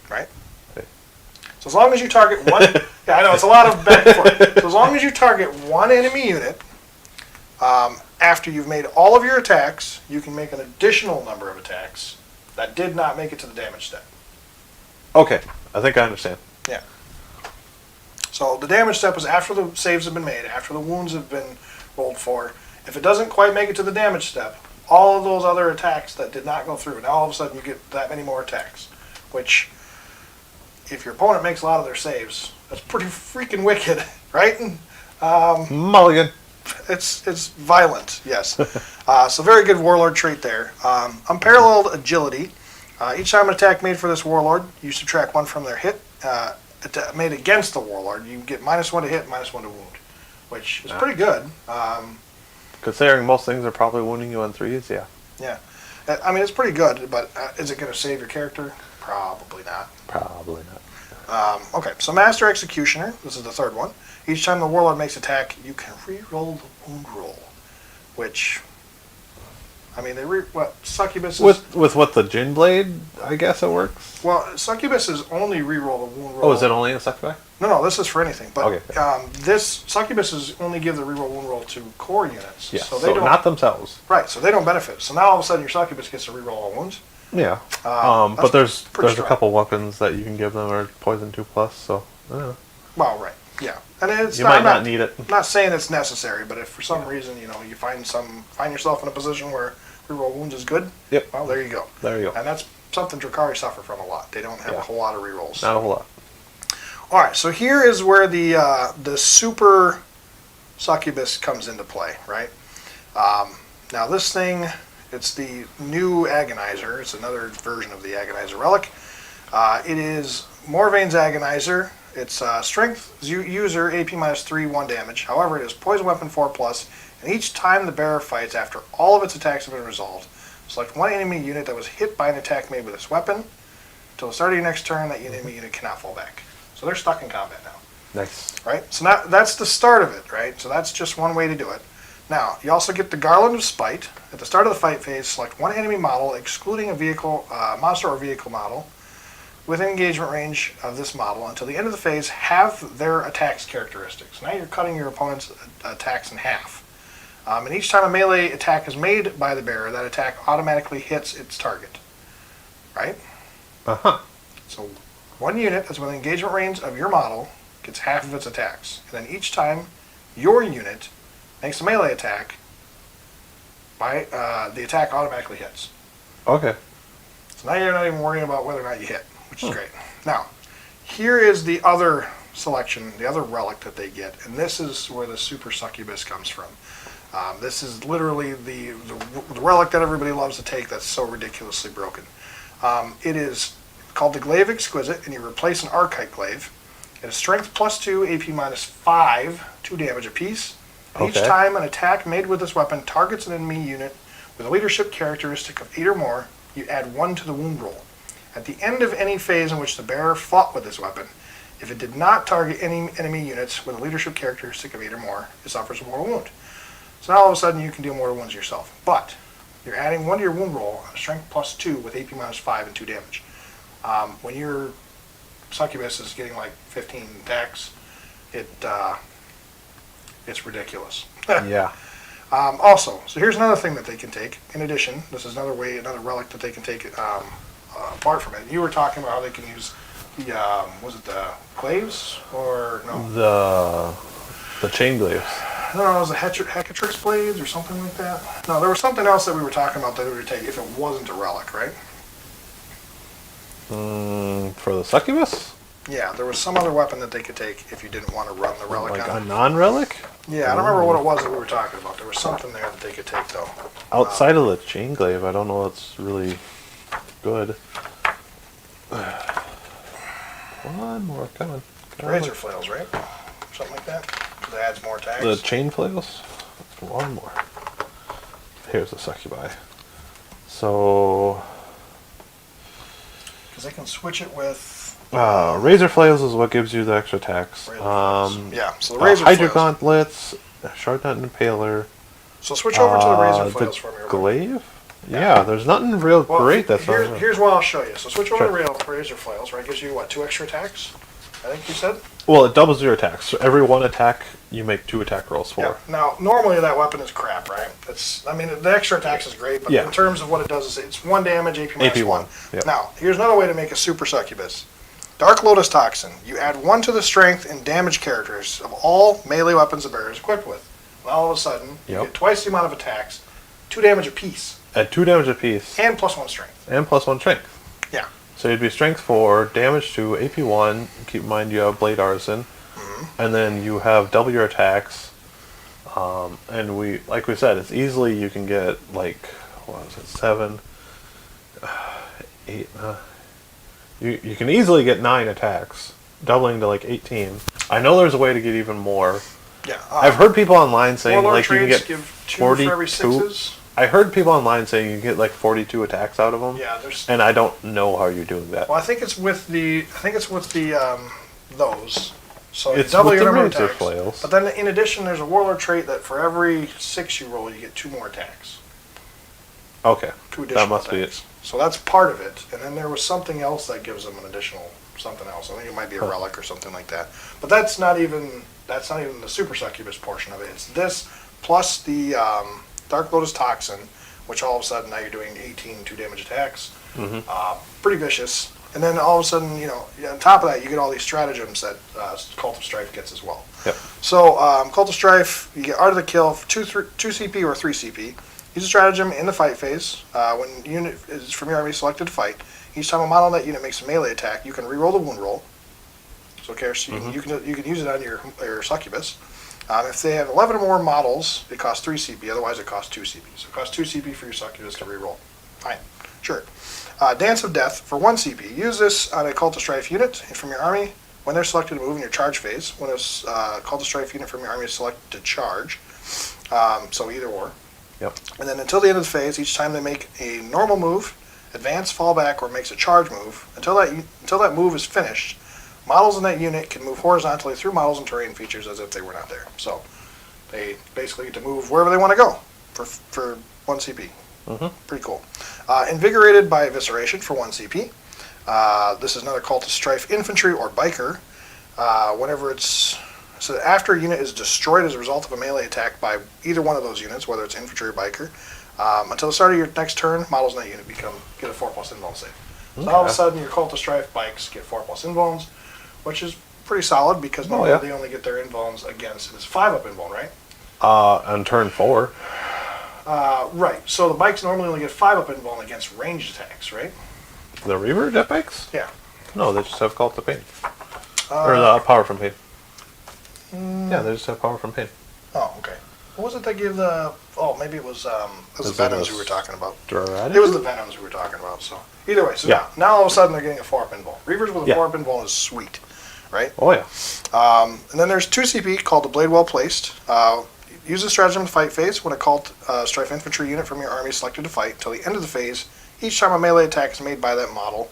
Right? Okay. So as long as you target one, yeah, I know it's a lot of back and forth. So as long as you target one enemy unit, after you've made all of your attacks, you can make an additional number of attacks that did not make it to the damage step. Okay, I think I understand. Yeah. So the damage step is after the saves have been made, after the wounds have been rolled for. If it doesn't quite make it to the damage step, all of those other attacks that did not go through. Now all of a sudden you get that many more attacks, which, if your opponent makes a lot of their saves, that's pretty freaking wicked, right? Mulligan. It's violent, yes. So very good warlord trait there. Unparalleled agility. Each time an attack made for this warlord, you subtract 1 from their hit. Made against the warlord, you get -1 to hit, -1 to wound, which is pretty good. Considering most things are probably wounding you on 3s, yeah. Yeah. I mean, it's pretty good, but is it going to save your character? Probably not. Probably not. Okay, so Master Executioner, this is the third one. Each time the warlord makes attack, you can re-roll the wound roll, which, I mean, Succubus is... With what, the Gin Blade, I guess it works? Well, Succubus is only re-roll the wound roll. Oh, is it only in Succubus? No, this is for anything. But okay. This Succubuses only give the re-roll wound roll to core units. Yeah, so they don't, not themselves. Right, so they don't benefit. So now all of a sudden your Succubus gets to re-roll all wounds. Yeah. But there's a strong. couple weapons that you can give them are poison 2+, so I don't know. Well, right, yeah, and it's you might not need it. I'm not saying it's necessary, but if for some reason you find yourself in a position where reroll wounds is good, yep. Well, there you go. There you go. And that's something Drukhari suffer from a lot. They don't have a whole lot of rerolls. Not a whole lot. All right, so here is where the super Succubus comes into play, right? Now this thing, it's the new Agonizer. It's another version of the Agonizer relic. It is Morvane's Agonizer. It's strength user AP -3, 1 damage. However, it is poison weapon 4+, and each time the bearer fights after all of its attacks have been resolved, select one enemy unit that was hit by an attack made with this weapon. Until the start of your next turn, that enemy unit cannot fall back. So they're stuck in combat now. Nice. Right? So that's the start of it, right? So that's just one way to do it. Now, you also get the Garland of Spite. At the start of the fight phase, select one enemy model, excluding a vehicle, monster or vehicle model, within engagement range of this model until the end of the phase, have their attacks characteristics. Now you're cutting your opponent's attacks in half. And each time a melee attack is made by the bearer, that attack automatically hits its target. Right? Uh-huh. So one unit that's within engagement range of your model gets half of its attacks. And then each time your unit makes a melee attack, the attack automatically hits. Okay. So now you're not even worrying about whether or not you hit, which is great. Now, here is the other selection, the other relic that they get, and this is where the Super Succubus comes from. This is literally the relic that everybody loves to take that's so ridiculously broken. It is called the Glaive Exquisite, and you replace an Archite Glaive. It is strength +2, AP -5, 2 damage apiece. And each time an attack made with this weapon targets an enemy unit with a leadership characteristic of 8 or more, you add 1 to the wound roll. At the end of any phase in which the bearer fought with this weapon, if it did not target any enemy units with a leadership characteristic of 8 or more, it suffers a mortal wound. So now all of a sudden you can deal mortal wounds yourself. But you're adding 1 to your wound roll, a strength +2 with AP -5 and 2 damage. When your Succubus is getting like 15 attacks, it's ridiculous. Yeah. Also, so here's another thing that they can take. In addition, this is another relic that they can take apart from it. You were talking about how they can use the, was it the glaives or no? The chain glaives. No, it was the Hecatrix blades or something like that. No, there was something else that we were talking about that we would take if it wasn't a relic, right? For the Succubus? Yeah, there was some other weapon that they could take if you didn't want to run the relic Like on a it. non-relic? Yeah, I don't remember what it was that we were talking about. There was something there that they could take, though. Outside of the chain glaive, I don't know what's really good. One more, come on. Razor flails, right? Something like that? That adds more attacks. The chain flails? One more. Here's the Succubi. So... Because they can switch it with... razor flails is what gives you the extra attacks. Yeah, so the razor Hydra flails. Gauntlets, Shard Nut Impaler. So switch over to the razor flails for me. The glaive? Yeah, there's nothing real great that's here's what I'll show you. So switch over Sure. to razor flails, right? Gives you, what, 2 extra attacks? I think you said? Well, it doubles your attacks. So every 1 attack, you make 2 attack rolls for. Yeah. Now, normally that weapon is crap, right? The extra attacks is great, but in terms of what it does, it's 1 damage, AP -1. Yep. Now, here's another way to make a Super Succubus. Dark Lotus Toxin. You add 1 to the strength and damage characters of all melee weapons the bearer is equipped with. And all of a sudden, you get twice the amount of attacks, 2 damage apiece. At 2 damage apiece. And +1 strength. And +1 strength. Yeah. So you'd be strength 4, damage 2, AP 1. Keep in mind you have Blade Artisan. And then you have double your attacks. And like we said, it's easily you can get like, what was it, 7, 8. You can easily get 9 attacks, doubling to like 18. I know there's a way to get even more. Yeah. I've heard people online saying Warlord like you can get give 2 42. for every 6s. I heard people online saying you can get like 42 attacks out of them. Yeah, there's. And I don't know how you're doing that. Well, I think it's with the those. So It's double with your the number of razor attacks. flails. But then in addition, there's a warlord trait that for every 6 you roll, you get 2 more attacks. Okay. 2 additional That must be attacks. it. So that's part of it. And then there was something else that gives them an additional something else. I think it might be a relic or something like that. But that's not even the super succubus portion of it. It's this plus the Dark Lotus Toxin, which all of a sudden now you're doing 18 2 damage attacks. Pretty vicious. And then all of a sudden, on top of that, you get all these stratagems that Cult of Strife gets as well. Yep. So Cult of Strife, you get Art of the Kill for 2 CP or 3 CP. Use a stratagem in the fight phase. When a unit is from your army selected to fight, each time a model in that unit makes a melee attack, you can reroll the wound roll. So you can use it on your succubus. If they have 11 or more models, it costs 3 CP. Otherwise, it costs 2 CP. So it costs 2 CP for your succubus to reroll. Fine, sure. Dance of Death for 1 CP. Use this on a Cult of Strife unit from your army when they're selected to move in your charge phase. When a Cult of Strife unit from your army is selected to charge, so either or. Yep. And then until the end of the phase, each time they make a normal move, advance, fall back, or makes a charge move, until that move is finished, models in that unit can move horizontally through models and terrain features as if they were not there. So they basically get to move wherever they want to go for 1 CP. Pretty cool. Invigorated by Evisceration for 1 CP. This is another Cult of Strife infantry or biker. So after a unit is destroyed as a result of a melee attack by either one of those units, whether it's infantry or biker, until the start of your next turn, models in that unit get a 4+ invuln save. So all of a sudden, your Cult of Strife bikes get 4+ invulns, which is pretty solid because normally they only get their invulns against it's 5-up invuln, right? On turn 4. Right. So the bikes normally only get 5-up invuln against ranged attacks, right? The Reaver jet bikes? Yeah. No, they just have Cult of Pain. Or the Power from Pain. Yeah, they just have Power from Pain. Oh, okay. What was it that gave the? Oh, maybe it was the Venoms we were talking about. Drukhari? It was the Venoms we were talking about. So either way, so now all of a sudden they're getting a 4-up invuln. Reavers with a 4-up invuln is sweet, right? Oh yeah. And then there's 2 CP called the Blade Well Placed. Use the stratagem in the fight phase when a Cult Strife infantry unit from your army is selected to fight until the end of the phase. Each time a melee attack is made by that model,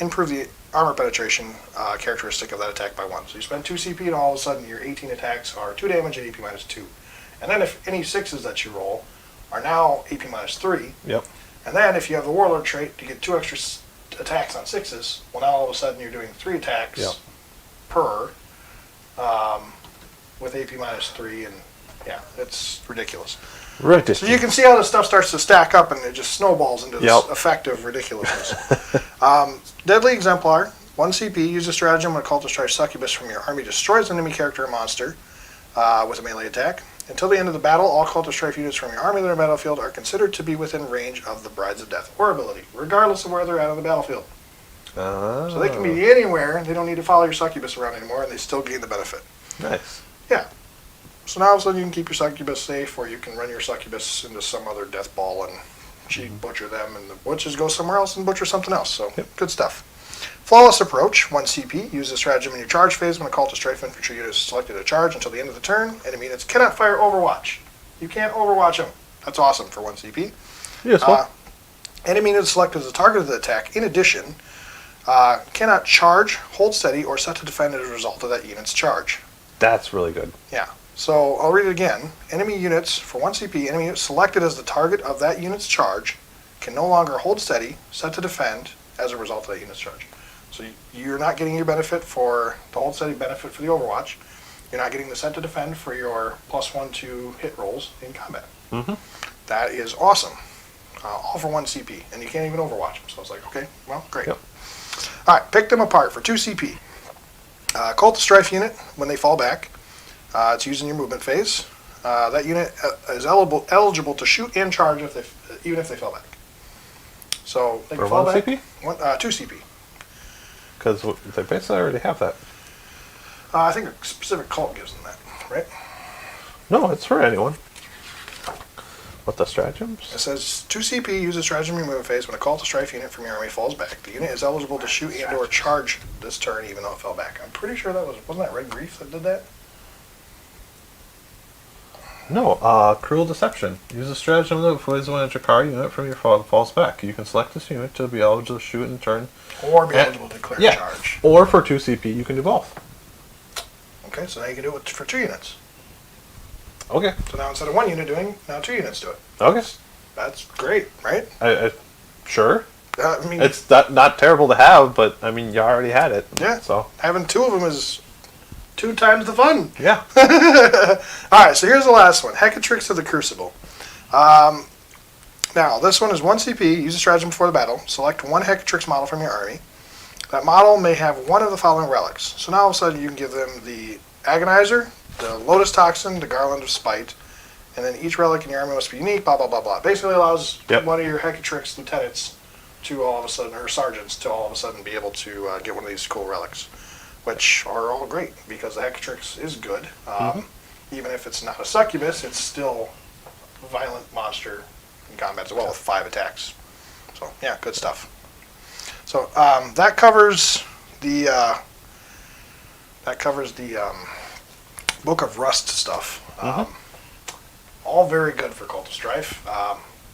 improve the armor penetration characteristic of that attack by 1. So you spend 2 CP and all of a sudden your 18 attacks are 2 damage at AP -2. And then if any 6s that you roll are now AP -3. Yep. And then if you have the Warlord trait, you get 2 extra attacks on 6s. Well, now all of a sudden you're doing 3 attacks per with AP -3, and yeah, it's ridiculous. Ridiculous. So you can see how this stuff starts to stack up and it just snowballs into this effective ridiculousness. Deadly Exemplar, 1 CP, use a stratagem when a Cult of Strife succubus from your army destroys an enemy character or monster with a melee attack. Until the end of the battle, all Cult of Strife units from your army that are on the battlefield are considered to be within range of the Brides of Death or ability, regardless of where they're at on the battlefield. So they can be anywhere, and they don't need to follow your succubus around anymore, and they still gain the benefit. Nice. Yeah. So now all of a sudden you can keep your succubus safe, or you can run your succubus into some other death ball and butcher them, and the butchers go somewhere else and butcher something else. So good stuff. Flawless Approach, 1 CP. Use the stratagem in your charge phase when a Cult of Strife infantry unit is selected to charge until the end of the turn. Enemy units cannot fire Overwatch. You can't Overwatch them. That's awesome for 1 CP. Yes, well. Enemy units selected as the target of the attack, in addition, cannot charge, hold steady, or set to defend as a result of that unit's charge. That's really good. Yeah. So I'll read it again. Enemy units, for 1 CP, enemy units selected as the target of that unit's charge can no longer hold steady, set to defend as a result of that unit's charge. So you're not getting your benefit for the hold steady benefit for the Overwatch. You're not getting the set to defend for your +1 to hit rolls in combat. That is awesome. All for 1 CP, and you can't even Overwatch them. So I was like, okay, well, great. Yep. All right, pick them apart for 2 CP. Cult of Strife unit, when they fall back, it's used in your movement phase. That unit is eligible to shoot and charge even if they fell back. So they can For fall one back. CP? 2 CP. Because they basically already have that. I think a specific cult gives them that, right? No, it's for anyone. What, the stratagems? It says 2 CP, use a stratagem movement phase. When a call to strife unit from your army falls back, the unit is eligible to shoot and or charge this turn even though it fell back. I'm pretty sure wasn't that Red Grief that did that? No, Cruel Deception. Use a stratagem that phase when a Drukhari unit from your falls back. You can select this unit to be eligible to shoot and turn. Or be eligible to declare a charge. Or for 2 CP, you can do both. Okay, so now you can do it for 2 units. Okay. So now instead of 1 unit doing, now 2 units do it. Okay. That's great, right? Sure. I mean, It's not terrible to have, but I mean, you already had it. Yeah. So having 2 of them is 2 times the fun. yeah. All right, so here's the last one: Hecatrix of the Crucible. Now this one is 1 CP. Use a stratagem before the battle. Select 1 Hecatrix model from your army. That model may have one of the following relics. So now all of a sudden you can give them the Agonizer, the Lotus Toxin, the Garland of Spite, and then each relic in your army must be unique, blah, blah, blah, blah. Basically allows one of your Hecatrix lieutenants to all of a sudden, or sergeants, to all of a sudden be able to get one of these cool relics, which are all great because the Hecatrix is good. Even if it's not a succubus, it's still a violent monster in combat as well with 5 attacks. So, yeah, good stuff. So that covers the Book of Rust stuff. All very good for Cult of Strife.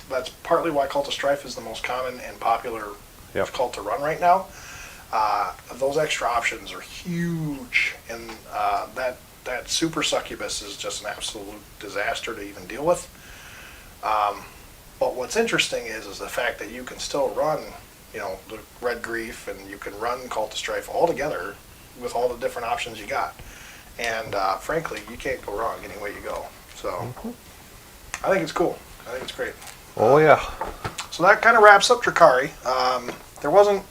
That's partly why Cult of Strife is the most common and popular cult to run right now. Those extra options are huge, and that super succubus is just an absolute disaster to even deal with. But what's interesting is the fact that you can still run, the Red Grief, and you can run Cult of Strife all together with all the different options you got. And frankly, you can't go wrong any way you go. So I think it's cool. I think it's great. Oh yeah. So that kind of wraps up Drukhari. There wasn't,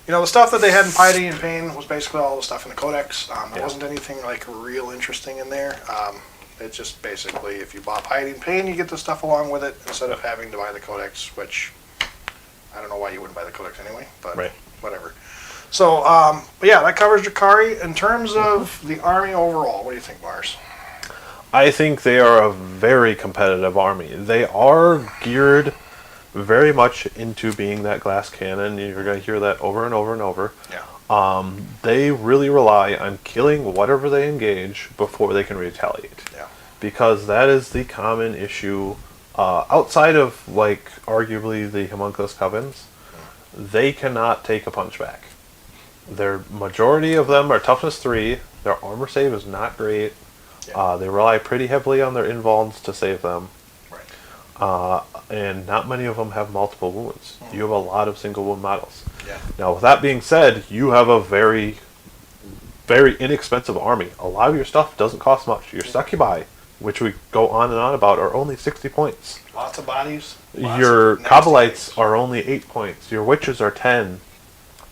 the stuff that they had in Piety and Pain was basically all the stuff in the Codex. There wasn't anything like real interesting in there. It's just basically if you bought Piety and Pain, you get the stuff along with it instead of having to buy the Codex, which I don't know why you wouldn't buy the Codex anyway, but whatever. So, but yeah, that covers Drukhari. In terms of the army overall, what do you think, Mars? I think they are a very competitive army. They are geared very much into being that glass cannon. You're going to hear that over and over and over. Yeah. They really rely on killing whatever they engage before they can retaliate. Yeah. Because that is the common issue. Outside of, arguably the Homunculus Covens, they cannot take a punch back. Their majority of them are toughness 3. Their armor save is not great. Yeah. They rely pretty heavily on their invulns to save them. Right. And not many of them have multiple wounds. You have a lot of single wound models. Yeah. Now, with that being said, you have a very, very inexpensive army. A lot of your stuff doesn't cost much. Your succubi, which we go on and on about, are only 60 points. Lots of bodies. Your Kobalites are only 8 points. Your Witches are 10.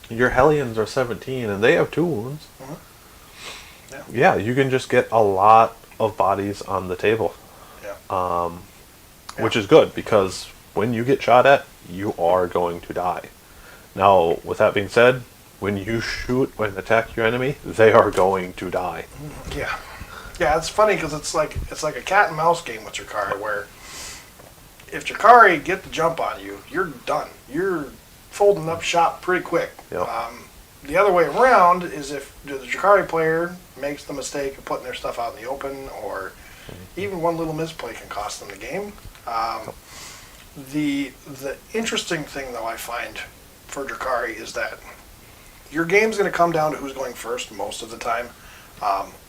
Your Hellions are 17, and they have 2 wounds. Yeah, you can just get a lot of bodies on the table. Yeah. Which is good, because when you get shot at, you are going to die. Now, with that being said, when you shoot and attack your enemy, they are going to die. Yeah. Yeah, it's funny because it's like a cat and mouse game with Drukhari, where if Drukhari get the jump on you, you're done. You're folding up shop pretty quick. Yep. The other way around is if the Drukhari player makes the mistake of putting their stuff out in the open, or even one little misplay can cost them the game. The interesting thing, though, I find for Drukhari is that your game's going to come down to who's going first most of the time,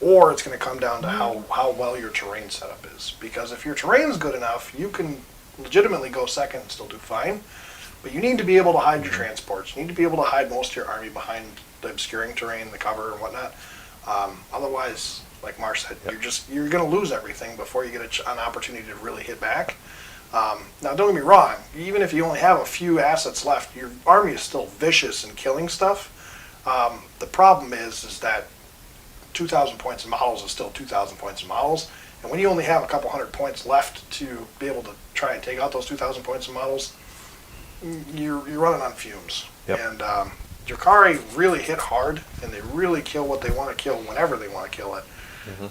or it's going to come down to how well your terrain setup is. Because if your terrain's good enough, you can legitimately go second and still do fine. But you need to be able to hide your transports. You need to be able to hide most of your army behind the obscuring terrain, the cover, and whatnot. Otherwise, like Mar said, you're going to lose everything before you get an opportunity to really hit back. Now, don't get me wrong. Even if you only have a few assets left, your army is still vicious in killing stuff. The problem is that 2,000 points in models is still 2,000 points in models. And when you only have a couple hundred points left to be able to try and take out those 2,000 points of models, you're running on fumes. Yep. And Drukhari really hit hard, and they really kill what they want to kill whenever they want to kill it.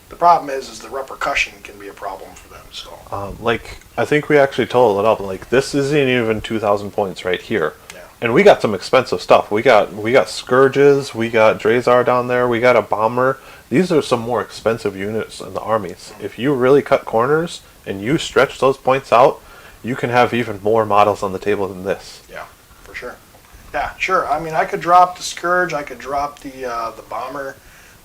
The problem is the repercussion can be a problem for them. So, like I think we actually totaled it up. Like this isn't even 2,000 points right here, yeah. and we got some expensive stuff. We got Scourges, we got Drazar down there, we got a Bomber. These are some more expensive units in the armies. If you really cut corners and you stretch those points out, you can have even more models on the table than this. Yeah, for sure. Yeah, sure. I mean, I could drop the Scourge. I could drop the Bomber.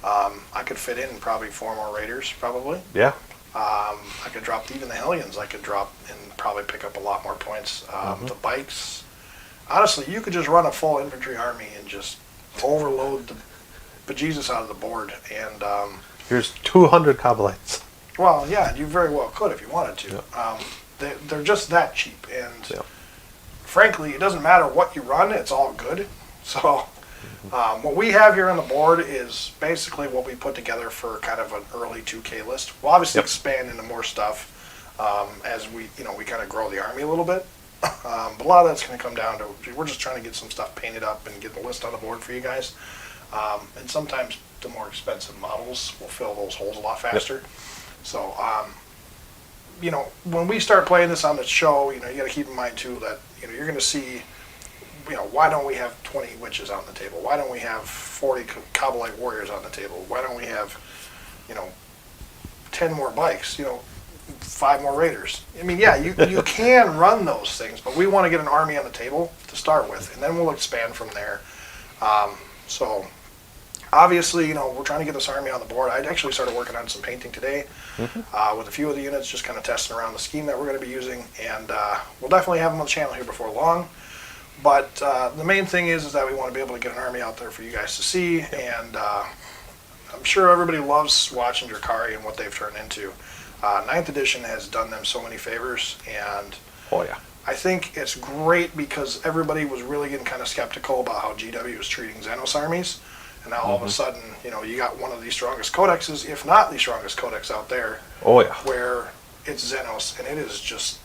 I could fit in probably 4 more Raiders, probably. Yeah. I could drop even the Hellions. I could drop and probably pick up a lot more points. The bikes. Honestly, you could just run a full infantry army and just overload the bejesus out of the board. And here's 200 Coblites. well, yeah, you very well could if you wanted to. Yep. They're just that cheap, and Yep. frankly, it doesn't matter what you run; it's all good. So. What we have here on the board is basically what we put together for kind of an early 2K list. We'll obviously expand into more stuff as we kind of grow the army a little bit. But a lot of that's going to come down to we're just trying to get some stuff painted up and get the list on the board for you guys. And sometimes the more expensive models will fill those holes a lot faster. So, when we start playing this on the show, you got to keep in mind too that you're going to see. Why don't we have 20 witches on the table? Why don't we have 40 Coblite warriors on the table? Why don't we have, 10 more bikes? 5 more raiders? I mean, yeah, you can run those things, but we want to get an army on the table to start with, and then we'll expand from there. So, obviously, we're trying to get this army on the board. I actually started working on some painting today with a few of the units, just kind of testing around the scheme that we're going to be using, and we'll definitely have them on the channel here before long. But the main thing is that we want to be able to get an army out there for you guys to see, and I'm sure everybody loves watching Drukhari and what they've turned into. 9th edition has done them so many favors, and Oh yeah. I think it's great because everybody was really getting kind of skeptical about how GW was treating Xenos armies, and now all of a sudden, you got one of the strongest codexes, if not the strongest codex out there. Oh yeah. Where it's Xenos, and it is just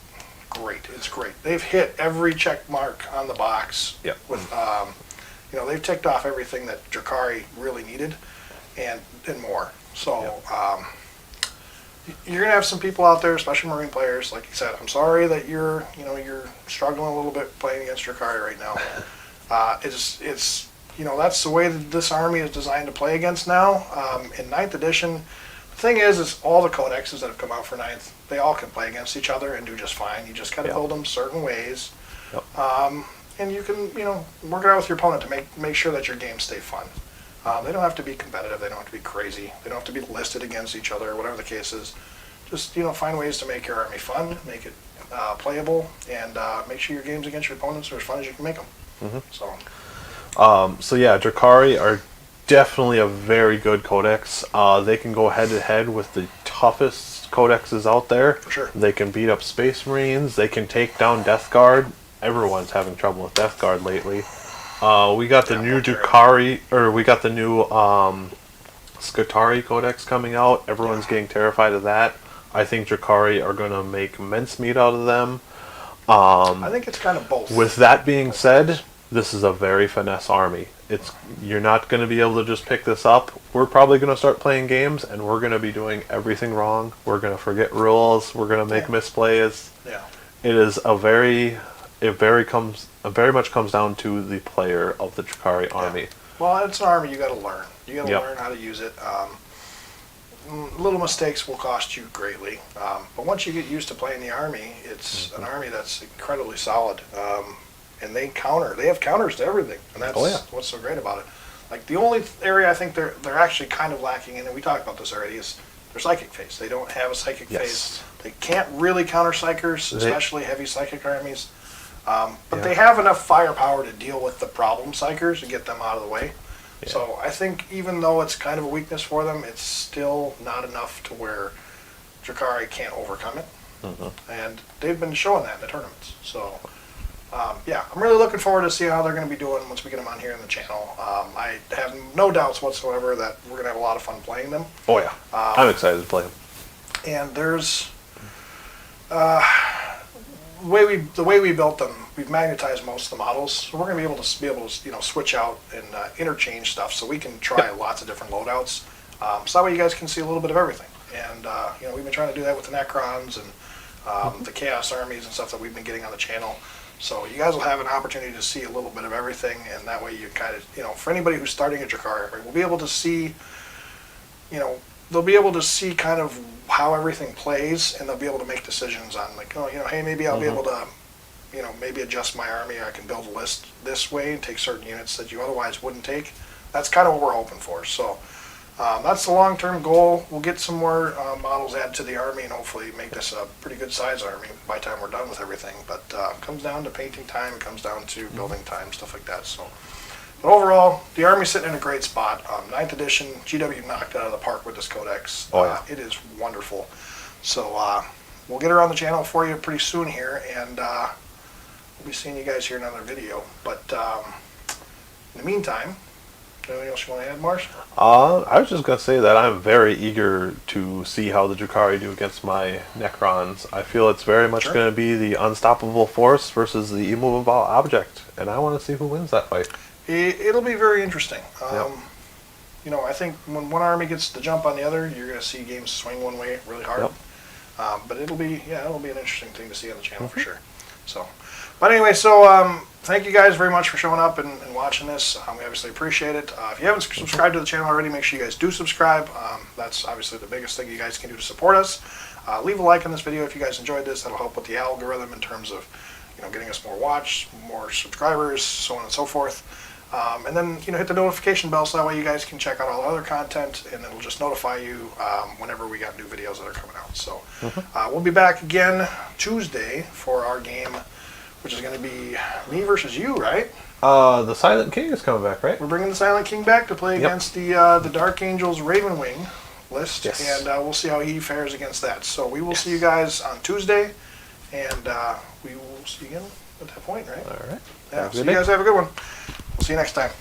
great. It's great. They've hit every check mark on the box. Yep. With they've ticked off everything that Drukhari really needed, and more. So you're gonna have some people out there, especially Marine players, like you said. I'm sorry that you're struggling a little bit playing against Drukhari right now. It's that's the way that this army is designed to play against now. In 9th edition, the thing is all the codexes that have come out for 9th, they all can play against each other and do just fine. You just gotta build them certain ways, and you can work it out with your opponent to make sure that your games stay fun. They don't have to be competitive. They don't have to be crazy. They don't have to be listed against each other, whatever the case is. Just find ways to make your army fun, make it playable, and make sure your games against your opponents are as fun as you can make them. So yeah, Drukhari are definitely a very good codex. They can go head to head with the toughest codexes out there. For sure. They can beat up Space Marines. They can take down Death Guard. Everyone's having trouble with Death Guard lately. We got the new Drukhari, or we got the new Skitarii Codex coming out. Everyone's getting terrified of that. I think Drukhari are going to make mincemeat out of them. I think it's kind of both. With that being said, this is a very finesse army. You're not going to be able to just pick this up. We're probably going to start playing games, and we're going to be doing everything wrong. We're going to forget rules. We're going to make misplays. Yeah. It very much comes down to the player of the Drukhari army. Well, it's an army you got to learn. You got to learn how to use it. Little mistakes will cost you greatly, but once you get used to playing the army, it's an army that's incredibly solid. And they have counters to everything, and that's what's so great about it. Like the only area I think they're actually kind of lacking in, and we talked about this already, is their psychic phase. They don't have a psychic phase. They can't really counter psychers, especially heavy psychic armies. But they have enough firepower to deal with the problem psychers and get them out of the way. Yeah. So I think even though it's kind of a weakness for them, it's still not enough to where Drukhari can't overcome it. And they've been showing that in the tournaments. So I'm really looking forward to see how they're going to be doing once we get them on here in the channel. I have no doubts whatsoever that we're going to have a lot of fun playing them. Oh yeah, I'm excited to play them. and there's the way we built them. We've magnetized most of the models, so we're going to be able to switch out and interchange stuff, so we can try lots of different loadouts. So that way you guys can see a little bit of everything. And we've been trying to do that with the Necrons and the Chaos armies and stuff that we've been getting on the channel. So you guys will have an opportunity to see a little bit of everything, and that way you kind of, for anybody who's starting a Drukhari, we'll be able to see, they'll be able to see kind of how everything plays, and they'll be able to make decisions on like, hey, maybe I'll be able to, maybe adjust my army. I can build a list this way and take certain units that you otherwise wouldn't take. That's kind of what we're hoping for. So that's the long-term goal. We'll get some more models added to the army and hopefully make this a pretty good size army by the time we're done with everything. But it comes down to painting time, it comes down to building time, stuff like that. So, but overall, the army's sitting in a great spot. 9th edition, GW knocked it out of the park with this Codex. Oh, yeah. It is wonderful. So we'll get her on the channel for you pretty soon here, and we'll be seeing you guys here in another video. But in the meantime, anything else you want to add, Mars? I was just going to say that I'm very eager to see how the Drukhari do against my Necrons. I feel it's very much going to be the unstoppable force versus the immovable object, and I want to see who wins that fight. It'll be very interesting. Yep. I think when one army gets the jump on the other, you're going to see games swing one way really hard. Yep. But it'll be an interesting thing to see on the channel for sure. So, but anyway, so thank you guys very much for showing up and watching this. We obviously appreciate it. If you haven't subscribed to the channel already, make sure you guys do subscribe. That's obviously the biggest thing you guys can do to support us. Leave a like on this video if you guys enjoyed this. That'll help with the algorithm in terms of getting us more watch, more subscribers, so on and so forth. And then hit the notification bell so that way you guys can check out all the other content, and it'll just notify you whenever we got new videos that are coming out. So we'll be back again Tuesday for our game, which is going to be me versus you, right? The Silent King is coming back, right? We're bringing the Silent King back to play against the Dark Angels Ravenwing list, Yes. and we'll see how he fares against that. So we will see you guys on Tuesday, and we will see you again at that point, right? All right. Yeah. So you guys have a good one. We'll see you next time.